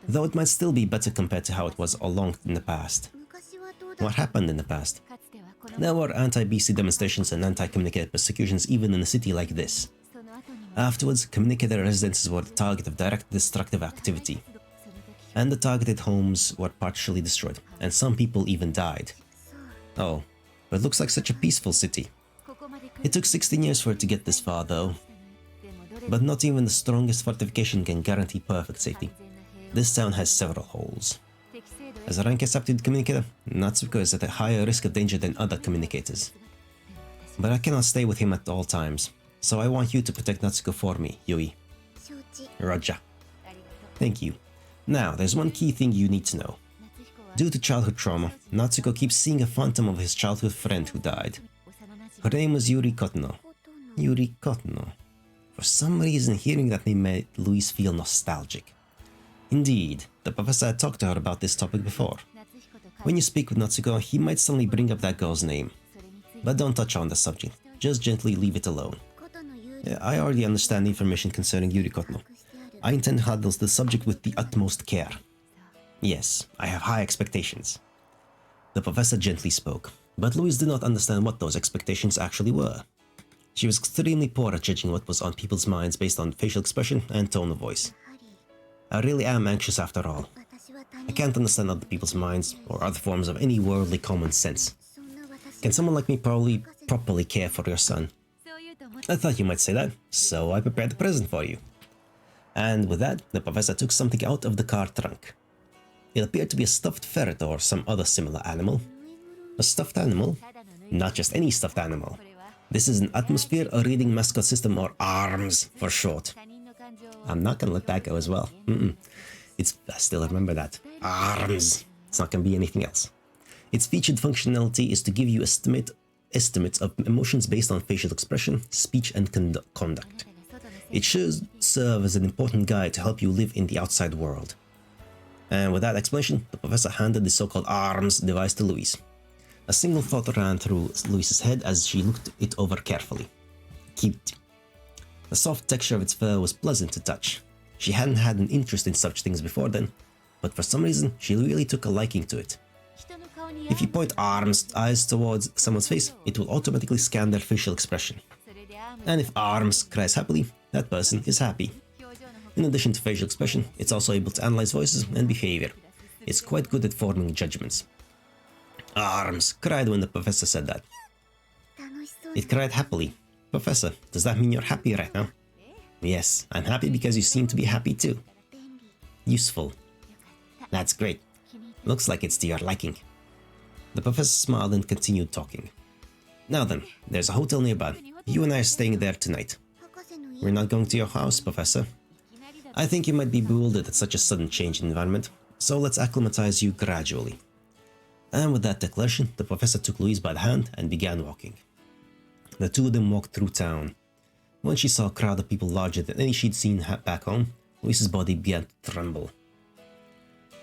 Though it might still be better compared to how it was along in the past." "What happened in the past?" "There were anti-BC demonstrations and anti-communicator persecutions even in a city like this. Afterwards, communicator residences were the target of direct destructive activity. And the targeted homes were partially destroyed, and some people even died." "Oh, but it looks like such a peaceful city." "It took 16 years for it to get this far, though. But not even the strongest fortification can guarantee perfect safety. This town has several holes. As a rank-accepted communicator, Natsuko is at a higher risk of danger than other communicators. But I cannot stay with him at all times, so I want you to protect Natsuko for me, Yui." "Roger." "Thank you. Now, there's one key thing you need to know. Due to childhood trauma, Natsuko keeps seeing a phantom of his childhood friend who died. Her name was Yuri Kotono." Yuri Kotono. For some reason, hearing that name made Louise feel nostalgic. Indeed, the professor had talked to her about this topic before. When you speak with Natsuko, he might suddenly bring up that girl's name. But don't touch on the subject, just gently leave it alone. I already understand the information concerning Yuri Kotono. I intend to handle the subject with the utmost care. Yes, I have high expectations." The professor gently spoke, but Louise did not understand what those expectations actually were. She was extremely poor at judging what was on people's minds based on facial expression and tone of voice. "I really am anxious after all. I can't understand other people's minds or other forms of any worldly common sense. Can someone like me properly care for your son?" "I thought you might say that, so I prepared a present for you." And with that, the professor took something out of the car trunk. It appeared to be a stuffed ferret or some other similar animal. A stuffed animal? Not just any stuffed animal. This is an atmosphere reading mascot system, or ARMS for short. I'm not gonna let that go as well. I still remember that. ARMS. It's not gonna be anything else. Its featured functionality is to give you estimates of emotions based on facial expression, speech, and conduct. It should serve as an important guide to help you live in the outside world. And with that explanation, the professor handed the so-called ARMS device to Louise. A single thought ran through Louise's head as she looked it over carefully. Cute. The soft texture of its fur was pleasant to touch. She hadn't had an interest in such things before then, but for some reason she really took a liking to it. If you point ARMS eyes towards someone's face, it will automatically scan their facial expression. And if ARMS cries happily, that person is happy. In addition to facial expression, it's also able to analyze voices and behavior. It's quite good at forming judgments. ARMS cried when the professor said that. It cried happily. Professor, does that mean you're happy right now? Yes, I'm happy because you seem to be happy too. Useful. That's great. Looks like it's to your liking. The professor smiled and continued talking. Now then, there's a hotel nearby. You and I are staying there tonight. We're not going to your house, Professor. I think you might be bewildered at such a sudden change in environment, so let's acclimatize you gradually. And with that declaration, the professor took Louise by the hand and began walking. The two of them walked through town. When she saw a crowd of people larger than any she'd seen back home, Louise's body began to tremble.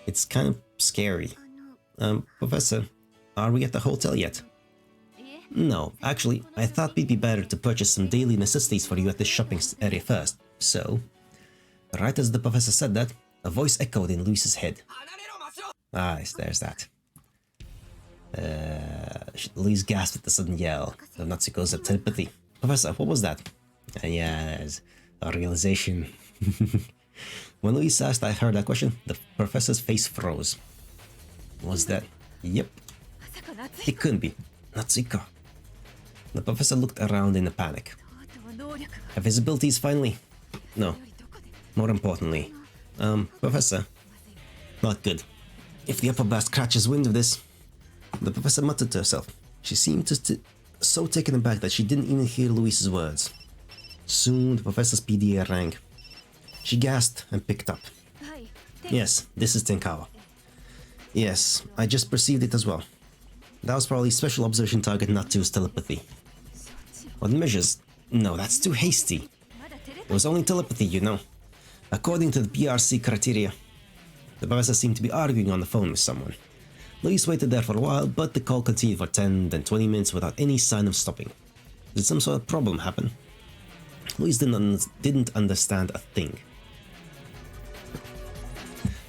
It's kind of scary. Professor, are we at the hotel yet? No, actually, I thought it'd be better to purchase some daily necessities for you at this shopping area first. So, right as the professor said that, a voice echoed in Louise's head. Ah, yes, there's that. Louise gasped at the sudden yell of Natsuko's telepathy. Professor, what was that? Yes, a realization. When Louise asked I heard that question, the professor's face froze. Was that? Yep. It couldn't be. Natsuko. The professor looked around in a panic. Her visibility is finally... No. More importantly. Professor. Not good. If the upper blast catches wind of this... The professor muttered to herself. She seemed so taken aback that she didn't even hear Louise's words. Soon the professor's PDA rang. She gasped and picked up. Yes, this is Tenkawa. Yes, I just perceived it as well. That was probably special observation target Natsu's telepathy. What measures? No, that's too hasty. It was only telepathy, you know. According to the PRC criteria. The professor seemed to be arguing on the phone with someone. Louise waited there for a while, but the call continued for 10, then 20 minutes without any sign of stopping. Did some sort of problem happen? Louise didn't understand a thing.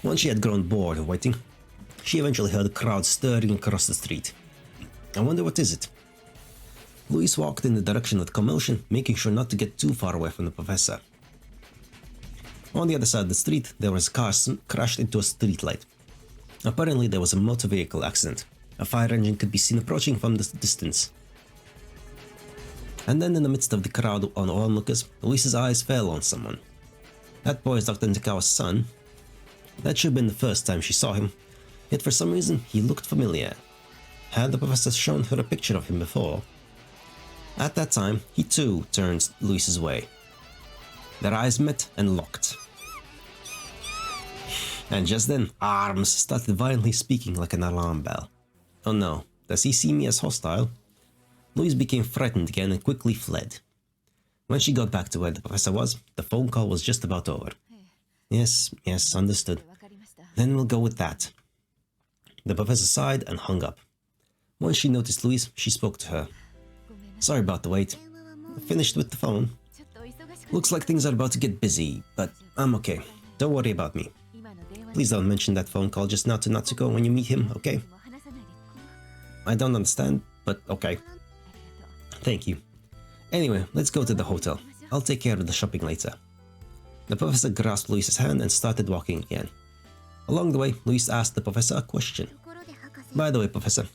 Once she had grown bored of waiting, she eventually heard a crowd stirring across the street. I wonder what is it? Louise walked in the direction of the commotion, making sure not to get too far away from the professor. On the other side of the street, there was a car crashed into a streetlight. Apparently there was a motor vehicle accident. A fire engine could be seen approaching from the distance. And then in the midst of the crowd of onlookers, Louise's eyes fell on someone. That boy is Dr. Nitakawa's son. That should have been the first time she saw him, yet for some reason he looked familiar. Had the professor shown her a picture of him before? At that time, he too turned Louise's way. Their eyes met and locked. And just then, arms started violently speaking like an alarm bell. Oh no, does he see me as hostile? Louise became frightened again and quickly fled. When she got back to where the professor was, the phone call was just about over. Yes, understood. Then we'll go with that. The professor sighed and hung up. Once she noticed Louise, she spoke to her. Sorry about the wait. Finished with the phone. Looks like things are about to get busy, but I'm okay. Don't worry about me. Please don't mention that phone call just now to Natsuko when you meet him, okay? I don't understand, but okay. Thank you. Anyway, let's go to the hotel. I'll take care of the shopping later. The professor grasped Louise's hand and started walking again. Along the way, Louise asked the professor a question. By the way, professor,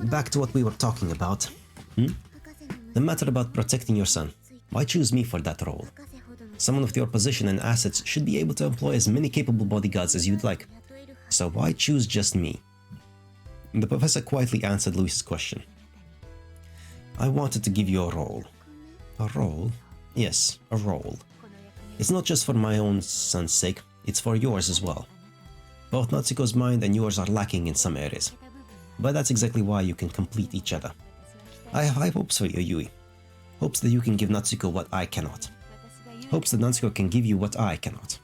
back to what we were talking about. The matter about protecting your son. Why choose me for that role? Someone with your position and assets should be able to employ as many capable bodyguards as you'd like. So why choose just me? The professor quietly answered Louise's question. I wanted to give you a role. A role? Yes, a role. It's not just for my own son's sake, it's for yours as well. Both Natsuko's mind and yours are lacking in some areas. But that's exactly why you can complete each other. I have high hopes for you, Yui. Hopes that you can give Natsuko what I cannot. Hopes that Natsuko can give you what I cannot.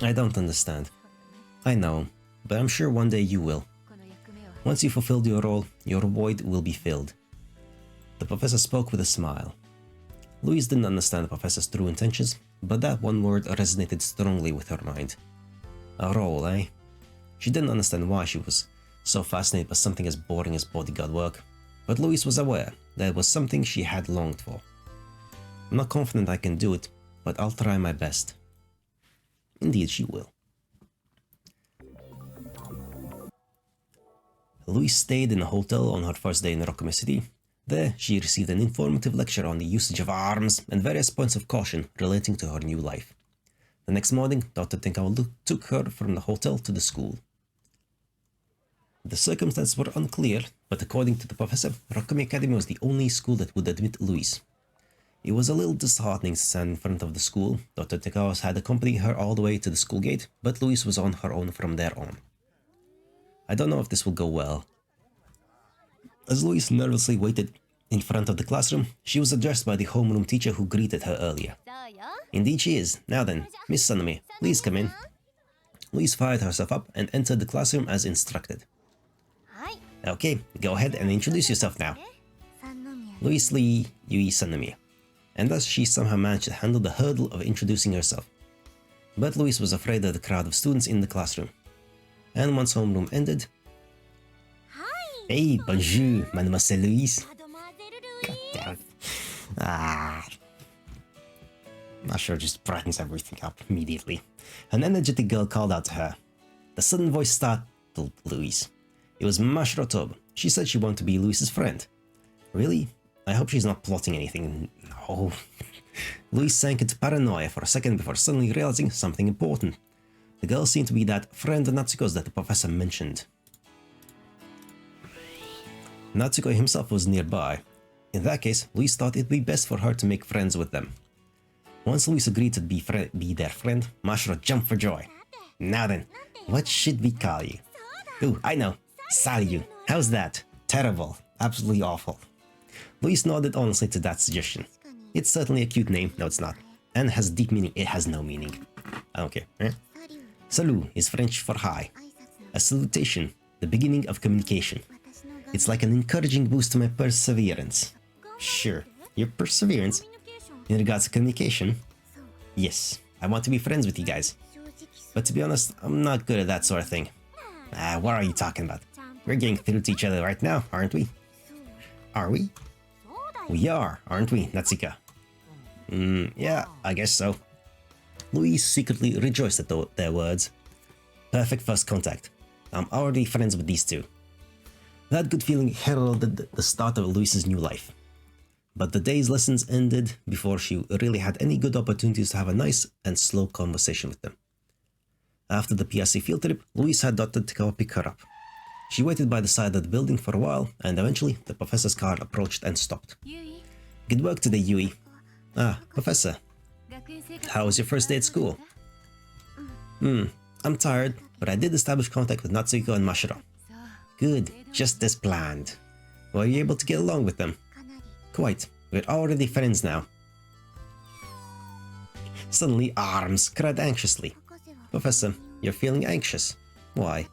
I don't understand. I know, but I'm sure one day you will. Once you fulfilled your role, your void will be filled. The professor spoke with a smile. Louise didn't understand the professor's true intentions, but that one word resonated strongly with her mind. A role, eh? She didn't understand why she was so fascinated by something as boring as bodyguard work, but Louise was aware that it was something she had longed for. I'm not confident I can do it, but I'll try my best. Indeed she will. Louise stayed in a hotel on her first day in Rokume City. There, she received an informative lecture on the usage of arms and various points of caution relating to her new life. The next morning, Dr. Tenkawa took her from the hotel to the school. The circumstances were unclear, but according to the professor, Rokume Academy was the only school that would admit Louise. It was a little disheartening to stand in front of the school. Dr. Tekawa had accompanied her all the way to the school gate, but Louise was on her own from there on. I don't know if this will go well. As Louise nervously waited in front of the classroom, she was addressed by the homeroom teacher who greeted her earlier. Indeed she is. Now then, Miss Sannomiya, please come in. Louise fired herself up and entered the classroom as instructed. Okay, go ahead and introduce yourself now. Louise Yui Sannomiya. And thus she somehow managed to handle the hurdle of introducing herself. But Louise was afraid of the crowd of students in the classroom. And once homeroom ended... Hey, bonjour, Mademoiselle Louise. God damn it. Mashiro just brightens everything up immediately. An energetic girl called out to her. The sudden voice startled Louise. It was Mashiro Toba. She said she wanted to be Louise's friend. Really? I hope she's not plotting anything. No. Louise sank into paranoia for a second before suddenly realizing something important. The girl seemed to be that friend of Natsuko's that the professor mentioned. Natsuko himself was nearby. In that case, Louise thought it'd be best for her to make friends with them. Once Louise agreed to be their friend, Mashiro jumped for joy. Now then, what should we call you? Ooh, I know. Salyu. How's that? Terrible. Absolutely awful. Louise nodded honestly to that suggestion. It's certainly a cute name. No, it's not. And has deep meaning. It has no meaning. I don't care. Eh? Salut is French for hi. A salutation, the beginning of communication. It's like an encouraging boost to my perseverance. Sure, your perseverance? In regards to communication? Yes, I want to be friends with you guys. But to be honest, I'm not good at that sort of thing. What are you talking about? We're getting through to each other right now, aren't we? Are we? We are, aren't we, Natsuka? Yeah, I guess so. Louise secretly rejoiced at their words. Perfect first contact. I'm already friends with these two. That good feeling heralded the start of Louise's new life. But the day's lessons ended before she really had any good opportunities to have a nice and slow conversation with them. After the PRC field trip, Louise had Dr. Tekawa pick her up. She waited by the side of the building for a while, and eventually the professor's car approached and stopped. Good work today, Yui. Ah, Professor. How was your first day at school? I'm tired, but I did establish contact with Natsuko and Mashiro. Good, just as planned. Were you able to get along with them? Quite. We're already friends now. Suddenly, Arms cried anxiously. Professor, you're feeling anxious. Why?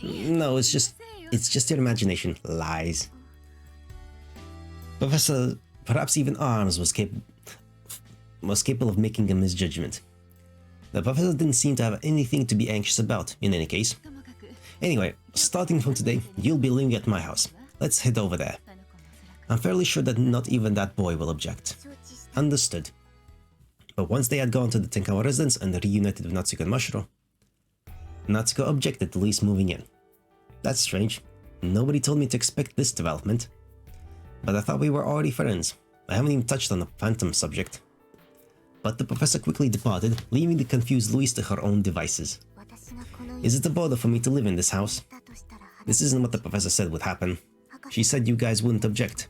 No, it's just your imagination. Lies. Professor, perhaps even Arms was capable of making a misjudgment. The professor didn't seem to have anything to be anxious about, in any case. Anyway, starting from today, you'll be living at my house. Let's head over there. I'm fairly sure that not even that boy will object. Understood. But once they had gone to the Tenkawa residence and reunited with Natsuko and Mashiro, Natsuko objected to Louise moving in. That's strange. Nobody told me to expect this development. But I thought we were already friends. I haven't even touched on the phantom subject. But the professor quickly departed, leaving the confused Louise to her own devices. Is it a bother for me to live in this house? This isn't what the professor said would happen. She said you guys wouldn't object.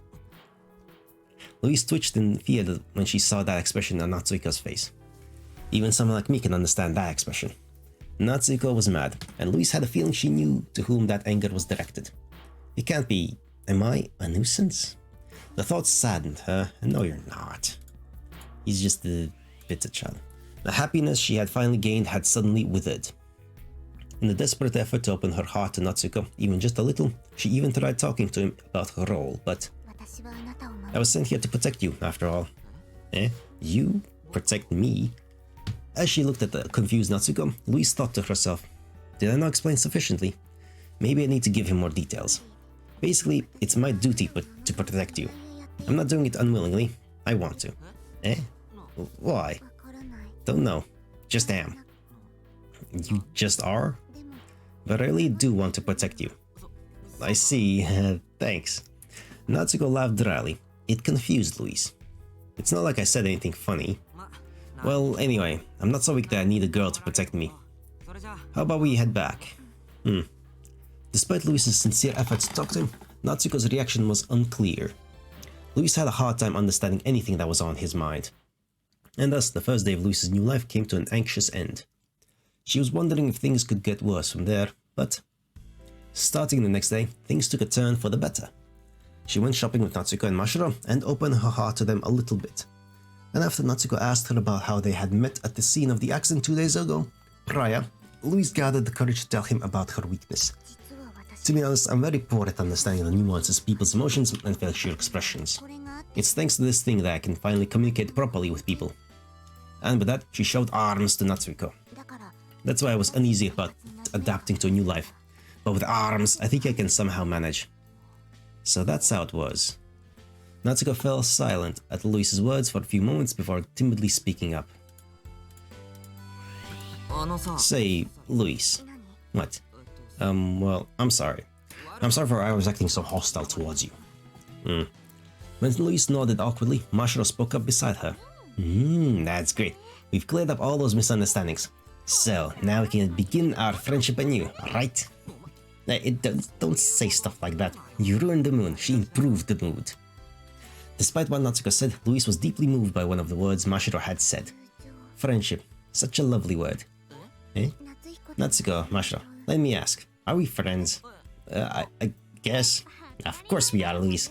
Louise twitched in fear when she saw that expression on Natsuko's face. Even someone like me can understand that expression. Natsuko was mad, and Louise had a feeling she knew to whom that anger was directed. It can't be. Am I a nuisance? The thought saddened her, and no, you're not. He's just a bitter child. The happiness she had finally gained had suddenly withered. In a desperate effort to open her heart to Natsuko, even just a little, she even tried talking to him about her role, but... I was sent here to protect you, after all. Eh? You? Protect me? As she looked at the confused Natsuko, Louise thought to herself, did I not explain sufficiently? Maybe I need to give him more details. Basically, it's my duty to protect you. I'm not doing it unwillingly. I want to. Eh? Why? Don't know. Just am. You just are? But I really do want to protect you. I see. Thanks. Natsuko laughed dryly. It confused Louise. It's not like I said anything funny. Well, anyway, I'm not so weak that I need a girl to protect me. How about we head back? Despite Louise's sincere efforts to talk to him, Natsuko's reaction was unclear. Louise had a hard time understanding anything that was on his mind. And thus, the first day of Louise's new life came to an anxious end. She was wondering if things could get worse from there, but starting the next day, things took a turn for the better. She went shopping with Natsuko and Mashiro and opened her heart to them a little bit. And after Natsuko asked her about how they had met at the scene of the accident 2 days ago, prior, Louise gathered the courage to tell him about her weakness. To be honest, I'm very poor at understanding the nuances of people's emotions and facial expressions. It's thanks to this thing that I can finally communicate properly with people. And with that, she showed arms to Natsuko. That's why I was uneasy about adapting to a new life. But with arms, I think I can somehow manage. So that's how it was. Natsuko fell silent at Louise's words for a few moments before timidly speaking up. Say, Louise. What? Well, I'm sorry. I'm sorry for I was acting so hostile towards you. When Louise nodded awkwardly, Mashiro spoke up beside her. That's great. We've cleared up all those misunderstandings. So, now we can begin our friendship anew, right? Don't say stuff like that. You ruined the moon. She improved the mood. Despite what Natsuko said, Louise was deeply moved by one of the words Mashiro had said. Friendship. Such a lovely word. Eh? Natsuko, Mashiro, let me ask. Are we friends? I guess. Of course we are, Louise.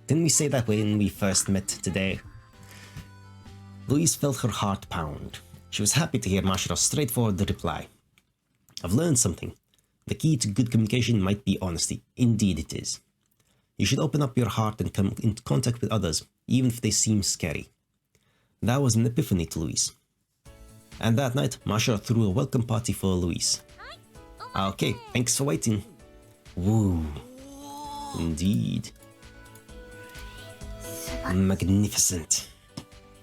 Didn't we say that when we first met today? Louise felt her heart pound. She was happy to hear Mashiro's straightforward reply. I've learned something. The key to good communication might be honesty. Indeed it is. You should open up your heart and come into contact with others, even if they seem scary. That was an epiphany to Louise. And that night, Mashiro threw a welcome party for Louise. Okay, thanks for waiting. Woo. Indeed. Magnificent.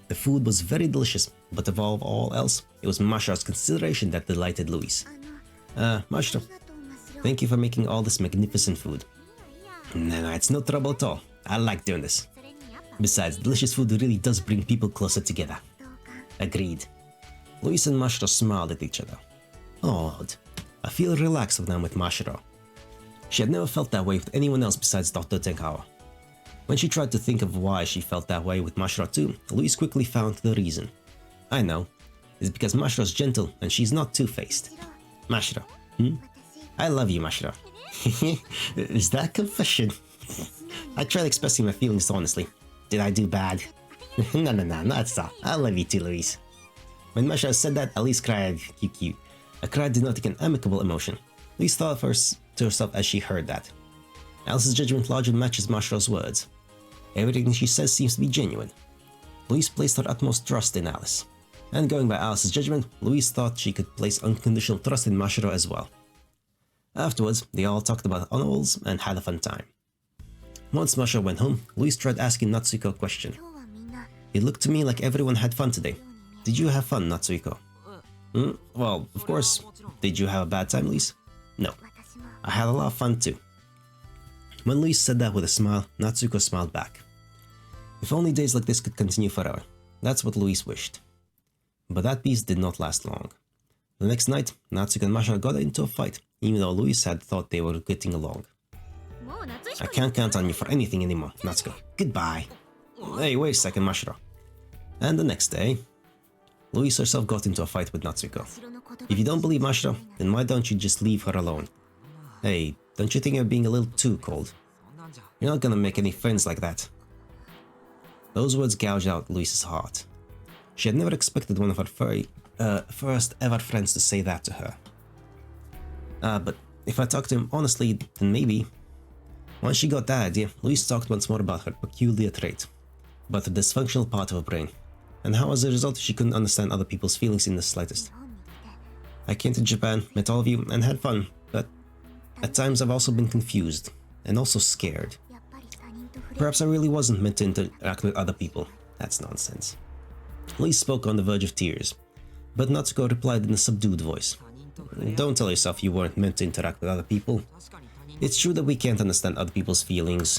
The food was very delicious, but above all else, it was Mashiro's consideration that delighted Louise. Mashiro, thank you for making all this magnificent food. No, it's no trouble at all. I like doing this. Besides, delicious food really does bring people closer together. Agreed. Louise and Mashiro smiled at each other. Odd. I feel relaxed when I'm with Mashiro. She had never felt that way with anyone else besides Dr. Tenkawa. When she tried to think of why she felt that way with Mashiro too, Louise quickly found the reason. I know. It's because Mashiro's gentle and she's not two-faced. Mashiro, I love you, Mashiro. Is that a confession? I tried expressing my feelings honestly. Did I do bad? No, not at all. I love you too, Louise. When Mashiro said that, Louise cried, cute. A cry denoting an amicable emotion. Louise thought first to herself as she heard that. Alice's judgment largely matches Mashiro's words. Everything she says seems to be genuine. Louise placed her utmost trust in Alice. And going by Alice's judgment, Louise thought she could place unconditional trust in Mashiro as well. Afterwards, they all talked about honorables and had a fun time. Once Mashiro went home, Louise tried asking Natsuko a question. It looked to me like everyone had fun today. Did you have fun, Natsuko? Well, of course. Did you have a bad time, Louise? No. I had a lot of fun too. When Louise said that with a smile, Natsuko smiled back. If only days like this could continue forever. That's what Louise wished. But that peace did not last long. The next night, Natsuko and Mashiro got into a fight, even though Louise had thought they were getting along. I can't count on you for anything anymore, Natsuko. Goodbye. Hey, wait a second, Mashiro. And the next day, Louise herself got into a fight with Natsuko. If you don't believe Mashiro, then why don't you just leave her alone? Hey, don't you think you're being a little too cold? You're not gonna make any friends like that. Those words gouged out Louise's heart. She had never expected one of her first ever friends to say that to her. But if I talked to him honestly, then maybe. Once she got that idea, Louise talked once more about her peculiar trait, about the dysfunctional part of her brain, and how as a result she couldn't understand other people's feelings in the slightest. I came to Japan, met all of you, and had fun, but at times I've also been confused, and also scared. Perhaps I really wasn't meant to interact with other people. That's nonsense. Louise spoke on the verge of tears, but Natsuko replied in a subdued voice. Don't tell yourself you weren't meant to interact with other people. It's true that we can't understand other people's feelings.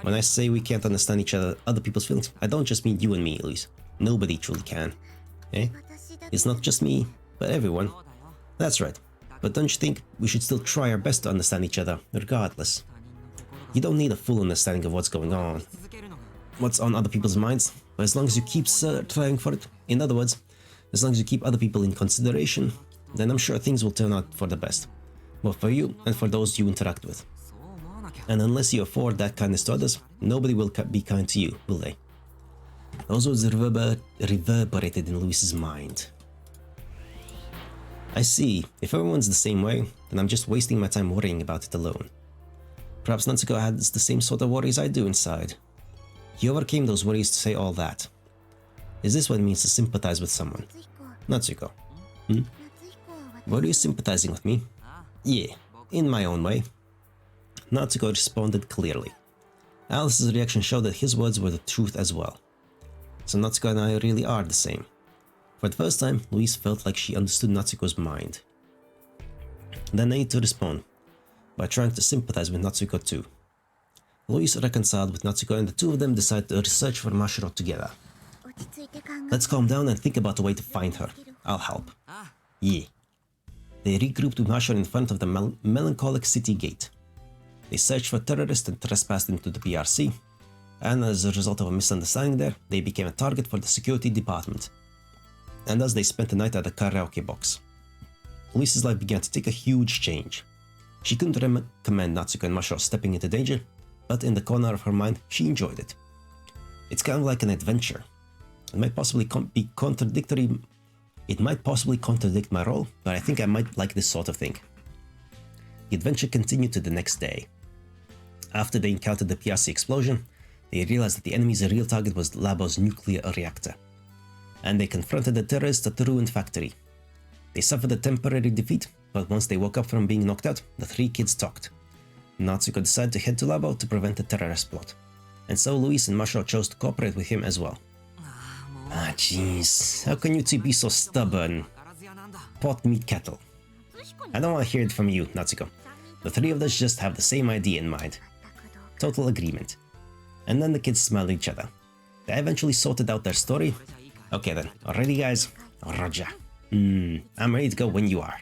When I say we can't understand other people's feelings, I don't just mean you and me, Louise. Nobody truly can. Eh? It's not just me, but everyone. That's right. But don't you think we should still try our best to understand each other, regardless? You don't need a full understanding of what's going on. what's on other people's minds, but as long as you keep trying for it, in other words, as long as you keep other people in consideration, then I'm sure things will turn out for the best, both for you and for those you interact with. And unless you afford that kindness to others, nobody will be kind to you, will they? Those words reverberated in Louise's mind. I see. If everyone's the same way, then I'm just wasting my time worrying about it alone. Perhaps Natsuko has the same sort of worries I do inside. You overcame those worries to say all that. Is this what it means to sympathize with someone? Natsuko. Were you sympathizing with me? Yeah, in my own way. Natsuko responded clearly. Alice's reaction showed that his words were the truth as well. So Natsuko and I really are the same. For the first time, Louise felt like she understood Natsuko's mind. Then I need to respond by trying to sympathize with Natsuko too. Louise reconciled with Natsuko and the two of them decided to search for Mashiro together. Let's calm down and think about a way to find her. I'll help. Yeah. They regrouped with Mashiro in front of the melancholic city gate. They searched for terrorists and trespassed into the PRC, and as a result of a misunderstanding there, they became a target for the security department. And thus they spent the night at the karaoke box. Louise's life began to take a huge change. She couldn't recommend Natsuko and Mashiro stepping into danger, but in the corner of her mind, she enjoyed it. It's kind of like an adventure. It might possibly be contradictory. It might possibly contradict my role, but I think I might like this sort of thing. The adventure continued to the next day. After they encountered the PRC explosion, they realized that the enemy's real target was Labo's nuclear reactor. And they confronted the terrorists at the ruined factory. They suffered a temporary defeat, but once they woke up from being knocked out, the three kids talked. Natsuko decided to head to Labo to prevent the terrorist plot, and so Louise and Mashiro chose to cooperate with him as well. Ah jeez, how can you two be so stubborn? Pot meat kettle. I don't want to hear it from you, Natsuko. The three of us just have the same idea in mind. Total agreement. And then the kids smiled at each other. They eventually sorted out their story. Okay then, already guys? Roger. I'm ready to go when you are.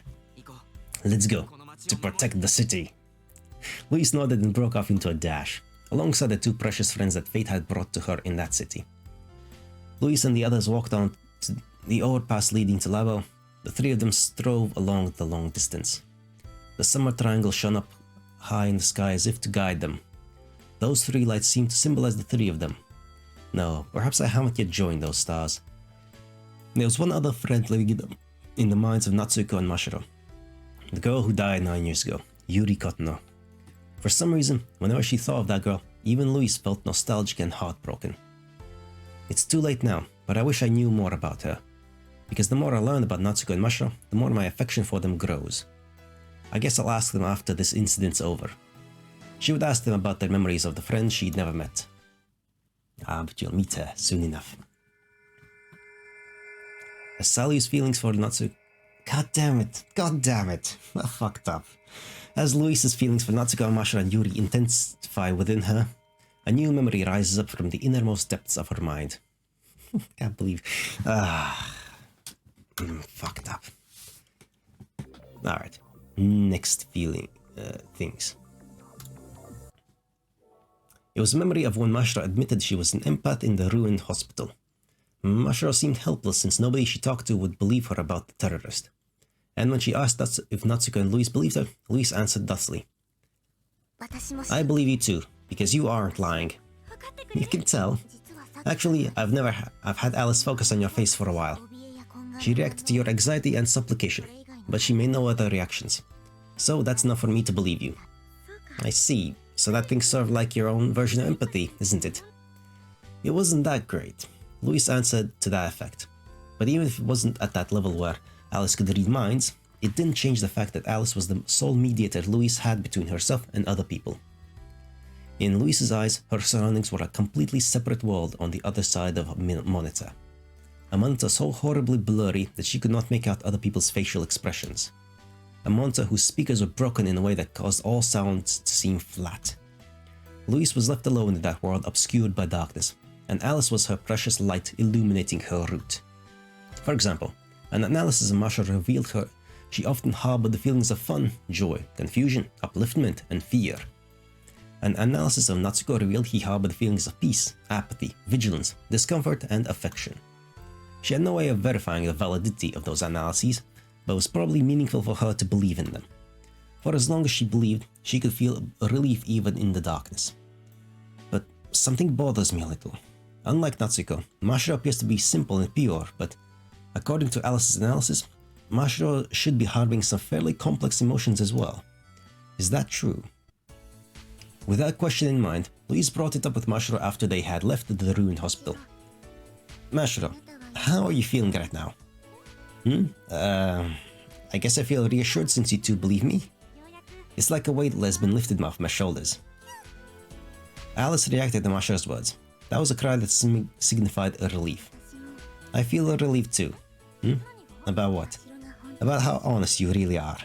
Let's go, to protect the city. Louise nodded and broke off into a dash, alongside the two precious friends that fate had brought to her in that city. Louise and the others walked on to the overpass leading to Labo. The three of them strove along the long distance. The summer triangle shone up high in the sky as if to guide them. Those three lights seemed to symbolize the three of them. No, perhaps I haven't yet joined those stars. There was one other friend living in the minds of Natsuko and Mashiro. The girl who died 9 years ago, Yuri Kotono. For some reason, whenever she thought of that girl, even Louise felt nostalgic and heartbroken. It's too late now, but I wish I knew more about her. Because the more I learn about Natsuko and Mashiro, the more my affection for them grows. I guess I'll ask them after this incident's over. She would ask them about their memories of the friends she'd never met. Ah, but you'll meet her soon enough. As Sally's feelings for Natsuko... God damn it. I fucked up. As Louise's feelings for Natsuko, Mashiro and Yuri intensify within her, a new memory rises up from the innermost depths of her mind. Can't believe... fucked up. Alright. Next things. It was a memory of when Mashiro admitted she was an empath in the ruined hospital. Mashiro seemed helpless since nobody she talked to would believe her about the terrorist. And when she asked if Natsuko and Louise believed her, Louise answered thusly. I believe you too, because you aren't lying. You can tell. Actually, I've had Alice focus on your face for a while. She reacted to your anxiety and supplication, but she made no other reactions. So that's enough for me to believe you. I see. So that thing served like your own version of empathy, isn't it? It wasn't that great. Louise answered to that effect. But even if it wasn't at that level where Alice could read minds, it didn't change the fact that Alice was the sole mediator Louise had between herself and other people. In Louise's eyes, her surroundings were a completely separate world on the other side of a monitor. A monitor so horribly blurry that she could not make out other people's facial expressions. A monitor whose speakers were broken in a way that caused all sounds to seem flat. Louise was left alone in that world obscured by darkness, and Alice was her precious light illuminating her route. For example, an analysis of Mashiro revealed her she often harbored the feelings of fun, joy, confusion, upliftment, and fear. An analysis of Natsuko revealed he harbored feelings of peace, apathy, vigilance, discomfort, and affection. She had no way of verifying the validity of those analyses, but it was probably meaningful for her to believe in them. For as long as she believed, she could feel relief even in the darkness. But something bothers me a little. Unlike Natsuko, Mashiro appears to be simple and pure, but according to Alice's analysis, Mashiro should be harboring some fairly complex emotions as well. Is that true? With that question in mind, Louise brought it up with Mashiro after they had left the ruined hospital. Mashiro, how are you feeling right now? I guess I feel reassured since you two believe me. It's like a weight has been lifted off my shoulders. Alice reacted to Mashiro's words. That was a cry that signified a relief. I feel a relief too. About what? About how honest you really are.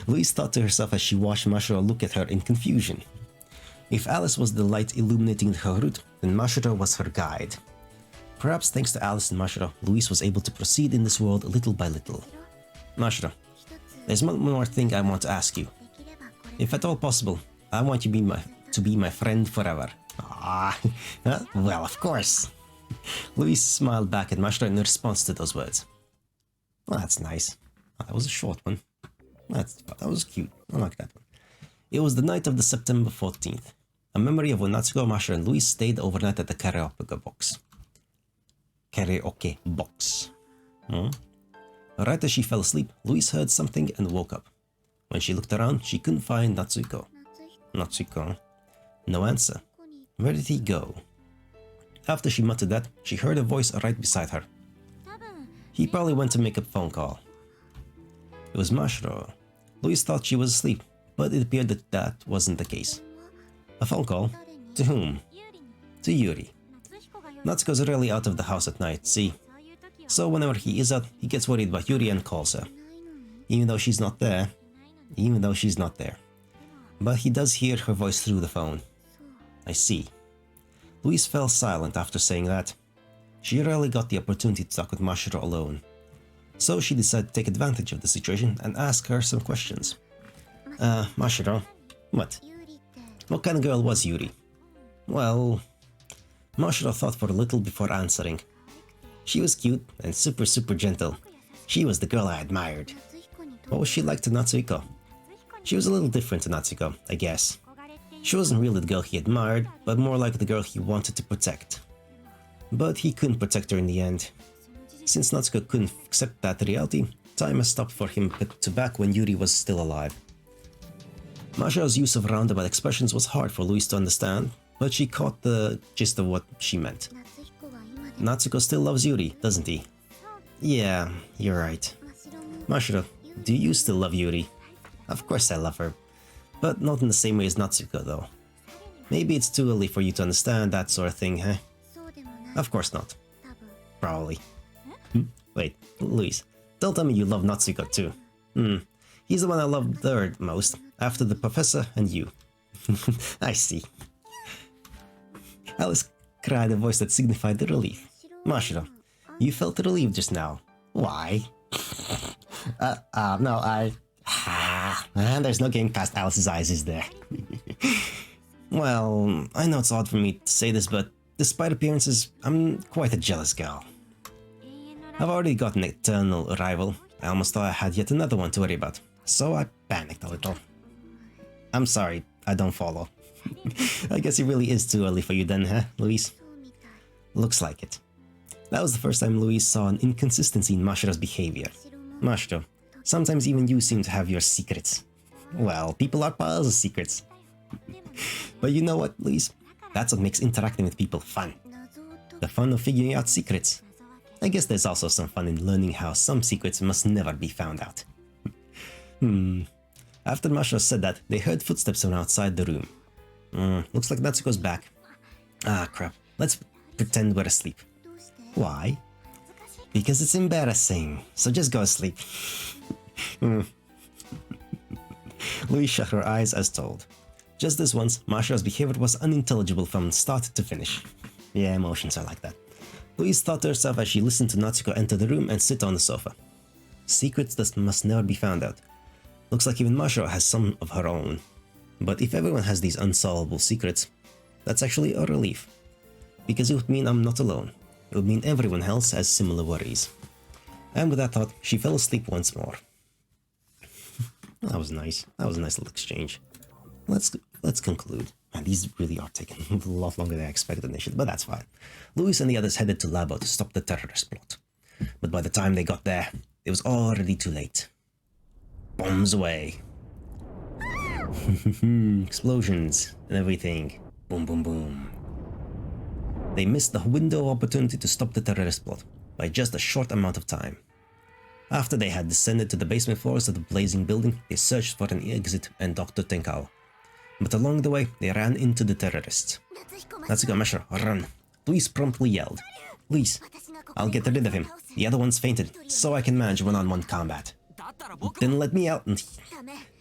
Louise thought to herself as she watched Mashiro look at her in confusion. If Alice was the light illuminating her route, then Mashiro was her guide. Perhaps thanks to Alice and Mashiro, Louise was able to proceed in this world little by little. Mashiro, there's one more thing I want to ask you. If at all possible, I want you to be my friend forever. Well, of course. Louise smiled back at Mashiro in response to those words. Well, that's nice. That was a short one. That was cute. I like that one. It was the night of the September 14th. A memory of when Natsuko, Mashiro, and Louise stayed overnight at the karaoke box. Right as she fell asleep, Louise heard something and woke up. When she looked around, she couldn't find Natsuko. No answer. Where did he go? After she muttered that, she heard a voice right beside her. He probably went to make a phone call. It was Mashiro. Louise thought she was asleep, but it appeared that that wasn't the case. A phone call? To whom? To Yuri. Natsuko's rarely out of the house at night, see? So whenever he is out, he gets worried about Yuri and calls her. Even though she's not there. But he does hear her voice through the phone. I see. Louise fell silent after saying that. She rarely got the opportunity to talk with Mashiro alone. So she decided to take advantage of the situation and ask her some questions. Mashiro, what? What kind of girl was Yuri? Well... Mashiro thought for a little before answering. She was cute and super gentle. She was the girl I admired. What was she like to Natsuko? She was a little different to Natsuko, I guess. She wasn't really the girl he admired, but more like the girl he wanted to protect. But he couldn't protect her in the end. Since Natsuko couldn't accept that reality, time has stopped for him to back when Yuri was still alive. Mashiro's use of roundabout expressions was hard for Louise to understand, but she caught the gist of what she meant. Natsuko still loves Yuri, doesn't he? Yeah, you're right. Mashiro, do you still love Yuri? Of course I love her, but not in the same way as Natsuko though. Maybe it's too early for you to understand that sort of thing, huh? Of course not. Probably. Wait, Louise, don't tell me you love Natsuko too. He's the one I love third most, after the professor and you. I see. Alice cried a voice that signified the relief. Mashiro, you felt relieved just now. Why? No, there's no getting past Alice's eyes, is there? Well, I know it's odd for me to say this, but despite appearances, I'm quite a jealous girl. I've already got an eternal rival. I almost thought I had yet another one to worry about, so I panicked a little. I'm sorry, I don't follow. I guess it really is too early for you then, huh, Louise? Looks like it. That was the first time Louise saw an inconsistency in Mashiro's behavior. Mashiro, sometimes even you seem to have your secrets. Well, people are piles of secrets. But you know what, Louise? That's what makes interacting with people fun. The fun of figuring out secrets. I guess there's also some fun in learning how some secrets must never be found out. After Mashiro said that, they heard footsteps from outside the room. Looks like Natsuko's back. Ah, crap. Let's pretend we're asleep. Why? Because it's embarrassing, so just go asleep. Louise shut her eyes as told. Just this once, Mashiro's behavior was unintelligible from start to finish. Yeah, emotions are like that. Louise thought to herself as she listened to Natsuko enter the room and sit on the sofa. Secrets that must never be found out. Looks like even Mashiro has some of her own. But if everyone has these unsolvable secrets, that's actually a relief. Because it would mean I'm not alone. It would mean everyone else has similar worries. And with that thought, she fell asleep once more. That was nice. That was a nice little exchange. Let's conclude. Man, these really are taking a lot longer than I expected initially, but that's fine. Louise and the others headed to Labo to stop the terrorist plot. But by the time they got there, it was already too late. Bombs away. Explosions and everything. Boom, boom, boom. They missed the window of opportunity to stop the terrorist plot by just a short amount of time. After they had descended to the basement floors of the blazing building, they searched for an exit and Dr. Tenkao. But along the way, they ran into the terrorists. Natsuko and Mashiro, run! Louise promptly yelled. Louise, I'll get rid of him. The other one's fainted, so I can manage one-on-one combat. Then let me out and...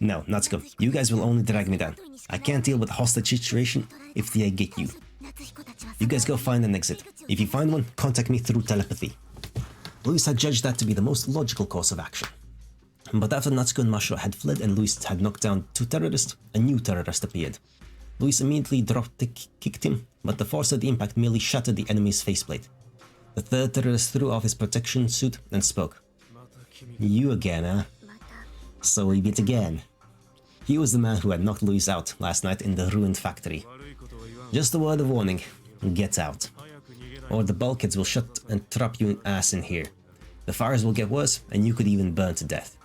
No, Natsuko, you guys will only drag me down. I can't deal with a hostage situation if they get you. You guys go find an exit. If you find one, contact me through telepathy. Louise had judged that to be the most logical course of action. But after Natsuko and Mashiro had fled and Louise had knocked down 2 terrorists, a new terrorist appeared. Louise immediately kicked him, but the force of the impact merely shattered the enemy's faceplate. The third terrorist threw off his protection suit and spoke. You again, huh? So we meet again. He was the man who had knocked Louise out last night in the ruined factory. Just a word of warning, get out. Or the bulkheads will shut and trap you ass in here. The fires will get worse and you could even burn to death.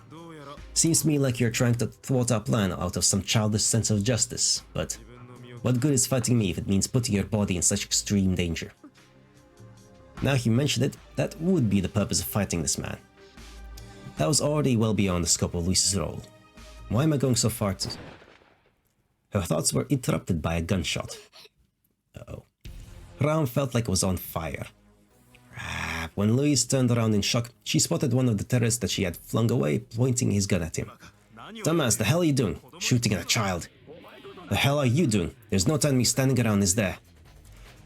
Seems to me like you're trying to thwart our plan out of some childish sense of justice, but what good is fighting me if it means putting your body in such extreme danger? Now you mention it, that would be the purpose of fighting this man. That was already well beyond the scope of Louise's role. Why am I going so far to... Her thoughts were interrupted by a gunshot. Uh-oh. Her arm felt like it was on fire. When Louise turned around in shock, she spotted one of the terrorists that she had flung away, pointing his gun at him. Dumbass, the hell are you doing? Shooting at a child. The hell are you doing? There's no time me standing around, is there?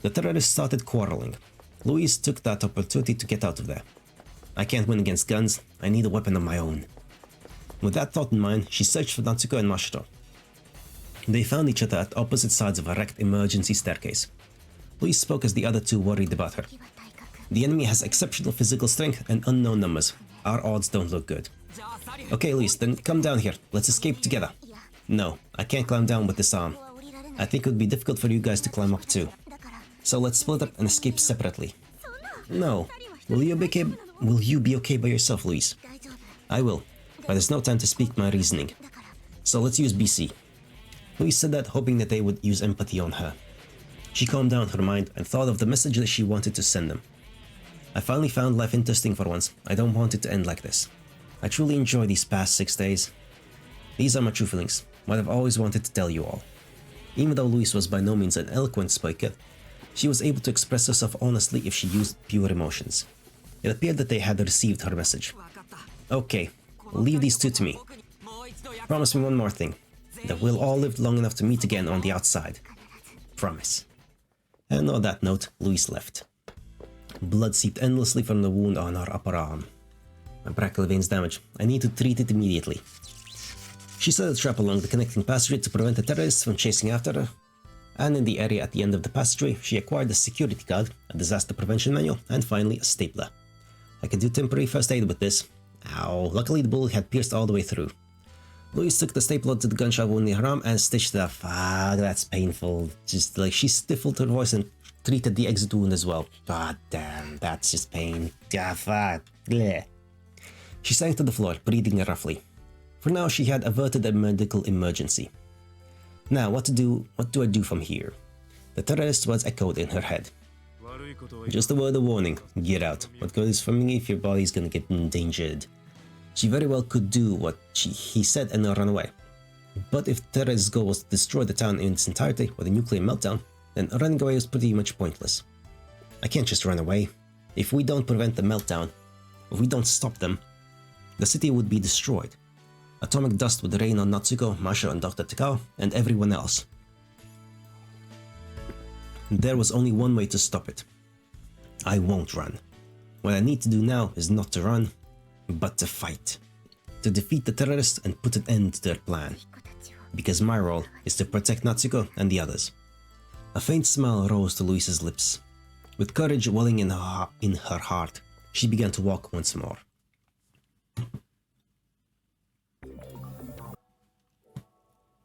The terrorists started quarreling. Louise took that opportunity to get out of there. I can't win against guns, I need a weapon of my own. With that thought in mind, she searched for Natsuko and Mashiro. They found each other at opposite sides of a wrecked emergency staircase. Louise spoke as the other two worried about her. The enemy has exceptional physical strength and unknown numbers. Our odds don't look good. Okay, Louise, then come down here. Let's escape together. No, I can't climb down with this arm. I think it would be difficult for you guys to climb up too. So let's split up and escape separately. No. Will you be okay by yourself, Louise? I will, but there's no time to speak my reasoning. So let's use BC. Louise said that, hoping that they would use empathy on her. She calmed down her mind and thought of the message that she wanted to send them. I finally found life interesting for once. I don't want it to end like this. I truly enjoy these past 6 days. These are my true feelings, what I've always wanted to tell you all. Even though Louise was by no means an eloquent speaker, she was able to express herself honestly if she used pure emotions. It appeared that they had received her message. Okay, leave these two to me. Promise me one more thing, that we'll all live long enough to meet again on the outside. Promise. And on that note, Louise left. Blood seeped endlessly from the wound on her upper arm. My brachial veins damaged. I need to treat it immediately. She set a trap along the connecting passageway to prevent the terrorists from chasing after her. And in the area at the end of the passageway, she acquired a security card, a disaster prevention manual, and finally a stapler. I could do temporary first aid with this. Ow, luckily the bullet had pierced all the way through. Louise took the stapler to the gunshot wound in her arm and stitched it up. Ah, that's painful. Just like she stifled her voice and treated the exit wound as well. God damn, that's just pain. Ah, fuck. Bleh. She sank to the floor, breathing roughly. For now, she had averted a medical emergency. Now, what do I do from here? The terrorist was echoed in her head. Just a word of warning, get out. What good is from me if your body's gonna get endangered? She very well could do what he said and run away. But if the terrorist's goal was to destroy the town in its entirety with a nuclear meltdown, then running away was pretty much pointless. I can't just run away. If we don't prevent the meltdown, if we don't stop them, the city would be destroyed. Atomic dust would rain on Natsuko, Mashiro and Dr. Takao, and everyone else. There was only one way to stop it. I won't run. What I need to do now is not to run, but to fight. To defeat the terrorists and put an end to their plan. because my role is to protect Natsuko and the others. A faint smile rose to Louise's lips. With courage welling in her heart, she began to walk once more.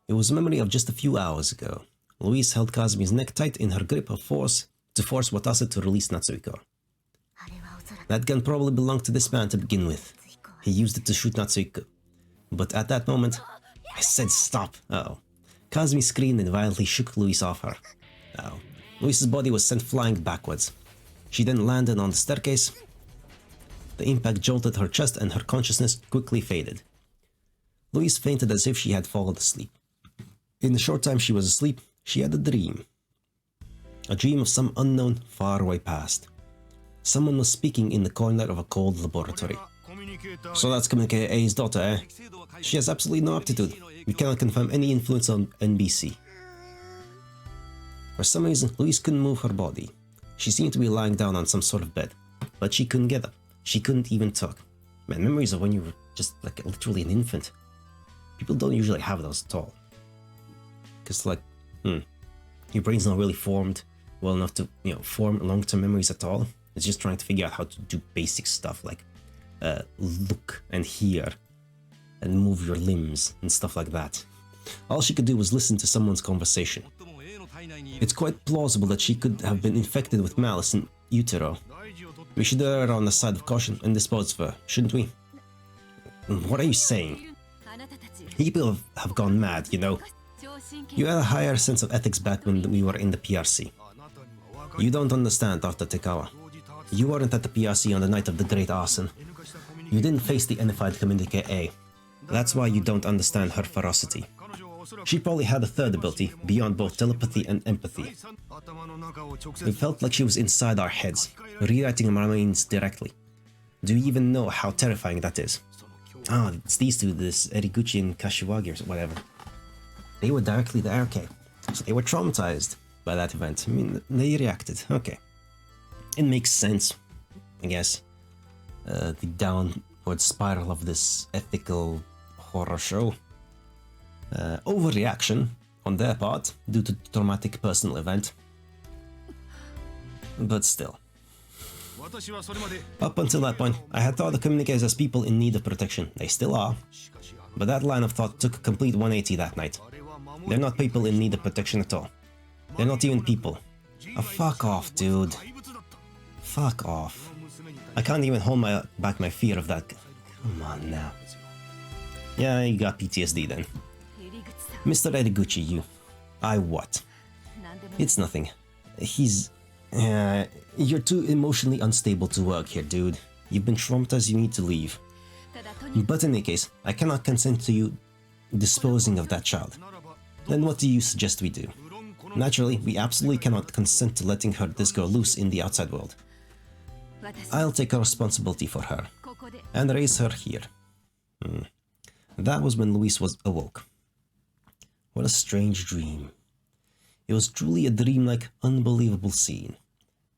It was a memory of just a few hours ago. Louise held Kazumi's neck tight in her grip of force to force Watase to release Natsuko. That gun probably belonged to this man to begin with. He used it to shoot Natsuko. But at that moment, I said stop. Uh-oh. Kazumi screamed and violently shook Louise off her. Uh-oh. Louise's body was sent flying backwards. She then landed on the staircase. The impact jolted her chest and her consciousness quickly faded. Louise fainted as if she had fallen asleep. In the short time she was asleep, she had a dream. A dream of some unknown, faraway past. Someone was speaking in the corner of a cold laboratory. So that's Communicator A's daughter, eh? She has absolutely no aptitude. We cannot confirm any influence on NBC. For some reason, Louise couldn't move her body. She seemed to be lying down on some sort of bed, but she couldn't get up. She couldn't even talk. Man, memories of when you were just like literally an infant. People don't usually have those at all. Because like, your brain's not really formed well enough to, form long-term memories at all. It's just trying to figure out how to do basic stuff like look and hear and move your limbs and stuff like that. All she could do was listen to someone's conversation. It's quite plausible that she could have been infected with malice in utero. We should err on the side of caution and dispose of her, shouldn't we? What are you saying? People have gone mad, you know. You had a higher sense of ethics back when we were in the PRC. You don't understand, Dr. Tekawa. You weren't at the PRC on the night of the Great Arson. You didn't face the unified Communicator A. That's why you don't understand her ferocity. She probably had a third ability, beyond both telepathy and empathy. It felt like she was inside our heads, rewriting our minds directly. Do you even know how terrifying that is? Ah, it's these two, this Eriguchi and Kashiwagi or whatever. They were directly there, okay. So they were traumatized by that event. I mean, they reacted, okay. It makes sense, I guess. The downward spiral of this ethical horror show. Overreaction on their part due to the traumatic personal event. But still. Up until that point, I had thought of communicators as people in need of protection. They still are. But that line of thought took a complete 180 that night. They're not people in need of protection at all. They're not even people. Oh, fuck off, dude. Fuck off. I can't even hold back my fear of that. Come on now. Yeah, you got PTSD then. Mr. Eriguchi, you... I what? It's nothing. You're too emotionally unstable to work here, dude. You've been traumatized, you need to leave. But in any case, I cannot consent to you disposing of that child. Then what do you suggest we do? Naturally, we absolutely cannot consent to letting this girl loose in the outside world. I'll take responsibility for her, and raise her here. That was when Louise awoke. What a strange dream. It was truly a dreamlike, unbelievable scene,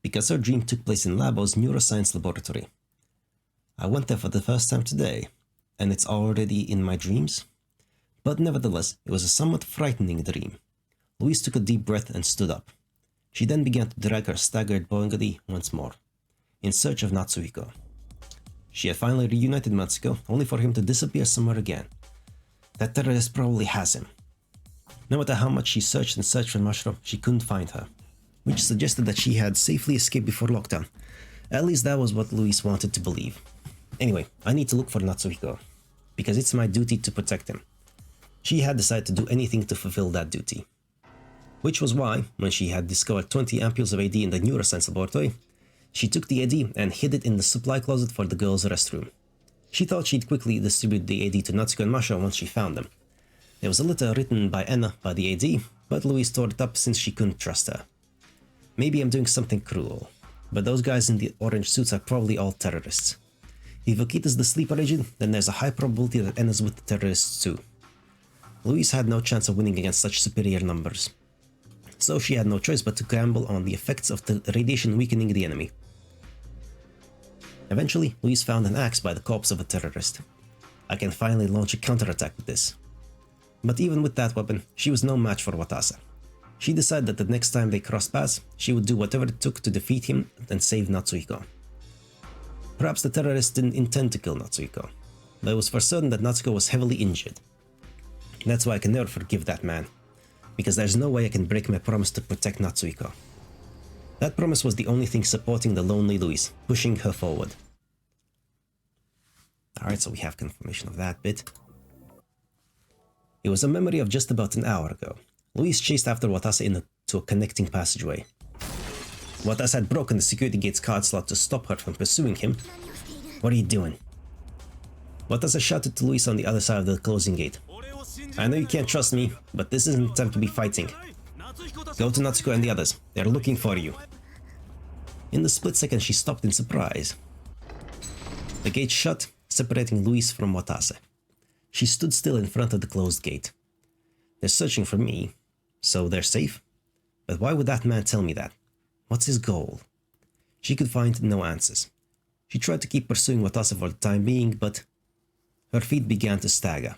because her dream took place in Labo's neuroscience laboratory. I went there for the first time today, and it's already in my dreams? But nevertheless, it was a somewhat frightening dream. Louise took a deep breath and stood up. She then began to drag her staggered body once more, in search of Natsuhiko. She had finally reunited Matsuko, only for him to disappear somewhere again. That terrorist probably has him. No matter how much she searched for Mashiro, she couldn't find her, which suggested that she had safely escaped before lockdown. At least that was what Louise wanted to believe. Anyway, I need to look for Natsuhiko, because it's my duty to protect him. She had decided to do anything to fulfill that duty. Which was why, when she had discovered 20 ampules of AD in the neuroscience laboratory, she took the AD and hid it in the supply closet for the girls' restroom. She thought she'd quickly distribute the AD to Natsuko and Mashiro once she found them. There was a letter written by Ena by the AD, but Louise tore it up since she couldn't trust her. Maybe I'm doing something cruel, but those guys in the orange suits are probably all terrorists. If Ukita's the sleeper agent, then there's a high probability that Ena's with the terrorists too. Louise had no chance of winning against such superior numbers. So she had no choice but to gamble on the effects of the radiation weakening the enemy. Eventually, Louise found an axe by the corpse of a terrorist. I can finally launch a counterattack with this. But even with that weapon, she was no match for Watase. She decided that the next time they crossed paths, she would do whatever it took to defeat him and save Natsuhiko. Perhaps the terrorists didn't intend to kill Natsuhiko, but it was for certain that Natsuko was heavily injured. That's why I can never forgive that man, because there's no way I can break my promise to protect Natsuhiko. That promise was the only thing supporting the lonely Louise, pushing her forward. Alright, so we have confirmation of that bit. It was a memory of just about an hour ago. Louise chased after Watase into a connecting passageway. Watase had broken the security gate's card slot to stop her from pursuing him. What are you doing? Watase shouted to Louise on the other side of the closing gate. I know you can't trust me, but this isn't time to be fighting. Go to Natsuko and the others. They're looking for you. In the split second, she stopped in surprise. The gate shut, separating Louise from Watase. She stood still in front of the closed gate. They're searching for me, so they're safe? But why would that man tell me that? What's his goal? She could find no answers. She tried to keep pursuing Watase for the time being, but her feet began to stagger.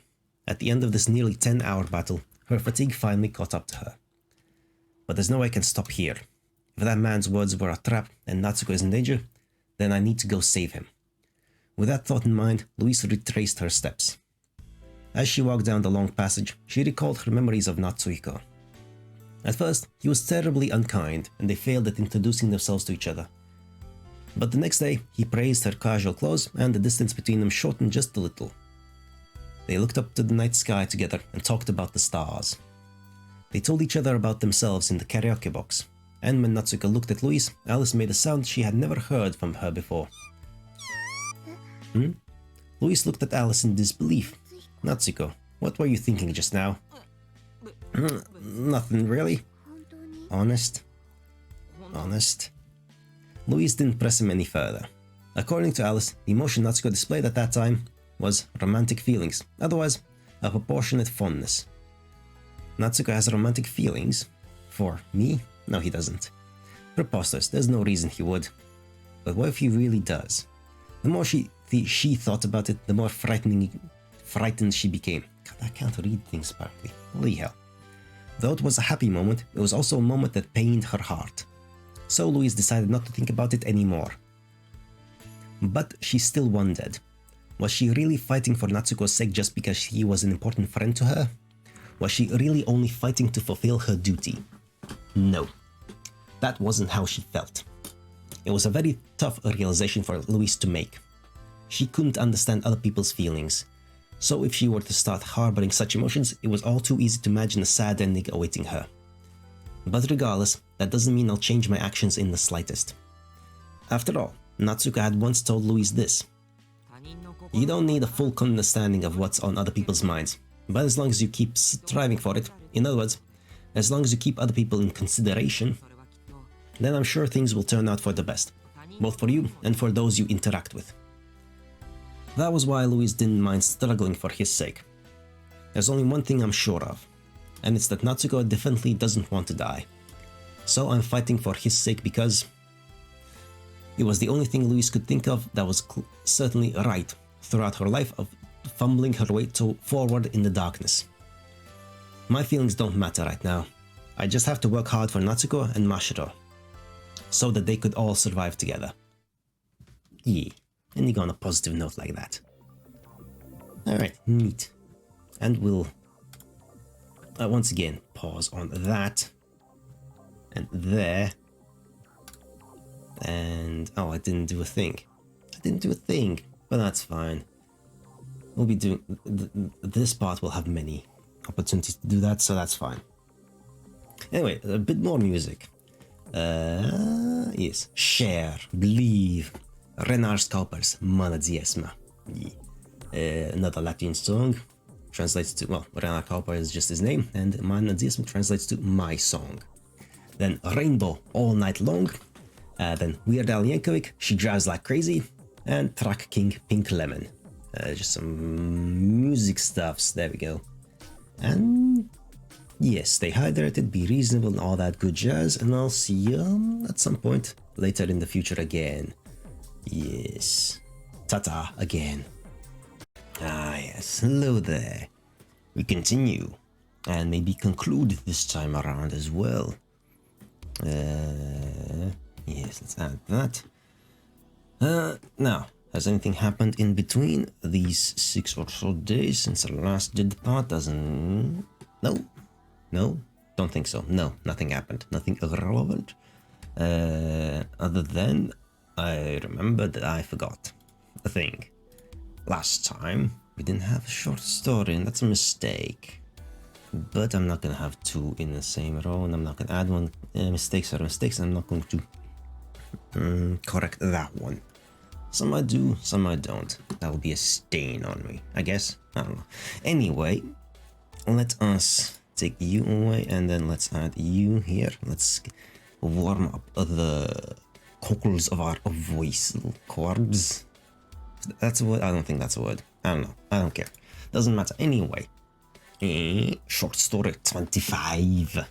At the end of this nearly 10-hour battle, her fatigue finally caught up to her. But there's no way I can stop here. If that man's words were a trap and Natsuko is in danger, then I need to go save him. With that thought in mind, Louise retraced her steps. As she walked down the long passage, she recalled her memories of Natsuhiko. At first, he was terribly unkind, and they failed at introducing themselves to each other. But the next day, he praised her casual clothes, and the distance between them shortened just a little. They looked up to the night sky together and talked about the stars. They told each other about themselves in the karaoke box, and when Natsuko looked at Louise, Alice made a sound she had never heard from her before. Louise looked at Alice in disbelief. Natsuko, what were you thinking just now? Nothing really. Honest. Louise didn't press him any further. According to Alice, the emotion Natsuko displayed at that time was romantic feelings, otherwise a proportionate fondness. Natsuko has romantic feelings? For me? No, he doesn't. Preposterous, there's no reason he would. But what if he really does? The more she thought about it, the more frightened she became. God, I can't read things properly. Holy hell. Though it was a happy moment, it was also a moment that pained her heart. So Louise decided not to think about it anymore. But she still wondered. Was she really fighting for Natsuko's sake just because he was an important friend to her? Was she really only fighting to fulfill her duty? No. That wasn't how she felt. It was a very tough realization for Louise to make. She couldn't understand other people's feelings. So if she were to start harboring such emotions, it was all too easy to imagine a sad ending awaiting her. But regardless, that doesn't mean I'll change my actions in the slightest. After all, Natsuko had once told Louise this. You don't need a full understanding of what's on other people's minds, but as long as you keep striving for it, in other words, as long as you keep other people in consideration, then I'm sure things will turn out for the best, both for you and for those you interact with. That was why Louise didn't mind struggling for his sake. There's only one thing I'm sure of, and it's that Natsuko definitely doesn't want to die. So I'm fighting for his sake because it was the only thing Louise could think of that was certainly right throughout her life of fumbling her way forward in the darkness. My feelings don't matter right now. I just have to work hard for Natsuko and Mashiro, so that they could all survive together. Yeah, ending on a positive note like that. Alright, neat. And we'll once again pause on that. And there. And oh, I didn't do a thing. But that's fine. We'll be doing this part will have many opportunities to do that, so that's fine. Anyway, a bit more music. Yes, share, believe. Renars Kaupers, Mana Dziesma. Another Latvian song. Translates to, well, Renar Kauper is just his name, and Mana Dziesma translates to my song. Then Rainbow, All Night Long. Then Weird Al Yankovic, She Drives Like Crazy. And Track King, Pink Lemon. Just some music stuffs, there we go. And yes, stay hydrated, be reasonable and all that good jazz, and I'll see you at some point later in the future again. Yes. Ta-ta again. Ah yes, hello there. we continue and maybe conclude this time around as well. Yes, let's add that. Now, has anything happened in between these 6 or so days since I last did the part? Doesn't... No, don't think so. No, nothing happened. Nothing irrelevant. Other than I remember that I forgot a thing. Last time we didn't have a short story, and that's a mistake. But I'm not gonna have 2 in the same row, and I'm not gonna add one. Mistakes are mistakes. I'm not going to correct that one. Some I do, some I don't. That will be a stain on me, I guess. I don't know. Anyway, let us take you away, and then let's add you here. Let's warm up the cockles of our voice, little cords. That's a word? I don't think that's a word. I don't know. I don't care. Doesn't matter. Anyway, short story 25.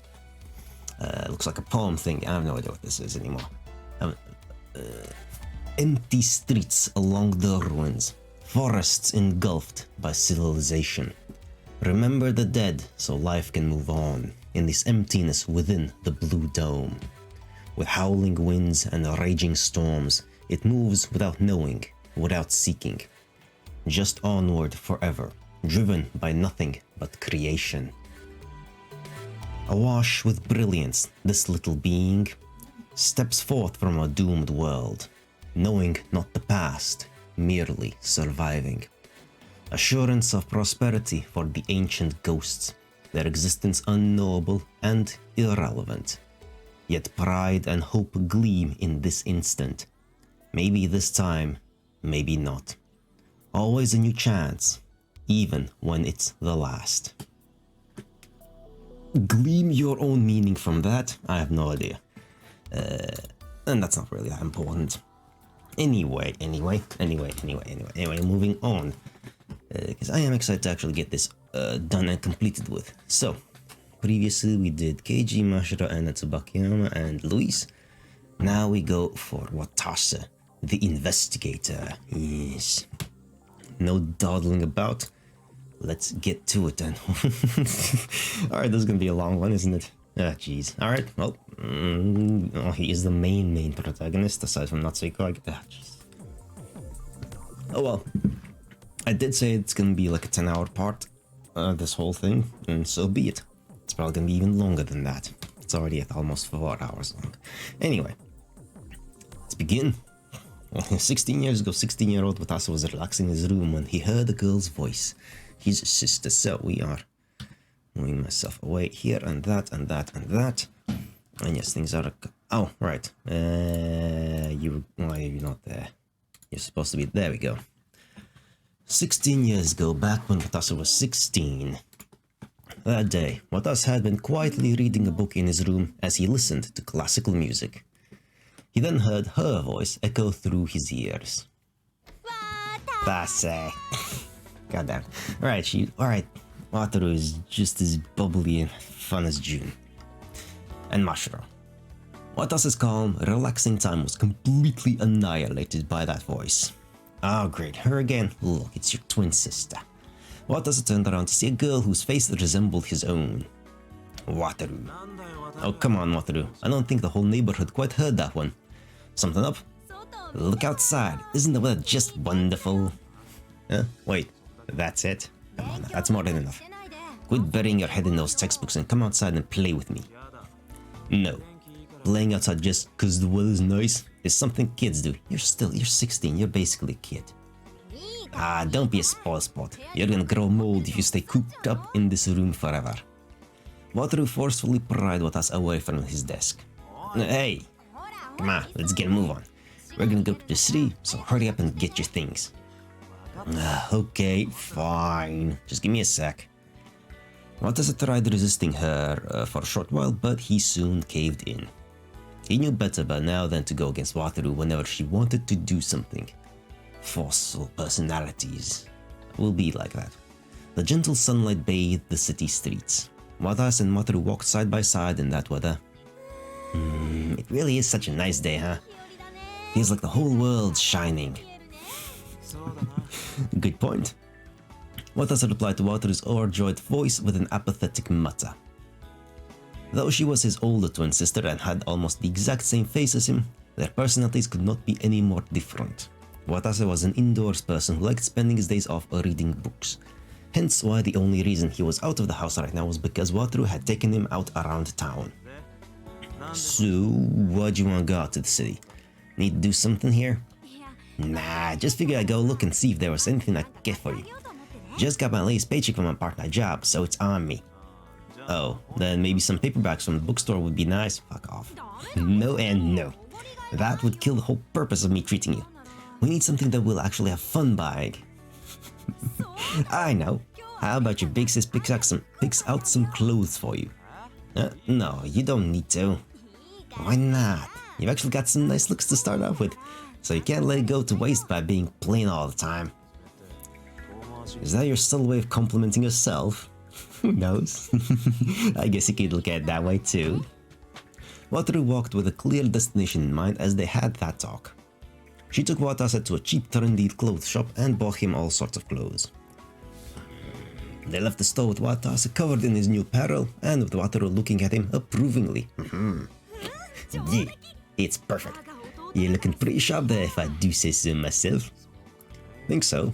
Looks like a poem thing. I have no idea what this is anymore. Empty streets along the ruins, forests engulfed by civilization. Remember the dead so life can move on in this emptiness within the blue dome. With howling winds and raging storms, it moves without knowing, without seeking. Just onward forever, driven by nothing but creation. Awash with brilliance, this little being steps forth from a doomed world, knowing not the past, merely surviving. Assurance of prosperity for the ancient ghosts, their existence unknowable and irrelevant. Yet pride and hope gleam in this instant. Maybe this time, maybe not. Always a new chance, even when it's the last. Gleam your own meaning from that? I have no idea. And that's not really that important. Anyway, moving on. Because I am excited to actually get this done and completed with. So, previously we did Keiji, Mashiro, Ena Tsubakiyama, and Louise. Now we go for Watase, the investigator. Yes. No dawdling about. Let's get to it then. Alright, this is gonna be a long one, isn't it? Ah, jeez. Alright, well, he is the main protagonist, aside from Natsuko. Ah, jeez. Oh well. I did say it's gonna be like a 10-hour part, this whole thing, and so be it. It's probably gonna be even longer than that. It's already at almost 4 hours long. Anyway, let's begin. 16 years ago, 16-year-old Watase was relaxing in his room when he heard a girl's voice. His sister. So we are moving myself away here and that and that and that. And yes, things are... Oh, right. Why are you not there? You're supposed to be... There we go. 16 years ago, back when Watase was 16. That day, Watase had been quietly reading a book in his room as he listened to classical music. He then heard her voice echo through his ears. Watase. Goddamn. Alright. Wataru is just as bubbly and fun as June. And Mashiro. Watase's calm, relaxing time was completely annihilated by that voice. Oh great, her again. Look, it's your twin sister. Watase turned around to see a girl whose face resembled his own. Wataru. Oh come on, Wataru. I don't think the whole neighborhood quite heard that one. Something up? Look outside. Isn't the weather just wonderful? Wait, that's it? Come on, that's more than enough. Quit burying your head in those textbooks and come outside and play with me. No. Playing outside just cause the weather's nice is something kids do. You're 16, you're basically a kid. Ah, don't be a spoil sport. You're gonna grow mold if you stay cooped up in this room forever. Wataru forcefully pried Watase away from his desk. Hey! Come on, let's get a move on. We're gonna go to the city, so hurry up and get your things. Okay, fine. Just give me a sec. Watase tried resisting her for a short while, but he soon caved in. He knew better by now than to go against Wataru whenever she wanted to do something. Forceful personalities will be like that. The gentle sunlight bathed the city streets. Watase and Wataru walked side by side in that weather. It really is such a nice day, huh? Feels like the whole world's shining. Good point. Watase replied to Wataru's overjoyed voice with an apathetic mutter. Though she was his older twin sister and had almost the exact same face as him, their personalities could not be any more different. Watase was an indoors person who liked spending his days off reading books. Hence why the only reason he was out of the house right now was because Wataru had taken him out around town. So, why'd you want to go out to the city? Need to do something here? Nah, just figured I'd go look and see if there was anything I could get for you. Just got my latest paycheck from my part-time job, so it's on me. Oh, then maybe some paperbacks from the bookstore would be nice. Fuck off. No and no. That would kill the whole purpose of me treating you. We need something that we'll actually have fun buying. I know. How about your big sis picks out some clothes for you? No, you don't need to. Why not? You've actually got some nice looks to start off with, so you can't let it go to waste by being plain all the time. Is that your subtle way of complimenting yourself? Who knows? I guess you could look at it that way too. Wataru walked with a clear destination in mind as they had that talk. She took Watase to a cheap trendy clothes shop and bought him all sorts of clothes. They left the store with Watase covered in his new apparel and with Wataru looking at him approvingly. Yeah, it's perfect. You're looking pretty sharp there if I do say so myself. Think so.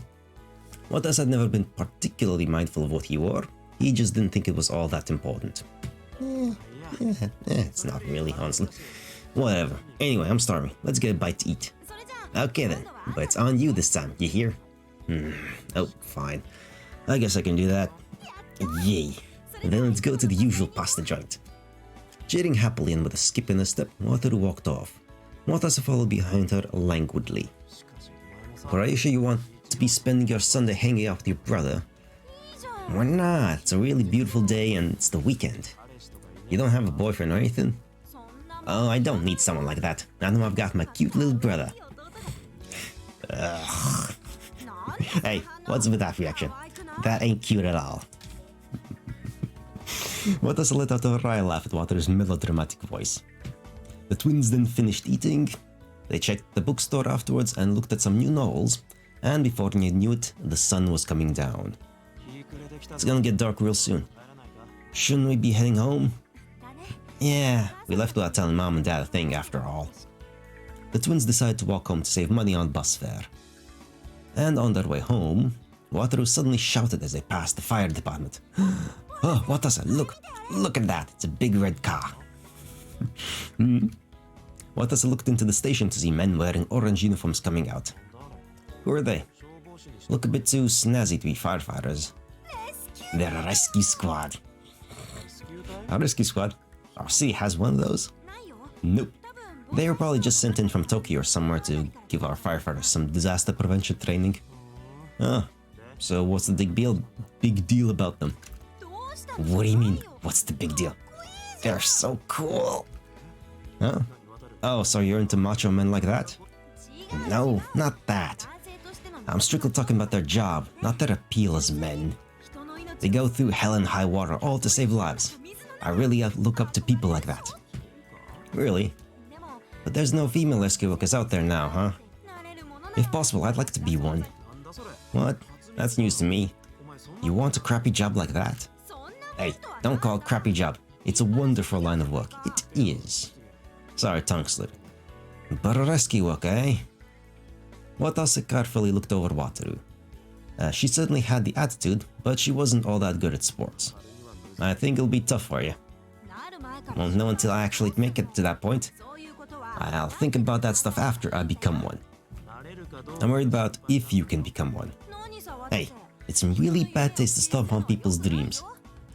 Watase had never been particularly mindful of what he wore. He just didn't think it was all that important. It's not really, honestly. Whatever. Anyway, I'm starving. Let's get a bite to eat. Okay then, but it's on you this time, you hear? Oh, fine. I guess I can do that. Yay. Then let's go to the usual pasta joint. Cheering happily and with a skip in a step, Wataru walked off. Watase followed behind her languidly. But are you sure you want to be spending your Sunday hanging out with your brother? Why not? It's a really beautiful day and it's the weekend. You don't have a boyfriend or anything? Oh, I don't need someone like that. Now that I've got my cute little brother. Ugh. Hey, what's with that reaction? That ain't cute at all. Watase let out a wry laugh at Wataru's melodramatic voice. The twins then finished eating. They checked the bookstore afterwards and looked at some new novels, and before you knew it, the sun was coming down. It's gonna get dark real soon. Shouldn't we be heading home? Yeah, we left without telling mom and dad a thing after all. The twins decided to walk home to save money on bus fare. And on their way home, Wataru suddenly shouted as they passed the fire department. Oh, Watase, look at that, it's a big red car. Watase looked into the station to see men wearing orange uniforms coming out. Who are they? Look a bit too snazzy to be firefighters. They're a rescue squad. A rescue squad? Our city has one of those? Nope. They were probably just sent in from Tokyo or somewhere to give our firefighters some disaster prevention training. So what's the big deal about them? What do you mean, what's the big deal? They're so cool. Huh? Oh, so you're into macho men like that? No, not that. I'm strictly talking about their job, not their appeal as men. They go through hell and high water all to save lives. I really look up to people like that. Really? But there's no female rescue workers out there now, huh? If possible, I'd like to be one. What? That's news to me. You want a crappy job like that? Hey, don't call it crappy job. It's a wonderful line of work. It is. Sorry, tongue slip. But a rescue work, eh? Watase carefully looked over Wataru. She certainly had the attitude, but she wasn't all that good at sports. I think it'll be tough for you. Won't know until I actually make it to that point. I'll think about that stuff after I become one. I'm worried about if you can become one. Hey, it's some really bad taste to stomp on people's dreams.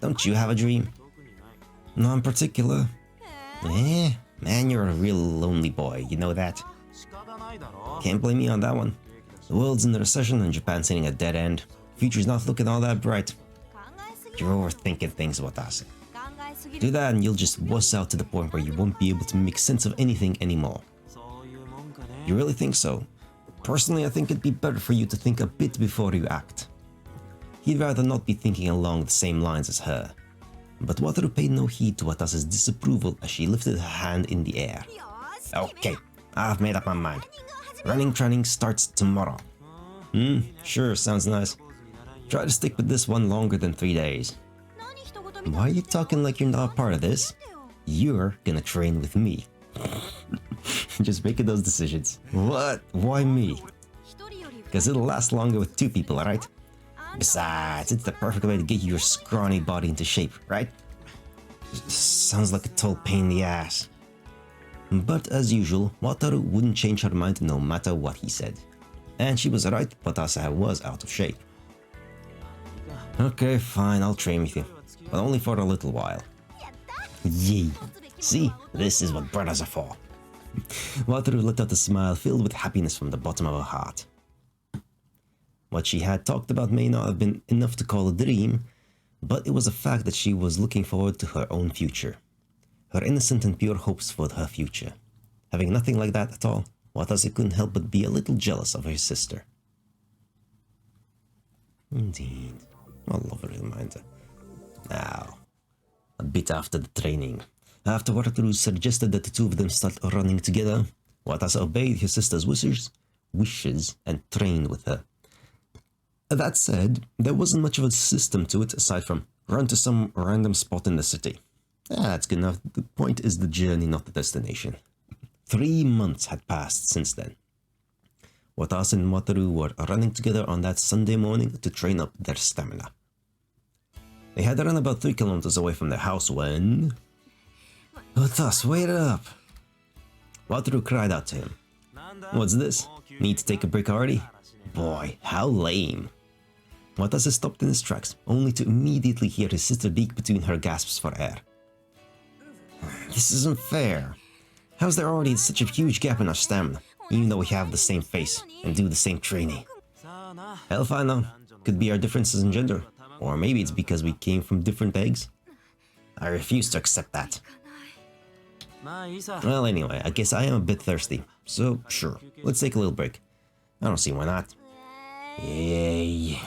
Don't you have a dream? Not in particular. Man, you're a real lonely boy, you know that? Can't blame me on that one. The world's in a recession and Japan's hitting a dead end. Future's not looking all that bright. You're overthinking things, Watase. Do that and you'll just wuss out to the point where you won't be able to make sense of anything anymore. You really think so? Personally, I think it'd be better for you to think a bit before you act. He'd rather not be thinking along the same lines as her. But Wataru paid no heed to Watase's disapproval as she lifted her hand in the air. Okay, I've made up my mind. Running training starts tomorrow. Sure, sounds nice. Try to stick with this one longer than 3 days. Why are you talking like you're not part of this? You're gonna train with me. Just making those decisions. What? Why me? Because it'll last longer with 2 people, alright? Besides, it's the perfect way to get your scrawny body into shape, right? Sounds like a total pain in the ass. But as usual, Wataru wouldn't change her mind no matter what he said. And she was right, Watase was out of shape. Okay, fine, I'll train with you. But only for a little while. Yay! See, this is what brothers are for. Wataru let out a smile filled with happiness from the bottom of her heart. What she had talked about may not have been enough to call a dream, but it was a fact that she was looking forward to her own future. Her innocent and pure hopes for her future. Having nothing like that at all, Watase couldn't help but be a little jealous of her sister. Indeed. A lovely reminder. Now, a bit after the training, after Wataru suggested that the 2 of them start running together, Watase obeyed his sister's wishes and trained with her. That said, there wasn't much of a system to it aside from run to some random spot in the city. That's good enough. The point is the journey, not the destination. 3 months had passed since then. Watase and Wataru were running together on that Sunday morning to train up their stamina. They had run about 3 kilometers away from their house when... Watase, wait up! Wataru cried out to him. What's this? Need to take a break already? Boy, how lame. Watase stopped in his tracks, only to immediately hear his sister leak between her gasps for air. This isn't fair. How's there already such a huge gap in our stamina, even though we have the same face and do the same training? Hell if I know. Could be our differences in gender. Or maybe it's because we came from different eggs. I refuse to accept that. Well, anyway, I guess I am a bit thirsty. So, sure, let's take a little break. I don't see why not. Yay.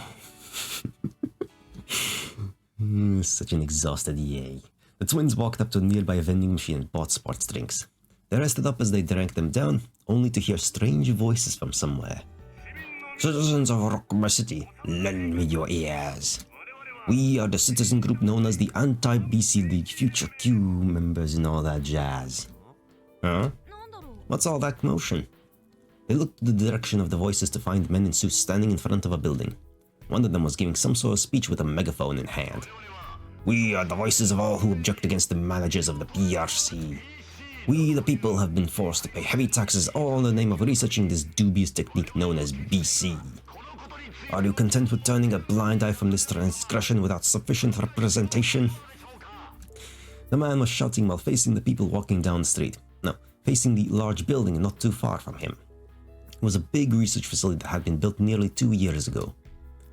Such an exhausted yay. The twins walked up to a nearby vending machine and bought sports drinks. They rested up as they drank them down, only to hear strange voices from somewhere. Citizens of Rockma City, lend me your ears. We are the citizen group known as the Anti-BC League Future Q members and all that jazz. Huh? What's all that commotion? They looked in the direction of the voices to find men in suits standing in front of a building. One of them was giving some sort of speech with a megaphone in hand. We are the voices of all who object against the managers of the PRC. We, the people, have been forced to pay heavy taxes all in the name of researching this dubious technique known as BC. Are you content with turning a blind eye from this transgression without sufficient representation? The man was shouting while facing the people walking down the street. No, facing the large building not too far from him. It was a big research facility that had been built nearly 2 years ago.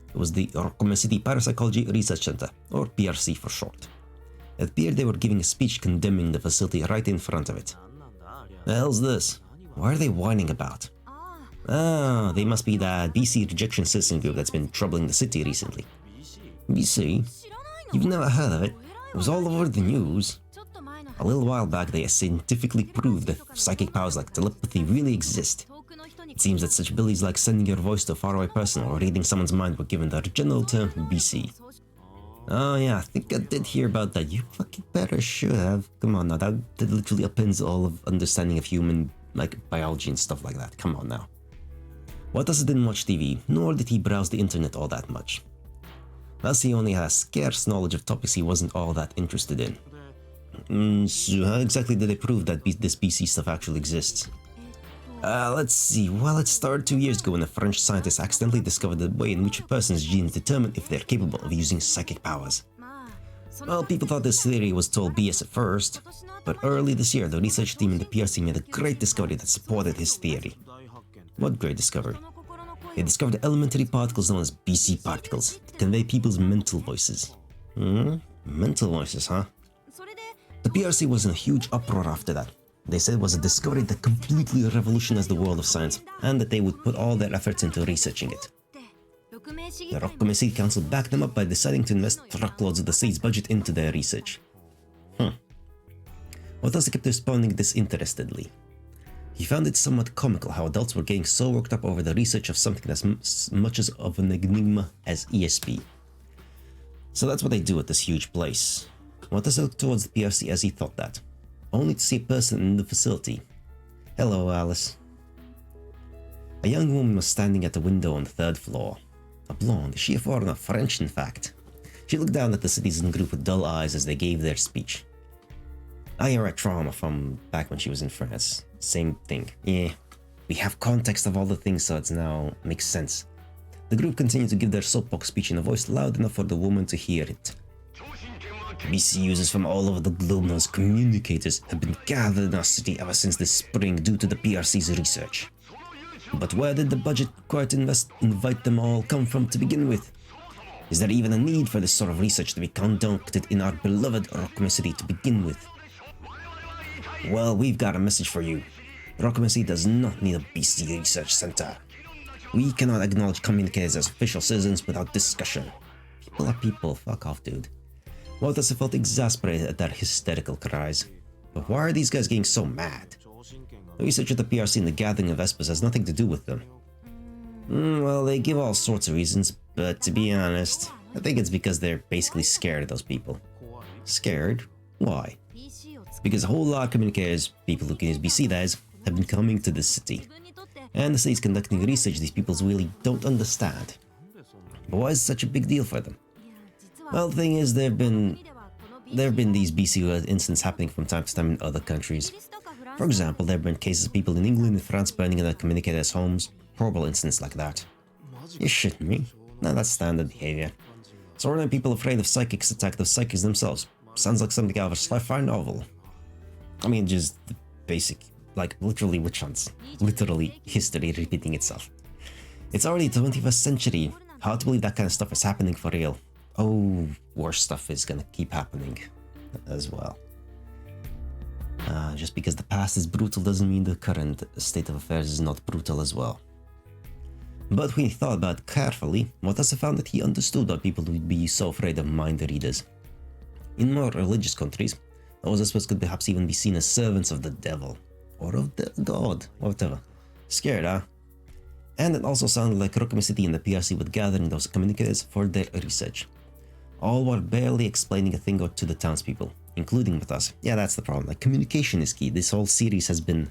It was the Rockma City Parapsychology Research Center, or PRC for short. It appeared they were giving a speech condemning the facility right in front of it. The hell's this? What are they whining about? Ah, they must be that BC rejection citizen group that's been troubling the city recently. BC? You've never heard of it? It was all over the news. A little while back they scientifically proved that psychic powers like telepathy really exist. It seems that such abilities like sending your voice to a faraway person or reading someone's mind were given the general term BC. Oh yeah, I think I did hear about that. You fucking better should have. Come on now, that literally upends all of understanding of human, like, biology and stuff like that. Come on now. Watase didn't watch TV, nor did he browse the internet all that much. Thus he only had a scarce knowledge of topics he wasn't all that interested in. So how exactly did they prove that this BC stuff actually exists? Let's see. Well, it started 2 years ago when a French scientist accidentally discovered the way in which a person's genes determine if they're capable of using psychic powers. Well, people thought this theory was total BS at first, but early this year the research team in the PRC made a great discovery that supported his theory. What great discovery? They discovered elementary particles known as BC particles to convey people's mental voices. Mental voices, huh? The PRC was in a huge uproar after that. They said it was a discovery that completely revolutionized the world of science, and that they would put all their efforts into researching it. The Rockma City Council backed them up by deciding to invest truckloads of the state's budget into their research. Watase kept responding disinterestedly. He found it somewhat comical how adults were getting so worked up over the research of something as much as of an enigma as ESP. So that's what they do at this huge place. Watase looked towards the PRC as he thought that, only to see a person in the facility. Hello, Alice. A young woman was standing at the window on the 3rd floor. A blonde, she a foreigner, French in fact. She looked down at the citizen group with dull eyes as they gave their speech. I hear a trauma from back when she was in France. Same thing. Yeah, we have context of all the things, so it's now makes sense. The group continued to give their soapbox speech in a voice loud enough for the woman to hear it. BC users from all over the globe known as communicators have been gathered in our city ever since this spring due to the PRC's research. But where did the budget required to invite them all come from to begin with? Is there even a need for this sort of research to be conducted in our beloved Rokome City to begin with? Well, we've got a message for you. Rokome City does not need a BC research center. We cannot acknowledge communicators as official citizens without discussion. People are people, fuck off, dude. Watase felt exasperated at their hysterical cries. But why are these guys getting so mad? The research at the PRC and the gathering of Espers has nothing to do with them. Well, they give all sorts of reasons, but to be honest, I think it's because they're basically scared of those people. Scared? Why? Because a whole lot of communicators, people who can use BC that is, have been coming to this city. And the city's conducting research these people really don't understand. But why is it such a big deal for them? Well, the thing is, there have been these BC incidents happening from time to time in other countries. For example, there have been cases of people in England and France burning their communicators' homes. Horrible incidents like that. You're shitting me? No, that's standard behavior. So ordinary people afraid of psychics attack the psychics themselves. Sounds like something out of a sci-fi novel. I mean, just the basic, like literally witch hunts. Literally history repeating itself. It's already the 21st century. Hard to believe that kind of stuff is happening for real. Oh, worse stuff is gonna keep happening as well. Just because the past is brutal doesn't mean the current state of affairs is not brutal as well. But when he thought about it carefully, Watase found that he understood why people would be so afraid of mind readers. In more religious countries, those aspects could perhaps even be seen as servants of the devil, or of the god, whatever. Scared, huh? And it also sounded like Rokome City and the PRC would gather in those communicators for their research. All while barely explaining a thing or to the townspeople, including Watase. Yeah, that's the problem. Like, communication is key. This whole series has been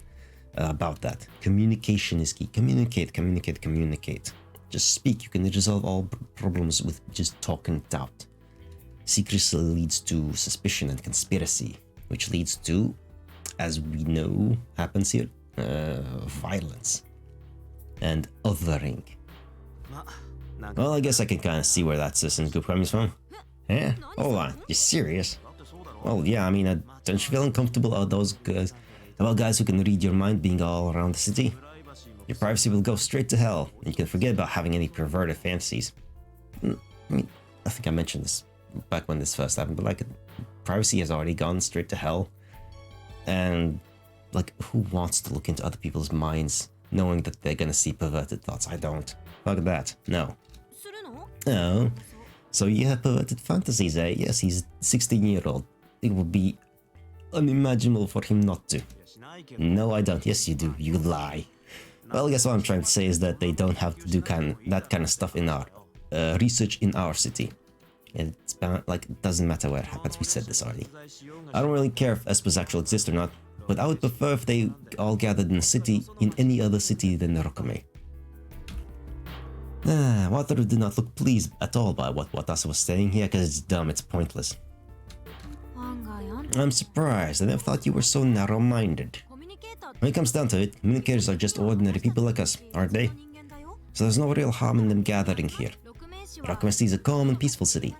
about that. Communication is key. Communicate, communicate, communicate. Just speak. You can resolve all problems with just talking it out. Secrecy leads to suspicion and conspiracy, which leads to, as we know happens here, violence and othering. Well, I guess I can kind of see where that citizen group comes from. Yeah? Hold on, you're serious? Well, yeah, I mean, don't you feel uncomfortable about those guys, about guys who can read your mind being all around the city? Your privacy will go straight to hell, and you can forget about having any perverted fantasies. I mean, I think I mentioned this back when this first happened, but like, privacy has already gone straight to hell. And, like, who wants to look into other people's minds, knowing that they're gonna see perverted thoughts? I don't. Fuck that. No. Oh. So you have perverted fantasies, eh? Yes, he's 16-year-old. It would be unimaginable for him not to. No, I don't. Yes, you do. You lie. Well, I guess what I'm trying to say is that they don't have to do that kind of stuff in our research in our city. It's like, it doesn't matter where it happens. We said this already. I don't really care if Espers actually exist or not, but I would prefer if they all gathered in a city, in any other city than Rokome. Wataru did not look pleased at all by what Watase was saying here, because it's dumb, it's pointless. I'm surprised. I never thought you were so narrow-minded. When it comes down to it, communicators are just ordinary people like us, aren't they? So there's no real harm in them gathering here. Rokome City is a calm and peaceful city.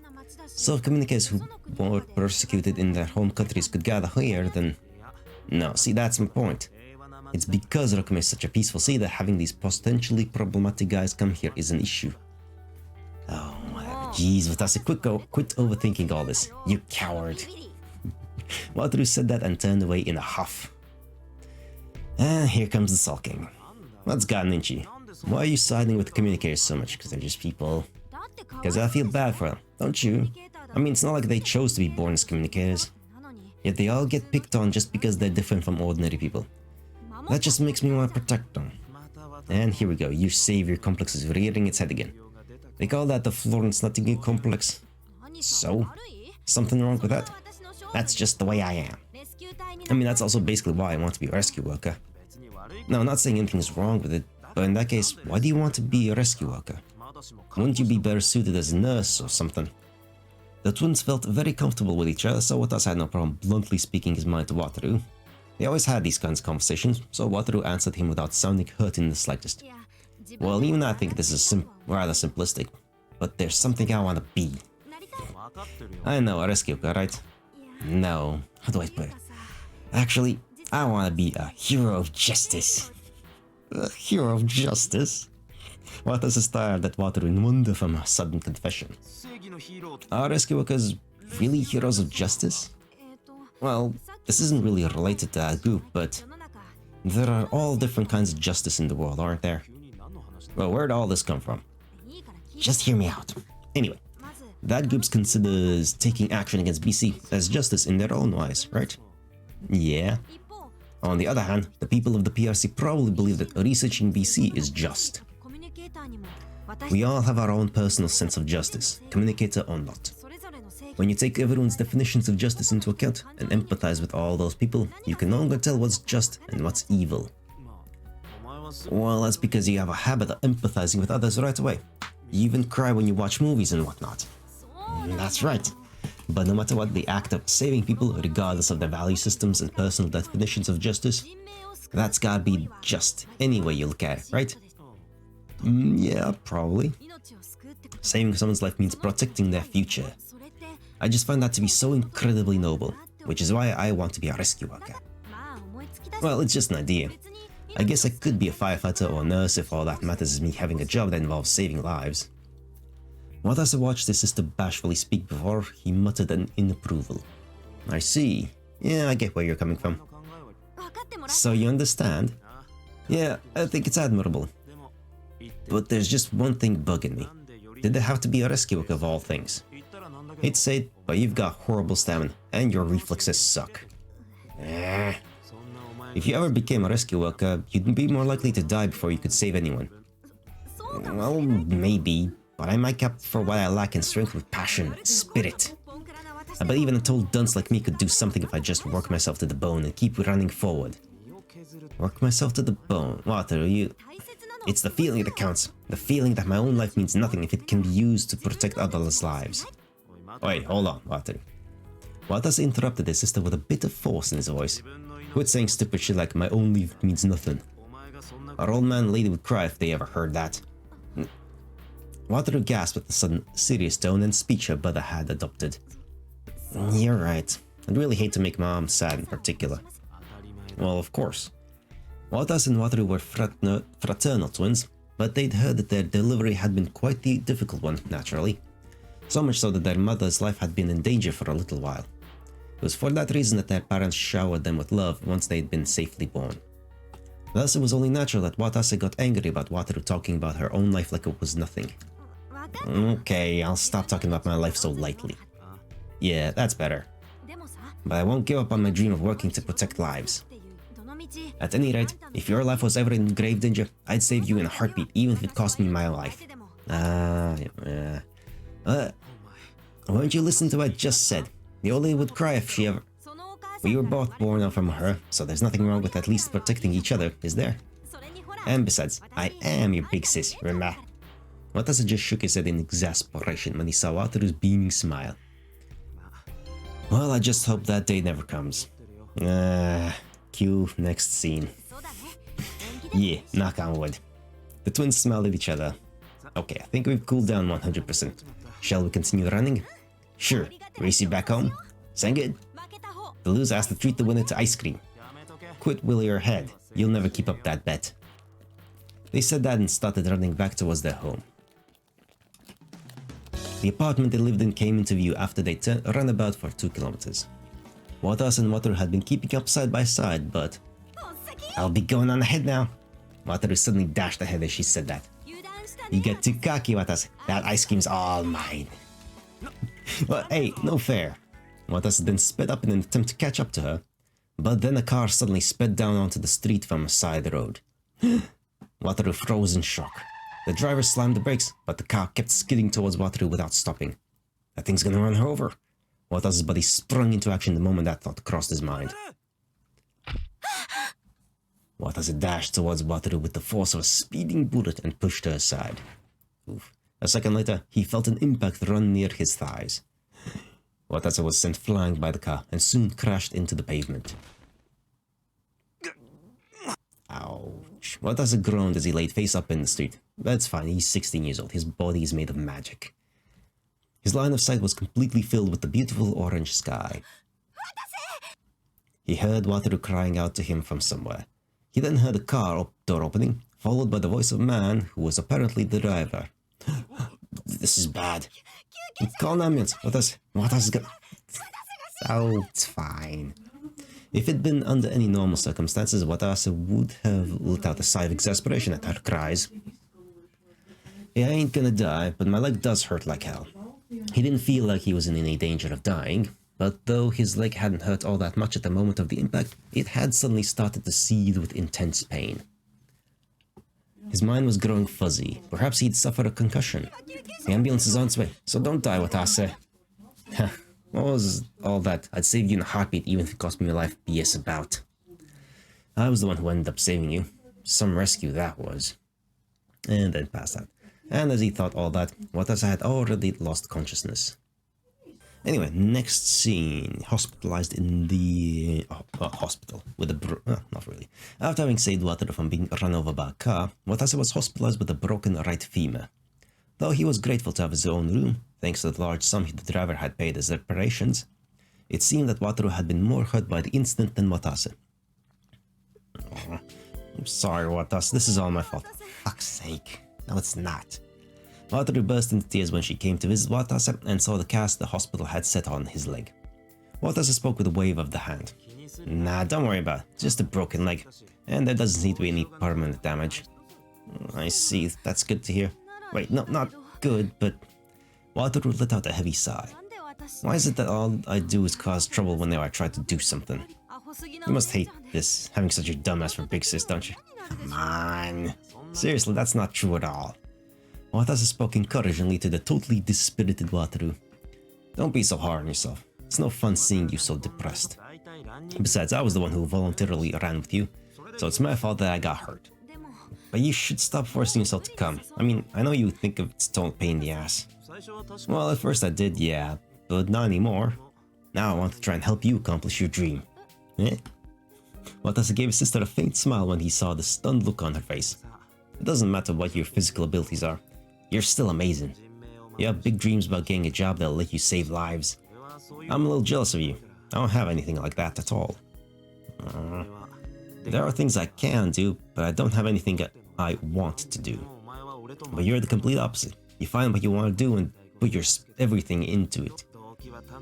So if communicators who were persecuted in their home countries could gather here, then... No, see, that's my point. It's because Rokome is such a peaceful city that having these potentially problematic guys come here is an issue. Oh, jeez, Watase, quit overthinking all this. You coward. Wataru said that and turned away in a huff. And here comes the sulking. What's gotten into you? Why are you siding with the communicators so much? Because they're just people. Because I feel bad for them, don't you? I mean, it's not like they chose to be born as communicators. Yet they all get picked on just because they're different from ordinary people. That just makes me want to protect them. And here we go, your savior complex is rearing its head again. They call that the Florence Nightingale complex. So? Something wrong with that? That's just the way I am. I mean, that's also basically why I want to be a rescue worker. No, I'm not saying anything's wrong with it, but in that case, why do you want to be a rescue worker? Wouldn't you be better suited as a nurse or something? The twins felt very comfortable with each other, so Watase had no problem bluntly speaking his mind to Wataru. They always had these kinds of conversations, so Wataru answered him without sounding hurt in the slightest. Well, even I think this is rather simplistic, but there's something I want to be. I know, a rescue worker, right? No, how do I put it? Actually, I want to be a hero of justice. A hero of justice? Watase stared at Wataru in wonder from a sudden confession. Are rescue workers really heroes of justice? Well, this isn't really related to that group, but there are all different kinds of justice in the world, aren't there? Well, where'd all this come from? Just hear me out. Anyway, that group considers taking action against BC as justice in their own eyes, right? Yeah. On the other hand, the people of the PRC probably believe that researching BC is just. We all have our own personal sense of justice, communicator or not. When you take everyone's definitions of justice into account and empathize with all those people, you can no longer tell what's just and what's evil. Well, that's because you have a habit of empathizing with others right away. You even cry when you watch movies and whatnot. That's right. But no matter what, the act of saving people, regardless of their value systems and personal definitions of justice, that's gotta be just any way you look at it, right? Yeah, probably. Saving someone's life means protecting their future. I just find that to be so incredibly noble, which is why I want to be a rescue worker. Well, it's just an idea. I guess I could be a firefighter or a nurse if all that matters is me having a job that involves saving lives. Watase watched his sister bashfully speak before he muttered in approval. I see. Yeah, I get where you're coming from. So you understand? Yeah, I think it's admirable. But there's just one thing bugging me. Did there have to be a rescue worker of all things? Hate to say it, but you've got horrible stamina, and your reflexes suck. If you ever became a rescue worker, you'd be more likely to die before you could save anyone. Well, maybe, but I make up for what I lack in strength with passion and spirit. I bet even a total dunce like me could do something if I just work myself to the bone and keep running forward. Work myself to the bone? Wataru, it's the feeling that counts. The feeling that my own life means nothing if it can be used to protect others' lives. Wait, hold on, Wataru. Watase interrupted his sister with a bit of force in his voice. Quit saying stupid shit like my own life means nothing. Our old man and lady would cry if they ever heard that. Wataru gasped at the sudden serious tone and speech her brother had adopted. You're right. I'd really hate to make Mom sad in particular. Well, of course. Watase and Wataru were fraternal twins, but they'd heard that their delivery had been quite the difficult one, naturally. So much so that their mother's life had been in danger for a little while. It was for that reason that their parents showered them with love once they'd been safely born. Thus, it was only natural that Watase got angry about Wataru talking about her own life like it was nothing. Okay, I'll stop talking about my life so lightly. Yeah, that's better. But I won't give up on my dream of working to protect lives. At any rate, if your life was ever in grave danger, I'd save you in a heartbeat, even if it cost me my life. Won't you listen to what I just said? The old lady would cry if she ever... We were both born out from her, so there's nothing wrong with at least protecting each other, is there? And besides, I am your big sis, remember? Watase just shook his head in exasperation when he saw Wataru's beaming smile. Well, I just hope that day never comes. Cue next scene. Yeah, knock on wood. The twins smiled at each other. Okay, I think we've cooled down 100%. Shall we continue running? Sure. Race you back home? Sound good? The loser has to treat the winner to ice cream. Quit while you're ahead. You'll never keep up that bet. They said that and started running back towards their home. The apartment they lived in came into view after they ran about for 2 kilometers. Watase and Wataru had been keeping up side by side, but... I'll be going on ahead now. Wataru suddenly dashed ahead as she said that. You get too cocky, Watase. That ice cream's all mine. But hey, no fair. Watase then sped up in an attempt to catch up to her, But then a car suddenly sped down onto the street from a side road. Wataru froze in shock. The driver slammed the brakes, but the car kept skidding towards Wataru without stopping. That thing's gonna run her over. Wataru's body sprung into action the moment that thought crossed his mind. Watase dashed towards Wataru with the force of a speeding bullet and pushed her aside. Oof. A second later, he felt an impact run near his thighs. Watase was sent flying by the car and soon crashed into the pavement. Ouch. Watase groaned as he laid face up in the street. That's fine, he's 16 years old. His body is made of magic. His line of sight was completely filled with the beautiful orange sky. He heard Wataru crying out to him from somewhere. He then heard a car door opening, followed by the voice of a man who was apparently the driver. This is bad. Call an ambulance. Watase's gonna... Oh, it's fine. If it'd been under any normal circumstances, Watase would have let out a sigh of exasperation at her cries. Yeah, I ain't gonna die, but my leg does hurt like hell. He didn't feel like he was in any danger of dying, but though his leg hadn't hurt all that much at the moment of the impact, it had suddenly started to seethe with intense pain. His mind was growing fuzzy. Perhaps he'd suffered a concussion. The ambulance is on its way, so don't die, Watase. What was all that "I'd save you in a heartbeat even if it cost me my life" BS about? I was the one who ended up saving you. Some rescue that was. And then passed out. And as he thought all that, Watase had already lost consciousness. Anyway, next scene. Hospitalized in the hospital with a not really. After having saved Wataru from being run over by a car, Watase was hospitalized with a broken right femur. Though he was grateful to have his own room, thanks to the large sum the driver had paid as reparations, it seemed that Wataru had been more hurt by the incident than Watase. Oh, I'm sorry, Watase, this is all my fault. For fuck's sake. No, it's not. Wataru burst into tears when she came to visit Watase and saw the cast the hospital had set on his leg. Watase spoke with a wave of the hand. Nah, don't worry about it. Just a broken leg. And there doesn't seem to be any permanent damage. I see, that's good to hear. Wait, no, not good, but... Wataru let out a heavy sigh. Why is it that all I do is cause trouble whenever I try to do something? You must hate this, having such a dumbass for big sis, don't you? Come on. Seriously, that's not true at all. Watase spoke encouragingly to the totally dispirited Wataru. Don't be so hard on yourself. It's no fun seeing you so depressed. Besides, I was the one who voluntarily ran with you, so it's my fault that I got hurt. But you should stop forcing yourself to come. I mean, I know you think of it's total pain in the ass. Well, at first I did, yeah, but not anymore. Now I want to try and help you accomplish your dream. Eh? Watase gave his sister a faint smile when he saw the stunned look on her face. It doesn't matter what your physical abilities are. You're still amazing. You have big dreams about getting a job that'll let you save lives. I'm a little jealous of you. I don't have anything like that at all. There are things I can do, but I don't have anything that I want to do. But you're the complete opposite. You find what you want to do and put your everything into it.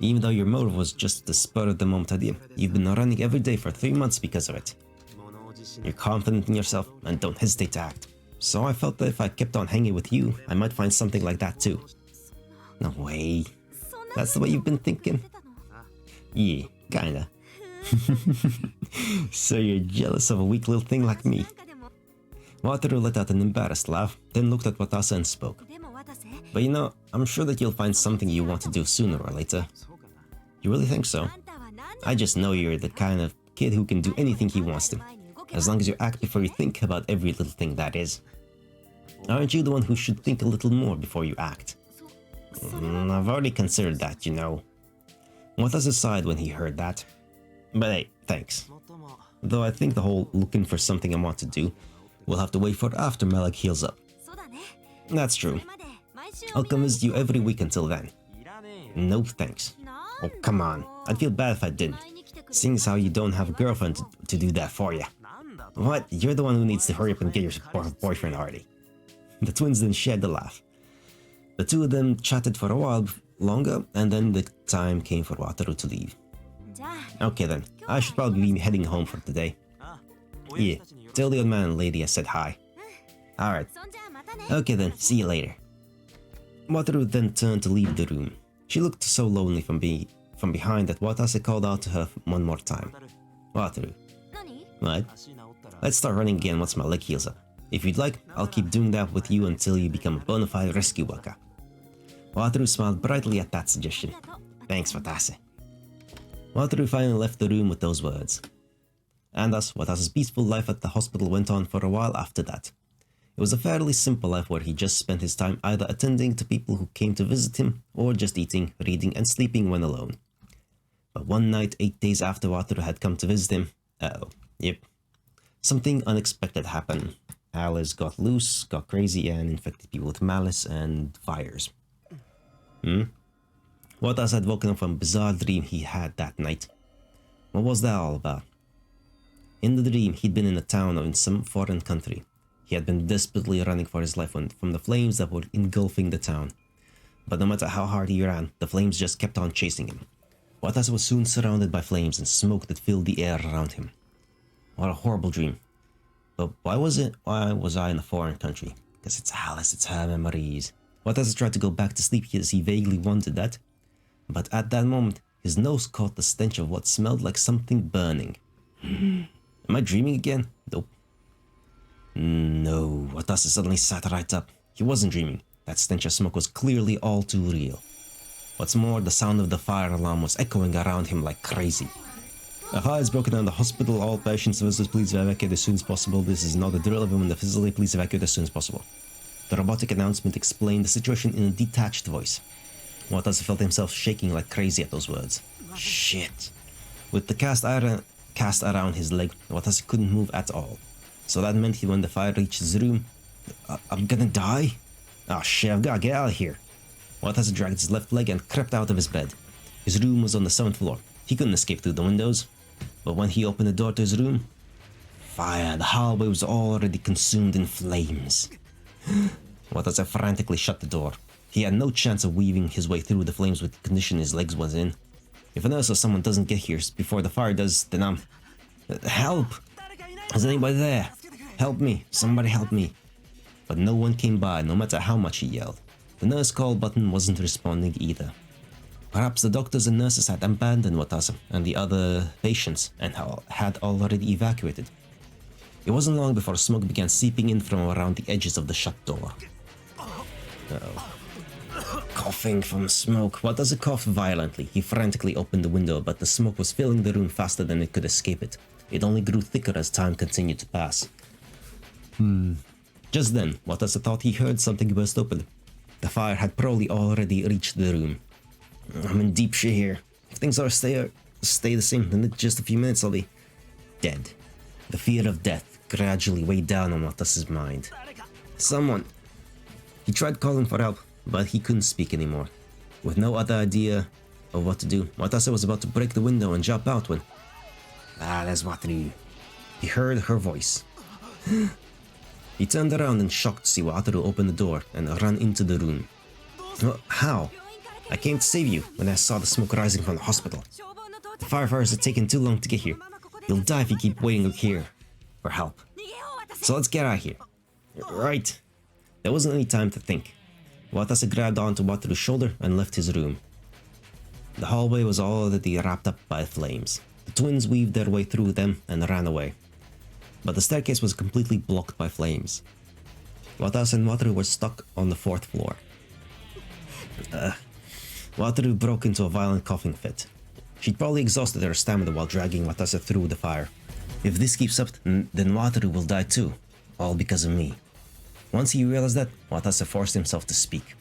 Even though your motive was just the spur of the moment idea, you've been running every day for 3 months because of it. You're confident in yourself and don't hesitate to act. So I felt that if I kept on hanging with you, I might find something like that too. No way. That's the way you've been thinking? Yeah, kinda. So you're jealous of a weak little thing like me. Wataru let out an embarrassed laugh, then looked at Watase and spoke. But you know, I'm sure that you'll find something you want to do sooner or later. You really think so? I just know you're the kind of kid who can do anything he wants to. As long as you act before you think about every little thing, that is. Aren't you the one who should think a little more before you act? I've already considered that, you know. Watase sighed when he heard that. But hey, thanks. Though I think the whole looking for something I want to do will have to wait for after my leg heals up. That's true. I'll come visit you every week until then. No thanks. Oh, come on. I'd feel bad if I didn't. Seeing as how you don't have a girlfriend to do that for you. What? You're the one who needs to hurry up and get your boyfriend already. The twins then shared the laugh. The two of them chatted for a while longer, and then the time came for Wataru to leave. Okay then, I should probably be heading home for today. Yeah, tell the old man and lady I said hi. Alright. Okay then, see you later. Wataru then turned to leave the room. She looked so lonely from behind that Watase called out to her one more time. Wataru. Right. Let's start running again once my leg heals up. If you'd like, I'll keep doing that with you until you become a bona fide rescue worker. Wataru smiled brightly at that suggestion. Thanks, Watase. Wataru finally left the room with those words. And thus, Watase's peaceful life at the hospital went on for a while after that. It was a fairly simple life where he just spent his time either attending to people who came to visit him, or just eating, reading, and sleeping when alone. But one night, 8 days after Wataru had come to visit him, something unexpected happened. Alice got loose, got crazy, and infected people with malice and fires. Watase had woken up from a bizarre dream he had that night. What was that all about? In the dream, he'd been in a town or in some foreign country. He had been desperately running for his life from the flames that were engulfing the town. But no matter how hard he ran, the flames just kept on chasing him. Watase was soon surrounded by flames and smoke that filled the air around him. What a horrible dream. But why was I in a foreign country? Because it's Alice, it's her memories. Watase tried to go back to sleep as he vaguely wanted that. But at that moment, his nose caught the stench of what smelled like something burning. Am I dreaming again? Nope. No, Watase suddenly sat right up. He wasn't dreaming. That stench of smoke was clearly all too real. What's more, the sound of the fire alarm was echoing around him like crazy. A fire has broken down the hospital. All patient services, please evacuate as soon as possible. This is not a drill. Everyone in the facility, please evacuate as soon as possible. The robotic announcement explained the situation in a detached voice. Watase felt himself shaking like crazy at those words. Shit. With the cast around his leg, Watase couldn't move at all. So that meant when the fire reached his room, I'm gonna die? Oh shit, I've gotta get out of here. Watase dragged his left leg and crept out of his bed. His room was on the 7th floor. He couldn't escape through the windows. But when he opened the door to his room, fire, the hallway was already consumed in flames. Watase frantically shut the door. He had no chance of weaving his way through the flames with the condition his legs was in. If a nurse or someone doesn't get here before the fire does, then I'm... Help! Is anybody there? Help me! Somebody help me! But no one came by, no matter how much he yelled. The nurse call button wasn't responding either. Perhaps the doctors and nurses had abandoned Watase and the other patients and had already evacuated. It wasn't long before smoke began seeping in from around the edges of the shut door. Uh-oh. Coughing from smoke. Watase coughed violently. He frantically opened the window, but the smoke was filling the room faster than it could escape it. It only grew thicker as time continued to pass. Just then, Watase thought he heard something burst open. The fire had probably already reached the room. I'm in deep shit here. If things stay the same, then in just a few minutes I'll be dead. The fear of death gradually weighed down on Watase's mind. Someone! He tried calling for help, but he couldn't speak anymore. With no other idea of what to do, Watase was about to break the window and jump out when... There's Wataru. He heard her voice. He turned around in shock to see Wataru open the door and run into the room. How? I came to save you when I saw the smoke rising from the hospital. The firefighters have taken too long to get here. You'll die if you keep waiting here for help. So let's get out of here. Right. There wasn't any time to think. Watase grabbed onto Wataru's shoulder and left his room. The hallway was already wrapped up by flames. The twins weaved their way through them and ran away. But the staircase was completely blocked by flames. Watase and Wataru were stuck on the 4th floor. Wataru broke into a violent coughing fit. She'd probably exhausted her stamina while dragging Watase through the fire. If this keeps up, then Wataru will die too. All because of me. Once he realized that, Watase forced himself to speak.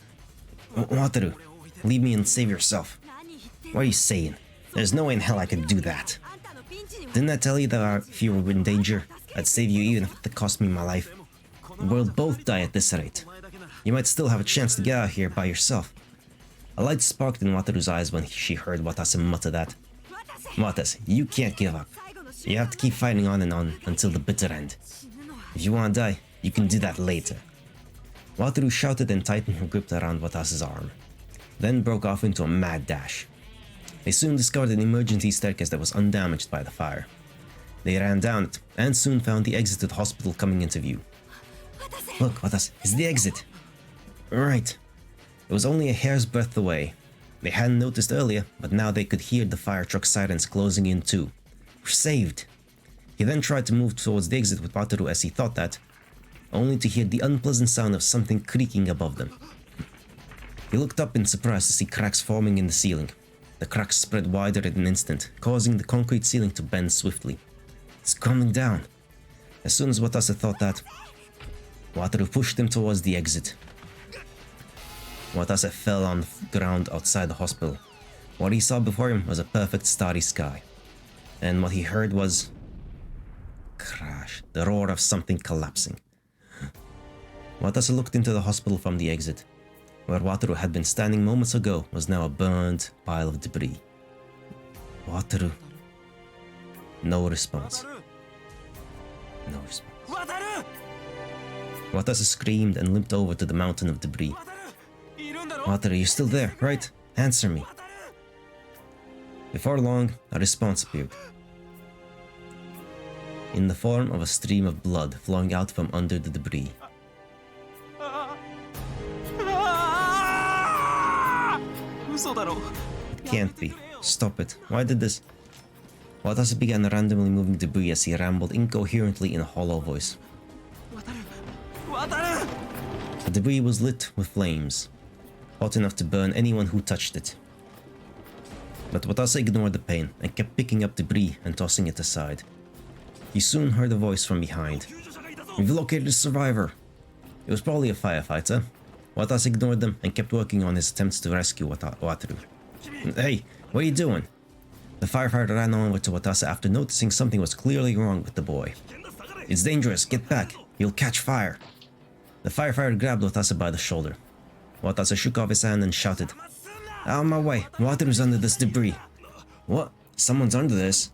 Wataru, leave me and save yourself. What are you saying? There's no way in hell I could do that. Didn't I tell you that if you were in danger, I'd save you even if it cost me my life? We'll both die at this rate. You might still have a chance to get out of here by yourself. A light sparked in Wataru's eyes when she heard Watase mutter that. Watase, you can't give up. You have to keep fighting on and on until the bitter end. If you want to die, you can do that later. Wataru shouted and tightened her grip around Watase's arm, then broke off into a mad dash. They soon discovered an emergency staircase that was undamaged by the fire. They ran down it, and soon found the exit to the hospital coming into view. Look, Watase, it's the exit. Right. It was only a hair's breadth away. They hadn't noticed earlier, but now they could hear the fire truck sirens closing in too. We're saved. He then tried to move towards the exit with Wataru as he thought that, only to hear the unpleasant sound of something creaking above them. He looked up in surprise to see cracks forming in the ceiling. The cracks spread wider in an instant, causing the concrete ceiling to bend swiftly. It's coming down. As soon as Watase thought that, Wataru pushed him towards the exit. Watase fell on the ground outside the hospital. What he saw before him was a perfect starry sky. And what he heard was... crash, the roar of something collapsing. Watase looked into the hospital from the exit. Where Wataru had been standing moments ago was now a burned pile of debris. Wataru. No response. No response. Watase screamed and limped over to the mountain of debris. Wataru, you're still there, right? Answer me. Before long, a response appeared. In the form of a stream of blood flowing out from under the debris. It can't be. Stop it. Why did this? Watase began randomly moving debris as he rambled incoherently in a hollow voice. The debris was lit with flames, hot enough to burn anyone who touched it. But Watase ignored the pain and kept picking up debris and tossing it aside. He soon heard a voice from behind. We've located a survivor. It was probably a firefighter. Watase ignored them and kept working on his attempts to rescue Wataru. Hey, what are you doing? The firefighter ran over to Watase after noticing something was clearly wrong with the boy. It's dangerous, get back, you'll catch fire. The firefighter grabbed Watase by the shoulder. Watase shook off his hand and shouted, out of my way, Wataru's under this debris. What? Someone's under this?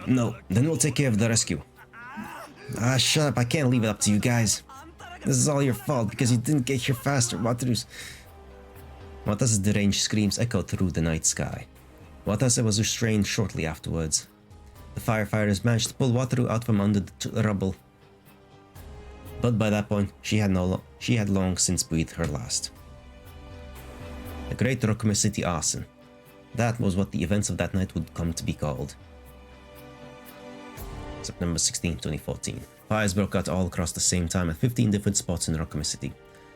No, then we'll take care of the rescue. Ah, shut up, I can't leave it up to you guys. This is all your fault because you didn't get here faster, Watase's deranged screams echoed through the night sky. Watase was restrained shortly afterwards. The firefighters managed to pull Wataru out from under the rubble. But by that point, she had long since breathed her last. The Great Rokumi City Arson. That was what the events of that night would come to be called. September 16, 2014. Fires broke out all across the same time at 15 different spots in Rokumi City.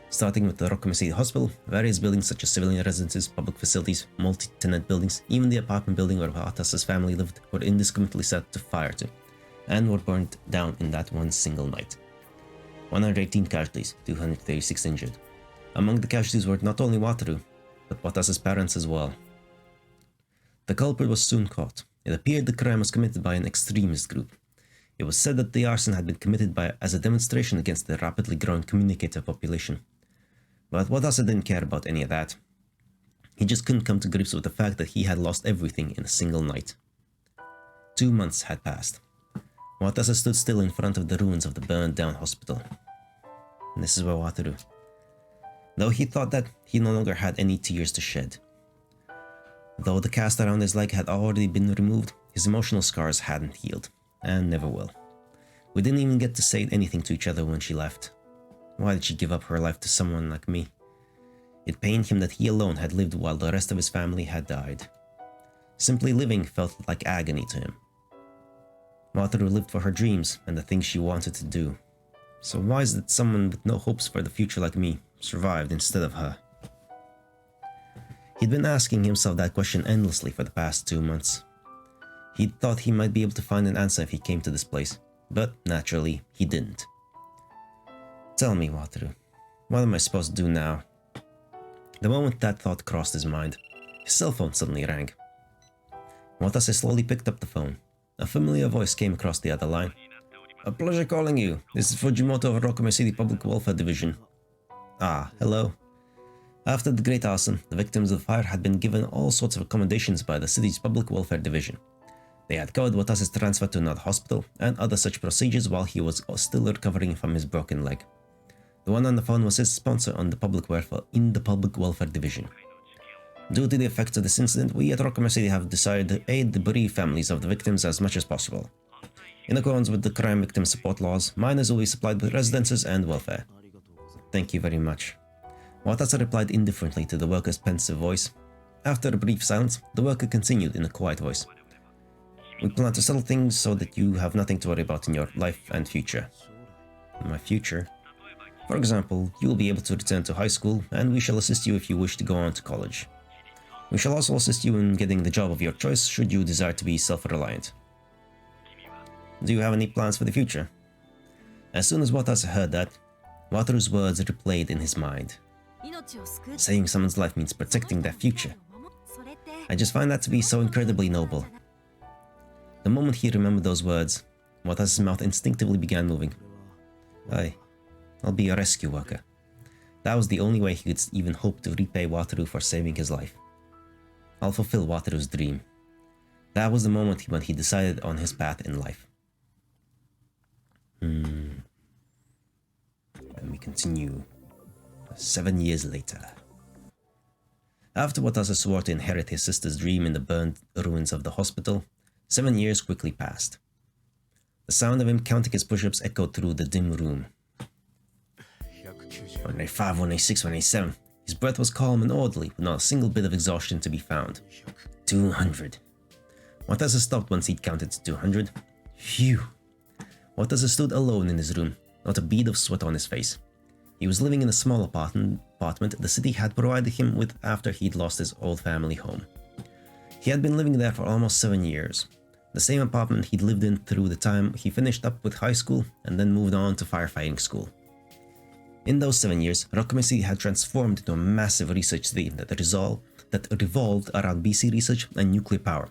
Starting with the Rokumi City Hospital, various buildings such as civilian residences, public facilities, multi-tenant buildings, even the apartment building where Watase's family lived were indiscriminately set to fire to, and were burned down in that one single night. 118 casualties, 236 injured. Among the casualties were not only Wataru, but Watase's parents as well. The culprit was soon caught. It appeared the crime was committed by an extremist group. It was said that the arson had been committed as a demonstration against the rapidly growing communicator population. But Watase didn't care about any of that. He just couldn't come to grips with the fact that he had lost everything in a single night. 2 months had passed. Watase stood still in front of the ruins of the burned-down hospital. And this is where Wataru. Though he thought that he no longer had any tears to shed. Though the cast around his leg had already been removed, his emotional scars hadn't healed. And never will. We didn't even get to say anything to each other when she left. Why did she give up her life to someone like me? It pained him that he alone had lived while the rest of his family had died. Simply living felt like agony to him. Wataru lived for her dreams and the things she wanted to do. So why is it someone with no hopes for the future like me survived instead of her? He'd been asking himself that question endlessly for the past 2 months. He thought he might be able to find an answer if he came to this place, but naturally, he didn't. Tell me, Wataru, what am I supposed to do now? The moment that thought crossed his mind, his cell phone suddenly rang. Watase slowly picked up the phone. A familiar voice came across the other line. A pleasure calling you. This is Fujimoto of Rokumi City Public Welfare Division. Ah, hello. After the Great Arson, the victims of the fire had been given all sorts of accommodations by the city's Public Welfare Division. They had covered Watase's transfer to another hospital and other such procedures while he was still recovering from his broken leg. The one on the phone was his sponsor in the Public Welfare Division. Due to the effects of this incident, we at Rokumi City have decided to aid the bereaved families of the victims as much as possible. In accordance with the crime victim support laws, minors will be supplied with residences and welfare. Thank you very much. Watase replied indifferently to the worker's pensive voice. After a brief silence, the worker continued in a quiet voice. We plan to settle things so that you have nothing to worry about in your life and future. My future? For example, you will be able to return to high school, and we shall assist you if you wish to go on to college. We shall also assist you in getting the job of your choice should you desire to be self-reliant. Do you have any plans for the future? As soon as Watase heard that, Wataru's words replayed in his mind. Saving someone's life means protecting their future. I just find that to be so incredibly noble. The moment he remembered those words, Watase's mouth instinctively began moving. I'll be a rescue worker. That was the only way he could even hope to repay Wataru for saving his life. I'll fulfill Wataru's dream. That was the moment when he decided on his path in life. And we continue 7 years later. After Watase swore to inherit his sister's dream in the burned ruins of the hospital, 7 years quickly passed. The sound of him counting his push-ups echoed through the dim room. 185, 186, 187. His breath was calm and orderly, with not a single bit of exhaustion to be found. 200. Watase stopped once he'd counted to 200. Phew. Watase stood alone in his room, not a bead of sweat on his face. He was living in a small apartment the city had provided him with after he'd lost his old family home. He had been living there for almost 7 years. The same apartment he'd lived in through the time he finished up with high school and then moved on to firefighting school. In those 7 years, Rokume City had transformed into a massive research city that revolved around BC research and nuclear power,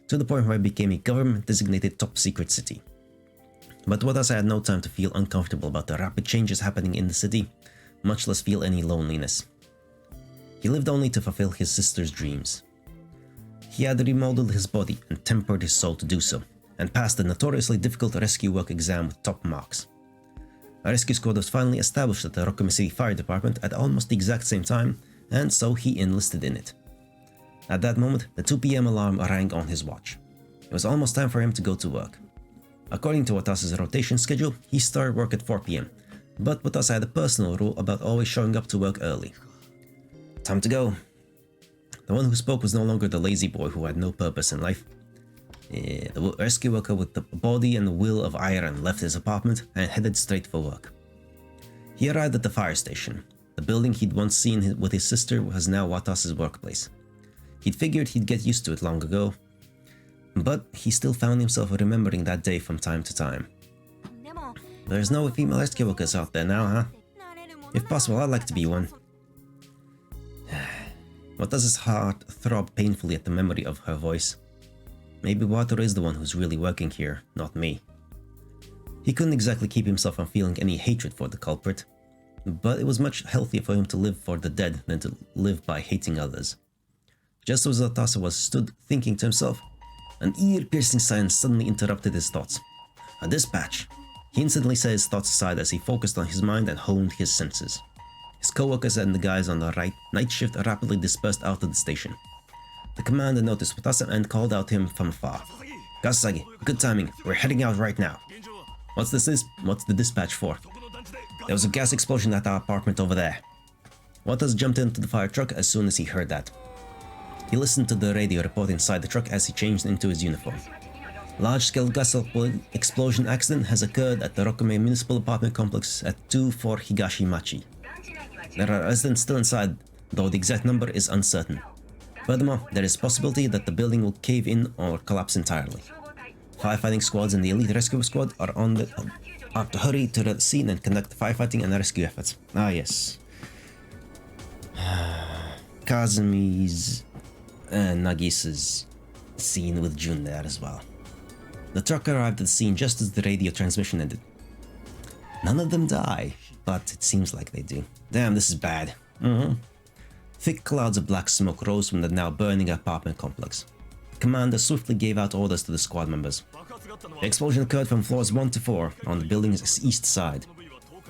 to the point where it became a government-designated top-secret city. But Watase had no time to feel uncomfortable about the rapid changes happening in the city, much less feel any loneliness. He lived only to fulfill his sister's dreams. He had remodeled his body and tempered his soul to do so, and passed the notoriously difficult rescue work exam with top marks. A rescue squad was finally established at the Rokume City Fire Department at almost the exact same time, and so he enlisted in it. At that moment, the 2 PM alarm rang on his watch. It was almost time for him to go to work. According to Watase's rotation schedule, he started work at 4 PM, but Watase had a personal rule about always showing up to work early. Time to go. The one who spoke was no longer the lazy boy who had no purpose in life. The rescue worker with the body and the will of iron left his apartment and headed straight for work. He arrived at the fire station. The building he'd once seen with his sister was now Watase's workplace. He'd figured he'd get used to it long ago, but he still found himself remembering that day from time to time. There's no female rescue workers out there now, huh? If possible, I'd like to be one. Watase's heart throbbed painfully at the memory of her voice. Maybe Wataru is the one who's really working here, not me. He couldn't exactly keep himself from feeling any hatred for the culprit, but it was much healthier for him to live for the dead than to live by hating others. Just as Watase stood thinking to himself, an ear-piercing silence suddenly interrupted his thoughts. A dispatch! He instantly set his thoughts aside as he focused on his mind and honed his senses. His co-workers and the guys on the night shift rapidly dispersed out of the station. The commander noticed Watase and called out to him from afar. Kasasagi, good timing, we're heading out right now. What's the dispatch for? There was a gas explosion at our apartment over there. Watase jumped into the fire truck as soon as he heard that. He listened to the radio report inside the truck as he changed into his uniform. Large-scale gas explosion accident has occurred at the Rokume Municipal Apartment Complex at 24 Higashimachi. There are residents still inside, though the exact number is uncertain. Furthermore, there is possibility that the building will cave in or collapse entirely. Firefighting squads and the elite rescue squad are to hurry to the scene and conduct firefighting and rescue efforts. Ah yes. Kazumi's and Nagisa's scene with Jun there as well. The truck arrived at the scene just as the radio transmission ended. None of them die, but it seems like they do. Damn, this is bad. Thick clouds of black smoke rose from the now burning apartment complex. The commander swiftly gave out orders to the squad members. The explosion occurred from floors 1 to 4 on the building's east side.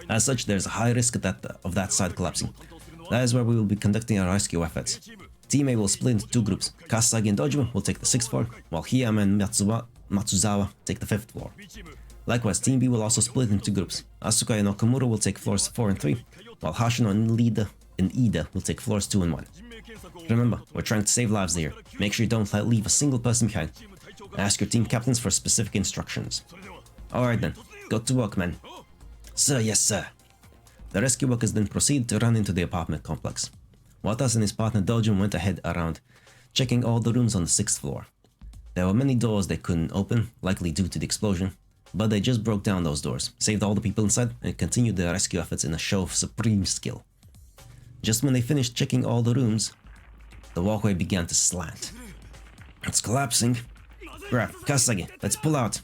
As such, there is a high risk of that side collapsing. That is where we will be conducting our rescue efforts. Team A will split into 2 groups. Kasasagi and Dojima will take the 6th floor, while Hiyama and Matsuzawa take the 5th floor. Likewise, Team B will also split into 2 groups. Asuka and Okamura will take floors 4 and 3, while Hashino and Ida will take floors 2 and 1. Remember, we're trying to save lives here. Make sure you don't leave a single person behind. Ask your team captains for specific instructions. Alright then, go to work, men. Sir, yes sir. The rescue workers then proceed to run into the apartment complex. Watase and his partner Dojin went ahead around, checking all the rooms on the 6th floor. There were many doors they couldn't open, likely due to the explosion, but they just broke down those doors, saved all the people inside, and continued their rescue efforts in a show of supreme skill. Just when they finished checking all the rooms, the walkway began to slant. It's collapsing. Crap, Kasasagi, let's pull out.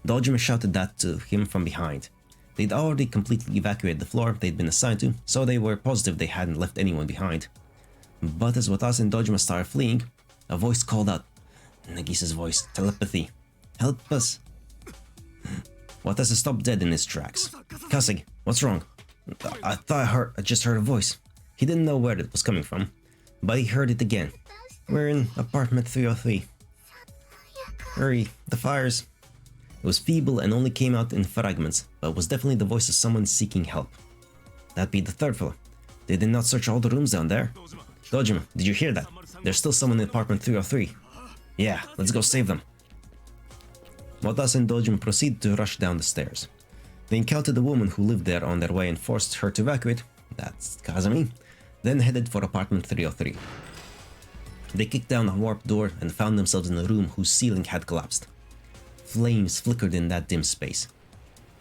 Dojima shouted that to him from behind. They'd already completely evacuated the floor they'd been assigned to, so they were positive they hadn't left anyone behind. But as Watase and Dojima started fleeing, a voice called out. Nagisa's voice, telepathy. Help us. Watase stopped dead in his tracks. Kasasagi, what's wrong? I thought I just heard a voice. He didn't know where it was coming from, but he heard it again. We're in apartment 303. Hurry, the fires. It was feeble and only came out in fragments, but was definitely the voice of someone seeking help. That'd be the 3rd floor. They did not search all the rooms down there. Dojima, did you hear that? There's still someone in apartment 303. Yeah, let's go save them. Watase and Dojima proceeded to rush down the stairs. They encountered a woman who lived there on their way and forced her to evacuate, that's Kazami, then headed for apartment 303. They kicked down a warped door and found themselves in a room whose ceiling had collapsed. Flames flickered in that dim space.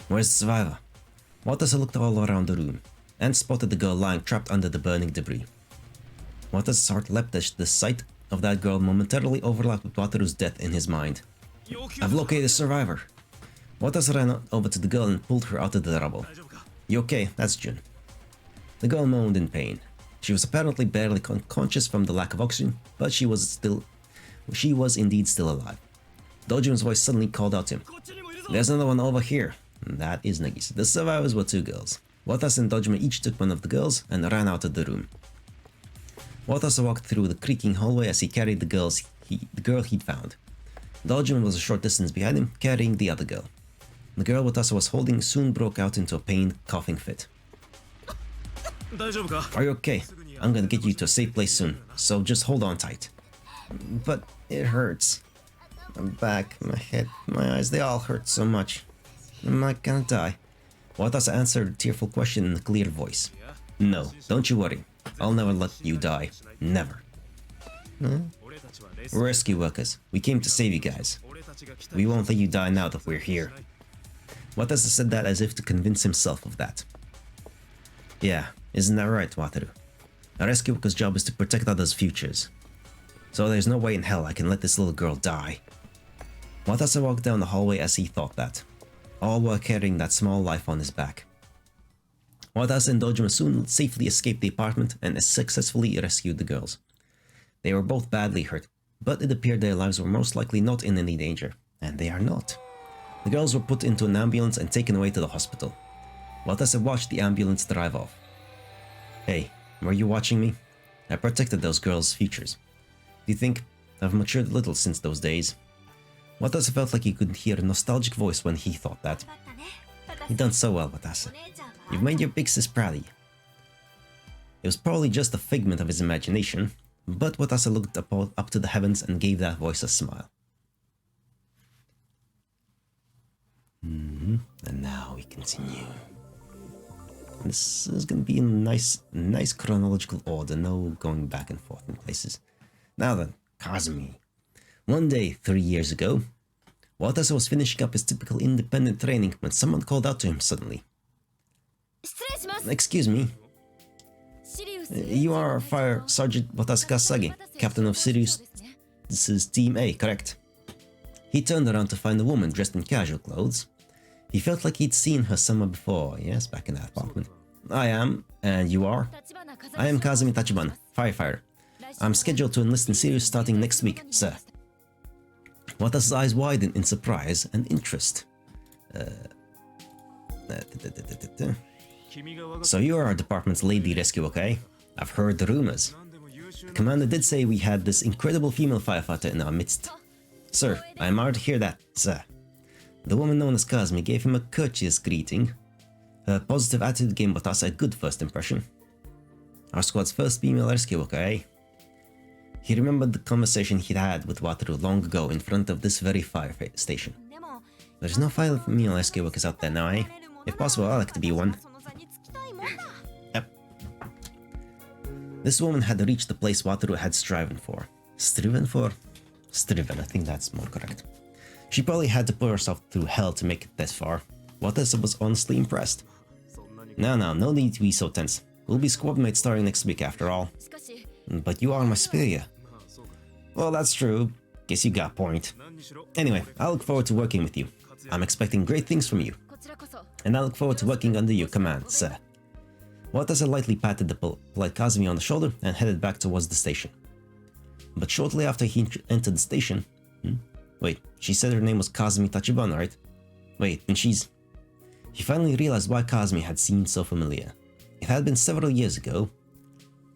Where's the survivor? Watase looked all around the room and spotted the girl lying trapped under the burning debris. Watase's heart leapt as the sight of that girl momentarily overlapped with Wataru's death in his mind. I've located a survivor. Watase ran over to the girl and pulled her out of the rubble. You okay? That's Jun. The girl moaned in pain. She was apparently barely conscious from the lack of oxygen, but she was indeed still alive. Dojima's voice suddenly called out to him. There's another one over here. That is Nagisa. The survivors were 2 girls. Watase and Dojima each took one of the girls and ran out of the room. Watase walked through the creaking hallway as he carried the girl he'd found. Dojima was a short distance behind him, carrying the other girl. The girl Watase was holding soon broke out into a pained, coughing fit. Are you okay? I'm gonna get you to a safe place soon, so just hold on tight. But it hurts. My back, my head, my eyes, they all hurt so much. Am I gonna die? Watase answered a tearful question in a clear voice. No, don't you worry. I'll never let you die. Never. Huh? We're rescue workers. We came to save you guys. We won't let you die now that we're here. Watase said that as if to convince himself of that. Yeah, isn't that right, Wataru? A rescue worker's job is to protect others' futures. So there's no way in hell I can let this little girl die. Watase walked down the hallway as he thought that, all while carrying that small life on his back. Watase and Dojima soon safely escaped the apartment and successfully rescued the girls. They were both badly hurt, but it appeared their lives were most likely not in any danger, and they are not. The girls were put into an ambulance and taken away to the hospital. Watase watched the ambulance drive off. Hey, were you watching me? I protected those girls' futures. Do you think I've matured a little since those days? Watase felt like he could hear a nostalgic voice when he thought that. You've done so well, Watase. You've made your big sis proud of you. It was probably just a figment of his imagination, but Watase looked up to the heavens and gave that voice a smile. And now we continue. This is going to be in nice chronological order, no going back and forth in places. Now then, Kazumi. One day, 3 years ago, Watase was finishing up his typical independent training when someone called out to him suddenly. Excuse me. You are Fire Sergeant Watase Kasasagi, captain of Sirius's Team A, correct? He turned around to find a woman dressed in casual clothes. He felt like he'd seen her somewhere before, yes, back in that apartment. I am, and you are? I am Kazumi Tachibana, firefighter. I'm scheduled to enlist in Sirius starting next week, sir. Watase's eyes widened in surprise and interest. So you are our department's lady rescue, okay? I've heard the rumors. The commander did say we had this incredible female firefighter in our midst. Sir, I am honored to hear that, sir. The woman known as Kazumi gave him a courteous greeting. Her positive attitude gave Watase a good first impression. Our squad's first female rescue worker, eh? He remembered the conversation he'd had with Wataru long ago in front of this very fire station. There's no female rescue workers out there now, eh? If possible, I'd like to be one. Yep. This woman had reached the place Wataru had striven for. Striven for? Striven, I think that's more correct. She probably had to put herself through hell to make it this far. Watase was honestly impressed. No need to be so tense. We'll be squad mates starting next week after all. But you are my superior. Well, that's true. Guess you got a point. Anyway, I look forward to working with you. I'm expecting great things from you. And I look forward to working under your command, sir. Watase lightly patted the polite Kazumi on the shoulder and headed back towards the station. But shortly after he entered the station... Wait, she said her name was Kazumi Tachibana, right? Wait, and she's... He finally realized why Kazumi had seemed so familiar. It had been several years ago.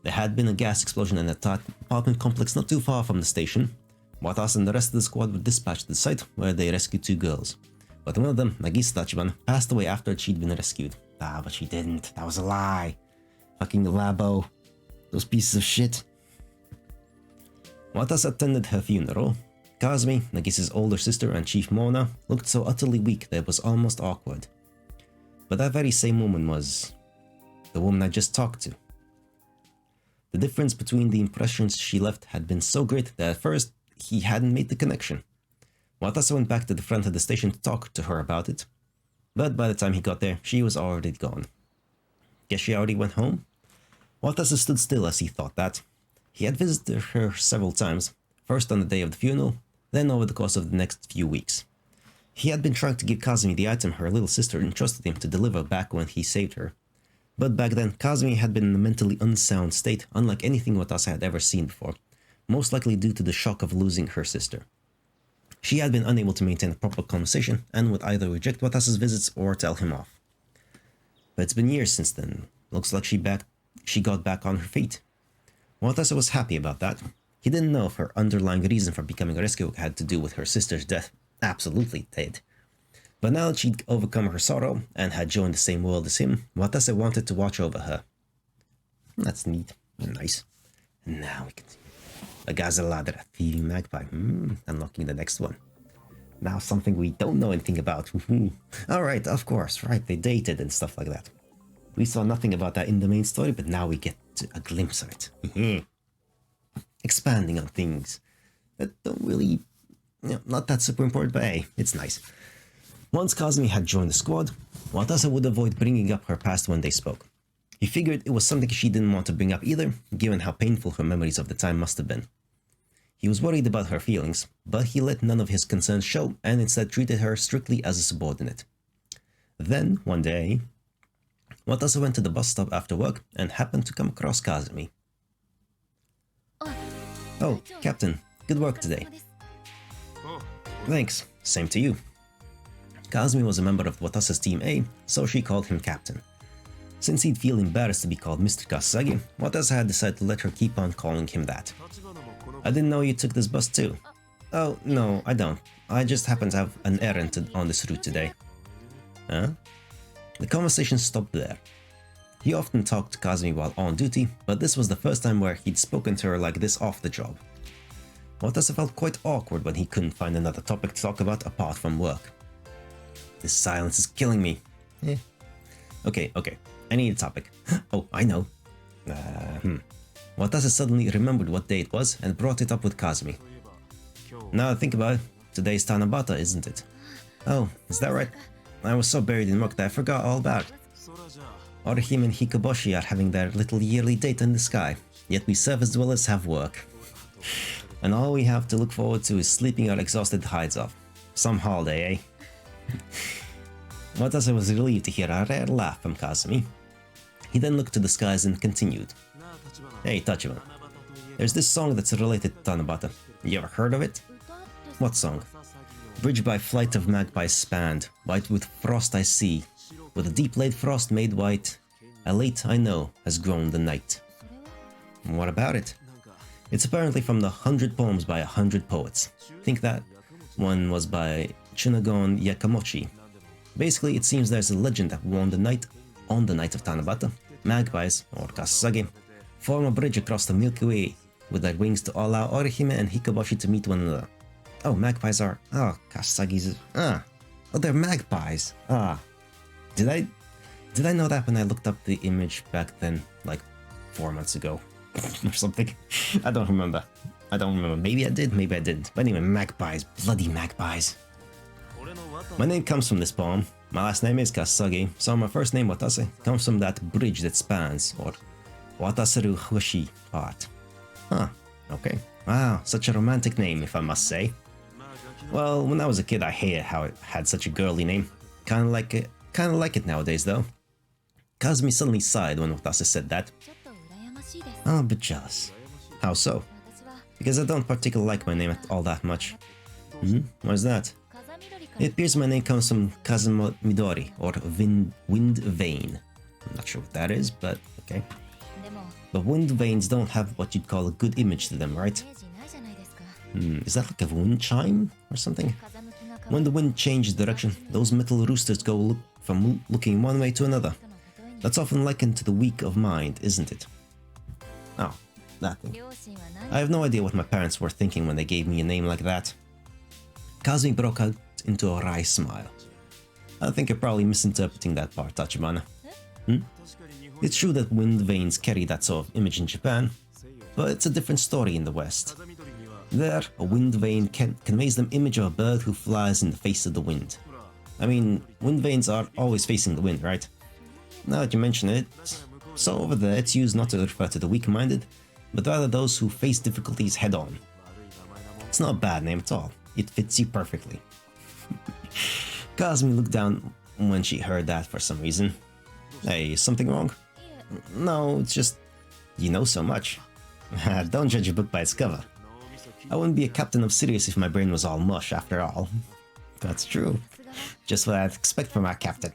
There had been a gas explosion in an apartment complex not too far from the station. Watase and the rest of the squad were dispatched to the site where they rescued 2 girls. But one of them, Nagisa Tachibana, passed away after she'd been rescued. But she didn't. That was a lie. Fucking Labo. Those pieces of shit. Watase attended her funeral. Kazumi, Nagisa's older sister and Chief Mona, looked so utterly weak that it was almost awkward. But that very same woman was... the woman I just talked to. The difference between the impressions she left had been so great that at first he hadn't made the connection. Watase went back to the front of the station to talk to her about it. But by the time he got there, she was already gone. Guess she already went home? Watase stood still as he thought that. He had visited her several times, first on the day of the funeral, then over the course of the next few weeks. He had been trying to give Kazumi the item her little sister entrusted him to deliver back when he saved her. But back then, Kazumi had been in a mentally unsound state unlike anything Watase had ever seen before, most likely due to the shock of losing her sister. She had been unable to maintain a proper conversation and would either reject Watase's visits or tell him off. But it's been years since then. Looks like she got back on her feet. Watase was happy about that. He didn't know if her underlying reason for becoming a rescue had to do with her sister's death. Absolutely did. But now that she'd overcome her sorrow and had joined the same world as him, Watase wanted to watch over her. That's neat and nice. And now we can see a Gazelladra, a thieving magpie. Unlocking the next one. Now something we don't know anything about. Alright, of course, right, they dated and stuff like that. We saw nothing about that in the main story, but now we get a glimpse of it. Expanding on things that don't really, not that super important, but hey, it's nice. Once Kazumi had joined the squad, Watase would avoid bringing up her past when they spoke. He figured it was something she didn't want to bring up either, given how painful her memories of the time must have been. He was worried about her feelings, but he let none of his concerns show and instead treated her strictly as a subordinate. Then, one day, Watase went to the bus stop after work and happened to come across Kazumi. Oh, Captain, good work today. Thanks, same to you. Kazumi was a member of Watase's Team A, so she called him Captain. Since he'd feel embarrassed to be called Mr. Kasasagi, Watase had decided to let her keep on calling him that. I didn't know you took this bus too. Oh, no, I don't. I just happen to have an errand on this route today. Huh? The conversation stopped there. He often talked to Kazumi while on duty, but this was the first time where he'd spoken to her like this off the job. Watase felt quite awkward when he couldn't find another topic to talk about apart from work. This silence is killing me. Okay, I need a topic. Oh, I know. Watase suddenly remembered what day it was and brought it up with Kazumi. Now I think about it, today's Tanabata, isn't it? Oh, is that right? I was so buried in work that I forgot all about it. Orihime and Hikoboshi are having their little yearly date in the sky, yet we surface dwellers have work. And all we have to look forward to is sleeping our exhausted hides off. Some holiday, eh? Watase was relieved to hear a rare laugh from Kazumi. He then looked to the skies and continued. Hey, Tachibana, there's this song that's related to Tanabata. You ever heard of it? What song? Bridge by flight of magpies spanned, white with frost I see, with a deep laid frost made white, a late I know has grown the night. What about it? It's apparently from the 100 Poems by 100 Poets. Think that one was by Chunagon Yakamochi. Basically, it seems there's a legend that on the night of Tanabata, magpies, or Kasasagi, form a bridge across the Milky Way with their wings to allow Orihime and Hikoboshi to meet one another. Oh, magpies are... Oh, Kasasagi's... Oh, they're magpies. Did I know that when I looked up the image back then, like 4 months ago or something? I don't remember. Maybe I did, maybe I didn't. But anyway, magpies. Bloody magpies. My name comes from this poem. My last name is Kasasagi, so my first name, Watase, comes from that bridge that spans, or Wataseru Hoshi art. Huh, okay. Wow, such a romantic name, if I must say. Well, when I was a kid, I hated how it had such a girly name. Kinda like it nowadays, though. Kazumi suddenly sighed when Watase said that. I'm a bit jealous. How so? Because I don't particularly like my name all that much. Why's that? It appears my name comes from Kazuma Midori, or wind vein. I'm not sure what that is, but okay. But wind veins don't have what you'd call a good image to them, right? Is that like a wind chime or something? When the wind changes direction, those metal roosters go from looking one way to another. That's often likened to the weak of mind, isn't it? Oh, that thing. I have no idea what my parents were thinking when they gave me a name like that. Kazumi broke out into a wry smile. I think you're probably misinterpreting that part, Tachibana. It's true that wind veins carry that sort of image in Japan, but it's a different story in the West. There, a wind vein conveys the image of a bird who flies in the face of the wind. I mean, wind veins are always facing the wind, right? Now that you mention it, so over there it's used not to refer to the weak-minded, but rather those who face difficulties head-on. It's not a bad name at all. It fits you perfectly. Kazumi looked down when she heard that for some reason. Hey, is something wrong? No, it's just... You know so much. Don't judge a book by its cover. I wouldn't be a captain of Sirius if my brain was all mush, after all. That's true. Just what I'd expect from our captain.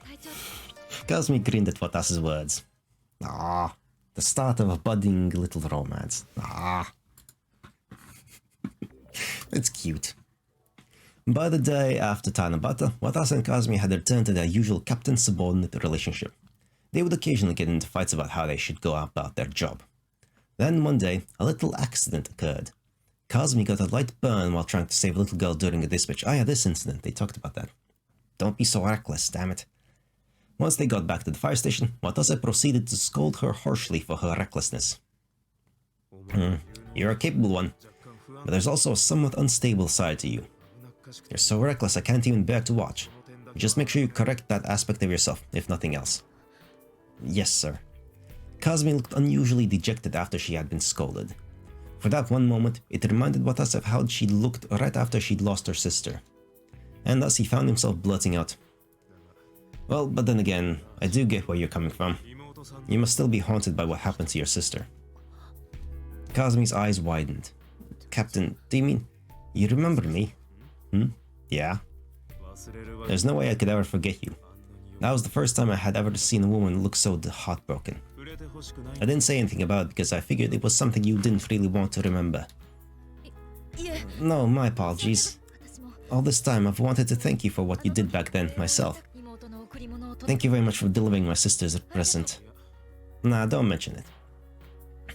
Kazumi grinned at Watase's words. Ah, the start of a budding little romance. Ah. It's cute. By the day after Tanabata, Watase and Kazumi had returned to their usual captain-subordinate relationship. They would occasionally get into fights about how they should go about their job. Then one day, a little accident occurred. Kazumi got a light burn while trying to save a little girl during a dispatch. Ah yeah, this incident, they talked about that. Don't be so reckless, damn it. Once they got back to the fire station, Watase proceeded to scold her harshly for her recklessness. You're a capable one, but there's also a somewhat unstable side to you. You're so reckless I can't even bear to watch. Just make sure you correct that aspect of yourself, if nothing else. Yes, sir. Kazumi looked unusually dejected after she had been scolded. For that one moment, it reminded Watase of how she looked right after she'd lost her sister. And thus he found himself blurting out, "Well, but then again, I do get where you're coming from. You must still be haunted by what happened to your sister." Kazumi's eyes widened. "Captain, do you mean you remember me?" Yeah. There's no way I could ever forget you. That was the first time I had ever seen a woman look so heartbroken. I didn't say anything about it because I figured it was something you didn't really want to remember. No, my apologies. All this time I've wanted to thank you for what you did back then, myself. Thank you very much for delivering my sister's present. Nah, don't mention it.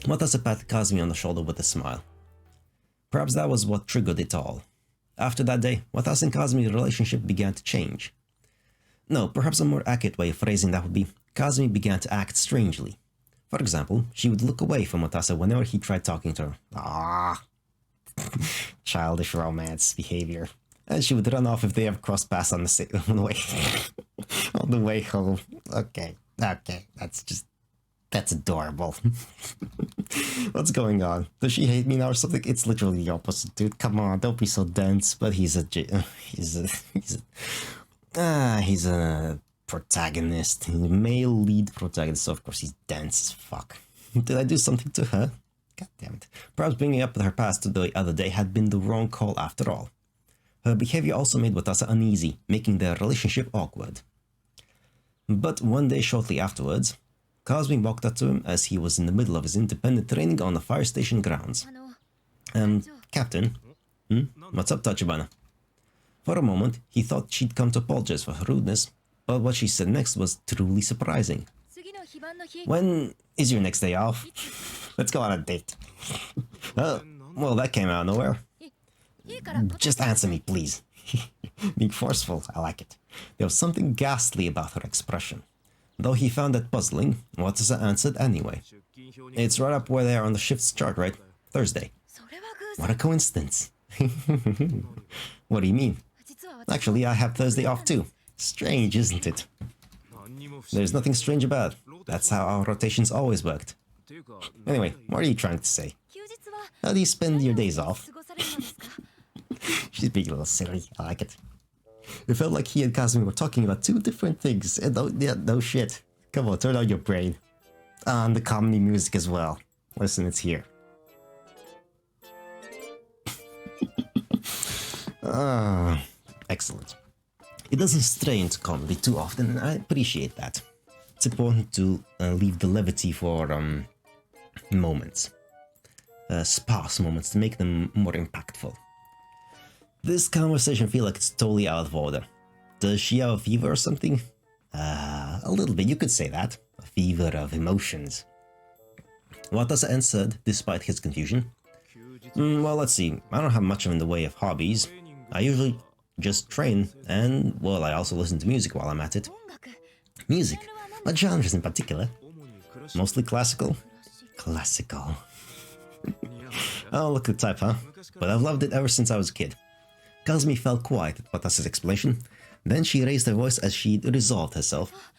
Watase patted Kazumi on the shoulder with a smile. Perhaps that was what triggered it all. After that day, Watase and Kazumi's relationship began to change. No, perhaps a more accurate way of phrasing that would be, Kazumi began to act strangely. For example, she would look away from Watase whenever he tried talking to her. Ah, childish romance behavior. And she would run off if they ever crossed paths on the way on the way home. Okay, that's adorable. What's going on? Does she hate me now or something? It's literally the opposite, dude. Come on, don't be so dense. But he's a protagonist, male lead protagonist. So of course he's dense as fuck. Did I do something to her? God damn it. Perhaps bringing up her past the other day had been the wrong call after all. Her behavior also made Watase uneasy, making their relationship awkward. But one day shortly afterwards, Kazumi walked up to him as he was in the middle of his independent training on the fire station grounds. Captain? What's up, Tachibana? For a moment, he thought she'd come to apologize for her rudeness, but what she said next was truly surprising. When is your next day off? Let's go on a date. Oh, well, that came out of nowhere. Just answer me, please. Being forceful, I like it. There was something ghastly about her expression. Though he found that puzzling, Watase answered anyway. It's right up where they are on the shift's chart, right? Thursday. What a coincidence. What do you mean? Actually, I have Thursday off too. Strange, isn't it? There's nothing strange about it. That's how our rotations always worked. Anyway, what are you trying to say? How do you spend your days off? She's being a little silly. I like it. It felt like he and Kazumi were talking about two different things. And no shit. Come on, turn on your brain. And the comedy music as well. Listen, it's here. Excellent. It doesn't stray into comedy too often, and I appreciate that. It's important to leave the levity for moments. Sparse moments to make them more impactful. This conversation feels like it's totally out of order. Does she have a fever or something? A little bit, you could say that. A fever of emotions. Watase answered, despite his confusion. Well, let's see. I don't have much in the way of hobbies. I usually just train, and, well, I also listen to music while I'm at it. Music? What genres in particular? Mostly classical? Classical. Oh, look at the type, huh? But I've loved it ever since I was a kid. Kazumi fell quiet at Watase's explanation. Then she raised her voice as she resolved herself.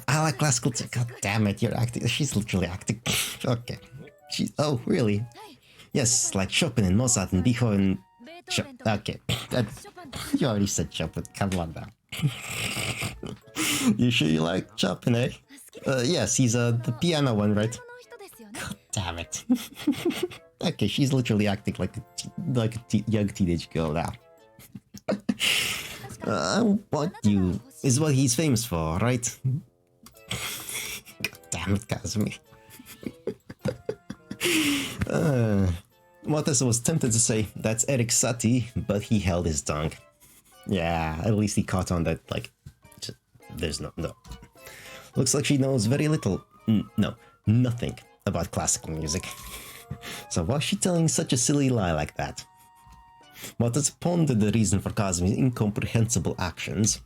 I like classical too. God damn it, you're acting. She's literally acting. Okay. Oh, really? Yes, like Chopin and Mozart and Beethoven. Okay. You already said Chopin. Come on now. You sure you like Chopin, eh? Yes, he's the piano one, right? God damn it. Okay, she's literally acting like a young teenage girl now. What you is what he's famous for, right? God damn it, Kazumi. Watase was tempted to say, that's Eric Satie, but he held his tongue. Yeah, at least he caught on that, like, there's no. Looks like she knows very little, no, nothing about classical music. So why is she telling such a silly lie like that? Watase pondered the reason for Kazumi's incomprehensible actions.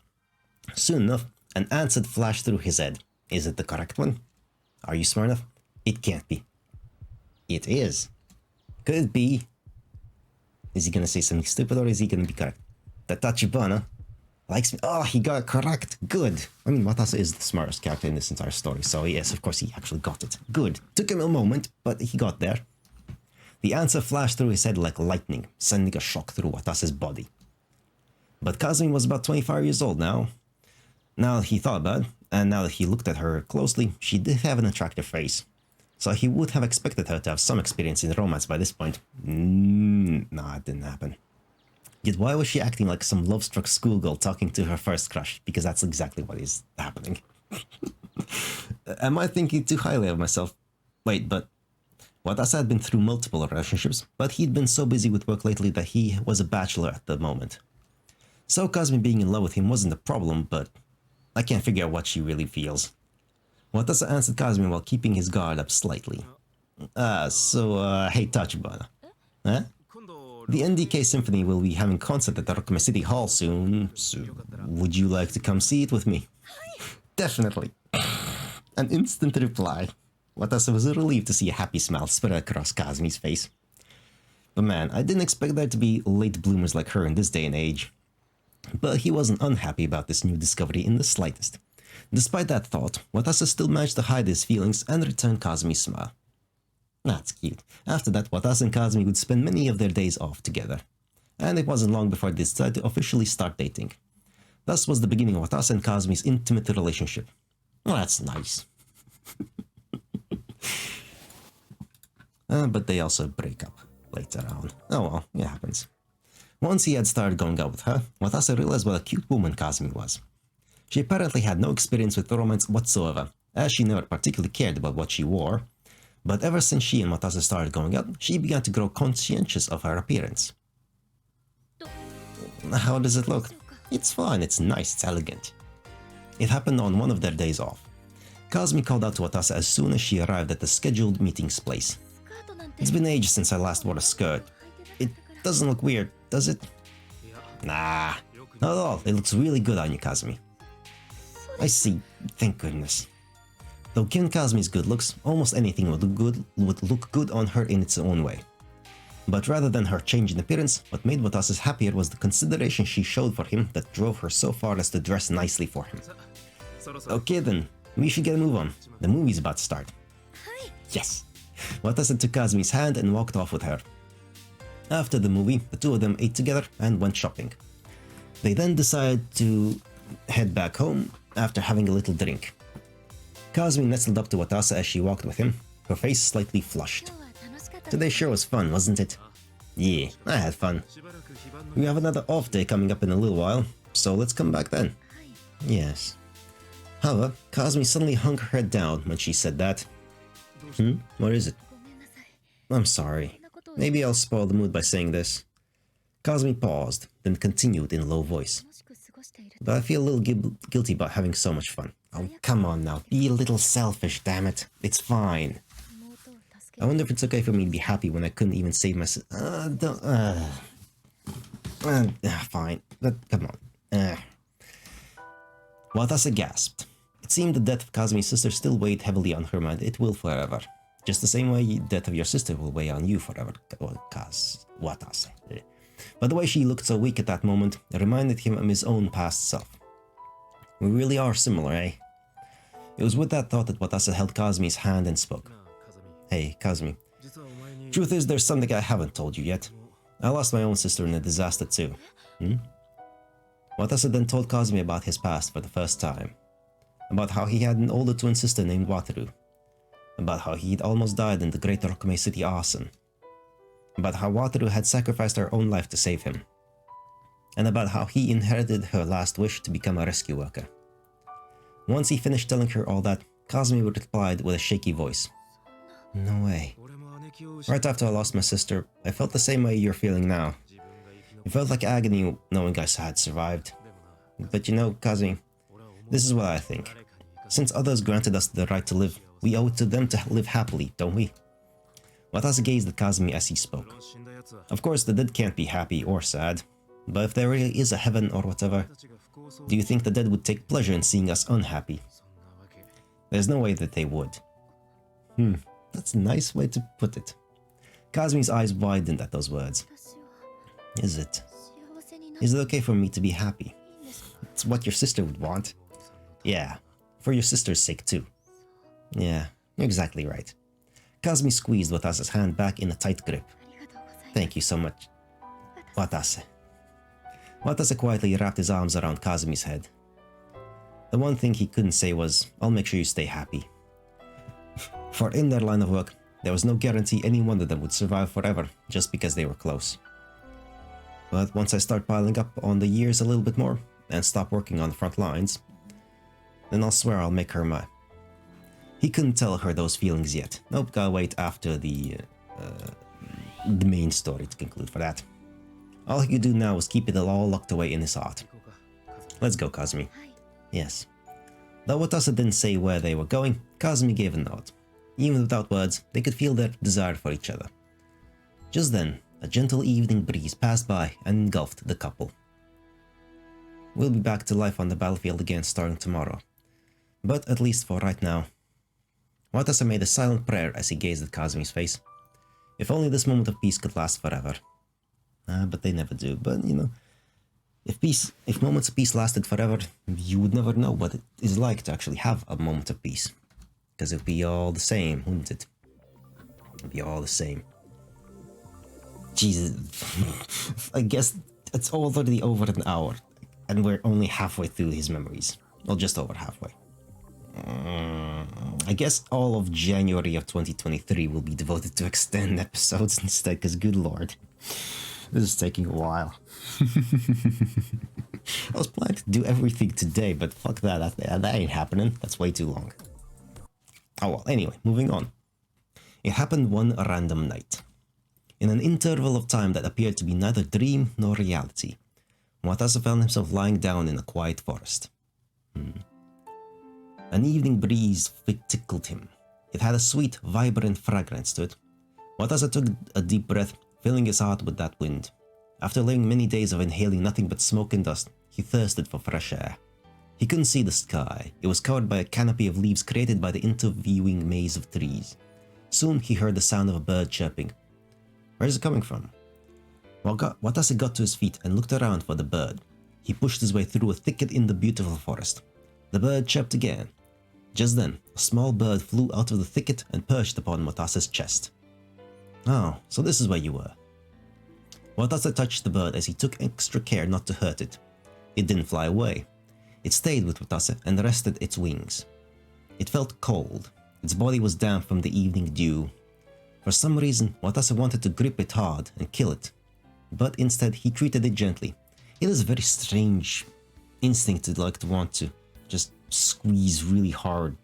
Soon enough, an answer flashed through his head. Is it the correct one? Are you smart enough? It can't be. It is. Could it be? Is he gonna say something stupid or is he gonna be correct? That Tachibana likes me. Oh, he got it correct. Good. I mean, Watase is the smartest character in this entire story, so yes, of course he actually got it. Good. Took him a moment, but he got there. The answer flashed through his head like lightning, sending a shock through Watase's body. But Kazumi was about 25 years old now. Now that he thought about it, and now that he looked at her closely, she did have an attractive face. So he would have expected her to have some experience in romance by this point. Nah, it didn't happen. Yet why was she acting like some love-struck schoolgirl talking to her first crush? Because that's exactly what is happening. Am I thinking too highly of myself? Wait, but Watase had been through multiple relationships, but he'd been so busy with work lately that he was a bachelor at the moment. So Kazumi being in love with him wasn't a problem, but I can't figure out what she really feels. Watase answered Kazumi while keeping his guard up slightly. Hey Tachibana. Huh? The NDK Symphony will be having concert at the Rokume City Hall soon, so would you like to come see it with me? Definitely. An instant reply. Watase was relieved to see a happy smile spread across Kazumi's face. But man, I didn't expect there to be late bloomers like her in this day and age. But he wasn't unhappy about this new discovery in the slightest. Despite that thought, Watase still managed to hide his feelings and return Kazumi's smile. That's cute. After that, Watase and Kazumi would spend many of their days off together. And it wasn't long before they decided to officially start dating. Thus was the beginning of Watase and Kazumi's intimate relationship. Well, that's nice. But they also break up later on. Oh well, it happens. Once he had started going out with her, Watase realized what a cute woman Kazumi was. She apparently had no experience with romance whatsoever, as she never particularly cared about what she wore. But ever since she and Watase started going out, she began to grow conscientious of her appearance. How does it look? It's fine, it's nice, it's elegant. It happened on one of their days off. Kazumi called out to Watase as soon as she arrived at the scheduled meeting's place. It's been ages since I last wore a skirt. It doesn't look weird, does it? Nah, not at all. It looks really good on you, Kazumi. I see, thank goodness. Though given Kazumi's good looks, almost anything would look good on her in its own way. But rather than her change in appearance, what made Watase happier was the consideration she showed for him that drove her so far as to dress nicely for him. Okay then, we should get a move on. The movie's about to start. Yes! Watase took Kazumi's hand and walked off with her. After the movie, the two of them ate together and went shopping. They then decided to head back home after having a little drink. Kazumi nestled up to Watase as she walked with him, her face slightly flushed. Today sure was fun, wasn't it? Yeah, I had fun. We have another off day coming up in a little while, so let's come back then. Yes. However, Kazumi suddenly hung her head down when she said that. What is it? I'm sorry. Maybe I'll spoil the mood by saying this. Kazumi paused, then continued in a low voice. But I feel a little guilty about having so much fun. Oh, come on now. Be a little selfish, damn it. It's fine. I wonder if it's okay for me to be happy when I couldn't even save myself. Fine. But come on. Watase gasped. It seemed the death of Kazumi's sister still weighed heavily on her mind. It will forever. Just the same way the death of your sister will weigh on you forever, Watase. But the way she looked so weak at that moment reminded him of his own past self. We really are similar, eh? It was with that thought that Watase held Kazumi's hand and spoke. Hey, Kazumi. Truth is, there's something I haven't told you yet. I lost my own sister in a disaster too. Watase then told Kazumi about his past for the first time. About how he had an older twin sister named Wataru. About how he'd almost died in the Great Rokume City arson. About how Wataru had sacrificed her own life to save him. And about how he inherited her last wish to become a rescue worker. Once he finished telling her all that, Kazumi replied with a shaky voice. No way. Right after I lost my sister, I felt the same way you're feeling now. It felt like agony knowing I had survived. But you know, Kazumi, this is what I think. Since others granted us the right to live, we owe it to them to live happily, don't we? Watase gazed at Kazumi as he spoke. Of course, the dead can't be happy or sad, but if there really is a heaven or whatever, do you think the dead would take pleasure in seeing us unhappy? There's no way that they would. That's a nice way to put it. Kazumi's eyes widened at those words. Is it? Is it okay for me to be happy? It's what your sister would want. Yeah, for your sister's sake too. Yeah, you're exactly right. Kazumi squeezed Watase's hand back in a tight grip. Thank you so much, Watase. Watase quietly wrapped his arms around Kazumi's head. The one thing he couldn't say was, I'll make sure you stay happy. For in their line of work, there was no guarantee any one of them would survive forever just because they were close. But once I start piling up on the years a little bit more, and stop working on the front lines, then I'll swear I'll make her mine. He couldn't tell her those feelings yet. Nope, gotta wait after the main story to conclude for that. All he could do now was keep it all locked away in his heart. Let's go, Kazumi. Yes. Though Watase didn't say where they were going, Kazumi gave a nod. Even without words, they could feel their desire for each other. Just then, a gentle evening breeze passed by and engulfed the couple. We'll be back to life on the battlefield again starting tomorrow. But at least for right now. Watase made a silent prayer as he gazed at Kazumi's face. If only this moment of peace could last forever. But they never do. But, you know, if moments of peace lasted forever, you would never know what it is like to actually have a moment of peace. Because it would be all the same, wouldn't it? It would be all the same. Jesus. I guess it's already over an hour. And we're only halfway through his memories. Well, just over halfway. I guess all of January of 2023 will be devoted to Xtend episodes instead, because good lord. This is taking a while. I was planning to do everything today, but fuck that. That ain't happening. That's way too long. Oh well, anyway, moving on. It happened one random night. In an interval of time that appeared to be neither dream nor reality, Watase found himself lying down in a quiet forest. An evening breeze tickled him. It had a sweet, vibrant fragrance to it. Watase took a deep breath, filling his heart with that wind. After living many days of inhaling nothing but smoke and dust, he thirsted for fresh air. He couldn't see the sky. It was covered by a canopy of leaves created by the interviewing maze of trees. Soon he heard the sound of a bird chirping. Where is it coming from? Watase got to his feet and looked around for the bird. He pushed his way through a thicket in the beautiful forest. The bird chirped again. Just then, a small bird flew out of the thicket and perched upon Watase's chest. Oh, so this is where you were. Watase touched the bird as he took extra care not to hurt it. It didn't fly away. It stayed with Watase and rested its wings. It felt cold. Its body was damp from the evening dew. For some reason, Watase wanted to grip it hard and kill it. But instead, he treated it gently. It is a very strange instinct to want to just squeeze really hard,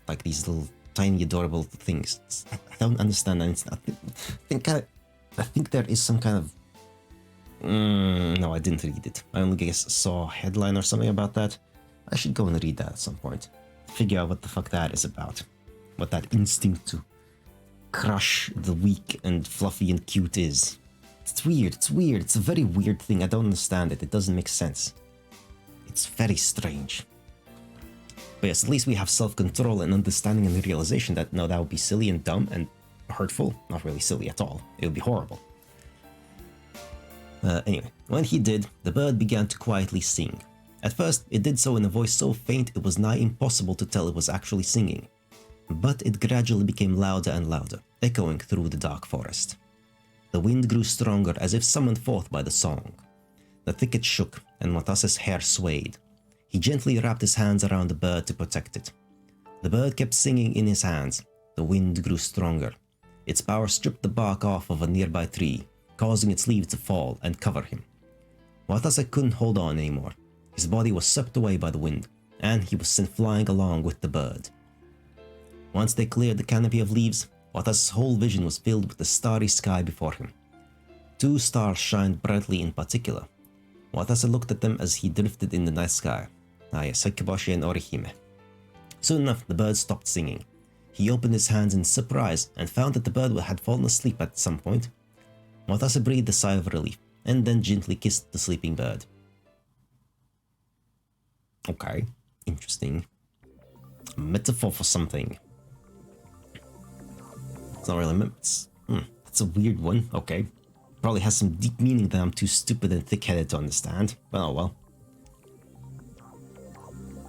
like these little tiny adorable things. I don't understand that. I think there is some kind of... no, I didn't read it. I only saw a headline or something about that. I should go and read that at some point. Figure out what the fuck that is about. What that instinct to crush the weak and fluffy and cute is. It's weird, it's a very weird thing. I don't understand it, it doesn't make sense. It's very strange. But yes, at least we have self-control and understanding and realization that no, that would be silly and dumb and hurtful. Not really silly at all. It would be horrible. Anyway, when he did, the bird began to quietly sing. At first, it did so in a voice so faint it was nigh impossible to tell it was actually singing. But it gradually became louder and louder, echoing through the dark forest. The wind grew stronger as if summoned forth by the song. The thicket shook and Watase's hair swayed. He gently wrapped his hands around the bird to protect it. The bird kept singing in his hands. The wind grew stronger. Its power stripped the bark off of a nearby tree, causing its leaves to fall and cover him. Watase couldn't hold on anymore. His body was swept away by the wind, and he was sent flying along with the bird. Once they cleared the canopy of leaves, Watase's whole vision was filled with the starry sky before him. 2 stars shined brightly in particular. Watase looked at them as he drifted in the night sky. Yes, Sakibashi and Orihime. Soon enough, the bird stopped singing. He opened his hands in surprise and found that the bird had fallen asleep at some point. Watase breathed a sigh of relief and then gently kissed the sleeping bird. Okay, interesting. A metaphor for something. It's not really that's a weird one. Okay. Probably has some deep meaning that I'm too stupid and thick-headed to understand. But oh well.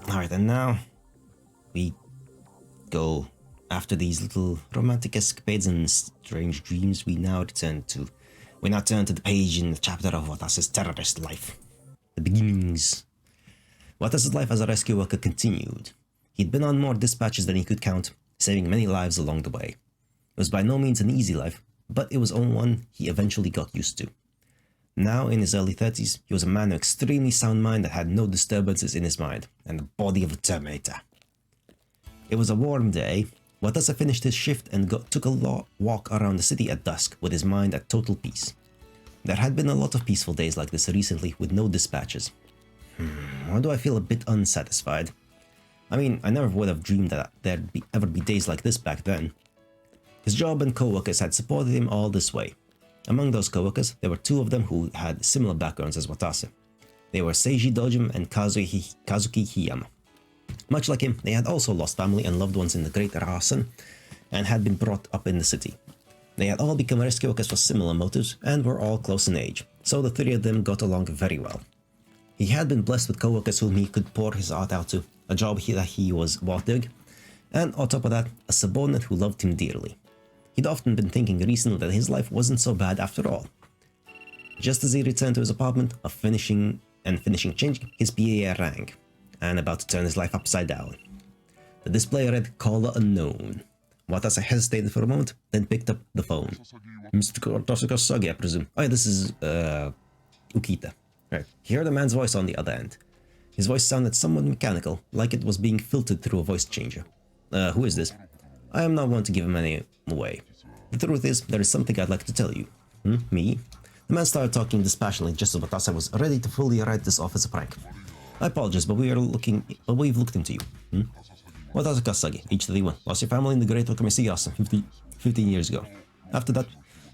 Alright, and now we go after these little romantic escapades and strange dreams. We now turn to the page in the chapter of Watase's terrorist life. The beginnings. Watase's life as a rescue worker continued. He'd been on more dispatches than he could count, saving many lives along the way. It was by no means an easy life, but it was one he eventually got used to. Now, in his early 30s, he was a man of extremely sound mind that had no disturbances in his mind, and the body of a Terminator. It was a warm day. Watase finished his shift and took a walk around the city at dusk with his mind at total peace. There had been a lot of peaceful days like this recently with no dispatches. Why do I feel a bit unsatisfied? I mean, I never would have dreamed that there'd ever be days like this back then. His job and co-workers had supported him all this way. Among those co-workers, there were 2 of them who had similar backgrounds as Watase. They were Seiji Dojima and Kazuki Hiyama. Much like him, they had also lost family and loved ones in the Great Rasen and had been brought up in the city. They had all become rescue workers for similar motives and were all close in age, so the 3 of them got along very well. He had been blessed with co-workers whom he could pour his heart out to, a job that he was well doing, and on top of that, a subordinate who loved him dearly. He'd often been thinking recently that his life wasn't so bad after all. Just as he returned to his apartment, finishing changing, his PA rang, and about to turn his life upside down. The display read, "Caller unknown." Watase hesitated for a moment, then picked up the phone. "Mr. Watase Kasasagi, I presume." "Oh yeah, this is, Ukita." Right. He heard a man's voice on the other end. His voice sounded somewhat mechanical, like it was being filtered through a voice changer. Who is this?" "I am not one to give him any away. The truth is, there is something I'd like to tell you." "Me?" The man started talking dispassionately just as Watase was ready to fully write this off as a prank. "I apologize, but we've looked into you." Watase Kasasagi, age 31, lost your family in the Great Rokame City 15 years ago. After that,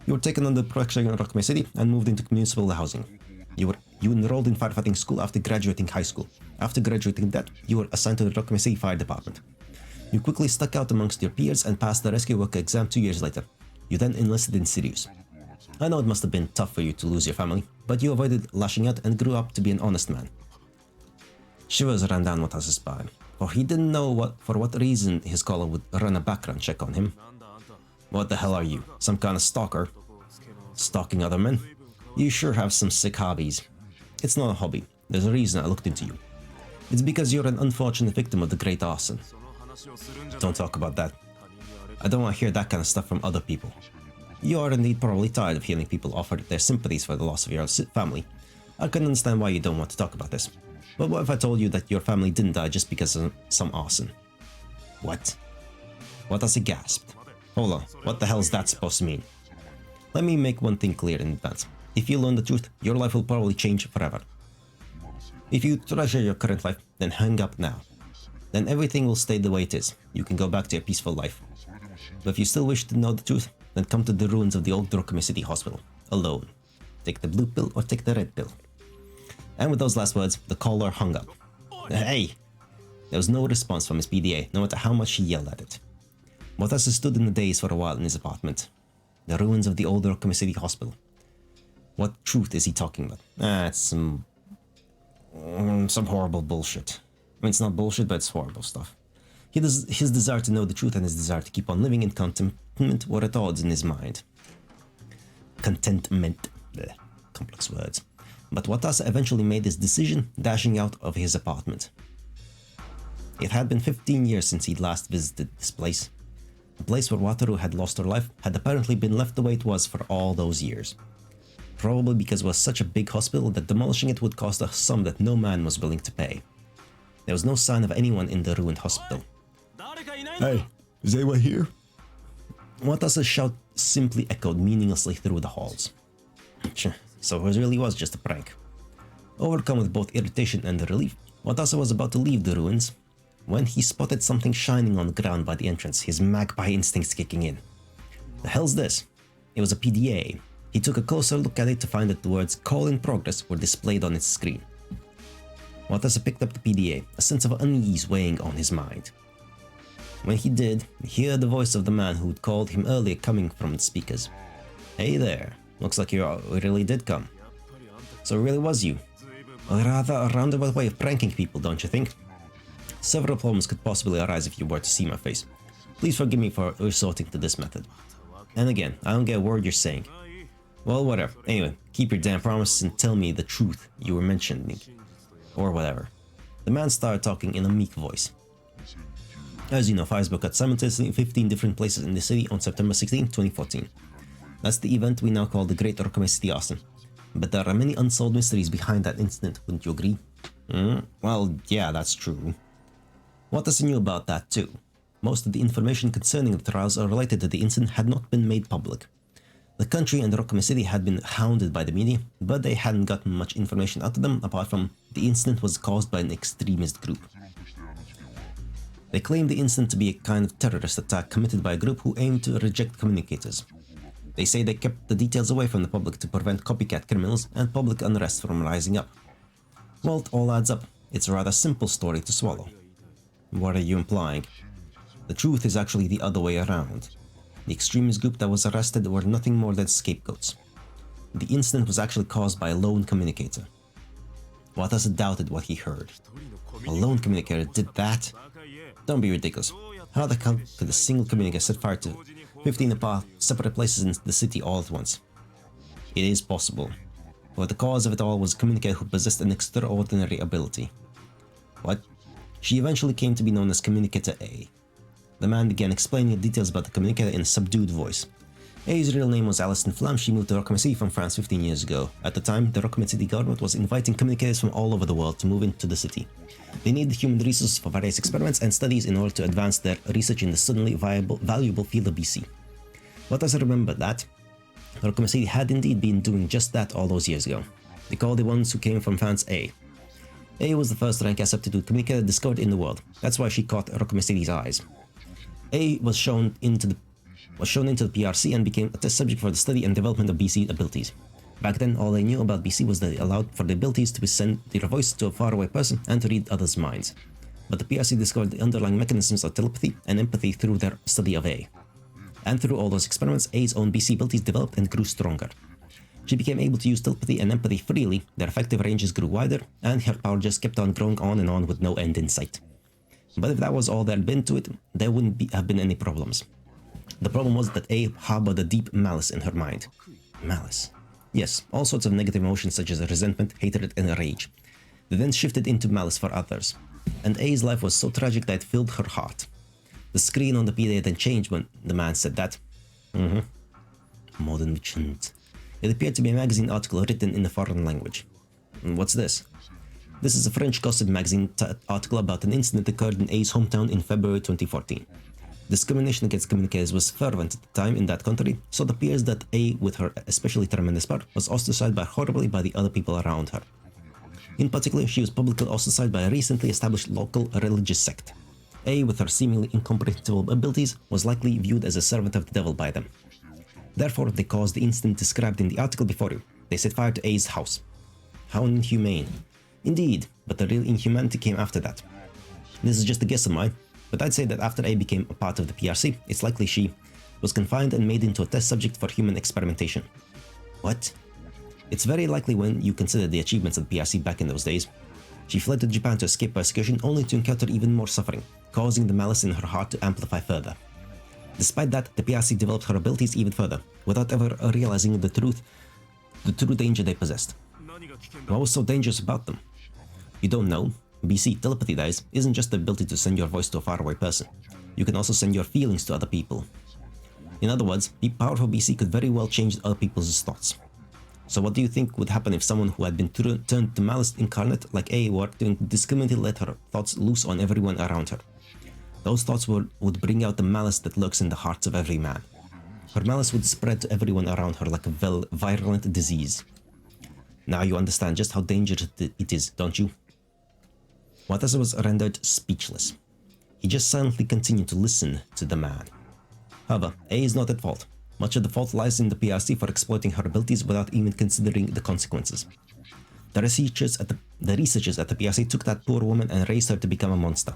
you were taken under protection in Rokame City and moved into municipal housing. You enrolled in firefighting school after graduating high school. After graduating that, you were assigned to the Rokame City Fire Department. You quickly stuck out amongst your peers and passed the rescue worker exam 2 years later. You then enlisted in Sirius. I know it must have been tough for you to lose your family, but you avoided lashing out and grew up to be an honest man. Shivers ran down Watase's spine, for he didn't know for what reason his caller would run a background check on him. What the hell are you? Some kind of stalker? Stalking other men? You sure have some sick hobbies. It's not a hobby. There's a reason I looked into you. It's because you're an unfortunate victim of the Great Arson. Don't talk about that. I don't want to hear that kind of stuff from other people. You are indeed probably tired of hearing people offer their sympathies for the loss of your family. I can understand why you don't want to talk about this. But what if I told you that your family didn't die just because of some arson? What? Watase gasped. Hold on, what the hell is that supposed to mean? Let me make one thing clear in advance. If you learn the truth, your life will probably change forever. If you treasure your current life, then hang up now. Then everything will stay the way it is. You can go back to your peaceful life. But if you still wish to know the truth, then come to the ruins of the old Rokame City Hospital, alone. Take the blue pill or take the red pill. And with those last words, the caller hung up. Hey! There was no response from his PDA, no matter how much she yelled at it. Watase stood in the daze for a while in his apartment. The ruins of the old Rokame City Hospital. What truth is he talking about? It's some horrible bullshit. I mean, it's not bullshit, but it's horrible stuff. His desire to know the truth and his desire to keep on living in contentment were at odds in his mind. Contentment. Bleh, complex words. But Watase eventually made his decision, dashing out of his apartment. It had been 15 years since he'd last visited this place. The place where Wataru had lost her life had apparently been left the way it was for all those years. Probably because it was such a big hospital that demolishing it would cost a sum that no man was willing to pay. There was no sign of anyone in the ruined hospital. Hey, is anyone here? Watase's shout simply echoed meaninglessly through the halls. So it really was just a prank. Overcome with both irritation and relief, Watase was about to leave the ruins when he spotted something shining on the ground by the entrance, his magpie instincts kicking in. The hell's this? It was a PDA. He took a closer look at it to find that the words "Call in Progress" were displayed on its screen. Watase picked up the PDA, a sense of unease weighing on his mind. When he did, he heard the voice of the man who'd called him earlier coming from the speakers. Hey there, looks like you really did come. So it really was you. A rather roundabout way of pranking people, don't you think? Several problems could possibly arise if you were to see my face. Please forgive me for resorting to this method. And again, I don't get a word you're saying. Well, whatever. Anyway, keep your damn promise and tell me the truth you were mentioning. Or whatever. The man started talking in a meek voice. As you know, fires broke out simultaneously in 15 different places in the city on September 16, 2014. That's the event we now call the Great Rokame City Arson. But there are many unsolved mysteries behind that incident, wouldn't you agree? Well, yeah, that's true. Watase knew about that too. Most of the information concerning the trials related to the incident had not been made public. The country and Rokame City had been hounded by the media, but they hadn't gotten much information out of them apart from the incident was caused by an extremist group. They claimed the incident to be a kind of terrorist attack committed by a group who aimed to reject communicators. They say they kept the details away from the public to prevent copycat criminals and public unrest from rising up. Well, it all adds up. It's a rather simple story to swallow. What are you implying? The truth is actually the other way around. The extremist group that was arrested were nothing more than scapegoats. The incident was actually caused by a lone communicator. Watase doubted what he heard. A lone communicator did that? Don't be ridiculous. How the hell could a single communicator set fire to 15 separate places in the city all at once? It is possible. But the cause of it all was a communicator who possessed an extraordinary ability. What? She eventually came to be known as Communicator A. The man began explaining the details about the communicator in a subdued voice. A's real name was Alison Flam. She moved to Rokame City from France 15 years ago. At the time, the Rokame City government was inviting communicators from all over the world to move into the city. They needed human resources for various experiments and studies in order to advance their research in the suddenly valuable field of BC. Watase remembered that Rokame City had indeed been doing just that all those years ago. They called the ones who came from France A. A was the first rank accepted to communicate discovered in the world. That's why she caught Rokome City's eyes. A was shown into the PRC and became a test subject for the study and development of BC abilities. Back then, all they knew about BC was that it allowed for the abilities to send their voice to a faraway person and to read others' minds. But the PRC discovered the underlying mechanisms of telepathy and empathy through their study of A. And through all those experiments, A's own BC abilities developed and grew stronger. She became able to use telepathy and empathy freely, their effective ranges grew wider, and her power just kept on growing on and on with no end in sight. But if that was all there had been to it, there wouldn't have been any problems. The problem was that A harbored a deep malice in her mind. Malice. Yes, all sorts of negative emotions such as resentment, hatred, and rage. They then shifted into malice for others. And A's life was so tragic that it filled her heart. The screen on the PDA then changed when the man said that. Modern chant. It appeared to be a magazine article written in a foreign language. And what's this? This is a French gossip magazine article about an incident that occurred in A's hometown in February 2014. Discrimination against communicators was fervent at the time in that country, so it appears that A, with her especially tremendous power, was ostracized horribly by the other people around her. In particular, she was publicly ostracized by a recently established local religious sect. A, with her seemingly incomprehensible abilities, was likely viewed as a servant of the devil by them. Therefore, they caused the incident described in the article before you. They set fire to A's house. How inhumane. Indeed, but the real inhumanity came after that. This is just a guess of mine, but I'd say that after A became a part of the PRC, it's likely she was confined and made into a test subject for human experimentation. What? It's very likely when you consider the achievements of the PRC back in those days. She fled to Japan to escape persecution only to encounter even more suffering, causing the malice in her heart to amplify further. Despite that, the PRC developed her abilities even further, without ever realizing the true danger they possessed. What was so dangerous about them? You don't know. BC, telepathy that is, isn't just the ability to send your voice to a faraway person. You can also send your feelings to other people. In other words, the powerful BC could very well change other people's thoughts. So what do you think would happen if someone who had been turned to malice incarnate like A were to indiscriminately let her thoughts loose on everyone around her? Those thoughts would bring out the malice that lurks in the hearts of every man. Her malice would spread to everyone around her like a virulent disease. Now you understand just how dangerous it is, don't you? Watase was rendered speechless. He just silently continued to listen to the man. However, A is not at fault. Much of the fault lies in the PRC for exploiting her abilities without even considering the consequences. The researchers at the PRC took that poor woman and raised her to become a monster.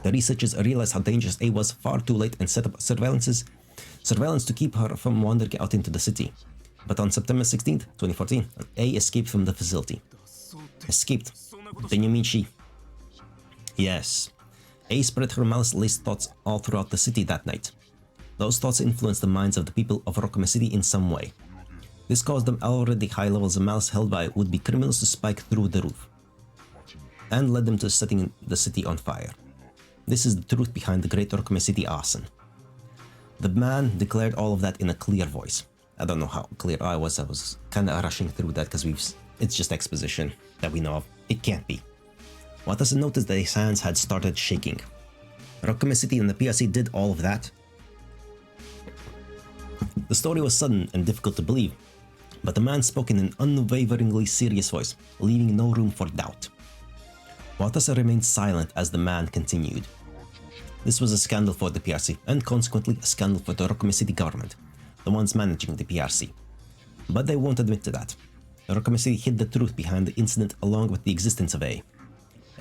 The researchers realized how dangerous A was far too late and set up surveillance to keep her from wandering out into the city. But on September 16th, 2014, A escaped from the facility. Escaped? Then you mean she? Yes. A spread her malice-laced thoughts all throughout the city that night. Those thoughts influenced the minds of the people of Rokome City in some way. This caused them already high levels of malice held by would-be criminals to spike through the roof, and led them to setting the city on fire. This is the truth behind the Great Rokome City arson. The man declared all of that in a clear voice. I don't know how clear I was kinda rushing through that because it's just exposition that we know of. It can't be. Watase noticed that his hands had started shaking. Rokome City and the PRC did all of that? The story was sudden and difficult to believe, but the man spoke in an unwaveringly serious voice, leaving no room for doubt. Watase remained silent as the man continued. This was a scandal for the PRC, and consequently a scandal for the Rokome City government, the ones managing the PRC. But they won't admit to that. Rokome City hid the truth behind the incident along with the existence of A.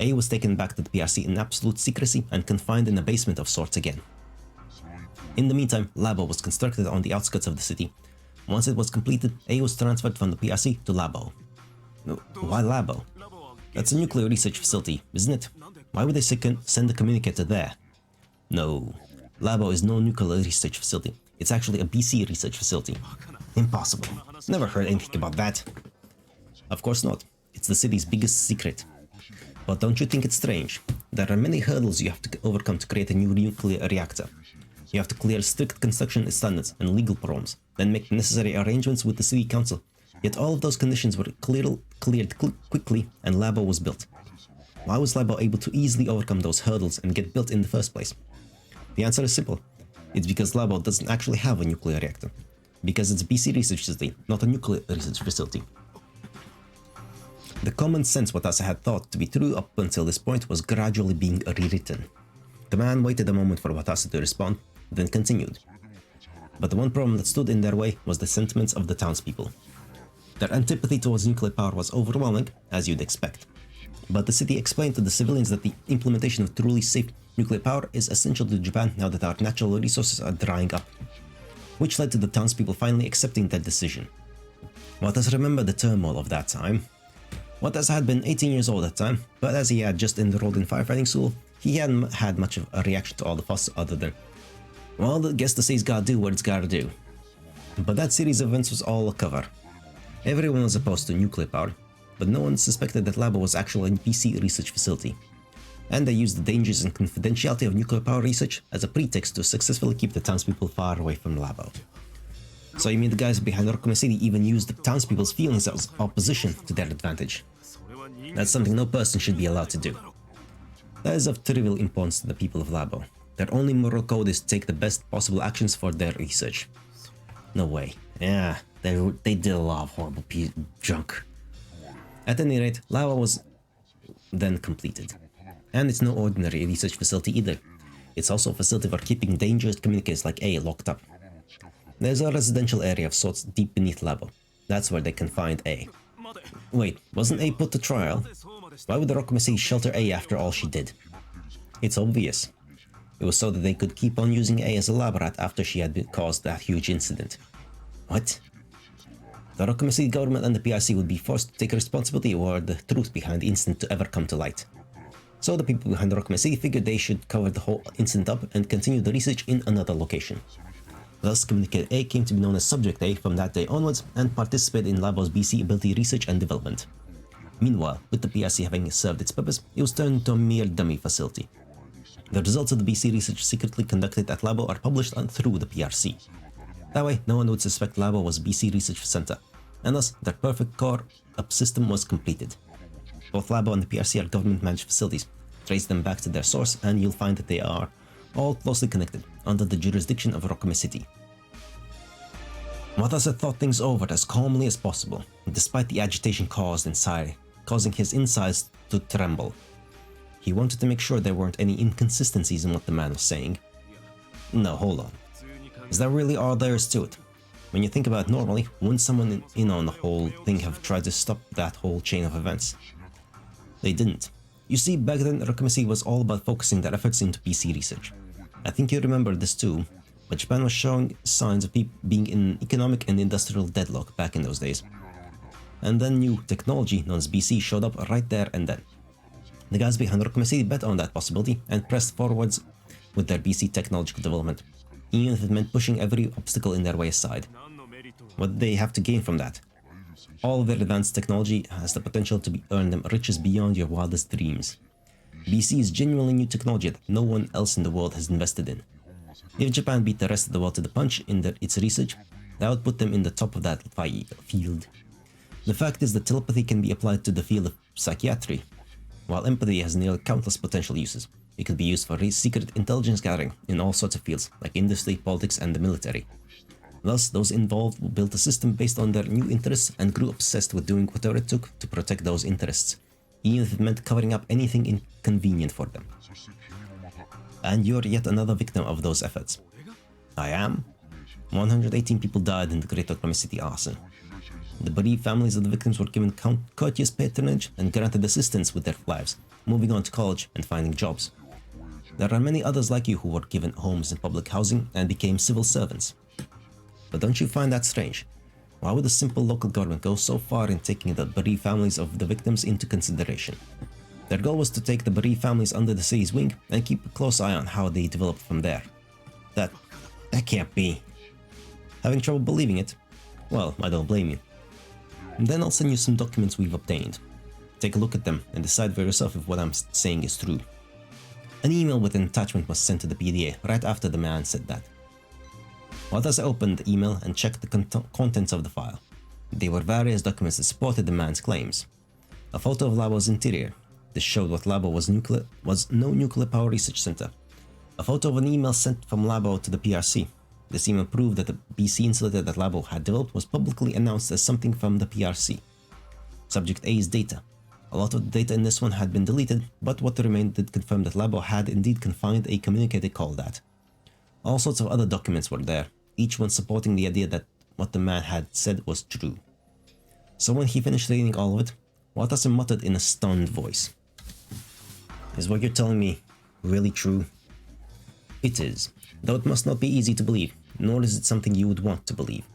A was taken back to the PRC in absolute secrecy and confined in a basement of sorts again. In the meantime, Labo was constructed on the outskirts of the city. Once it was completed, A was transferred from the PRC to Labo. Why Labo? That's a nuclear research facility, isn't it? Why would they send a communicator there? No, Labo is no nuclear research facility. It's actually a BC research facility. Impossible. Never heard anything about that. Of course not. It's the city's biggest secret. But don't you think it's strange? There are many hurdles you have to overcome to create a new nuclear reactor. You have to clear strict construction standards and legal problems, then make necessary arrangements with the city council. Yet all of those conditions were cleared quickly and Labo was built. Why was Labo able to easily overcome those hurdles and get built in the first place? The answer is simple. It's because Labo doesn't actually have a nuclear reactor. Because it's a BC research facility, not a nuclear research facility. The common sense Watase had thought to be true up until this point was gradually being rewritten. The man waited a moment for Watase to respond, then continued. But the one problem that stood in their way was the sentiments of the townspeople. Their antipathy towards nuclear power was overwhelming, as you'd expect. But the city explained to the civilians that the implementation of truly safe nuclear power is essential to Japan now that our natural resources are drying up, which led to the townspeople finally accepting that decision. Watase remembered the turmoil of that time. Watase had been 18 years old at the time, but as he had just enrolled in firefighting school, he hadn't had much of a reaction to all the fuss other than, well, I guess the city's gotta do what it's gotta do. But that series of events was all a cover. Everyone was opposed to nuclear power, but no one suspected that Labo was actually a PC research facility. And they used the dangers and confidentiality of nuclear power research as a pretext to successfully keep the townspeople far away from Labo. So you mean the guys behind Rokome City even used the townspeople's feelings of opposition to their advantage? That's something no person should be allowed to do. That is of trivial importance to the people of Labo. Their only moral code is to take the best possible actions for their research. No way. Yeah, they did a lot of horrible junk. At any rate, Labo was then completed. And it's no ordinary research facility either. It's also a facility for keeping dangerous communicators like A locked up. There's a residential area of sorts deep beneath Labo. That's where they confined A. Wait, wasn't A put to trial? Why would the Rokome City shelter A after all she did? It's obvious. It was so that they could keep on using A as a lab rat after she had caused that huge incident. What? The Rokome City government and the PRC would be forced to take responsibility or the truth behind the incident to ever come to light. So the people behind the Rokome City figured they should cover the whole incident up and continue the research in another location. Thus, Communicator A came to be known as Subject A from that day onwards and participated in Labo's BC ability research and development. Meanwhile, with the PRC having served its purpose, it was turned into a mere dummy facility. The results of the BC research secretly conducted at Labo are published through the PRC. That way, no one would suspect Labo was a BC research center, and thus their perfect core-up system was completed. Both Labo and the PRC are government-managed facilities. Trace them back to their source and you'll find that they are all closely connected, under the jurisdiction of Rokome City. Watase thought things over as calmly as possible, despite the agitation caused inside, causing his insides to tremble. He wanted to make sure there weren't any inconsistencies in what the man was saying. No, hold on. Is that really all there is to it? When you think about it normally, wouldn't someone in on the whole thing have tried to stop that whole chain of events? They didn't. You see, back then, Rokome City was all about focusing their efforts into PC research. I think you remember this too, but Japan was showing signs of being in economic and industrial deadlock back in those days. And then new technology, known as BC, showed up right there and then. The guys behind Rokome City bet on that possibility and pressed forwards with their BC technological development, even if it meant pushing every obstacle in their way aside. What did they have to gain from that? All of their advanced technology has the potential to earn them riches beyond your wildest dreams. BC is genuinely new technology that no one else in the world has invested in. If Japan beat the rest of the world to the punch in its research, that would put them in the top of that field. The fact is that telepathy can be applied to the field of psychiatry, while empathy has nearly countless potential uses. It could be used for secret intelligence gathering in all sorts of fields, like industry, politics, and the military. Thus, those involved built a system based on their new interests and grew obsessed with doing whatever it took to protect those interests, even if it meant covering up anything inconvenient for them. And you're yet another victim of those efforts. I am. 118 people died in the Great Rokome City arson. The bereaved families of the victims were given courteous patronage and granted assistance with their lives, moving on to college and finding jobs. There are many others like you who were given homes and public housing and became civil servants. But don't you find that strange? Why would a simple local government go so far in taking the bereaved families of the victims into consideration? Their goal was to take the bereaved families under the city's wing and keep a close eye on how they developed from there. That can't be. Having trouble believing it? Well, I don't blame you. And then I'll send you some documents we've obtained. Take a look at them and decide for yourself if what I'm saying is true. An email with an attachment was sent to the PDA right after the man said that. Watase opened the email and checked the contents of the file. There were various documents that supported the man's claims. A photo of Labo's interior. This showed what Labo was no nuclear power research center. A photo of an email sent from Labo to the PRC. This email proved that the BC insulator that Labo had developed was publicly announced as something from the PRC. Subject A's data. A lot of the data in this one had been deleted, but what remained did confirm that Labo had indeed confined a communique called that. All sorts of other documents were there, each one supporting the idea that what the man had said was true. So when he finished reading all of it, Watase muttered in a stunned voice. Is what you're telling me really true? It is, though it must not be easy to believe, nor is it something you would want to believe.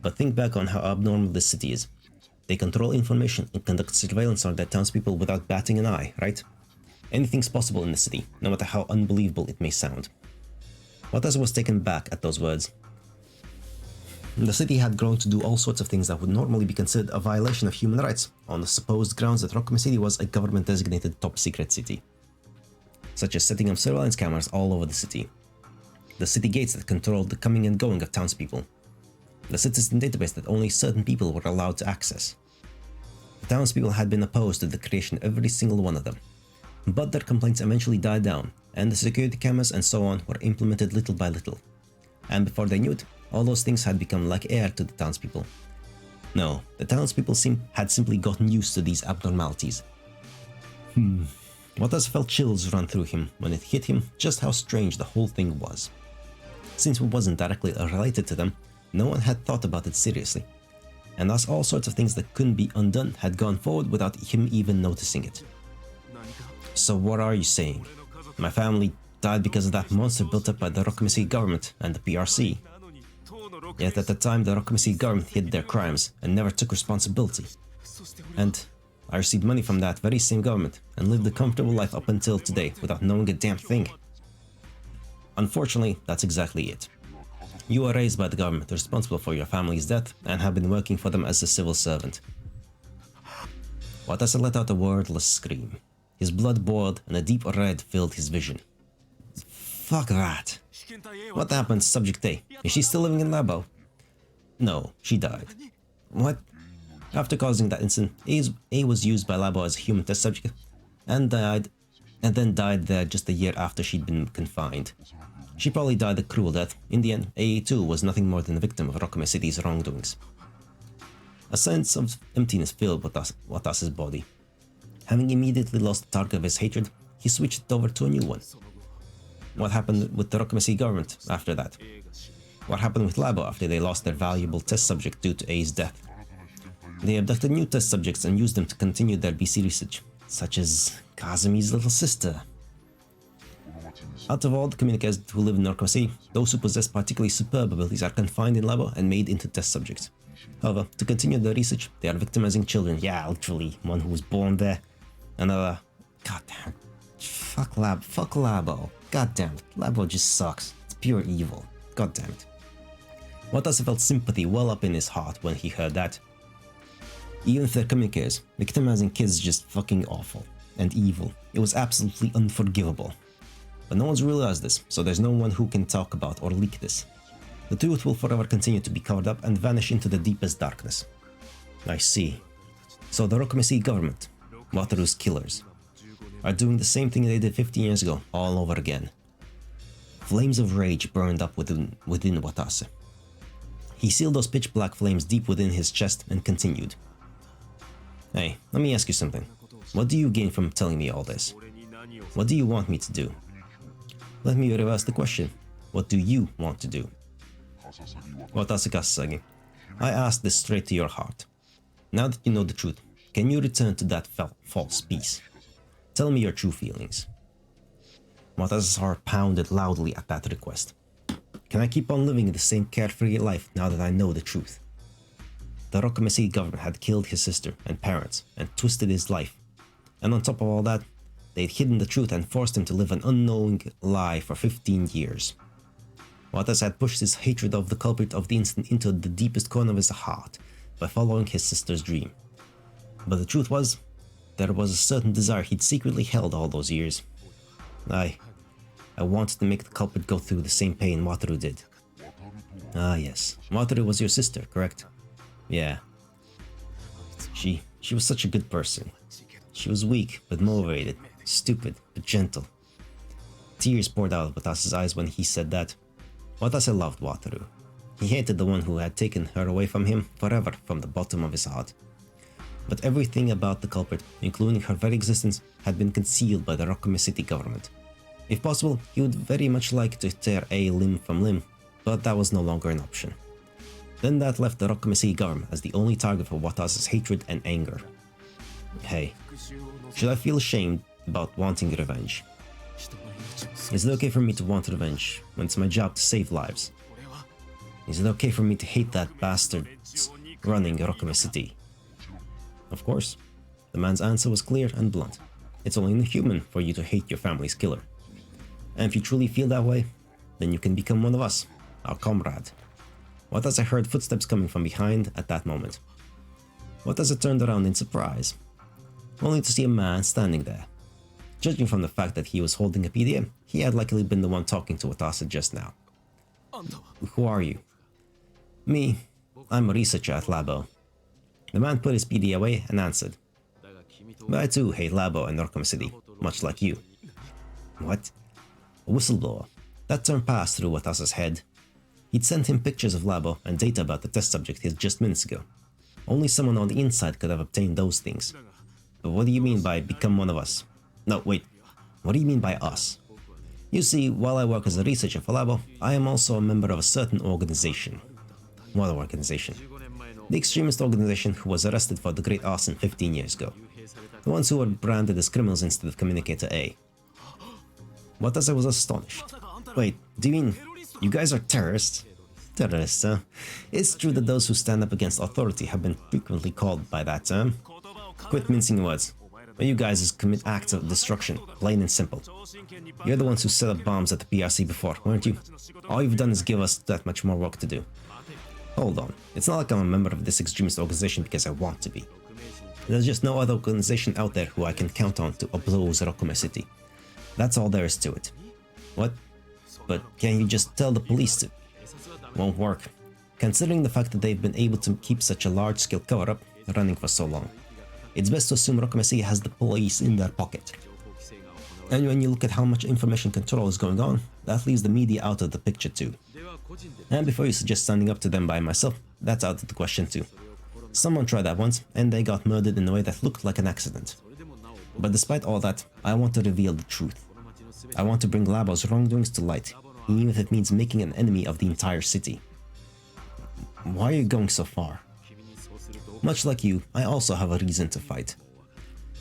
But think back on how abnormal this city is. They control information and conduct surveillance on their townspeople without batting an eye, right? Anything's possible in the city, no matter how unbelievable it may sound. Watase was taken back at those words. The city had grown to do all sorts of things that would normally be considered a violation of human rights, on the supposed grounds that Rockome City was a government-designated top-secret city, such as setting up surveillance cameras all over the city, the city gates that controlled the coming and going of townspeople, the citizen database that only certain people were allowed to access. The townspeople had been opposed to the creation of every single one of them, but their complaints eventually died down, and the security cameras and so on were implemented little by little. And before they knew it, all those things had become like air to the townspeople. No, the townspeople had simply gotten used to these abnormalities. Watase felt chills run through him when it hit him just how strange the whole thing was. Since it wasn't directly related to them, no one had thought about it seriously, and thus all sorts of things that couldn't be undone had gone forward without him even noticing it. So what are you saying? My family died because of that monster built up by the Rockome City government and the PRC. Yet at the time the Rockome City government hid their crimes and never took responsibility. And I received money from that very same government and lived a comfortable life up until today without knowing a damn thing. Unfortunately, that's exactly it. You were raised by the government responsible for your family's death and have been working for them as a civil servant. Watase let out a wordless scream. His blood boiled and a deep red filled his vision. Fuck that. What happened to Subject A? Is she still living in Labo? No, she died. What? After causing that incident, A was used by Labo as a human test subject and then died there just a year after she'd been confined. She probably died a cruel death. In the end, A too was nothing more than a victim of Rockome City's wrongdoings. A sense of emptiness filled Watase's body. Having immediately lost the target of his hatred, he switched over to a new one. What happened with the Rockome City government after that? What happened with Labo after they lost their valuable test subject due to A's death? They abducted new test subjects and used them to continue their BC research, such as Kazumi's little sister. Out of all the communicators who live in Rockome City, those who possess particularly superb abilities are confined in Labo and made into test subjects. However, to continue their research, they are victimizing children. Yeah, literally, one who was born there. Another... Goddamn. Fuck Labo. Goddamn it, Labo just sucks. It's pure evil. Goddamn it. Watase felt sympathy well up in his heart when he heard that. Even if they're communicators, victimizing kids is just fucking awful. And evil. It was absolutely unforgivable. But no one's realized this, so there's no one who can talk about or leak this. The truth will forever continue to be covered up and vanish into the deepest darkness. I see. So the Rockome City government, Wataru's killers, are doing the same thing they did 15 years ago, all over again. Flames of rage burned up within Watase. He sealed those pitch black flames deep within his chest and continued. Hey, let me ask you something. What do you gain from telling me all this? What do you want me to do? Let me reverse the question. What do you want to do? Watase Kasasagi, I ask this straight to your heart. Now that you know the truth, can you return to that false peace? Tell me your true feelings. Watase's heart pounded loudly at that request. Can I keep on living the same carefree life now that I know the truth? The Rockome City government had killed his sister and parents and twisted his life. And on top of all that, they'd hidden the truth and forced him to live an unknowing lie for 15 years. Watase had pushed his hatred of the culprit of the incident into the deepest corner of his heart by following his sister's dream. But the truth was, there was a certain desire he'd secretly held all those years. I wanted to make the culprit go through the same pain Wataru did. Ah yes, Wataru was your sister, correct? Yeah. She was such a good person. She was weak but motivated, stupid but gentle. Tears poured out of Watase's eyes when he said that. Watase loved Wataru. He hated the one who had taken her away from him forever from the bottom of his heart. but everything about the culprit, including her very existence, had been concealed by the Rockame City government. If possible, he would very much like to tear A limb from limb, but that was no longer an option. Then that left the Rockame City government as the only target for Watase's hatred and anger. Hey, should I feel ashamed about wanting revenge? Is it okay for me to want revenge when it's my job to save lives? Is it okay for me to hate that bastard running Rockame City? Of course. The man's answer was clear and blunt. It's only inhuman for you to hate your family's killer. And if you truly feel that way, then you can become one of us, our comrade. Watase heard footsteps coming from behind at that moment. Watase turned around in surprise, only to see a man standing there. Judging from the fact that he was holding a PDA, he had likely been the one talking to Watase just now. Who are you? Me. I'm a researcher at Labo. The man put his PDA away and answered. But I too hate Labo and Rockame City, much like you. What? A whistleblower. That term passed through Watase's head. He'd sent him pictures of Labo and data about the test subject just minutes ago. Only someone on the inside could have obtained those things. But what do you mean by become one of us? No, wait. What do you mean by us? You see, while I work as a researcher for Labo, I am also a member of a certain organization. What organization? The extremist organization who was arrested for the Great Arson 15 years ago. The ones who were branded as criminals instead of Communicator A. Watase was astonished. Wait, do you mean you guys are terrorists? Terrorists, huh? It's true that those who stand up against authority have been frequently called by that term. Quit mincing words. But you guys commit acts of destruction, plain and simple. You're the ones who set up bombs at the PRC before, weren't you? All you've done is give us that much more work to do. Hold on, it's not like I'm a member of this extremist organization because I want to be. There's just no other organization out there who I can count on to oppose Rockame City. That's all there is to it. What? But can you just tell the police to? Won't work. Considering the fact that they've been able to keep such a large-scale cover-up running for so long. It's best to assume Rockame City has the police in their pocket. And when you look at how much information control is going on, that leaves the media out of the picture too. And before you suggest standing up to them by myself, that's out of the question too. Someone tried that once, and they got murdered in a way that looked like an accident. But despite all that, I want to reveal the truth. I want to bring Labo's wrongdoings to light, even if it means making an enemy of the entire city. Why are you going so far? Much like you, I also have a reason to fight.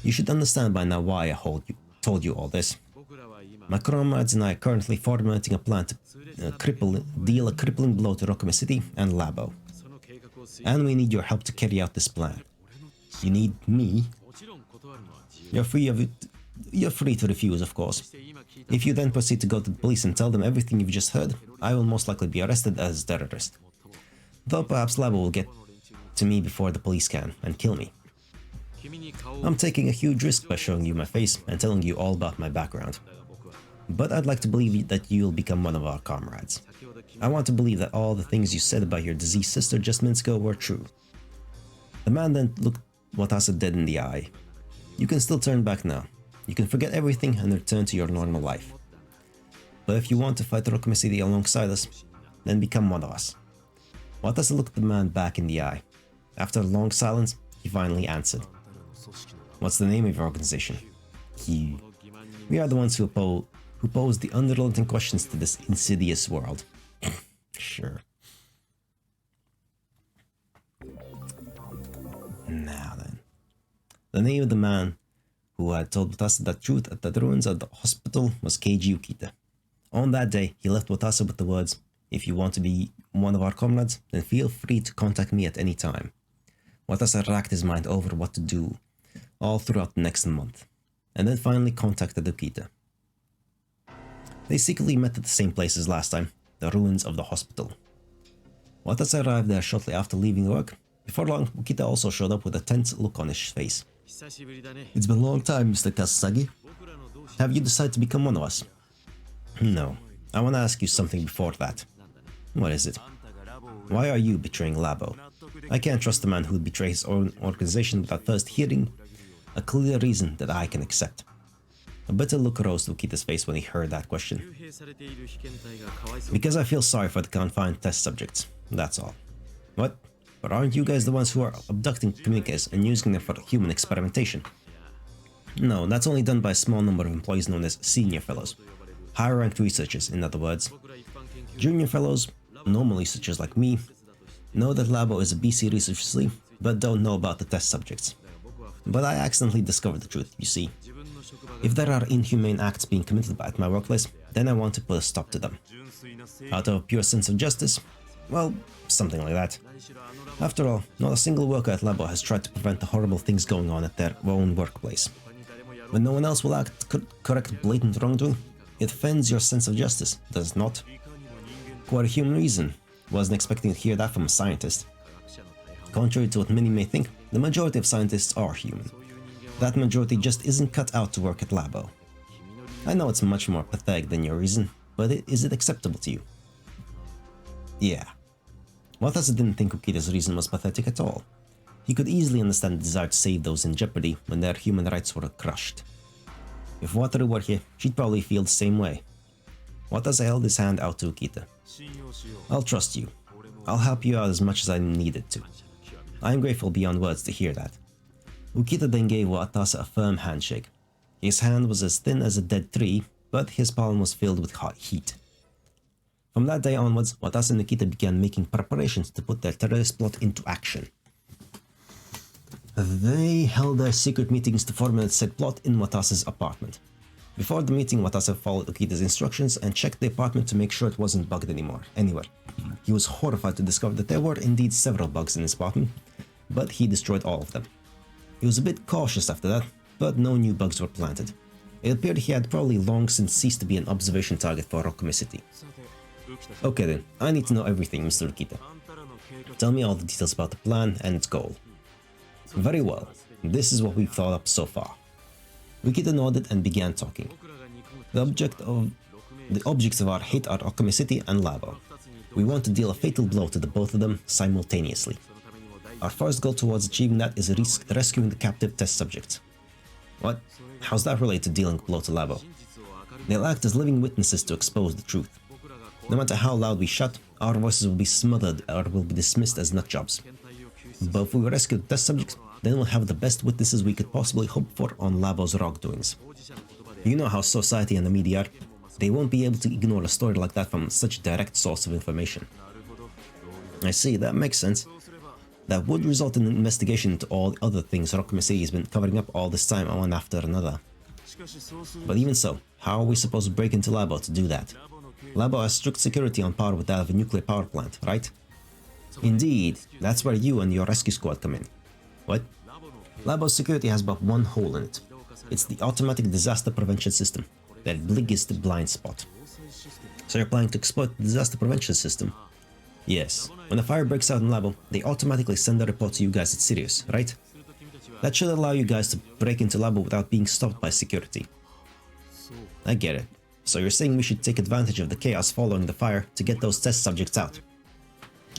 You should understand by now why I told you all this. My comrades and I are currently formulating a plan to deal a crippling blow to Rockame City and Labo. And we need your help to carry out this plan. You need me? You're free to refuse, of course. If you then proceed to go to the police and tell them everything you've just heard, I will most likely be arrested as a terrorist. Though perhaps Labo will get to me before the police can, and kill me. I'm taking a huge risk by showing you my face and telling you all about my background. But I'd like to believe that you'll become one of our comrades. I want to believe that all the things you said about your deceased sister just minutes ago were true. The man then looked Watase dead in the eye. You can still turn back now. You can forget everything and return to your normal life. But if you want to fight Rockame City alongside us, then become one of us. Watase looked the man back in the eye. After a long silence, he finally answered. What's the name of your organization? We are the ones who pose the unrelenting questions to this insidious world. Sure. Now then. The name of the man who had told Watase the truth at the ruins of the hospital was Keiji Ukita. On that day, he left Watase with the words, "If you want to be one of our comrades, then feel free to contact me at any time." Watase racked his mind over what to do all throughout the next month, and then finally contacted Ukita. They secretly met at the same place as last time, the ruins of the hospital. Watase arrived there shortly after leaving work. Before long, Ukita also showed up with a tense look on his face. It's been a long time, Mr. Kasasagi. Have you decided to become one of us? No. I want to ask you something before that. What is it? Why are you betraying Labo? I can't trust a man who would betray his own organization without first hearing a clear reason that I can accept. A bitter look rose to Ukita's face when he heard that question. Because I feel sorry for the confined test subjects, that's all. What? But aren't you guys the ones who are abducting communicators and using them for human experimentation? No, that's only done by a small number of employees known as senior fellows. Higher-ranked researchers, in other words. Junior fellows, normal researchers like me, know that Labo is a BC research facility, but don't know about the test subjects. But I accidentally discovered the truth, you see. If there are inhumane acts being committed at my workplace, then I want to put a stop to them. Out of a pure sense of justice? Well, something like that. After all, not a single worker at Labo has tried to prevent the horrible things going on at their own workplace. When no one else will correct blatant wrongdoing, it offends your sense of justice, does it not? Quite a human reason. Wasn't expecting to hear that from a scientist. Contrary to what many may think, the majority of scientists are human. That majority just isn't cut out to work at Labo. I know it's much more pathetic than your reason, but is it acceptable to you? Yeah. Watase didn't think Ukita's reason was pathetic at all. He could easily understand the desire to save those in jeopardy when their human rights were crushed. If Wataru were here, she'd probably feel the same way. Watase held his hand out to Ukita. I'll trust you. I'll help you out as much as I needed to. I am grateful beyond words to hear that. Ukita then gave Watase a firm handshake. His hand was as thin as a dead tree, but his palm was filled with hot heat. From that day onwards, Watase and Ukita began making preparations to put their terrorist plot into action. They held their secret meetings to formulate said plot in Watase's apartment. Before the meeting, Watase followed Ukita's instructions and checked the apartment to make sure it wasn't bugged anywhere. He was horrified to discover that there were indeed several bugs in his apartment, but he destroyed all of them. He was a bit cautious after that, but no new bugs were planted. It appeared he had probably long since ceased to be an observation target for Rockumi City. Okay then, I need to know everything, Mr. Ukita. Tell me all the details about the plan and its goal. Very well, this is what we've thought up so far. Ukita nodded and began talking. The objects of our hate are Rockumi City and Labo. We want to deal a fatal blow to the both of them simultaneously. Our first goal towards achieving that is rescuing the captive test subjects. What? How's that related to dealing a blow to Labo? They'll act as living witnesses to expose the truth. No matter how loud we shout, our voices will be smothered or will be dismissed as nutjobs. But if we rescue the test subjects, then we'll have the best witnesses we could possibly hope for on Labo's wrongdoings. You know how society and the media are. They won't be able to ignore a story like that from such a direct source of information. I see, that makes sense. That would result in an investigation into all the other things Rockumi City has been covering up all this time, one after another. But even so, how are we supposed to break into Labo to do that? Labo has strict security on par with that of a nuclear power plant, right? Indeed, that's where you and your rescue squad come in. What? Labo's security has but one hole in it. It's the automatic disaster prevention system, their biggest blind spot. So you're planning to exploit the disaster prevention system? Yes. When a fire breaks out in Labo, they automatically send a report to you guys at Sirius, right? That should allow you guys to break into Labo without being stopped by security. I get it. So you're saying we should take advantage of the chaos following the fire to get those test subjects out.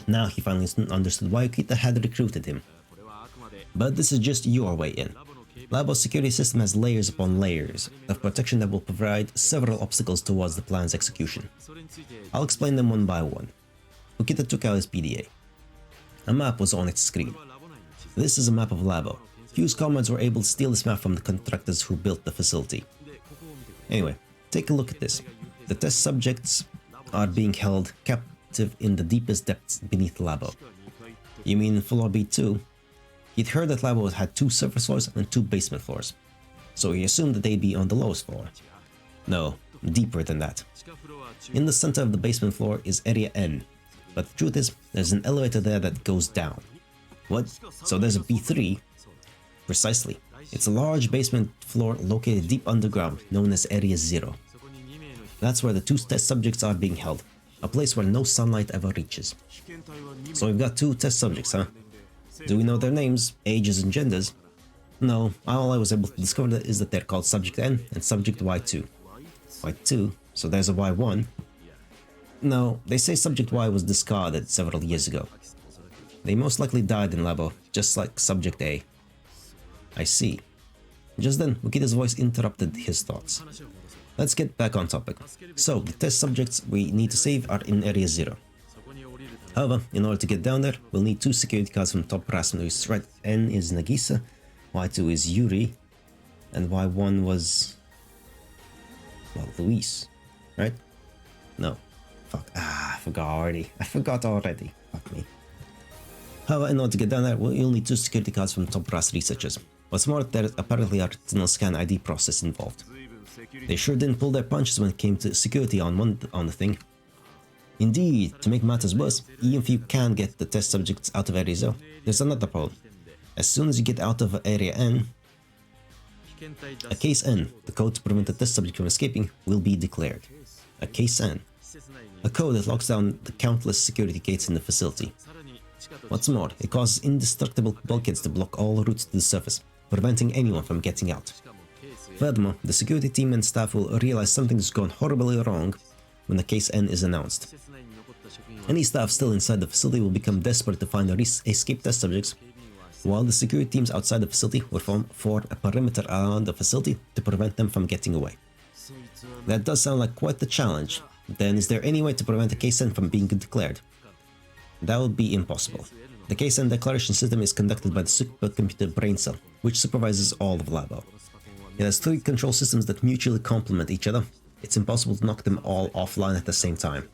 Now he finally understood why Ukita had recruited him. But this is just your way in. Labo's security system has layers upon layers of protection that will provide several obstacles towards the plan's execution. I'll explain them one by one. Ukita took out his PDA. A map was on its screen. This is a map of Labo. Hugh's comrades were able to steal this map from the contractors who built the facility. Anyway, take a look at this. The test subjects are being held captive in the deepest depths beneath Labo. You mean floor B2? He'd heard that Labo had 2 surface floors and 2 basement floors, so he assumed that they'd be on the lowest floor. No, deeper than that. In the center of the basement floor is Area N, but the truth is, there's an elevator there that goes down. What? So there's a B3? Precisely. It's a large basement floor located deep underground, known as Area 0. That's where the 2 test subjects are being held, a place where no sunlight ever reaches. So we've got 2 test subjects, huh? Do we know their names, ages and genders? No, all I was able to discover is that they're called Subject N and Subject Y2. Y2? So there's a Y1? No, they say Subject Y was discarded several years ago. They most likely died in Labo, just like Subject A. I see. Just then, Ukita's voice interrupted his thoughts. Let's get back on topic. So, the test subjects we need to save are in Area 0. However, in order to get down there, we'll need 2 security cards from top brass moves. Right, N is Nagisa, Y2 is Yuri, and Y1 was... well, Louise, right? No. Fuck. I forgot already. Fuck me. However, in order to get down there, you'll need 2 security cards from top brass researchers. What's more, there is apparently a retinal scan ID process involved. They sure didn't pull their punches when it came to security on the thing. Indeed, to make matters worse, even if you can get the test subjects out of Area 0, there's another problem. As soon as you get out of Area N, a Case N, the code to prevent the test subject from escaping, will be declared. A Case N. A code that locks down the countless security gates in the facility. What's more, it causes indestructible bulkheads to block all routes to the surface, preventing anyone from getting out. Furthermore, the security team and staff will realize something's gone horribly wrong when the Case N is announced. Any staff still inside the facility will become desperate to find escape test subjects, while the security teams outside the facility will form a perimeter around the facility to prevent them from getting away. That does sound like quite the challenge. Then is there any way to prevent a Case N from being declared? That would be impossible. The Case N declaration system is conducted by the supercomputer brain cell, which supervises all of Labo. It has 3 control systems that mutually complement each other. It's impossible to knock them all offline at the same time.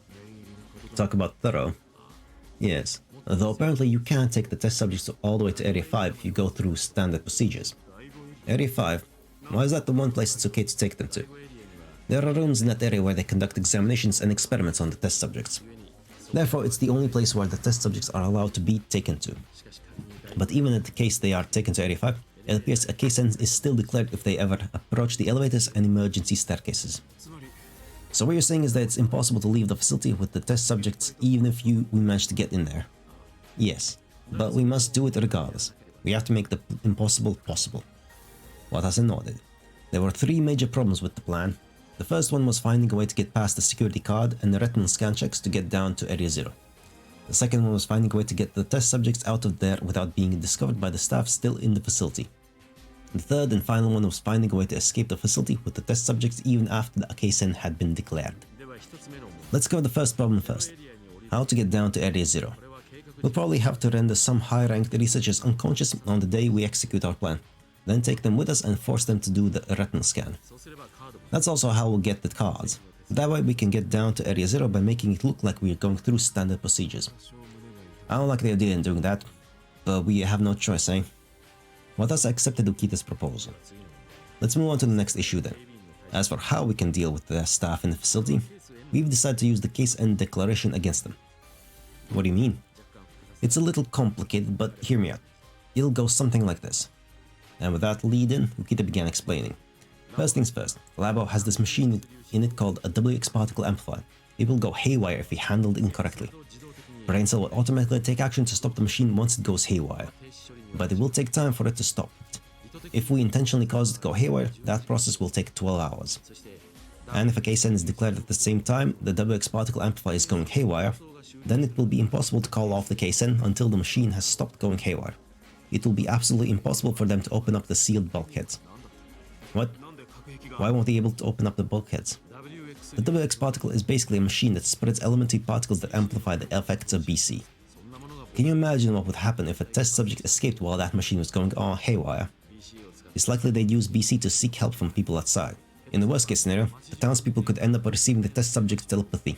Talk about thorough. Yes, though apparently you can take the test subjects all the way to Area 5 if you go through standard procedures. Area 5? Why is that the one place it's okay to take them to? There are rooms in that area where they conduct examinations and experiments on the test subjects. Therefore, it's the only place where the test subjects are allowed to be taken to. But even in the case they are taken to Area 5, it appears a Case N is still declared if they ever approach the elevators and emergency staircases. So what you're saying is that it's impossible to leave the facility with the test subjects even if we manage to get in there? Yes, but we must do it regardless. We have to make the impossible possible. Watase nodded. There were 3 major problems with the plan. The first one was finding a way to get past the security card and the retinal scan checks to get down to Area 0. The second one was finding a way to get the test subjects out of there without being discovered by the staff still in the facility. The third and final one was finding a way to escape the facility with the test subjects even after the Case N had been declared. Let's cover the first problem first. How to get down to Area 0. We'll probably have to render some high-ranked researchers unconscious on the day we execute our plan, then take them with us and force them to do the retinal scan. That's also how we'll get the cards. That way we can get down to Area 0 by making it look like we're going through standard procedures. I don't like the idea in doing that, but we have no choice, eh? Watase accepted Ukita's proposal. Let's move on to the next issue then. As for how we can deal with the staff in the facility, we've decided to use the Case N declaration against them. What do you mean? It's a little complicated, but hear me out. It'll go something like this. And with that lead-in, Ukita began explaining. First things first, Labo has this machine in it called a WX particle amplifier. It will go haywire if we handled incorrectly. Brain cell will automatically take action to stop the machine once it goes haywire. But it will take time for it to stop it. If we intentionally cause it to go haywire, that process will take 12 hours. And if a Case N is declared at the same time the WX particle amplifier is going haywire, then it will be impossible to call off the Case N until the machine has stopped going haywire. It will be absolutely impossible for them to open up the sealed bulkheads. What? Why won't they be able to open up the bulkheads? The WX particle is basically a machine that spreads elementary particles that amplify the effects of BC. Can you imagine what would happen if a test subject escaped while that machine was going on haywire? It's likely they'd use BC to seek help from people outside. In the worst case scenario, the townspeople could end up receiving the test subject's telepathy.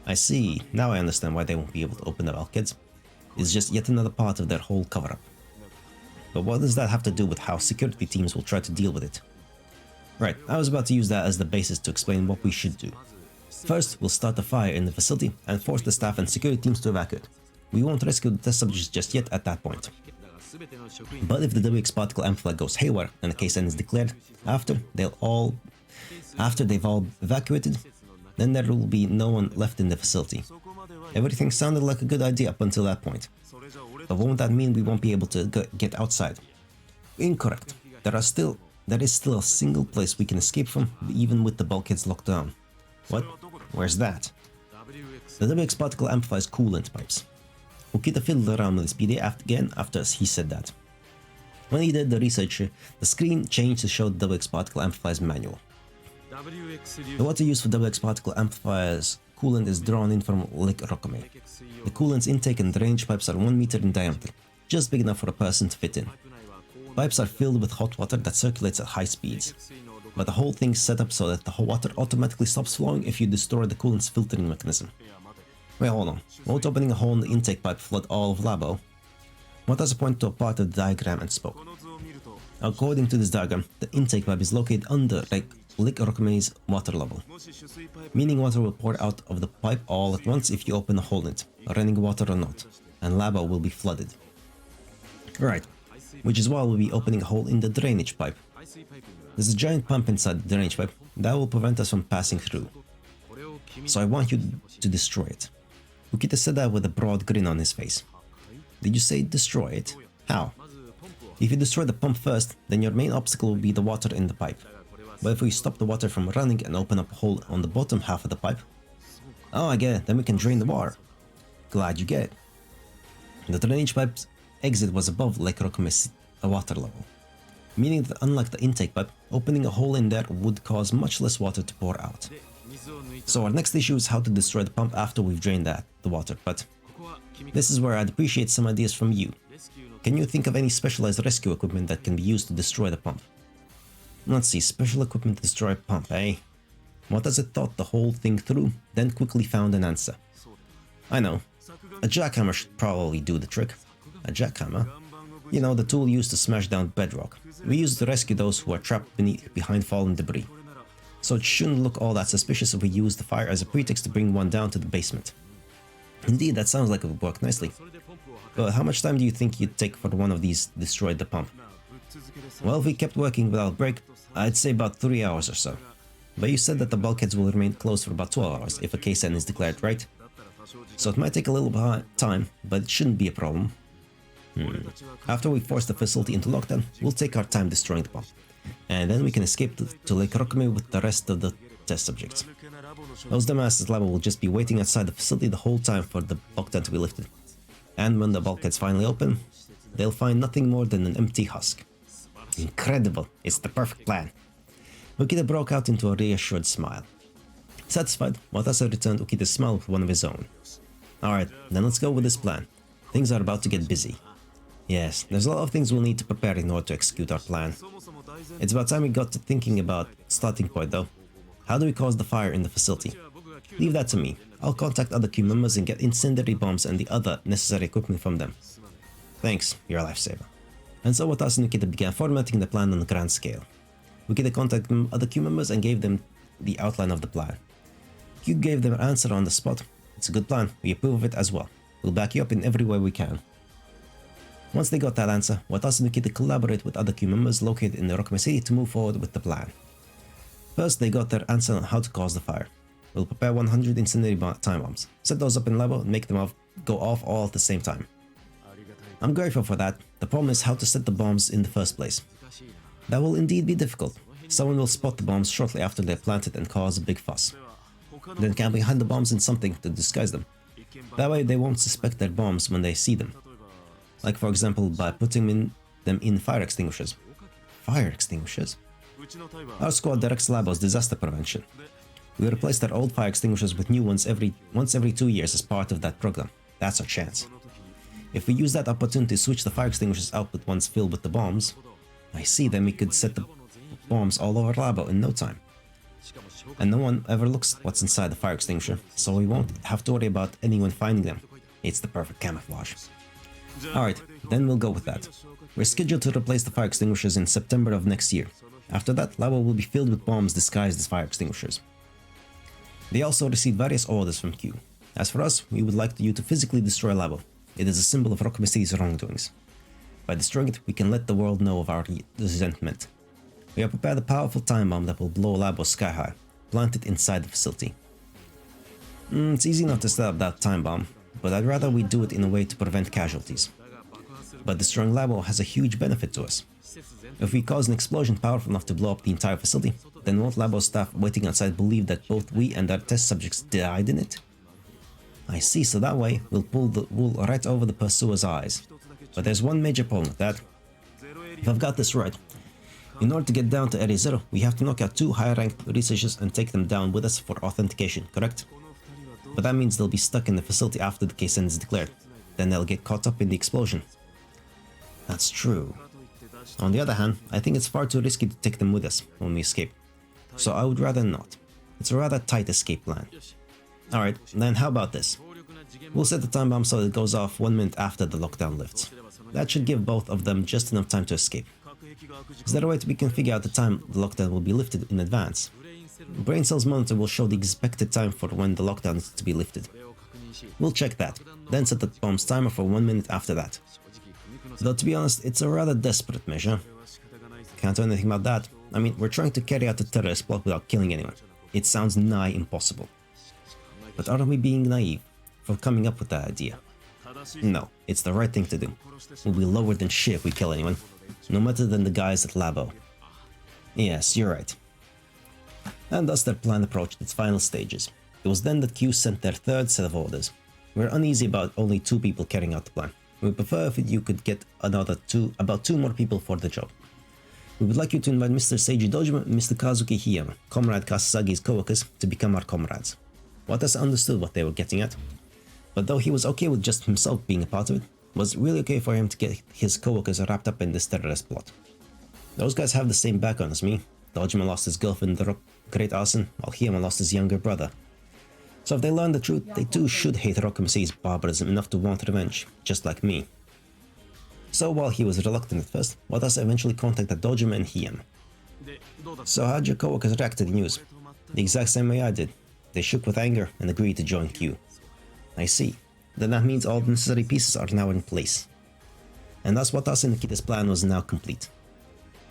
I see, now I understand why they won't be able to open the bulkheads. It's just yet another part of their whole cover-up. But what does that have to do with how security teams will try to deal with it? Right, I was about to use that as the basis to explain what we should do. First, we'll start a fire in the facility and force the staff and security teams to evacuate. We won't rescue the test subjects just yet at that point. But if the WX particle amplifier goes haywire and the Case N is declared, after they've all evacuated, then there will be no one left in the facility. Everything sounded like a good idea up until that point. But won't that mean we won't be able to get outside? Incorrect. There is still a single place we can escape from, even with the bulkheads locked down. What? Where's that? The WX particle amplifies coolant pipes. Ukita fiddled around with his PDA again after he said that. When he did the research, the screen changed to show the WX particle amplifier's manual. The water used for WX particle amplifiers coolant is drawn in from Lake Rokome. The coolant's intake and drainage pipes are 1 meter in diameter, just big enough for a person to fit in. Pipes are filled with hot water that circulates at high speeds, but the whole thing's set up so that the hot water automatically stops flowing if you destroy the coolant's filtering mechanism. Wait, hold on. Won't opening a hole in the intake pipe flood all of Labo? Watase pointed to a part of the diagram and spoke. According to this diagram, the intake pipe is located under Lake Rokume's water level, meaning water will pour out of the pipe all at once if you open a hole in it, running water or not, and Labo will be flooded. Right, which is why we'll be opening a hole in the drainage pipe. There's a giant pump inside the drainage pipe that will prevent us from passing through, so I want you to destroy it. Ukita said that with a broad grin on his face. Did you say destroy it? How? If you destroy the pump first, then your main obstacle will be the water in the pipe. But if we stop the water from running and open up a hole on the bottom half of the pipe... Oh, I get it, then we can drain the water. Glad you get it. The drainage pipe's exit was above Lake Rokume's water level, meaning that unlike the intake pipe, opening a hole in there would cause much less water to pour out. So our next issue is how to destroy the pump after we've drained the water, but this is where I'd appreciate some ideas from you. Can you think of any specialized rescue equipment that can be used to destroy the pump? Let's see, special equipment to destroy a pump, eh? Watase thought the whole thing through, then quickly found an answer. I know, a jackhammer should probably do the trick. A jackhammer? You know, the tool used to smash down bedrock. We use it to rescue those who are trapped behind fallen debris. So it shouldn't look all that suspicious if we use the fire as a pretext to bring one down to the basement. Indeed, that sounds like it would work nicely. But how much time do you think you'd take for one of these to destroy the pump? Well, if we kept working without break, I'd say about 3 hours or so. But you said that the bulkheads will remain closed for about 12 hours if a case end is declared, right? So it might take a little time, but it shouldn't be a problem. After we force the facility into lockdown, we'll take our time destroying the pump. And then we can escape to Lake Rokume with the rest of the test subjects. Those dumbasses Labo will just be waiting outside the facility the whole time for the lockdown to be lifted. And when the bulkheads finally open, they'll find nothing more than an empty husk. Incredible! It's the perfect plan. Ukita broke out into a reassured smile. Satisfied, Watase returned Ukita's smile with one of his own. Alright, then let's go with this plan. Things are about to get busy. Yes, there's a lot of things we'll need to prepare in order to execute our plan. It's about time we got to thinking about starting point though. How do we cause the fire in the facility? Leave that to me. I'll contact other crew members and get incendiary bombs and the other necessary equipment from them. Thanks, you're a lifesaver. And so Watase and Ukita began formatting the plan on a grand scale. Ukita contacted other crew members and gave them the outline of the plan. Q gave their answer on the spot. It's a good plan, we approve of it as well. We'll back you up in every way we can. Once they got that answer, Watase and Ukita collaborated with other crew members located in the Rokume City to move forward with the plan. First, they got their answer on how to cause the fire. We'll prepare 100 incendiary time bombs, set those up in Labo and make them go off all at the same time. I'm grateful for that. The problem is how to set the bombs in the first place. That will indeed be difficult. Someone will spot the bombs shortly after they're planted and cause a big fuss. Then camp behind the bombs in something to disguise them. That way they won't suspect they're bombs when they see them. Like for example by putting them in fire extinguishers. Fire extinguishers? Our squad directs Labo's disaster prevention. We replace their old fire extinguishers with new ones once every 2 years as part of that program. That's our chance. If we use that opportunity to switch the fire extinguishers out with ones filled with the bombs, I see, then we could set the bombs all over Labo in no time. And no one ever looks at what's inside the fire extinguisher, so we won't have to worry about anyone finding them. It's the perfect camouflage. Alright, then we'll go with that. We're scheduled to replace the fire extinguishers in September of next year. After that, Labo will be filled with bombs disguised as fire extinguishers. They also received various orders from Q. As for us, we would like you to physically destroy Labo. It is a symbol of Rokume City's wrongdoings. By destroying it, we can let the world know of our resentment. We have prepared a powerful time bomb that will blow Labo sky high, planted inside the facility. It's easy not to set up that time bomb, but I'd rather we do it in a way to prevent casualties. But destroying Labo has a huge benefit to us. If we cause an explosion powerful enough to blow up the entire facility, then won't Labo's staff waiting outside believe that both we and our test subjects died in it? I see, so that way we'll pull the wool right over the pursuer's eyes. But there's one major problem with that. If I've got this right, in order to get down to Area 0, we have to knock out 2 high-ranked researchers and take them down with us for authentication, correct? but that means they'll be stuck in the facility after the case is declared. Then they'll get caught up in the explosion. That's true. On the other hand, I think it's far too risky to take them with us when we escape. So I would rather not. It's a rather tight escape plan. Alright, then how about this? We'll set the time bomb so it goes off 1 minute after the lockdown lifts. That should give both of them just enough time to escape. Is there a way we can figure out the time the lockdown will be lifted in advance? The brain cells monitor will show the expected time for when the lockdown is to be lifted. We'll check that, then set the bomb's timer for 1 minute after that. Though to be honest, it's a rather desperate measure. Can't do anything about that. I mean, we're trying to carry out the terrorist plot without killing anyone. It sounds nigh impossible. But aren't we being naive for coming up with that idea? No, it's the right thing to do. We'll be lower than shit if we kill anyone. No matter than the guys at Labo. Yes, you're right. And thus their plan approached its final stages. It was then that Q sent their third set of orders. We're uneasy about only 2 people carrying out the plan. We prefer if you could get about 2 more people for the job. We would like you to invite Mr. Seiji Dojima and Mr. Kazuki Hiyama, Comrade Kasasagi's co-workers, to become our comrades. Watase understood what they were getting at, but though he was okay with just himself being a part of it, it was really okay for him to get his co-workers wrapped up in this terrorist plot. Those guys have the same background as me. Dojima lost his girlfriend in the Great Arson, while Hiyama lost his younger brother. So if they learn the truth, they too should hate Rokumasei's barbarism enough to want revenge, just like me. So while he was reluctant at first, Watase eventually contacted Dojima and Hiyama. So how'd your co-workers react to the news? The exact same way I did. They shook with anger and agreed to join Q. I see. Then that means all the necessary pieces are now in place. And thus Watase and Ukita's plan was now complete.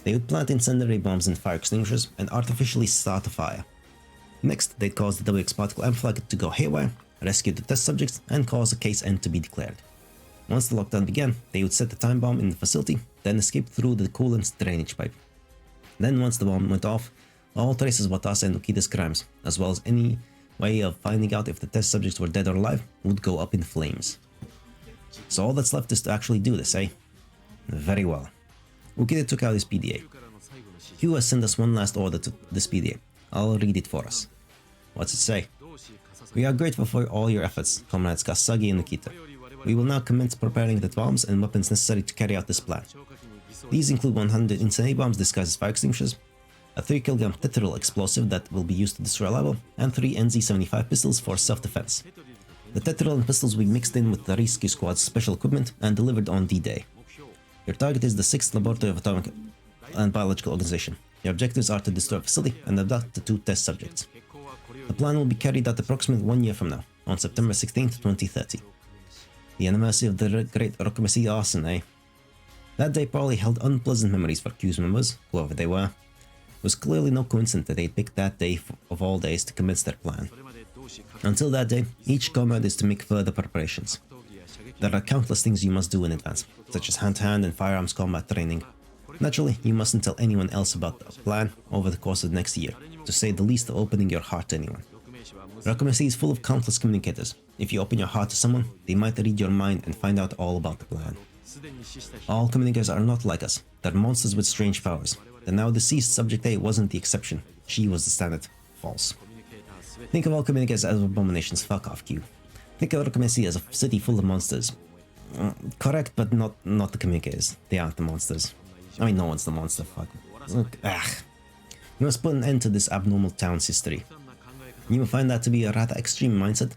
They would plant incendiary bombs and fire extinguishers and artificially start a fire. Next, they'd cause the WX particle amplifier to go haywire, rescue the test subjects, and cause a case end to be declared. Once the lockdown began, they would set the time bomb in the facility, then escape through the coolant drainage pipe. Then once the bomb went off, all traces of Watase and Ukita's crimes, as well as any way of finding out if the test subjects were dead or alive, would go up in flames. So all that's left is to actually do this, eh? Very well. Ukita took out his PDA. Q has sent us one last order to this PDA. I'll read it for us. What's it say? We are grateful for all your efforts, comrades Kasasagi and Ukita. We will now commence preparing the bombs and weapons necessary to carry out this plan. These include 100 incendiary bombs disguised as fire extinguishers, a 3 kg tetryl explosive that will be used to destroy Labo, and 3 NZ-75 pistols for self-defense. The tetryl and pistols will be mixed in with the rescue squad's special equipment and delivered on D-Day. Your target is the 6th Laboratory of Atomic and Biological Organization. Your objectives are to destroy a facility and abduct the 2 test subjects. The plan will be carried out approximately 1 year from now, on September 16th, 2030. The anniversary of the Great Rokumasei Arson, eh? That day probably held unpleasant memories for Q's members, whoever they were. It was clearly no coincidence that they picked that day of all days to commence their plan. Until that day, each comrade is to make further preparations. There are countless things you must do in advance, such as hand-to-hand and firearms combat training. Naturally, you mustn't tell anyone else about the plan over the course of the next year, to say the least of opening your heart to anyone. Rokumasei is full of countless communicators. If you open your heart to someone, they might read your mind and find out all about the plan. All communicators are not like us. They're monsters with strange powers. The now deceased Subject A wasn't the exception. She was the standard. False. Think of all communicators as abominations. Fuck off, Q. Think of Rokumasei as a city full of monsters. Correct, but not the communicators. They aren't the monsters. I mean, no one's the monster. Fuck. You must put an end to this abnormal town's history. You will find that to be a rather extreme mindset,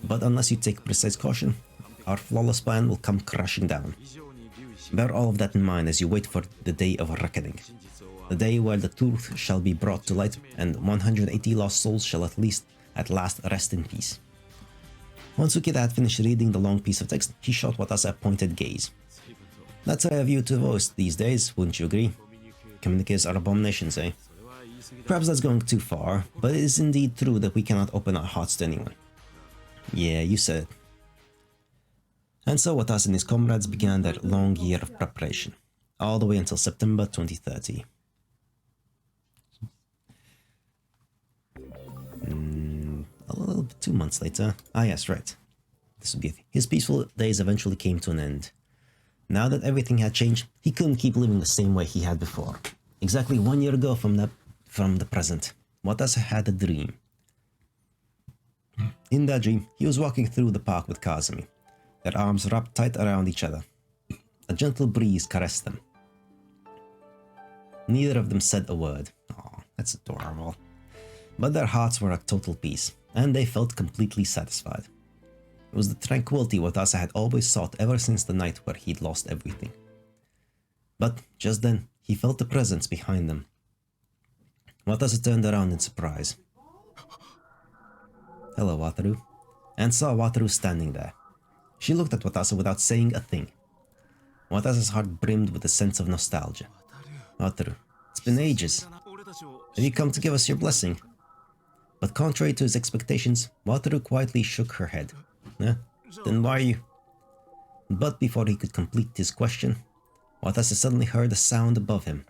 but unless you take precise caution, our flawless plan will come crashing down. Bear all of that in mind as you wait for the day of reckoning. The day where the truth shall be brought to light and 180 lost souls shall at last rest in peace. Once Ukita had finished reading the long piece of text, he shot Watase a pointed gaze. That's how I view to voice these days, wouldn't you agree? Communicators are abominations, eh? Perhaps that's going too far, but it is indeed true that we cannot open our hearts to anyone. Yeah, you said it. And so Watase and his comrades began their long year of preparation, all the way until September 2030. A little bit 2 months later. Ah yes, right. This would be it. His peaceful days eventually came to an end. Now that everything had changed, he couldn't keep living the same way he had before. Exactly 1 year ago from the present, Watase had a dream. In that dream, he was walking through the park with Kazumi, their arms wrapped tight around each other. A gentle breeze caressed them. Neither of them said a word. Aw, that's adorable. But their hearts were at total peace, and they felt completely satisfied. It was the tranquility Watase had always sought ever since the night where he'd lost everything. But just then, he felt a presence behind them. Watase turned around in surprise. "Hello, Wataru," and saw Wataru standing there. She looked at Watase without saying a thing. Watase's heart brimmed with a sense of nostalgia. "Wataru, it's been ages. Have you come to give us your blessing?" But contrary to his expectations, Wataru quietly shook her head. Then why are you? But before he could complete his question, Watase suddenly heard a sound above him.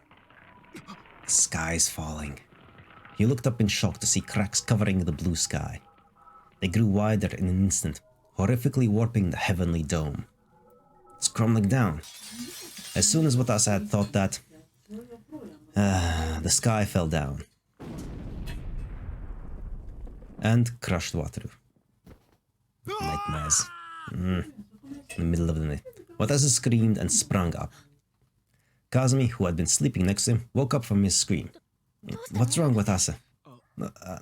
The sky's falling. He looked up in shock to see cracks covering the blue sky. They grew wider in an instant, horrifically warping the heavenly dome. It's crumbling down. As soon as Watase had thought that, the sky fell down and crushed Wataru. Nightmares. In the middle of the night, Watase screamed and sprang up. Kazumi, who had been sleeping next to him, woke up from his scream. "What's wrong, Watase?"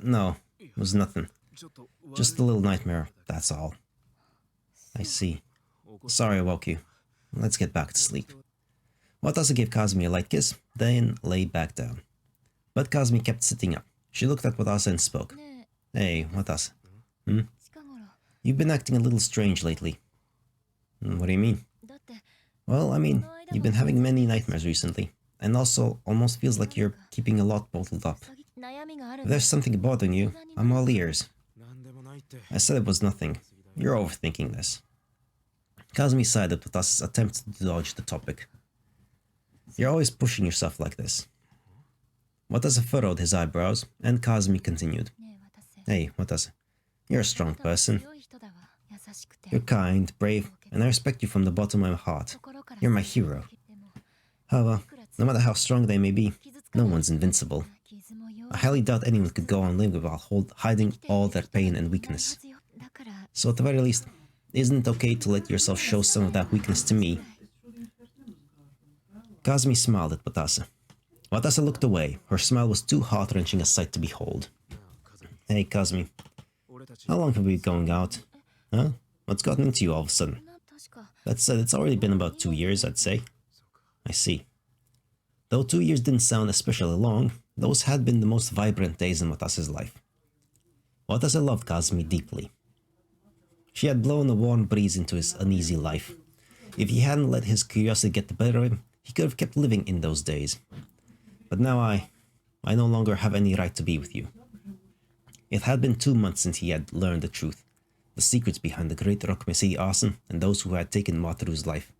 No, it was nothing. Just a little nightmare, that's all." "I see. Sorry I woke you. Let's get back to sleep." Watase gave Kazumi a light kiss, then lay back down. But Kazumi kept sitting up. She looked at Watase and spoke. "Hey, Watase. You've been acting a little strange lately." "What do you mean?" "Well, I mean, you've been having many nightmares recently, and also almost feels like you're keeping a lot bottled up. If there's something bothering you, I'm all ears." I said it was nothing. You're overthinking this. Kazumi sighed at Watase's attempt to dodge the topic. "You're always pushing yourself like this." Watase furrowed his eyebrows, and Kazumi continued. "Hey, Watase, you're a strong person. You're kind, brave, and I respect you from the bottom of my heart. You're my hero. However, no matter how strong they may be, no one's invincible. I highly doubt anyone could go on living while hiding all their pain and weakness. So at the very least, isn't it okay to let yourself show some of that weakness to me?" Kazumi smiled at Watase. Watase looked away. Her smile was too heart-wrenching a sight to behold. "Hey, Kazumi, how long have we been going out? Huh? What's gotten into you all of a sudden?" That said, it's already been about 2 years, I'd say." "I see." Though 2 years didn't sound especially long, those had been the most vibrant days in Watase's life. Watase loved Kazumi deeply. She had blown a warm breeze into his uneasy life. If he hadn't let his curiosity get the better of him, he could have kept living in those days. But now I no longer have any right to be with you. It had been 2 months since he had learned the truth, the secrets behind the great Rokumesei arson and those who had taken Wataru's life.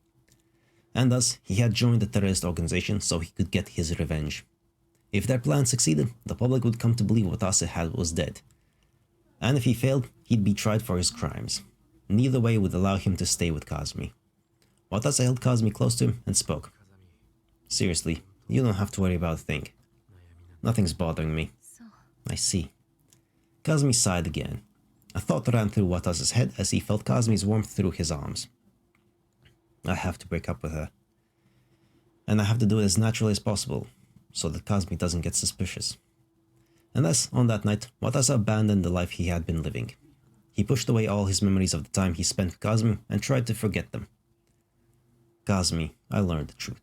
And thus, he had joined the terrorist organization so he could get his revenge. If their plan succeeded, the public would come to believe Watase was dead. And if he failed, he'd be tried for his crimes. Neither way would allow him to stay with Kazumi. Watase held Kazumi close to him and spoke. "Seriously, you don't have to worry about a thing. Nothing's bothering me." "I see." Kazumi sighed again. A thought ran through Watase's head as he felt Kazumi's warmth through his arms. "I have to break up with her. And I have to do it as naturally as possible, so that Kazumi doesn't get suspicious." And thus, on that night, Watase abandoned the life he had been living. He pushed away all his memories of the time he spent with Kazumi and tried to forget them. "Kazumi, I learned the truth.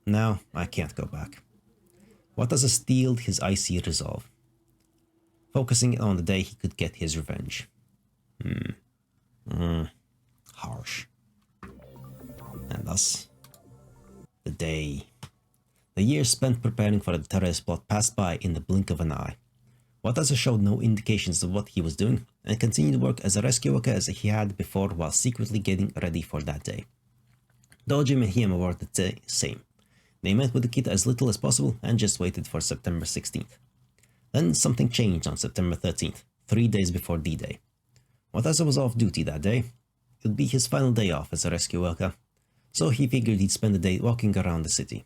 Now, I can't go back." Watase steeled his icy resolve, focusing on the day he could get his revenge. Harsh. And thus, the day. The years spent preparing for the terrorist plot passed by in the blink of an eye. Watase showed no indications of what he was doing, and continued to work as a rescue worker as he had before while secretly getting ready for that day. Dojima and Hiyama were the same. They met with Ukita as little as possible and just waited for September 16th. Then something changed on September 13th, 3 days before D-Day. Watase was off duty that day. It would be his final day off as a rescue worker, so he figured he'd spend the day walking around the city.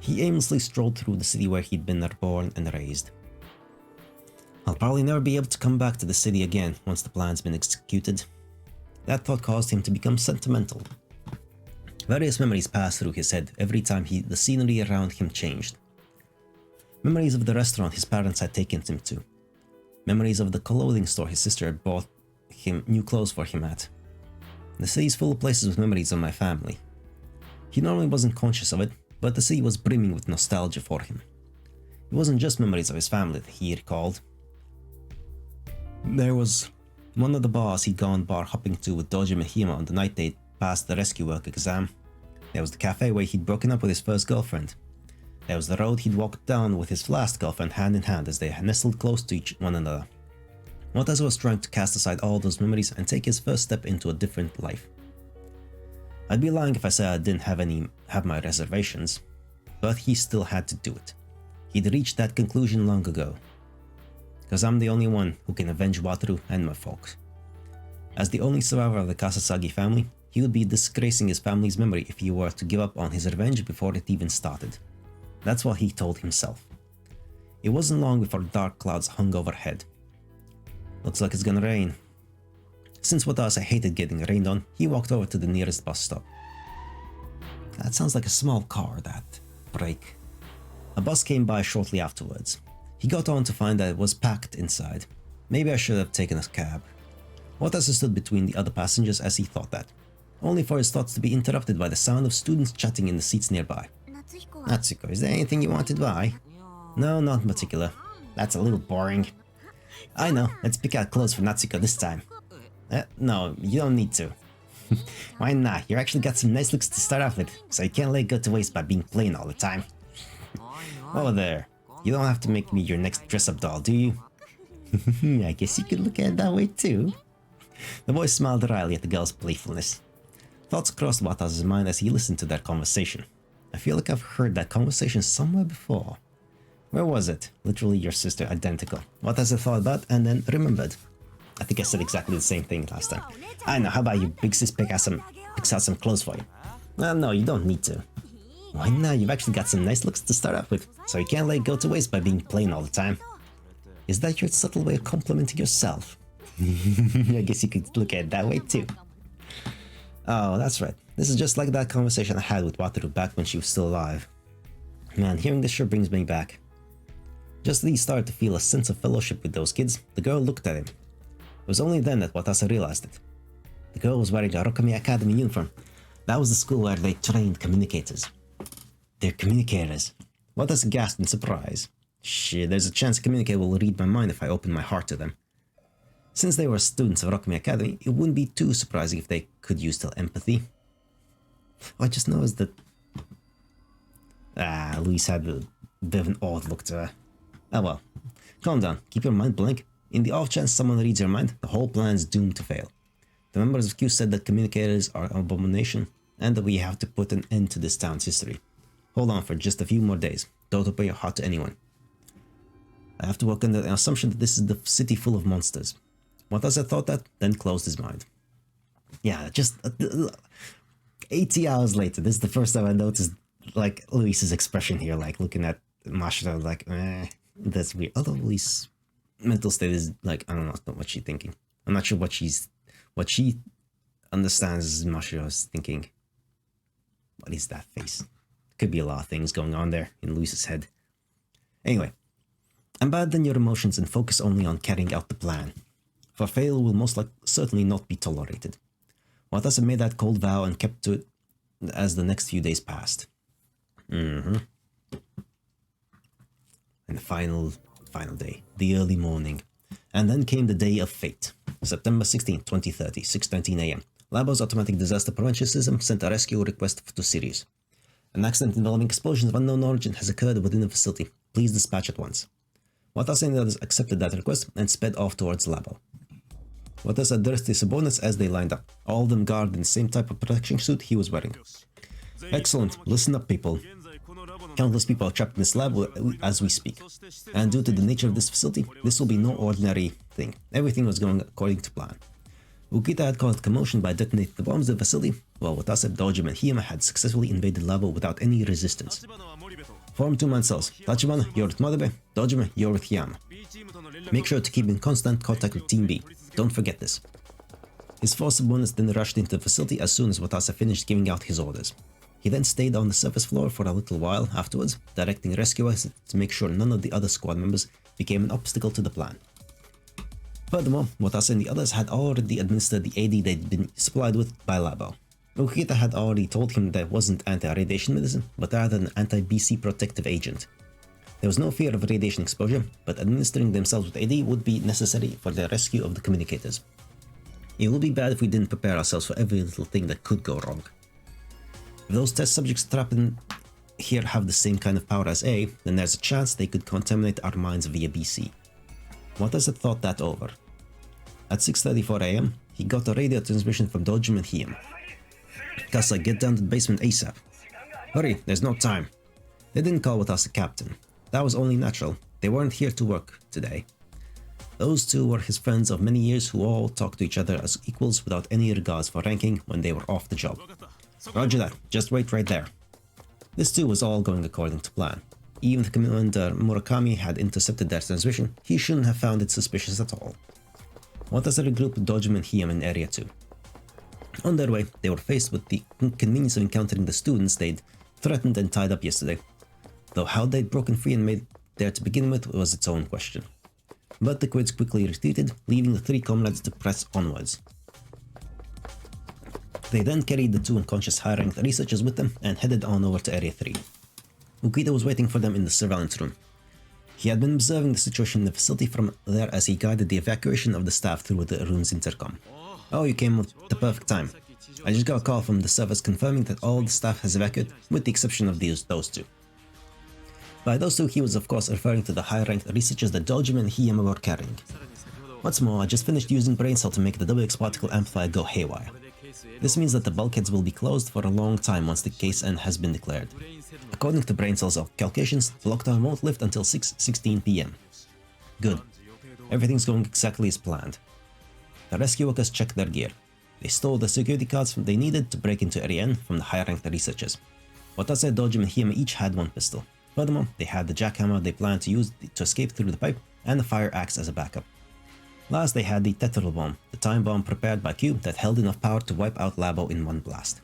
He aimlessly strolled through the city where he'd been born and raised. I'll probably never be able to come back to the city again once the plan's been executed. That thought caused him to become sentimental. Various memories passed through his head every time the scenery around him changed. Memories of the restaurant his parents had taken him to. Memories of the clothing store his sister had bought him new clothes for him at. The city's full of places with memories of my family. He normally wasn't conscious of it, but the city was brimming with nostalgia for him. It wasn't just memories of his family that he recalled. There was one of the bars he'd gone bar hopping to with Doji Mihima on the night they passed the rescue work exam. There was the cafe where he'd broken up with his first girlfriend. There was the road he'd walked down with his last girlfriend hand in hand as they nestled close to one another. Watase was trying to cast aside all those memories and take his first step into a different life. I'd be lying if I said I didn't have my reservations, but he still had to do it. He'd reached that conclusion long ago. Because I'm the only one who can avenge Wataru and my folks. As the only survivor of the Kasasagi family, he would be disgracing his family's memory if he were to give up on his revenge before it even started. That's what he told himself. It wasn't long before dark clouds hung overhead. Looks like it's gonna rain. Since Watase hated getting rained on, he walked over to the nearest bus stop. That sounds like a small car, that break. A bus came by shortly afterwards. He got on to find that it was packed inside. Maybe I should have taken a cab. Watase stood between the other passengers as he thought that, only for his thoughts to be interrupted by the sound of students chatting in the seats nearby. Natsuko, is there anything you wanted to buy? No, not in particular. That's a little boring. I know, let's pick out clothes for Natsuko this time. No, you don't need to. Why not? You actually got some nice looks to start off with, so you can't let it go to waste by being plain all the time. Oh there, you don't have to make me your next dress-up doll, do you? I guess you could look at it that way too. The boy smiled wryly at the girl's playfulness. Thoughts crossed Watase's mind as he listened to that conversation. I feel like I've heard that conversation somewhere before. Where was it? Literally your sister, identical. Watase thought about and then remembered. I think I said exactly the same thing last time. I know, how about you big sis picks out some clothes for you? No, you don't need to. Why not? You've actually got some nice looks to start off with, so you can't let it go to waste by being plain all the time. Is that your subtle way of complimenting yourself? I guess you could look at it that way too. Oh, that's right. This is just like that conversation I had with Wataru back when she was still alive. Man, hearing this sure brings me back. Just as he started to feel a sense of fellowship with those kids, the girl looked at him. It was only then that Watase realized it. The girl was wearing a Rokami Academy uniform. That was the school where they trained communicators. They're communicators. Watase gasped in surprise. Shit, there's a chance a communicator will read my mind if I open my heart to them. Since they were students of Rokami Academy, it wouldn't be too surprising if they could use telepathy. I just noticed that... Louise had a bit of an odd look to her. Oh well. Calm down, keep your mind blank. In the off chance someone reads your mind, the whole plan is doomed to fail. The members of Q said that communicators are an abomination, and that we have to put an end to this town's history. Hold on for just a few more days. Don't open your heart to anyone. I have to work under the assumption that this is the city full of monsters. Watase thought that, then closed his mind. Yeah, just 80 hours later, this is the first time I noticed, like, Louise's expression here, like, looking at Mashiro, like, that's weird. Although Louise's mental state is, like, I don't know what she's thinking. I'm not sure what she understands Mashiro is thinking. What is that face? Could be a lot of things going on there in Louise's head. Anyway, abandon your emotions and focus only on carrying out the plan. For failure will certainly not be tolerated. Watase made that cold vow and kept to it as the next few days passed. And the final day, the early morning. And then came the day of fate. September 16, 2030, 6:19 AM. Labo's automatic disaster prevention system sent a rescue request to Sirius. An accident involving explosions of unknown origin has occurred within the facility. Please dispatch at once. Watase and the others accepted that request and sped off towards Labo. Watase addressed his subordinates as they lined up, all of them garbed in the same type of protection suit he was wearing. Excellent, listen up people. Countless people are trapped in this lab as we speak. And due to the nature of this facility, this will be no ordinary thing. Everything was going according to plan. Ukita had caused commotion by detonating the bombs in the facility, while Watase, Dojima, and Hiyama had successfully invaded Labo without any resistance. Form two-man cells. Tachibana, you're with Madebe. Dojima, you're with Hiyama. Make sure to keep in constant contact with Team B. Don't forget this. His four subordinates then rushed into the facility as soon as Watase finished giving out his orders. He then stayed on the surface floor for a little while afterwards, directing rescuers to make sure none of the other squad members became an obstacle to the plan. Furthermore, Watase and the others had already administered the AD they'd been supplied with by Labo. Ukita had already told him that it wasn't anti-radiation medicine, but rather an anti-BC protective agent. There was no fear of radiation exposure, but administering themselves with AD would be necessary for the rescue of the communicators. It would be bad if we didn't prepare ourselves for every little thing that could go wrong. If those test subjects trapped in here have the same kind of power as A, then there's a chance they could contaminate our minds via BC. Watase thought that over. At 6:34 AM, he got a radio transmission from Dojima and Hiem. Kasa, get down to the basement ASAP. Hurry, there's no time. They didn't call Watase captain. That was only natural. They weren't here to work today. Those two were his friends of many years who all talked to each other as equals without any regards for ranking when they were off the job. Roger that, just wait right there. This too was all going according to plan. Even if Commander Murakami had intercepted their transmission, he shouldn't have found it suspicious at all. Watase regrouped Dojima and Hiem in Area 2. On their way, they were faced with the inconvenience of encountering the students they'd threatened and tied up yesterday, though how they'd broken free and made there to begin with was its own question. But the quids quickly retreated, leaving the three comrades to press onwards. They then carried the two unconscious high-ranked researchers with them and headed on over to Area 3. Ukita was waiting for them in the surveillance room. He had been observing the situation in the facility from there as he guided the evacuation of the staff through the room's intercom. Oh, you came at the perfect time. I just got a call from the service confirming that all the staff has evacuated, with the exception of those two. By those two, he was of course referring to the high-ranked researchers that Dojima and Hiem were carrying. What's more, I just finished using Brain Cell to make the WX particle amplifier go haywire. This means that the bulkheads will be closed for a long time once the case end has been declared. According to Brain Cell's calculations, the lockdown won't lift until 6:16 PM. Good. Everything's going exactly as planned. The rescue workers checked their gear. They stole the security cards they needed to break into Area N from the high-ranked researchers. Watase, Dojima and Hiem each had one pistol. Furthermore, they had the jackhammer they planned to use to escape through the pipe and the fire axe as a backup. Last, they had the Tetral bomb, the time bomb prepared by Q that held enough power to wipe out Labo in one blast.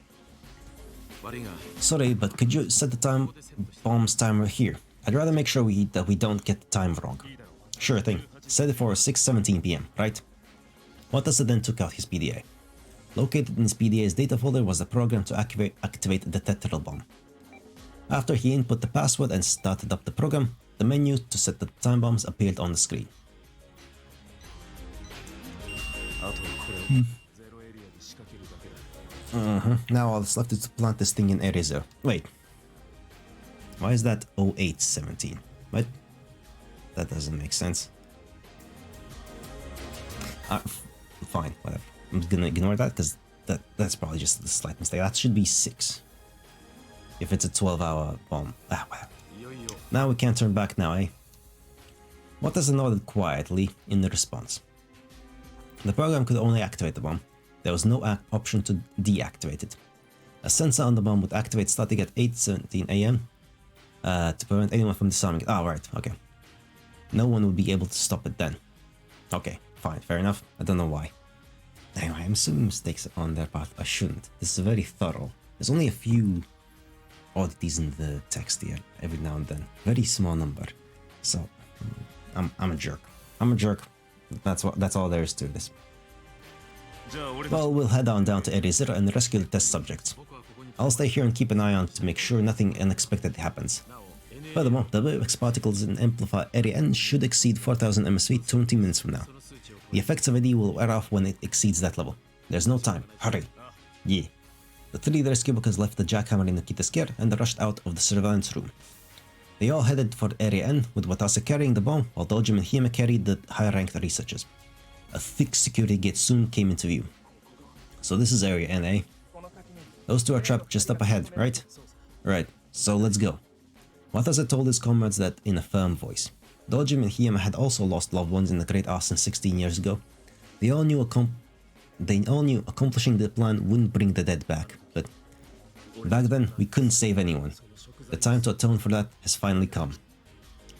Sorry, but could you set the time bomb's timer here? I'd rather make sure that we don't get the time wrong. Sure thing. Set it for 6:17 PM, right? Watase then took out his PDA. Located in his PDA's data folder was the program to activate the Tetral bomb. After he input the password and started up the program, the menu to set the time bombs appeared on the screen. Now all that's left is to plant this thing in Area 0. Wait. Why is that 0817? What? That doesn't make sense. Fine, whatever. I'm gonna ignore that because that's probably just a slight mistake. That should be 6. If it's a 12-hour bomb. Well. Now we can't turn back now, eh? Watase nodded quietly in the response. The program could only activate the bomb. There was no option to deactivate it. A sensor on the bomb would activate starting at 8:17 AM to prevent anyone from disarming it. Oh, right, okay. No one would be able to stop it then. Okay, fine, fair enough. I don't know why. Anyway, I'm assuming mistakes on their part. I shouldn't. This is very thorough. There's only a few oddities in the text here every now and then. Very small number. So, I'm a jerk. I'm a jerk. That's all there is to this. Well, we'll head on down to Area 0 and rescue the test subjects. I'll stay here and keep an eye on to make sure nothing unexpected happens. Furthermore, the WX particles in Amplify Area N should exceed 4000 MSV 20 minutes from now. The effects of AD will wear off when it exceeds that level. There's no time. Hurry. Yeah. The three rescue workers left the jackhammer in Ukita's care and rushed out of the surveillance room. They all headed for Area N, with Watase carrying the bomb, while Dojima and Hiem carried the high-ranked researchers. A thick security gate soon came into view. So this is Area N, eh? Those two are trapped just up ahead, right? Right, so let's go. Watase told his comrades that in a firm voice. Dojima and Hiem had also lost loved ones in the Great Arson 16 years ago. They all knew accomplishing the plan wouldn't bring the dead back, but back then we couldn't save anyone. The time to atone for that has finally come.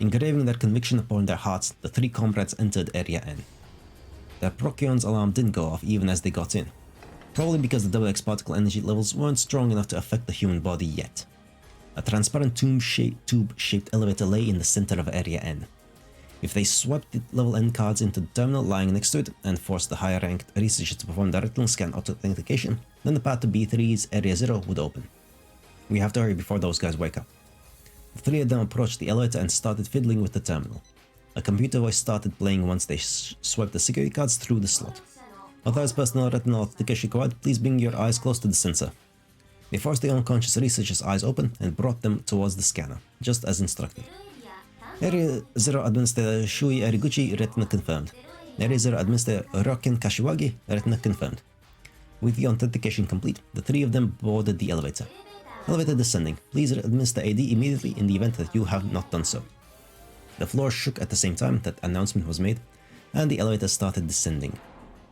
Engraving their conviction upon their hearts, the three comrades entered Area N. Their Procyon's alarm didn't go off even as they got in, probably because the WX particle energy levels weren't strong enough to affect the human body yet. A transparent tube-shaped elevator lay in the center of Area N. If they swapped the level N cards into the terminal lying next to it and forced the higher-ranked researchers to perform the retinal scan authentication, then the path to B3's Area 0 would open. We have to hurry before those guys wake up. The three of them approached the elevator and started fiddling with the terminal. A computer voice started playing once they swiped the security cards through the slot. Authorized personnel retinal authentication required, please bring your eyes close to the sensor. They forced the unconscious researcher's eyes open and brought them towards the scanner, just as instructed. Area 0 Administrator Shui Eriguchi, retina confirmed. Area 0 Administrator Roken Kashiwagi, retina confirmed. With the authentication complete, the three of them boarded the elevator. Elevator descending. Please administer AD immediately in the event that you have not done so. The floor shook at the same time that announcement was made, and the elevator started descending.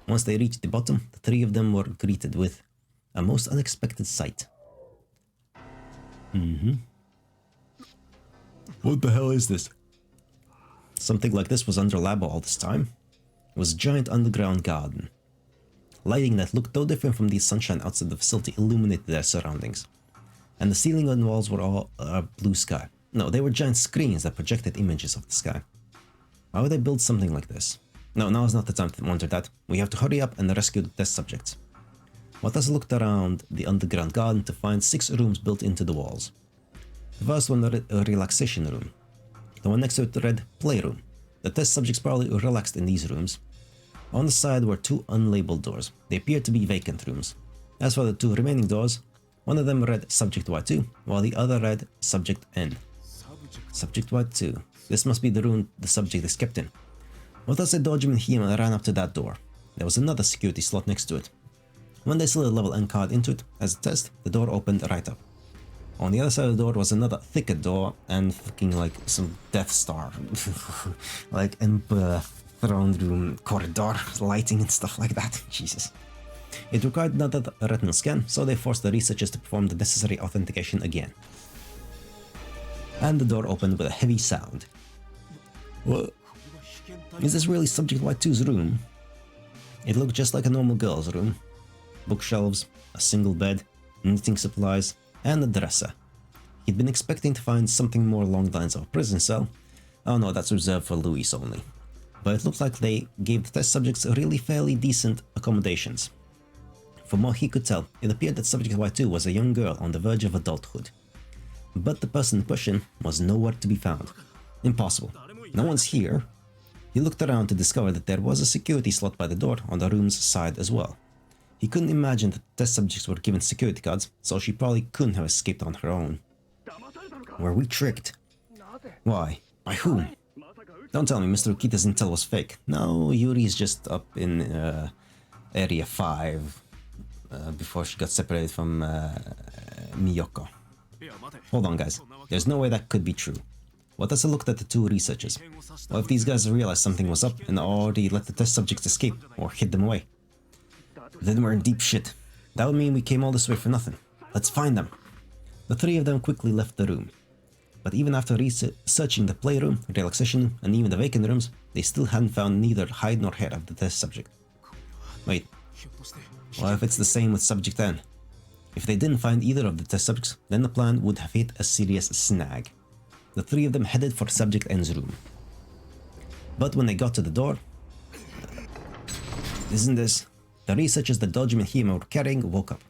Once they reached the bottom, the three of them were greeted with a most unexpected sight. What the hell is this? Something like this was under lab all this time. It was a giant underground garden. Lighting that looked no different from the sunshine outside the facility illuminated their surroundings. And the ceiling and walls were all blue sky. No, they were giant screens that projected images of the sky. Why would they build something like this? No, now is not the time to wonder that. We have to hurry up and rescue the test subjects. Watase looked around the underground garden to find 6 rooms built into the walls. The first one, a relaxation room. The one next to it read playroom. The test subjects probably relaxed in these rooms. On the side were 2 unlabeled doors. They appeared to be vacant rooms. As for the 2 remaining doors, one of them read Subject Y2, while the other read Subject N. Subject Y2. This must be the room the subject is kept in. Watase Dojima and Hima ran up to that door. There was another security slot next to it. When they slid a level N card into it as a test, the door opened right up. On the other side of the door was another thicker door and fucking like some Death Star. Like Emperor throne room corridor lighting and stuff like that. Jesus. It required another retinal scan, so they forced the researchers to perform the necessary authentication again. And the door opened with a heavy sound. What? Is this really Subject Y2's room? It looked just like a normal girl's room. Bookshelves, a single bed, knitting supplies, and a dresser. He'd been expecting to find something more along the lines of a prison cell. Oh no, that's reserved for Louise only. But it looked like they gave the test subjects really fairly decent accommodations. From what he could tell, it appeared that Subject Y2 was a young girl on the verge of adulthood. But the person in question was nowhere to be found. Impossible. No one's here. He looked around to discover that there was a security slot by the door on the room's side as well. He couldn't imagine that the test subjects were given security cards, so she probably couldn't have escaped on her own. Were we tricked? Why? By whom? Don't tell me Mr. Ukita's intel was fake. No, Yuri's just up in Area 5 before she got separated from Miyoko. Hold on, guys. There's no way that could be true. Watase looked at the 2 researchers. What if these guys realized something was up and already let the test subjects escape or hid them away? Then we're in deep shit. That would mean we came all this way for nothing. Let's find them. The 3 of them quickly left the room. But even after searching the playroom, relaxation room, and even the vacant rooms, they still hadn't found neither hide nor hair of the test subject. Wait, what if it's the same with Subject N? If they didn't find either of the test subjects, then the plan would have hit a serious snag. The 3 of them headed for Subject N's room. But when they got to the door... isn't this... The researchers that Dojima and Hima were carrying woke up.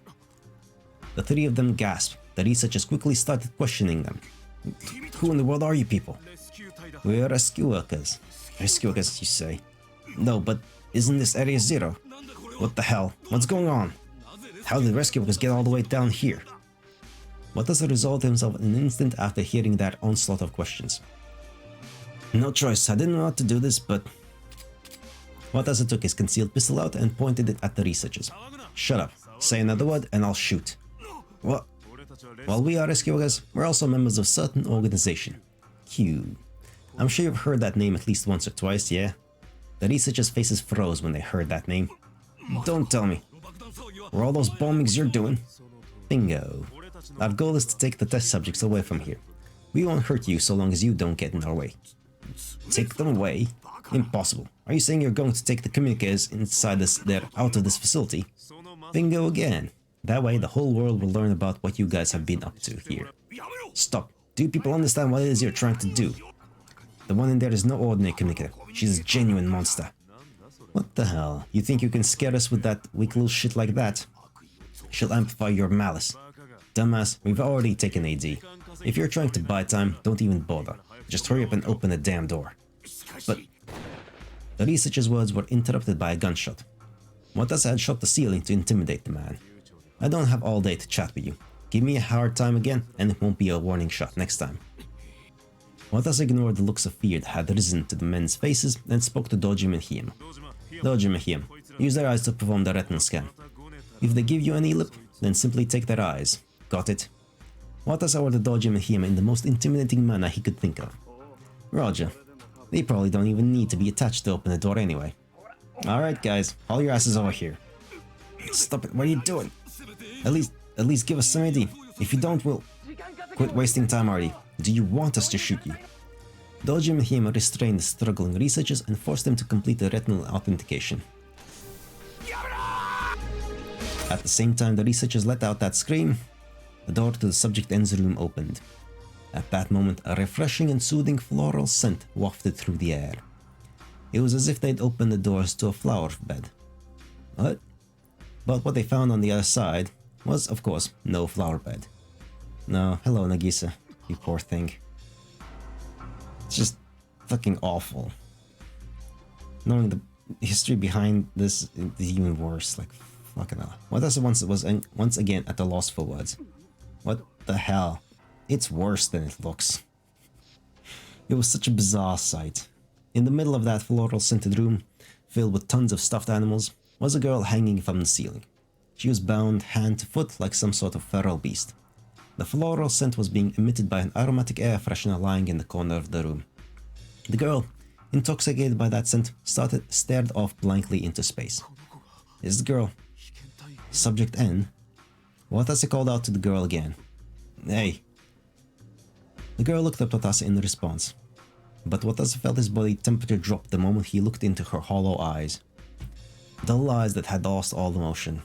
The 3 of them gasped. The researchers quickly started questioning them. Who in the world are you people? We are rescue workers. Rescue workers, you say? No, but isn't this Area 0? What the hell? What's going on? How did the rescue workers get all the way down here? Watase resolved himself in an instant after hearing that onslaught of questions. No choice, I didn't know how to do this, but... Watase took his concealed pistol out and pointed it at the researchers. Shut up. Say another word and I'll shoot. What? While we are rescue workers, we're also members of a certain organization. Q. I'm sure you've heard that name at least once or twice, yeah? The researchers' faces froze when they heard that name. Don't tell me. Were all those bombings you're doing? Bingo. Our goal is to take the test subjects away from here. We won't hurt you so long as you don't get in our way. Take them away? Impossible. Are you saying you're going to take the communicators inside out of this facility? Bingo again. That way the whole world will learn about what you guys have been up to here. Stop. Do people understand what it is you're trying to do? The one in there is no ordinary communicator. She's a genuine monster. What the hell? You think you can scare us with that weak little shit like that? She'll amplify your malice. Dumbass, we've already taken AD. If you're trying to buy time, don't even bother. Just hurry up and open the damn door. But the researcher's words were interrupted by a gunshot. Watase had shot the ceiling to intimidate the man. I don't have all day to chat with you. Give me a hard time again, and it won't be a warning shot next time. Watase ignored the looks of fear that had risen to the men's faces and spoke to Dojima and Hiyama. Dojima and Hiyama, use their eyes to perform the retinal scan. If they give you any lip, then simply take their eyes. Got it? Watase ordered Dojima and Hiyama in the most intimidating manner he could think of. Roger. They probably don't even need to be attached to open the door anyway. Alright guys, haul your asses over here. Stop it, what are you doing? At least give us some ID. If you don't, we'll... Quit wasting time already. Do you want us to shoot you? Dojima and Hiyama restrained the struggling researchers and forced them to complete the retinal authentication. At the same time the researchers let out that scream, the door to the Subject N's room opened. At that moment, a refreshing and soothing floral scent wafted through the air. It was as if they'd opened the doors to a flower bed. What? But what they found on the other side was, of course, no flower bed. No, hello Nagisa, you poor thing. It's just fucking awful. Knowing the history behind this is even worse, like fucking hell. Watase was once again at a loss for words. What the hell? It's worse than it looks. It was such a bizarre sight. In the middle of that floral scented room, filled with tons of stuffed animals, was a girl hanging from the ceiling. She was bound hand to foot like some sort of feral beast. The floral scent was being emitted by an aromatic air freshener lying in the corner of the room. The girl, intoxicated by that scent, stared off blankly into space. Is the girl Subject N? Watase called out to the girl again. Hey. The girl looked up at Watase in response. But Watase felt his body temperature drop the moment he looked into her hollow eyes. Dull eyes that had lost all emotion.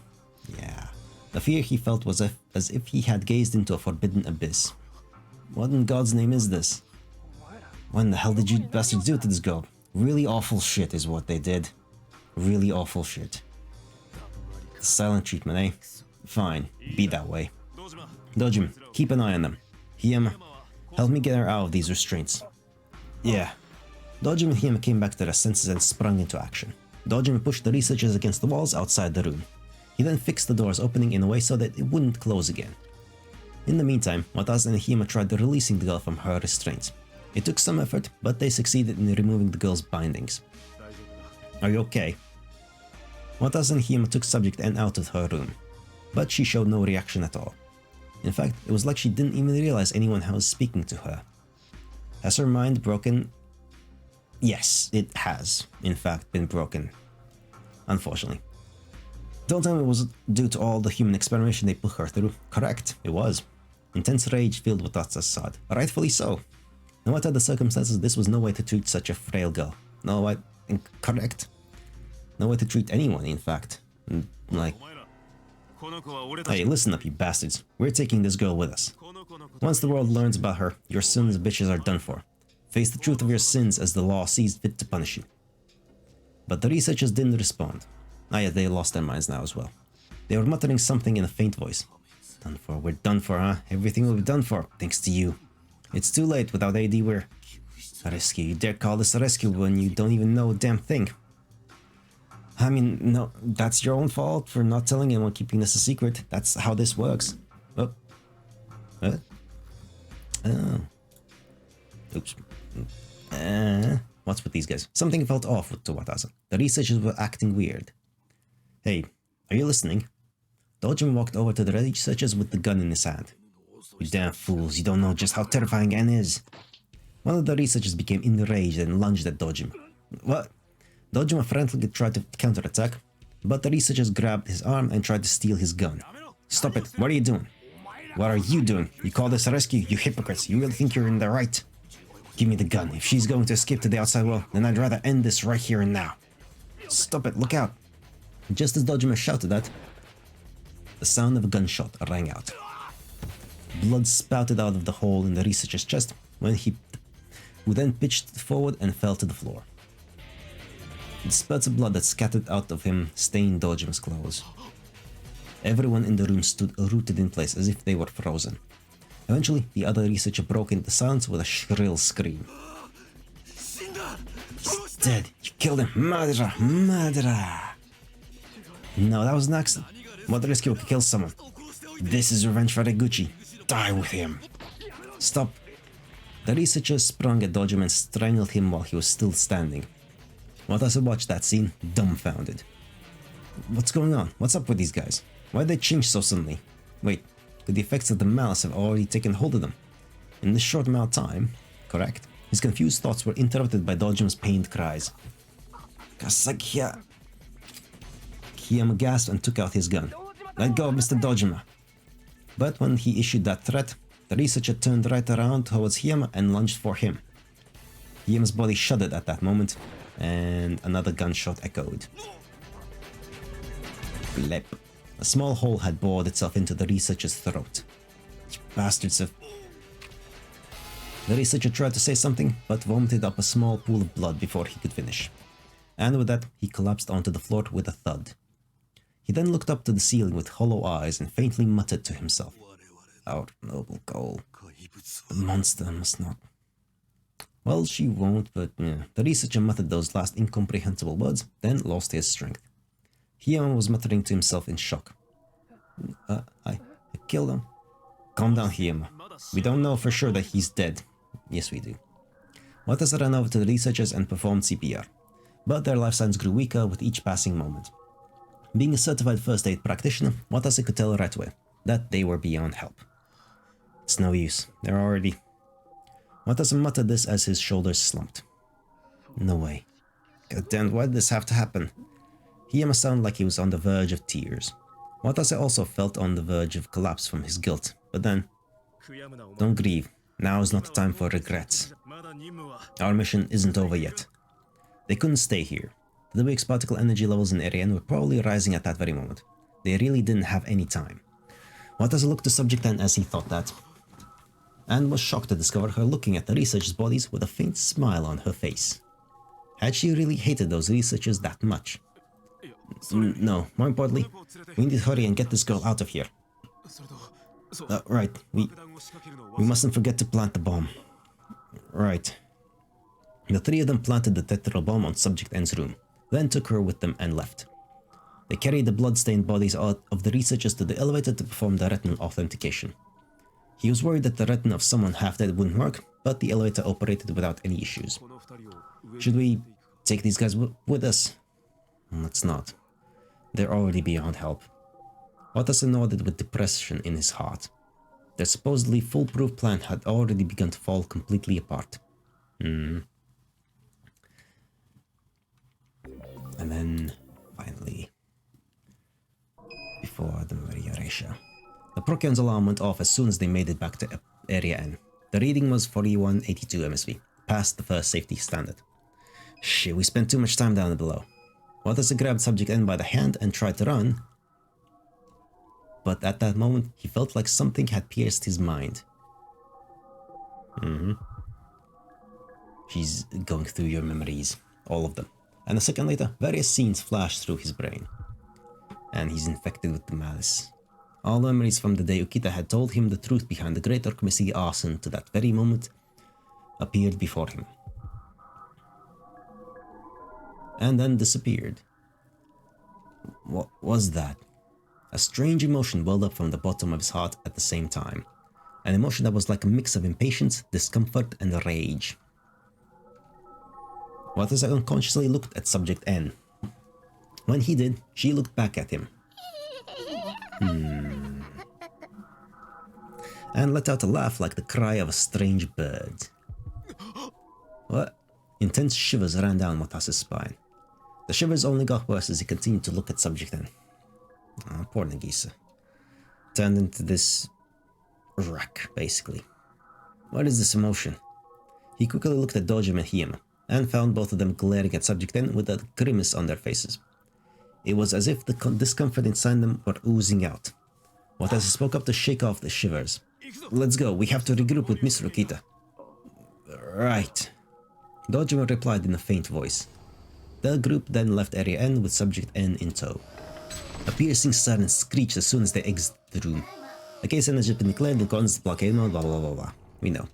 Yeah. The fear he felt was as if he had gazed into a forbidden abyss. What in God's name is this? What in the hell did you bastards do to this girl? Really awful shit is what they did. Really awful shit. Silent treatment, eh? Fine, be that way. Dojima, keep an eye on them. Hiyama, help me get her out of these restraints. Yeah. Dojima and Hiyama came back to their senses and sprung into action. Dojima pushed the researchers against the walls outside the room. He then fixed the doors opening in a way so that it wouldn't close again. In the meantime, Watase and Hiyama tried releasing the girl from her restraints. It took some effort, but they succeeded in removing the girl's bindings. Are you okay? Watase and Hiyama took Subject N out of her room, but she showed no reaction at all. In fact, it was like she didn't even realize anyone was speaking to her. Has her mind broken? Yes, it has, in fact, been broken. Unfortunately. Don't tell me it was due to all the human experimentation they put her through. Correct, it was. Intense rage filled with Watase Kasasagi. Rightfully so. No matter the circumstances, this was no way to treat such a frail girl. No, correct. No way to treat anyone, in fact. Like... Hey, listen up, you bastards. We're taking this girl with us. Once the world learns about her, your sons and bitches are done for. Face the truth of your sins as the law sees fit to punish you. But the researchers didn't respond. Ah yeah, they lost their minds now as well. They were muttering something in a faint voice. Done for, we're done for, huh? Everything will be done for, thanks to you. It's too late, without AD we're... A rescue, you dare call this a rescue when you don't even know a damn thing. I mean, no, that's your own fault for not telling anyone, keeping this a secret. That's how this works. Oh. What? Oh. Oops. What's with these guys? Something felt off to Watase. The researchers were acting weird. Hey, are you listening? Dojima walked over to the researchers with the gun in his hand. You damn fools, you don't know just how terrifying N is. One of the researchers became enraged and lunged at Dojima. What? Dojima frantically tried to counterattack, but the researchers grabbed his arm and tried to steal his gun. Stop it, what are you doing? What are you doing? You call this a rescue? You hypocrites. You really think you're in the right? Give me the gun. If she's going to escape to the outside world, then I'd rather end this right here and now. Stop it, look out. Just as Dojima shouted that, the sound of a gunshot rang out. Blood spouted out of the hole in the researcher's chest, who then pitched forward and fell to the floor. The spurts of blood that scattered out of him stained Dojima's clothes. Everyone in the room stood rooted in place as if they were frozen. Eventually, the other researcher broke into silence with a shrill scream. He's dead! You killed him! Murderer! Murderer! No, that was an accident. What rescue could kill someone? This is revenge for Eguchi. Die with him! Stop! The researcher sprung at Dojima and strangled him while he was still standing. Watase watched that scene, dumbfounded. What's going on? What's up with these guys? Why'd they change so suddenly? Wait, could the effects of the malice have already taken hold of them? In this short amount of time, correct? His confused thoughts were interrupted by Dojima's pained cries. Kasasagi! Kiyama gasped and took out his gun. Let go, Mr. Dojima! But when he issued that threat, the researcher turned right around towards Kiyama and lunged for him. Kiyama's body shuddered at that moment, and another gunshot echoed. Blep. A small hole had bored itself into the researcher's throat. You bastards have... The researcher tried to say something, but vomited up a small pool of blood before he could finish. And with that, he collapsed onto the floor with a thud. He then looked up to the ceiling with hollow eyes and faintly muttered to himself. Our noble goal. The monster must not... Well, she won't, but yeah. The researcher muttered those last incomprehensible words, then lost his strength. Kiyama was muttering to himself in shock. I killed him. Calm down, Kiyama. We don't know for sure that he's dead. Yes, we do. Watase ran over to the researchers and performed CPR. But their life signs grew weaker with each passing moment. Being a certified first aid practitioner, Watase could tell right away that they were beyond help. It's no use. They're already... Watase muttered this as his shoulders slumped. No way. God damn, why did this have to happen? Kiyama sounded like he was on the verge of tears. Watase also felt on the verge of collapse from his guilt, but then... Don't grieve. Now is not the time for regrets. Our mission isn't over yet. They couldn't stay here. The WX particle energy levels in Area N were probably rising at that very moment. They really didn't have any time. Watase looked to Subject N as he thought that, and was shocked to discover her looking at the researchers' bodies with a faint smile on her face. Had she really hated those researchers that much? No, more importantly, we need to hurry and get this girl out of here. Right, we mustn't forget to plant the bomb. Right. The three of them planted the tetra bomb on Subject N's room, then took her with them and left. They carried the blood-stained bodies out of the researchers to the elevator to perform the retinal authentication. He was worried that the retina of someone half-dead wouldn't work, but the elevator operated without any issues. Should we take these guys with us? Let's not. They're already beyond help. Watase nodded with depression in his heart. Their supposedly foolproof plan had already begun to fall completely apart. And then, finally, before the Maria Reisha, the Procion's alarm went off as soon as they made it back to Area N. The reading was 4182 MSV, past the first safety standard. Shit, we spent too much time down below. Watase grabbed Subject N by the hand and tried to run, but at that moment he felt like something had pierced his mind. She's going through your memories, all of them. And a second later, various scenes flashed through his brain. And he's infected with the malice. All memories from the day Ukita had told him the truth behind the Great Orkumesigi arson to that very moment appeared before him. And then disappeared. What was that? A strange emotion welled up from the bottom of his heart at the same time. An emotion that was like a mix of impatience, discomfort, and rage. Watase unconsciously looked at Subject N. When he did, she looked back at him. And let out a laugh like the cry of a strange bird. What? Intense shivers ran down Watase's spine. The shivers only got worse as he continued to look at Subject N. Oh, poor Nagisa. Turned into this wreck, basically. What is this emotion? He quickly looked at Dojima and Hiyama, and found both of them glaring at Subject N with a grimace on their faces. It was as if the discomfort inside them were oozing out. Watase spoke up to shake off the shivers. Let's go, we have to regroup with Mr. Ukita. Right. Dojima replied in a faint voice. The group then left Area N with Subject N in tow. A piercing siren screeched as soon as they exited the room. A case N has just been declared in accordance to blockade mode, blah blah blah blah. We know.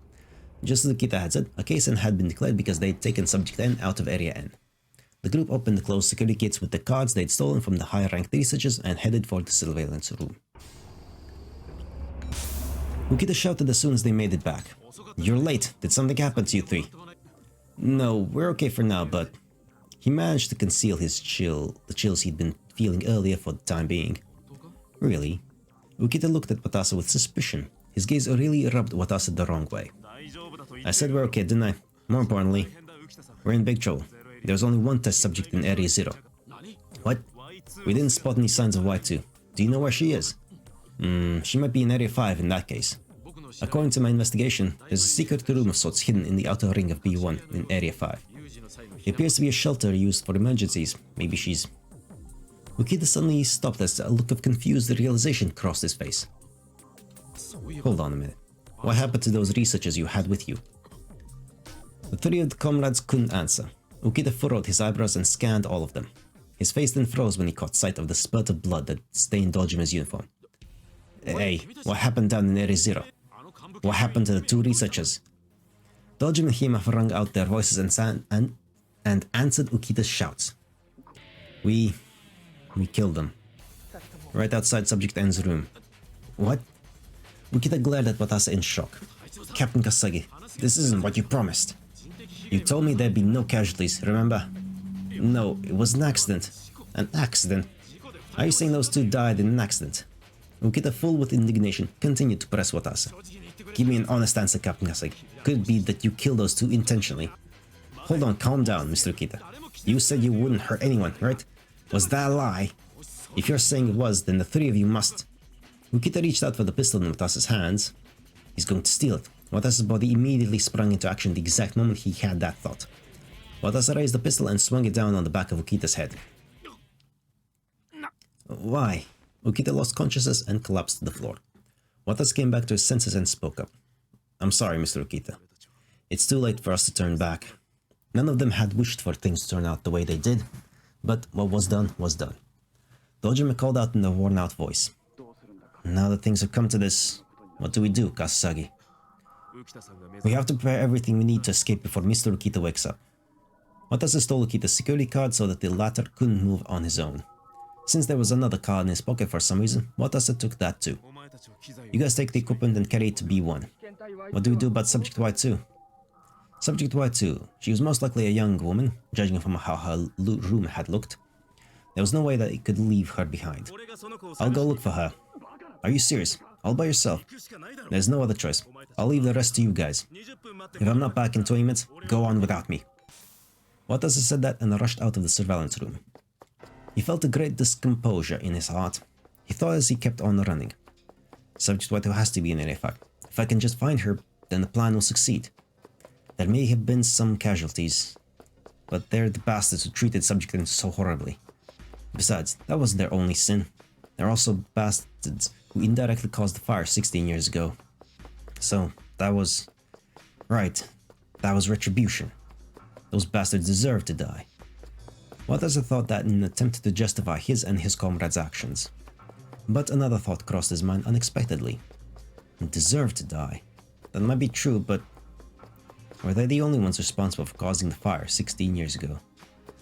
Just as Ukita had said, a case N had been declared because they had taken Subject N out of Area N. The group opened the closed security gates with the cards they'd stolen from the higher-ranked researchers and headed for the surveillance room. Ukita shouted as soon as they made it back. You're late. Did something happen to you three? No, we're okay for now, but... He managed to conceal his the chills he'd been feeling earlier for the time being. Really? Ukita looked at Watase with suspicion. His gaze really rubbed Watase the wrong way. I said we're okay, didn't I? More importantly, we're in big trouble. There's only one test subject in Area 0. What? We didn't spot any signs of Y2. Do you know where she is? She might be in Area 5 in that case. According to my investigation, there's a secret room of sorts hidden in the outer ring of B1 in Area 5. It appears to be a shelter used for emergencies. Maybe she's... Ukita suddenly stopped as a look of confused realization crossed his face. Hold on a minute. What happened to those researchers you had with you? The three of the comrades couldn't answer. Ukita furrowed his eyebrows and scanned all of them. His face then froze when he caught sight of the spurt of blood that stained Dojima's uniform. Hey, what happened down in Area 0? What happened to the two researchers? Dojima and Hiyama wrung out their voices and answered Ukita's shouts. We killed them. Right outside Subject N's room. What? Ukita glared at Watase in shock. Captain Kasasagi, this isn't what you promised. You told me there'd be no casualties, remember? No, it was an accident. An accident? Are you saying those two died in an accident? Ukita, full with indignation, continued to press Watase. Give me an honest answer, Captain Kasasagi. Could it be that you killed those two intentionally? Hold on, calm down, Mr. Ukita. You said you wouldn't hurt anyone, right? Was that a lie? If you're saying it was, then the three of you must... Ukita reached out for the pistol in Watase's hands. He's going to steal it. Watase's body immediately sprung into action the exact moment he had that thought. Watase raised the pistol and swung it down on the back of Ukita's head. Why? Ukita lost consciousness and collapsed to the floor. Watase came back to his senses and spoke up. I'm sorry, Mr. Ukita. It's too late for us to turn back. None of them had wished for things to turn out the way they did, but what was done was done. Dojima called out in a worn-out voice. Now that things have come to this, what do we do, Kasasagi? We have to prepare everything we need to escape before Mr. Ukita wakes up. Watase stole Ukita's security card so that the latter couldn't move on his own. Since there was another card in his pocket for some reason, Watase took that too. You guys take the equipment and carry it to B1. What do we do about Subject Y2? Subject Y2, she was most likely a young woman, judging from how her room had looked. There was no way that it could leave her behind. I'll go look for her. Are you serious? All by yourself? There's no other choice. I'll leave the rest to you guys. If I'm not back in 20 minutes, go on without me. Watase said that and rushed out of the surveillance room. He felt a great discomposure in his heart. He thought as he kept on running. Subject Y2 has to be in Area 5. If I can just find her, then the plan will succeed. There may have been some casualties, but they're the bastards who treated Subject N so horribly. Besides, that wasn't their only sin. They're also bastards who indirectly caused the fire 16 years ago. So, that was... right. That was retribution. Those bastards deserved to die. Watase thought that in an attempt to justify his and his comrades' actions. But another thought crossed his mind unexpectedly. Deserved to die. That might be true, but... were they the only ones responsible for causing the fire 16 years ago?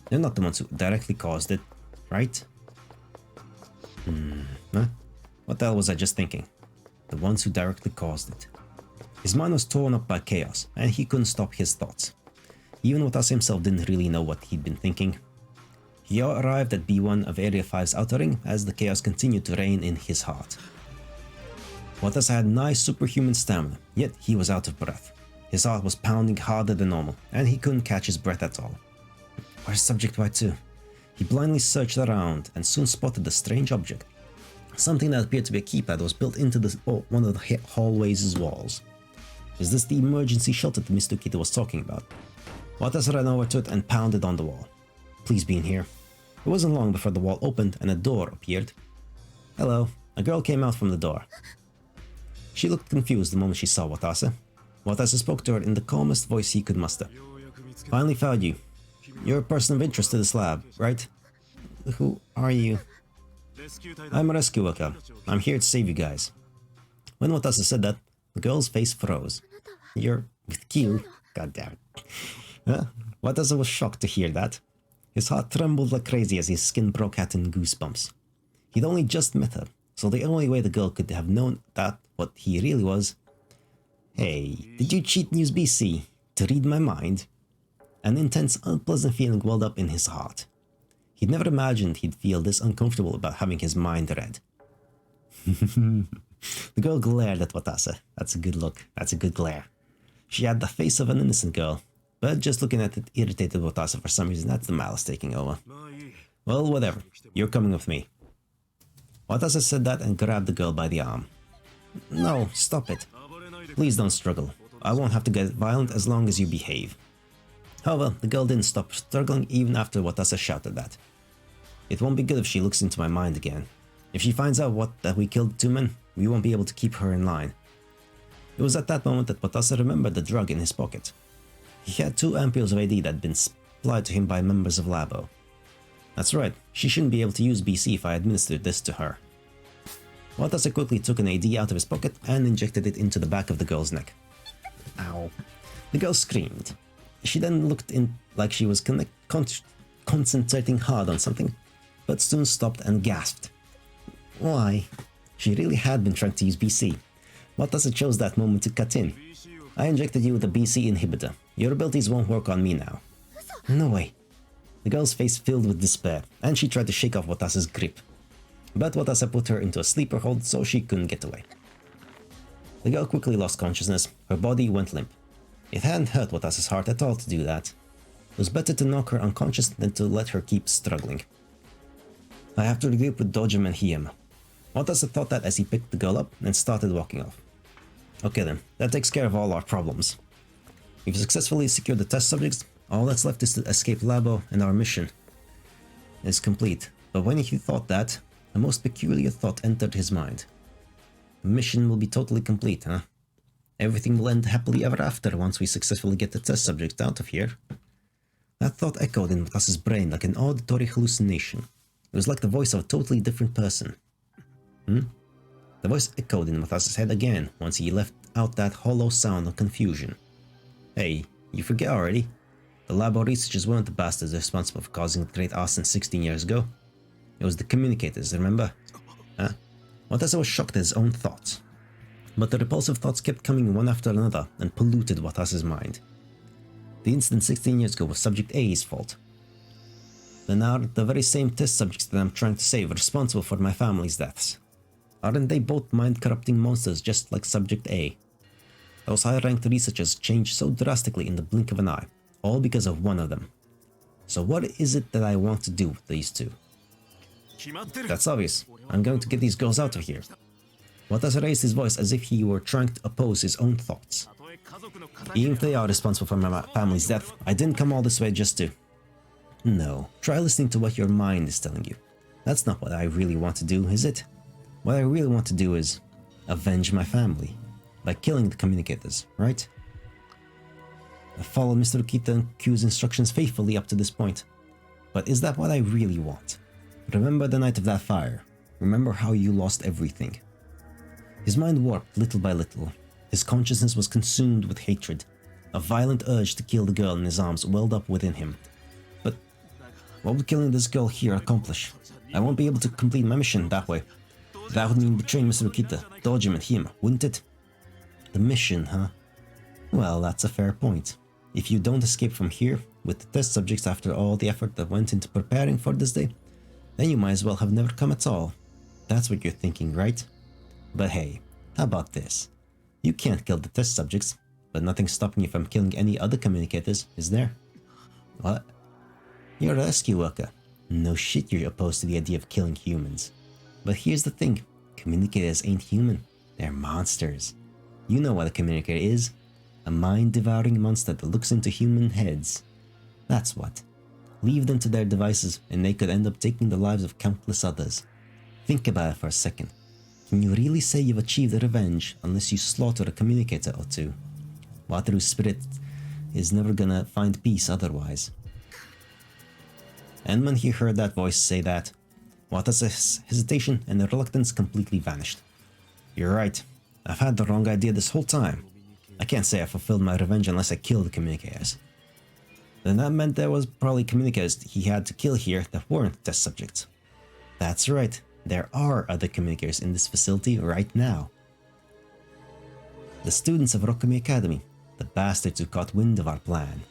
They're not the ones who directly caused it, right? Huh? What the hell was I just thinking? The ones who directly caused it. His mind was torn up by chaos, and he couldn't stop his thoughts. Even Watase himself didn't really know what he'd been thinking. He arrived at B1 of Area 5's outer ring as the chaos continued to reign in his heart. Watase had nice superhuman stamina, yet he was out of breath. His heart was pounding harder than normal, and he couldn't catch his breath at all. Where's Subject Y2? He blindly searched around and soon spotted a strange object. Something that appeared to be a keypad was built into one of the hallway's walls. Is this the emergency shelter that Mr. Ukita was talking about? Watase ran over to it and pounded on the wall. Please be in here. It wasn't long before the wall opened and a door appeared. Hello. A girl came out from the door. She looked confused the moment she saw Watase. Watase spoke to her in the calmest voice he could muster. Finally found you. You're a person of interest to this lab, right? Who are you? I'm a rescue worker. I'm here to save you guys. When Watase said that, the girl's face froze. You're with Q? God damn it. Watase was shocked to hear that. His heart trembled like crazy as his skin broke out in goosebumps. He'd only just met her, so the only way the girl could have known that what he really was... Hey, did you cheat and use BC to read my mind? An intense, unpleasant feeling welled up in his heart. He'd never imagined he'd feel this uncomfortable about having his mind read. The girl glared at Watase. That's a good look. That's a good glare. She had the face of an innocent girl, but just looking at it irritated Watase for some reason. That's the malice taking over. Well, whatever. You're coming with me. Watase said that and grabbed the girl by the arm. No, stop it. Please don't struggle. I won't have to get violent as long as you behave. However, the girl didn't stop struggling even after Watase shouted that. It won't be good if she looks into my mind again. If she finds out that we killed 2 men, we won't be able to keep her in line. It was at that moment that Watase remembered the drug in his pocket. He had 2 ampules of AD that had been supplied to him by members of Labo. That's right, she shouldn't be able to use BC if I administered this to her. Watase quickly took an AD out of his pocket and injected it into the back of the girl's neck. Ow. The girl screamed. She then looked in like she was concentrating hard on something, but soon stopped and gasped. Why? She really had been trying to use BC. Watase chose that moment to cut in. I injected you with a BC inhibitor. Your abilities won't work on me now. No way. The girl's face filled with despair, and she tried to shake off Watase's grip. But Watase put her into a sleeper hold so she couldn't get away. The girl quickly lost consciousness. Her body went limp. It hadn't hurt Watase's heart at all to do that. It was better to knock her unconscious than to let her keep struggling. I have to regroup with Dojima and Hiyama. Watase thought that as he picked the girl up and started walking off. Okay then, that takes care of all our problems. We've successfully secured the test subjects. All that's left is to escape Labo, and our mission is complete. But when he thought that, a most peculiar thought entered his mind. The mission will be totally complete, huh? Everything will end happily ever after once we successfully get the test subject out of here. That thought echoed in Watase's brain like an auditory hallucination. It was like the voice of a totally different person. The voice echoed in Watase's head again once he left out that hollow sound of confusion. Hey, you forget already? The Labo researchers weren't the bastards responsible for causing the great arson 16 years ago. It was the communicators, remember? Watase was shocked at his own thoughts. But the repulsive thoughts kept coming one after another and polluted Watase's mind. The incident 16 years ago was Subject A's fault. Then are the very same test subjects that I'm trying to save responsible for my family's deaths? Aren't they both mind-corrupting monsters just like Subject A? Those high-ranked researchers changed so drastically in the blink of an eye, all because of one of them. So what is it that I want to do with these 2? That's obvious. I'm going to get these girls out of here. Watase raised his voice as if he were trying to oppose his own thoughts. Even if they are responsible for my family's death, I didn't come all this way just to... No, try listening to what your mind is telling you. That's not what I really want to do, is it? What I really want to do is avenge my family by killing the communicators, right? I followed Mr. Ukita and Q's instructions faithfully up to this point. But is that what I really want? Remember the night of that fire. Remember how you lost everything. His mind warped little by little. His consciousness was consumed with hatred. A violent urge to kill the girl in his arms welled up within him. But what would killing this girl here accomplish? I won't be able to complete my mission that way. That would mean betraying Mr. Ukita, Dojima and Hiyama, wouldn't it? The mission, huh? Well, that's a fair point. If you don't escape from here, with the test subjects after all the effort that went into preparing for this day, then you might as well have never come at all. That's what you're thinking, right? But hey, how about this? You can't kill the test subjects, but nothing's stopping you from killing any other communicators, is there? What? You're a rescue worker. No shit you're opposed to the idea of killing humans. But here's the thing, communicators ain't human, they're monsters. You know what a communicator is, a mind-devouring monster that looks into human heads. That's what. Leave them to their devices and they could end up taking the lives of countless others. Think about it for a second. Can you really say you've achieved revenge unless you slaughter a communicator or two? Wataru's spirit is never gonna find peace otherwise. And when he heard that voice say that, Watase's hesitation and reluctance completely vanished. You're right. I've had the wrong idea this whole time. I can't say I fulfilled my revenge unless I kill the communicators. Then that meant there was probably communicators he had to kill here that weren't test subjects. That's right. There are other communicators in this facility right now. The students of Rokumi Academy, the bastards who caught wind of our plan.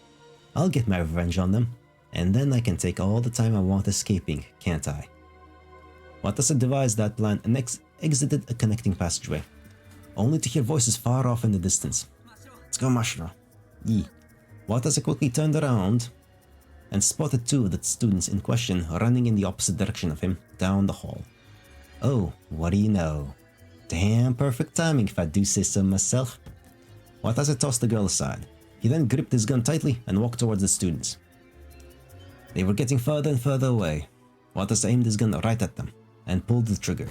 I'll get my revenge on them, and then I can take all the time I want escaping, can't I? Watase devised that plan and exited a connecting passageway, only to hear voices far off in the distance. Let's go, Mashiro. Yee. Watase quickly turned around and spotted two of the students in question running in the opposite direction of him down the hall. Oh, what do you know? Damn perfect timing if I do say so myself. Watase tossed the girl aside. He then gripped his gun tightly and walked towards the students. They were getting further and further away. Watase aimed his gun right at them and pulled the trigger.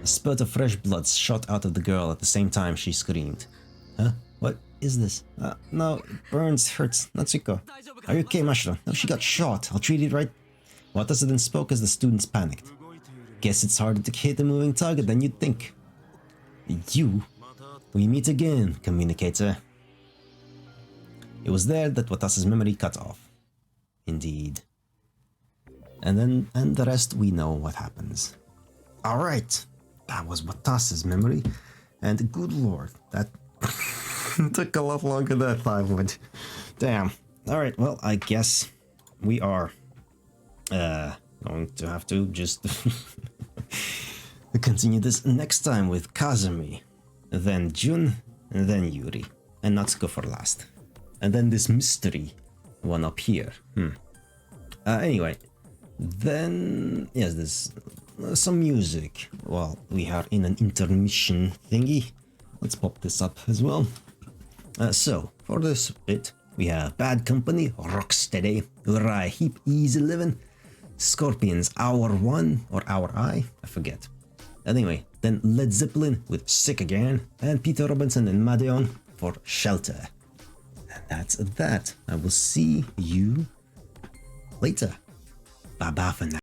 A spurt of fresh blood shot out of the girl at the same time she screamed. Huh? What is this? No, it burns, hurts. Natsuko. Are you okay, Mashiro? No, she got shot. I'll treat it right. Watase then spoke as the students panicked. Guess it's harder to hit a moving target than you'd think. You? We meet again, communicator. It was there that Watase's memory cut off. Indeed. And the rest we know what happens. Alright. That was Watase's memory. And good lord, that took a lot longer than I thought it would. Damn. Alright, well, I guess we are going to have to just continue this next time with Kazumi, then Jun, and then Yuri, and Natsuko for last. And then this mystery one up here. Anyway, then, yes, there's some music. Well, we are in an intermission thingy. Let's pop this up as well. So, for this bit, we have Bad Company, Rocksteady, Uriah Heep, Easy Living, Scorpions, Hour 1, or Hour I forget. Anyway, then Led Zeppelin with Sick Again, and Peter Robinson and Madeon for Shelter. And that's that. I will see you later. Bye-bye for now.